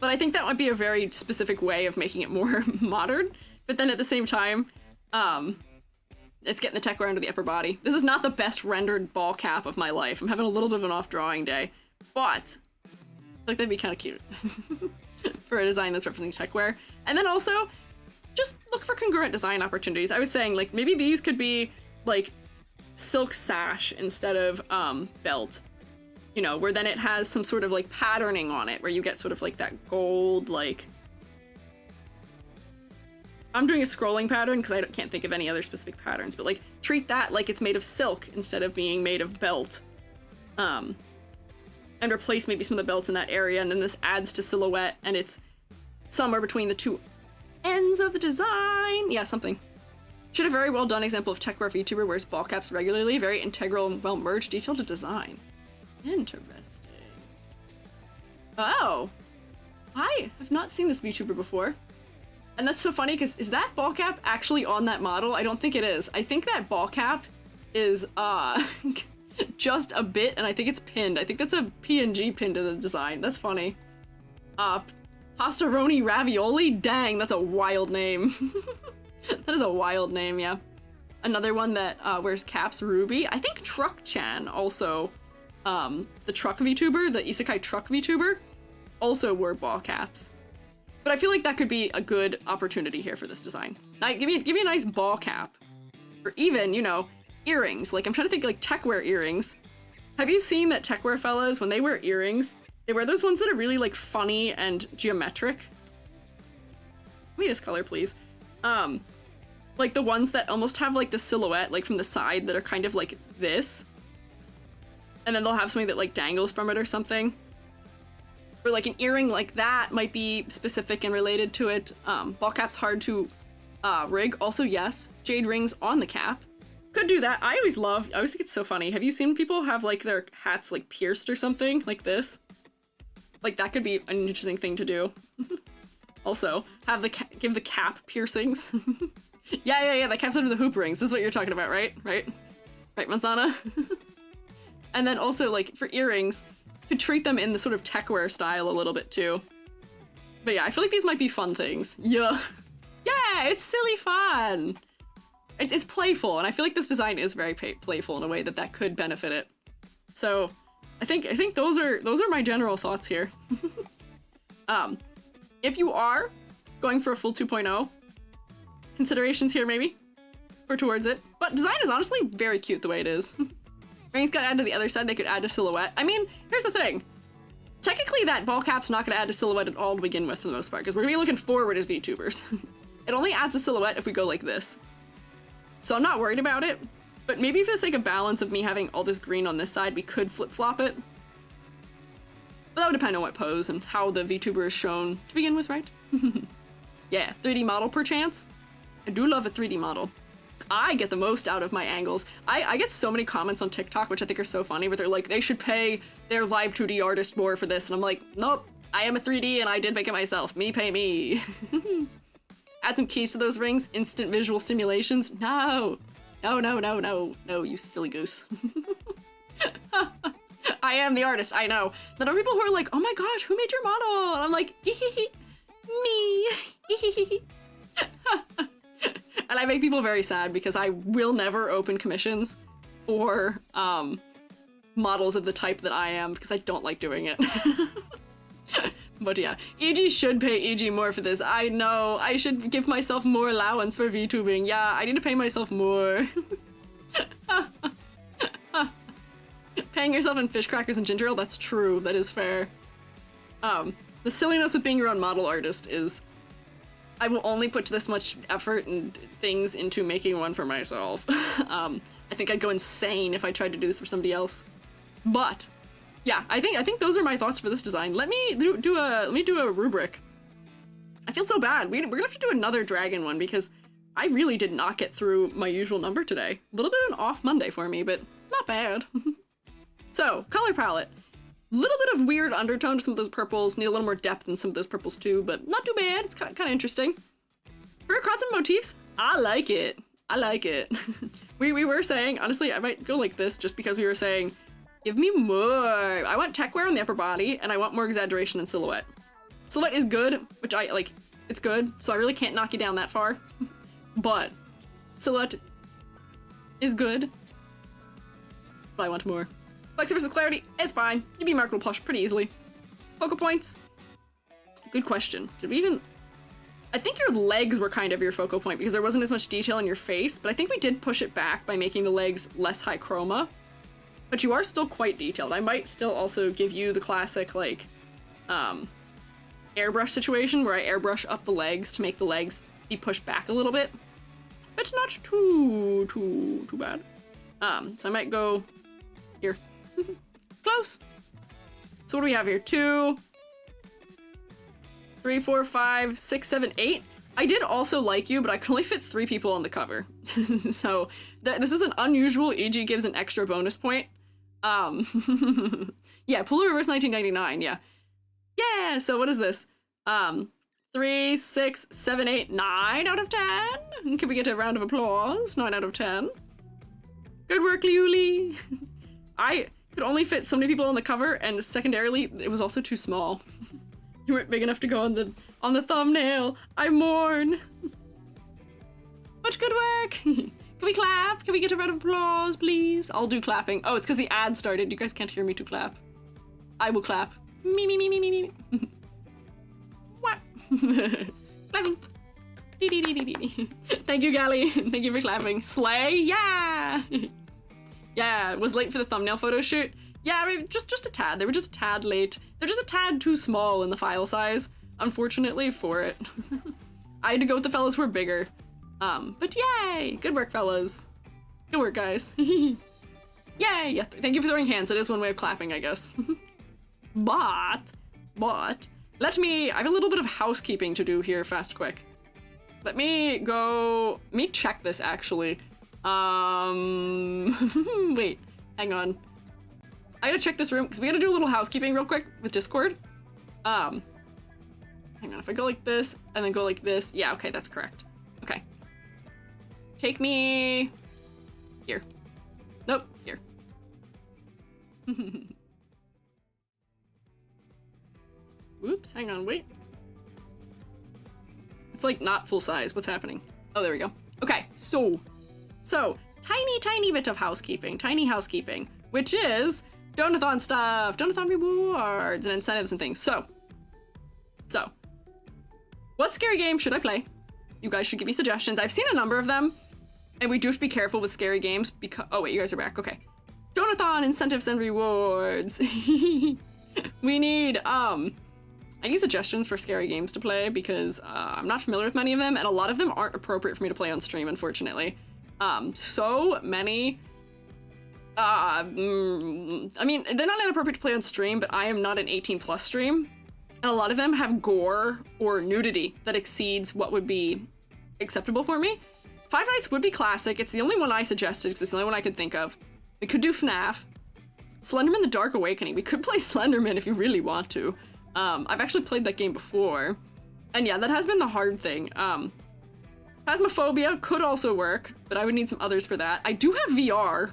But I think that might be a very specific way of making it more modern. But then at the same time, it's getting the techwear under the upper body. This is not the best rendered ball cap of my life. I'm having a little bit of an off drawing day, but I feel like that'd be kind of cute for a design that's referencing techwear. And then also, just look for congruent design opportunities. I was saying like maybe these could be like silk sash instead of belt, you know, where then it has some sort of like patterning on it, where you get sort of like that gold like. I'm doing a scrolling pattern because I can't think of any other specific patterns, but like treat that like it's made of silk instead of being made of belt. And replace maybe some of the belts in that area, and then this adds to silhouette and it's somewhere between the two ends of the design. Yeah, something. Should a very well done example of techwear VTuber wears ball caps regularly, very integral and well merged detail to design. Interesting. Oh, I have not seen this VTuber before. And that's so funny because is that ball cap actually on that model? I don't think it is. I think that ball cap is just a bit, and I think it's pinned. I think that's a PNG pin to the design. That's funny. Pastaroni Ravioli? Dang, that's a wild name. That is a wild name, yeah. Another one that wears caps, Ruby. I think Truck-chan also, the truck VTuber, the isekai truck VTuber, also wore ball caps. But I feel like that could be a good opportunity here for this design. Now, give me a nice ball cap. Or even, you know, earrings. Like, I'm trying to think, like, techwear earrings. Have you seen that techwear fellas, when they wear earrings, they wear those ones that are really, like, funny and geometric? Give me this color, please. Like, the ones that almost have, like, the silhouette, like, from the side that are kind of like this. And then they'll have something that, like, dangles from it or something. Or, like, an earring like that might be specific and related to it. Ball cap's hard to rig. Also, yes, jade rings on the cap. Could do that. I always think it's so funny. Have you seen people have, like, their hats, like, pierced or something? Like this? Like, that could be an interesting thing to do. Also, have give the cap piercings. Yeah, that cap's under the hoop rings. This is what you're talking about, right? Right, Manzana? And then also, like, for earrings, could treat them in the sort of techwear style a little bit, too. But yeah, I feel like these might be fun things. Yeah. Yeah, it's silly fun! It's playful, and I feel like this design is very playful in a way that could benefit it. So, I think those are my general thoughts here. If you are going for a full 2.0, considerations here maybe, or towards it. But design is honestly very cute the way it is. Rings got added to the other side, they could add to silhouette. I mean, here's the thing. Technically that ball cap's not gonna add to silhouette at all to begin with for the most part, because we're gonna be looking forward as VTubers. It only adds a silhouette if we go like this. So I'm not worried about it, but maybe for the sake of balance of me having all this green on this side, we could flip-flop it. But that would depend on what pose and how the VTuber is shown to begin with, right? Yeah, 3D model perchance. I do love a 3D model. I get the most out of my angles. I get so many comments on TikTok, which I think are so funny, where they're like, they should pay their live 2D artist more for this. And I'm like, nope, I am a 3D and I did make it myself. Me pay me. Add some keys to those rings. Instant visual stimulations. No, you silly goose. I am the artist, I know. Then there are people who are like, oh my gosh, who made your model? And I'm like, me. And I make people very sad because I will never open commissions for models of the type that I am because I don't like doing it. But yeah, EG should pay EG more for this. I know, I should give myself more allowance for VTubing. Yeah, I need to pay myself more. Paying yourself in fish crackers and ginger ale, that's true, that is fair. The silliness of being your own model artist is I will only put this much effort and things into making one for myself. I think I'd go insane if I tried to do this for somebody else. But yeah, I think those are my thoughts for this design. Let me do a rubric. I feel so bad. We're gonna have to do another dragon one because I really did not get through my usual number today. A little bit of an off Monday for me, but not bad. So, color palette. Little bit of weird undertone to some of those purples. Need a little more depth in some of those purples too, but not too bad. It's kind of interesting. For concept motifs, I like it. I like it. we were saying, honestly, I might go like this just because we were saying, give me more. I want techwear on the upper body, and I want more exaggeration in silhouette. Silhouette is good, which I like. It's good, so I really can't knock you down that far. But silhouette is good, but I want more. Flexi versus clarity is fine. You'd be marketable plush pretty easily. Focal points. Good question. Did we even... I think your legs were kind of your focal point because there wasn't as much detail in your face, but I think we did push it back by making the legs less high chroma. But you are still quite detailed. I might still also give you the classic, like, airbrush situation where I airbrush up the legs to make the legs be pushed back a little bit. But not too bad. So I might go here. Close. So what do we have here? 2, 3, 4, 5, 6, 7, 8. I did also like you, but I could only fit 3 people on the cover. So this is an unusual. EG gives an extra bonus point. Yeah, Polar Reverse 1999. Yeah. Yeah. So what is this? 3, 6, 7, 8, 9 out of 10. Can we get a round of applause? 9 out of 10. Good work, Liuli. I could only fit so many people on the cover, and secondarily, it was also too small. You weren't big enough to go on the thumbnail. I mourn. But good work. Can we clap? Can we get a round of applause, please? I'll do clapping. Oh, it's because the ad started. You guys can't hear me to clap. I will clap. Me, me, me, me, me, me. What? Clapping. Thank you, Gally. Thank you for clapping. Slay. Yeah. Yeah, was late for the thumbnail photo shoot. Yeah, I mean, just a tad. They were just a tad late. They're just a tad too small in the file size, unfortunately, for it. I had to go with the fellas who were bigger. But yay! Good work, fellas. Good work, guys. Yay! Yeah, thank you for throwing hands. It is one way of clapping, I guess. But, let me, I have a little bit of housekeeping to do here, fast, quick. Let me check this, actually. Wait, hang on. I gotta check this room, because we gotta do a little housekeeping real quick with Discord. Hang on, if I go like this, and then go like this, yeah, okay, that's correct. Okay. Take me... here. Nope, here. Oops, hang on, wait. It's like not full size, what's happening? Oh, there we go. Okay, so, tiny bit of housekeeping, tiny housekeeping, which is donathon stuff, donathon rewards and incentives and things. So, what scary game should I play? You guys should give me suggestions. I've seen a number of them, and we do have to be careful with scary games because, oh wait, you guys are back, okay. Donathon incentives and rewards. We need, I need suggestions for scary games to play because I'm not familiar with many of them, and a lot of them aren't appropriate for me to play on stream, unfortunately. So many, I mean, they're not inappropriate to play on stream, but I am not an 18+ stream, and a lot of them have gore or nudity that exceeds what would be acceptable for me. Five Nights would be classic. It's the only one I suggested because it's the only one I could think of. We could do FNAF. Slenderman: The Dark Awakening. We could play Slenderman if you really want to. I've actually played that game before. And yeah, that has been the hard thing. Phasmophobia could also work, but I would need some others for that. I do have VR,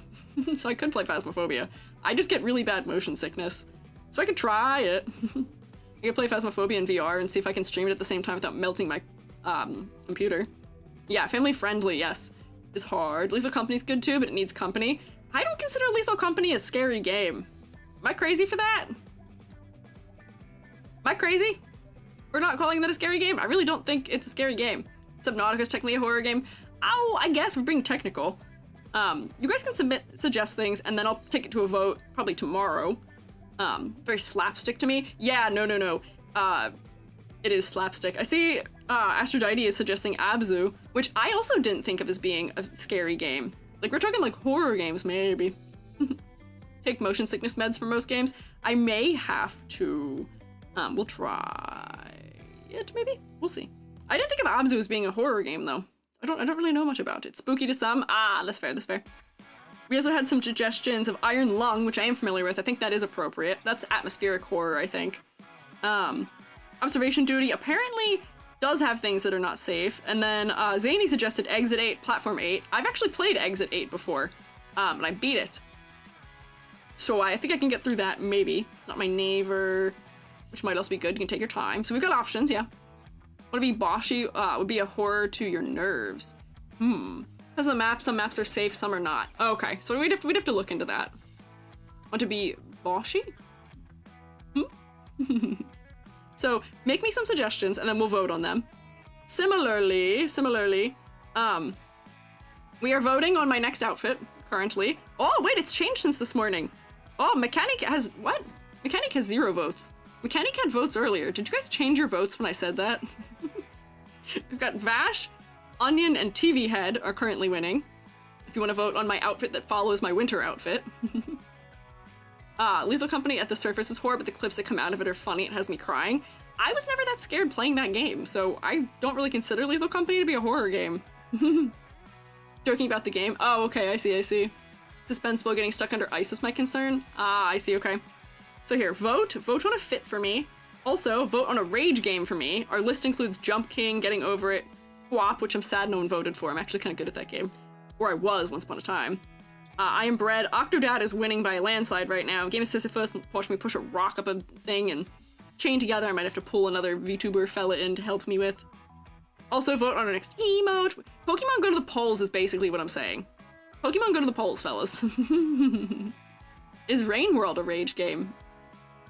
so I could play Phasmophobia. I just get really bad motion sickness, so I could try it. I could play Phasmophobia in VR and see if I can stream it at the same time without melting my computer. Yeah, family friendly, yes, is hard. Lethal Company's good too, but it needs company. I don't consider Lethal Company a scary game. Am I crazy for that? Am I crazy for not calling that a scary game? I really don't think it's a scary game. Subnautica's technically a horror game. Oh, I guess we're being technical. You guys can suggest things, and then I'll take it to a vote, probably tomorrow. Very slapstick to me. Yeah, no. It is slapstick. I see Aphrodite is suggesting Abzu, which I also didn't think of as being a scary game. Like, we're talking like horror games, maybe. Take motion sickness meds for most games. I may have to. We'll try it, maybe? We'll see. I didn't think of Abzu as being a horror game, though. I don't really know much about it. Spooky to some. Ah, that's fair, that's fair. We also had some suggestions of Iron Lung, which I am familiar with. I think that is appropriate. That's atmospheric horror, I think. Observation Duty apparently does have things that are not safe. And then Zany suggested Exit 8, Platform 8. I've actually played Exit 8 before, and I beat it. So I think I can get through that, maybe. It's not my neighbor, which might also be good. You can take your time. So we've got options, yeah. Would it be Boshy? Would be a horror to your nerves. Because of the map, some maps are safe, some are not. Okay, so we'd have to look into that. Want to be Boshy? So make me some suggestions and then we'll vote on them. Similarly, we are voting on my next outfit currently. Oh, wait, it's changed since this morning. Oh, Mechanic has, what? Mechanic has 0 votes. Mechanic had votes earlier. Did you guys change your votes when I said that? We've got Vash, Onion, and TV Head are currently winning. If you want to vote on my outfit that follows my winter outfit. Lethal Company at the surface is horror, but the clips that come out of it are funny. It has me crying. I was never that scared playing that game, so I don't really consider Lethal Company to be a horror game. Joking about the game. Oh, okay, I see. Suspenseful, getting stuck under ice is my concern. Ah, I see, okay. So here, vote on a fit for me. Also, vote on a rage game for me. Our list includes Jump King, Getting Over It, Swap, which I'm sad no one voted for. I'm actually kind of good at that game. Or I was once upon a time. I Am Bread. Octodad is winning by a landslide right now. Game of Sisyphus, watch me push a rock up a thing and chain together. I might have to pull another VTuber fella in to help me with. Also, vote on our next emote. Pokemon go to the polls is basically what I'm saying. Pokemon go to the polls, fellas. Is Rain World a rage game?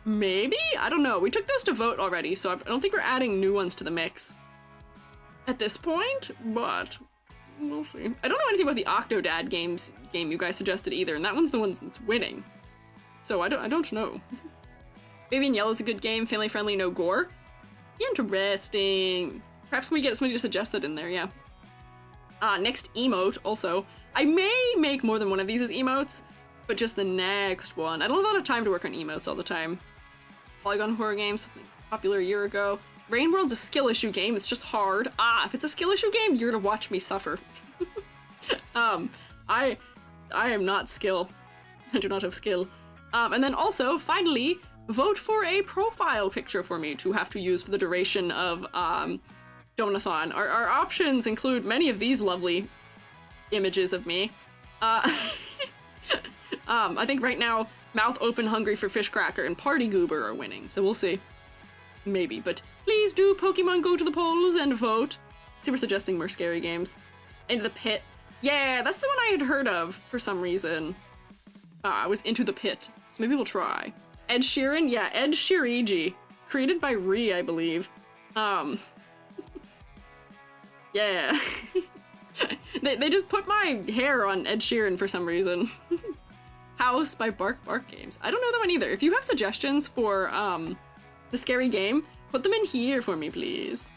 Maybe? I don't know. We took those to vote already, so I don't think we're adding new ones to the mix at this point, but we'll see. I don't know anything about the Octodad game you guys suggested either, and that one's the one that's winning. So I don't know. Baby in Yellow's a good game, family friendly, no gore. Interesting. Perhaps we get somebody to suggest that in there, yeah. Next emote, also. I may make more than one of these as emotes, but just the next one. I don't have a lot of time to work on emotes all the time. Polygon horror game, something popular a year ago. Rain World's a skill issue game, it's just hard. If it's a skill issue game, you're to watch me suffer. I am not skill. I do not have skill. And then also, finally, vote for a profile picture for me to have to use for the duration of Donathon. Our options include many of these lovely images of me. I think right now, Mouth Open Hungry for Fish Cracker and Party Goober are winning, so we'll see. Maybe, but please do Pokemon go to the polls and vote. See, we're suggesting more scary games. Into the Pit. Yeah, that's the one I had heard of for some reason. I was Into the Pit, so maybe we'll try. Ed Sheeran? Yeah, Ed Squiiji. Created by Ree, I believe. Yeah. they just put my hair on Ed Sheeran for some reason. House by Bark Bark Games. I don't know that one either. If you have suggestions for the scary game, put them in here for me, please.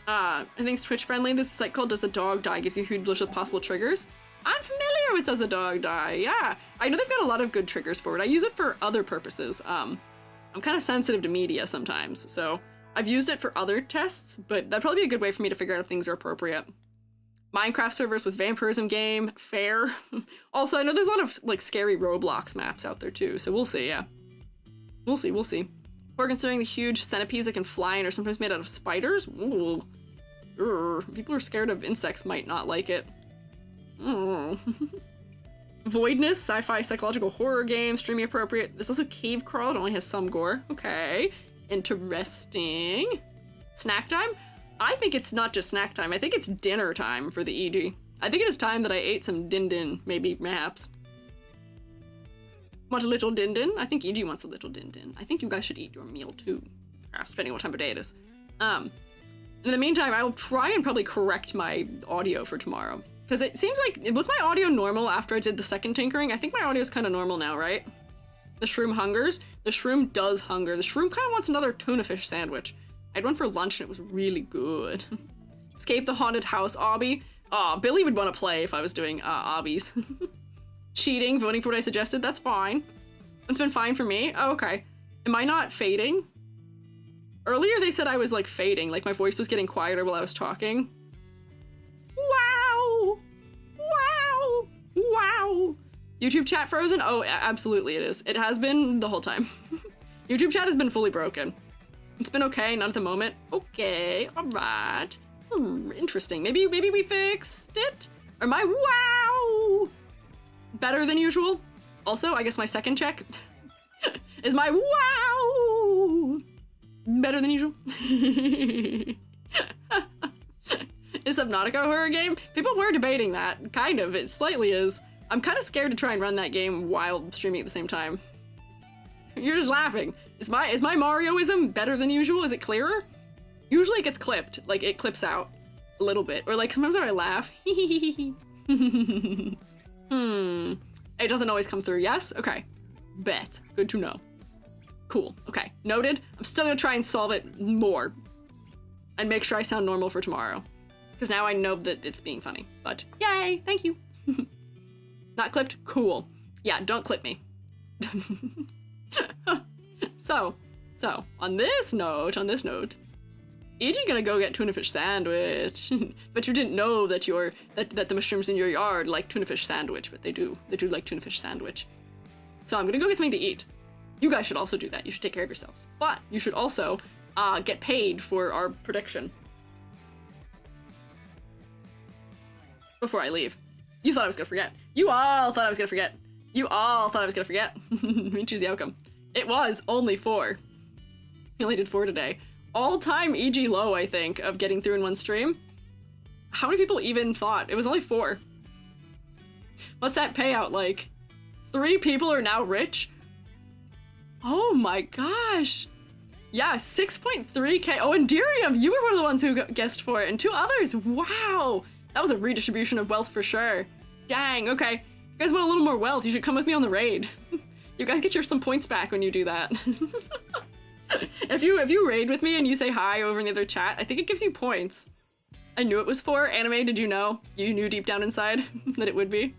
I think it's Twitch friendly. This site called Does the Dog Die gives you a huge list of possible triggers. I'm familiar with Does the Dog Die, yeah. I know they've got a lot of good triggers for it. I use it for other purposes. I'm kind of sensitive to media sometimes, so I've used it for other tests, but that'd probably be a good way for me to figure out if things are appropriate. Minecraft servers with vampirism game, fair. Also, I know there's a lot of like scary Roblox maps out there too, so we'll see, yeah. We'll see. We're considering the huge centipedes that can fly and are sometimes made out of spiders. Ooh. People who are scared of insects might not like it. Voidness, sci-fi psychological horror game, streaming appropriate. There's also Cave Crawl, it only has some gore. Okay, interesting. Snack time? I think it's not just snack time, I think it's dinner time for the EG. I think it is time that I ate some din-din, maybe, perhaps. Want a little din-din? I think EG wants a little din-din. I think you guys should eat your meal too, perhaps, depending on what time of day it is. In the meantime, I will try and probably correct my audio for tomorrow. Because it seems like, was my audio normal after I did the second tinkering? I think my audio is kind of normal now, right? The shroom hungers. The shroom does hunger. The shroom kind of wants another tuna fish sandwich. I had one for lunch and it was really good. Escape the Haunted House obby. Aw, Billy would want to play if I was doing obbies. Cheating, voting for what I suggested, that's fine. It's been fine for me. Oh, okay. Am I not fading? Earlier they said I was like fading, like my voice was getting quieter while I was talking. Wow! Wow! Wow! YouTube chat frozen? Oh, absolutely it is. It has been the whole time. YouTube chat has been fully broken. It's been okay, not at the moment. Okay, alright. Interesting. Maybe we fixed it? Or my wow better than usual? Also, I guess my second check is my wow better than usual. Is Subnautica a horror game? People were debating that. Kind of, it slightly is. I'm kind of scared to try and run that game while streaming at the same time. You're just laughing. Is my Marioism better than usual? Is it clearer? Usually it gets clipped, like it clips out a little bit, or like sometimes I laugh. It doesn't always come through. Yes? Okay. Bet. Good to know. Cool. Okay. Noted. I'm still gonna try and solve it more and make sure I sound normal for tomorrow, because now I know that it's being funny. But yay! Thank you. Not clipped? Cool. Yeah, don't clip me. So, on this note, EG gonna go get tuna fish sandwich. But you didn't know that that the mushrooms in your yard like tuna fish sandwich, but they do like tuna fish sandwich. So I'm gonna go get something to eat. You guys should also do that. You should take care of yourselves. But you should also get paid for our prediction. Before I leave. You thought I was gonna forget. You all thought I was gonna forget. You all thought I was gonna forget. Me choose the outcome. It was only 4. We only did 4 today. All-time EG low, I think, of getting through in one stream. How many people even thought? It was only 4. What's that payout like? 3 people are now rich? Oh my gosh. Yeah, 6.3k. Oh, and Dirium, you were one of the ones who guessed for it, and 2 others. Wow. That was a redistribution of wealth for sure. Dang, okay. You guys want a little more wealth, you should come with me on the raid. You guys get some points back when you do that. If you raid with me and you say hi over in the other chat, I think it gives you points. I knew it was 4. Anime, did you know? You knew deep down inside that it would be?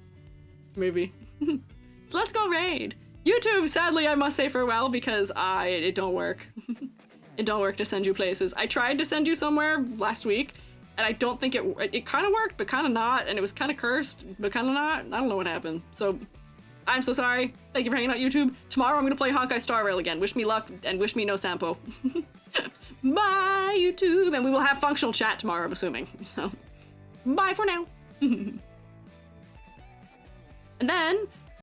Maybe. So let's go raid. YouTube, sadly, I must say farewell because it don't work. It don't work to send you places. I tried to send you somewhere last week, and I don't think it kind of worked, but kind of not, and it was kind of cursed, but kind of not. I don't know what happened. So I'm so sorry. Thank you for hanging out, YouTube. Tomorrow I'm gonna play Honkai Star Rail again. Wish me luck and wish me no Sampo. Bye, YouTube, and we will have functional chat tomorrow, I'm assuming. So, bye for now. And then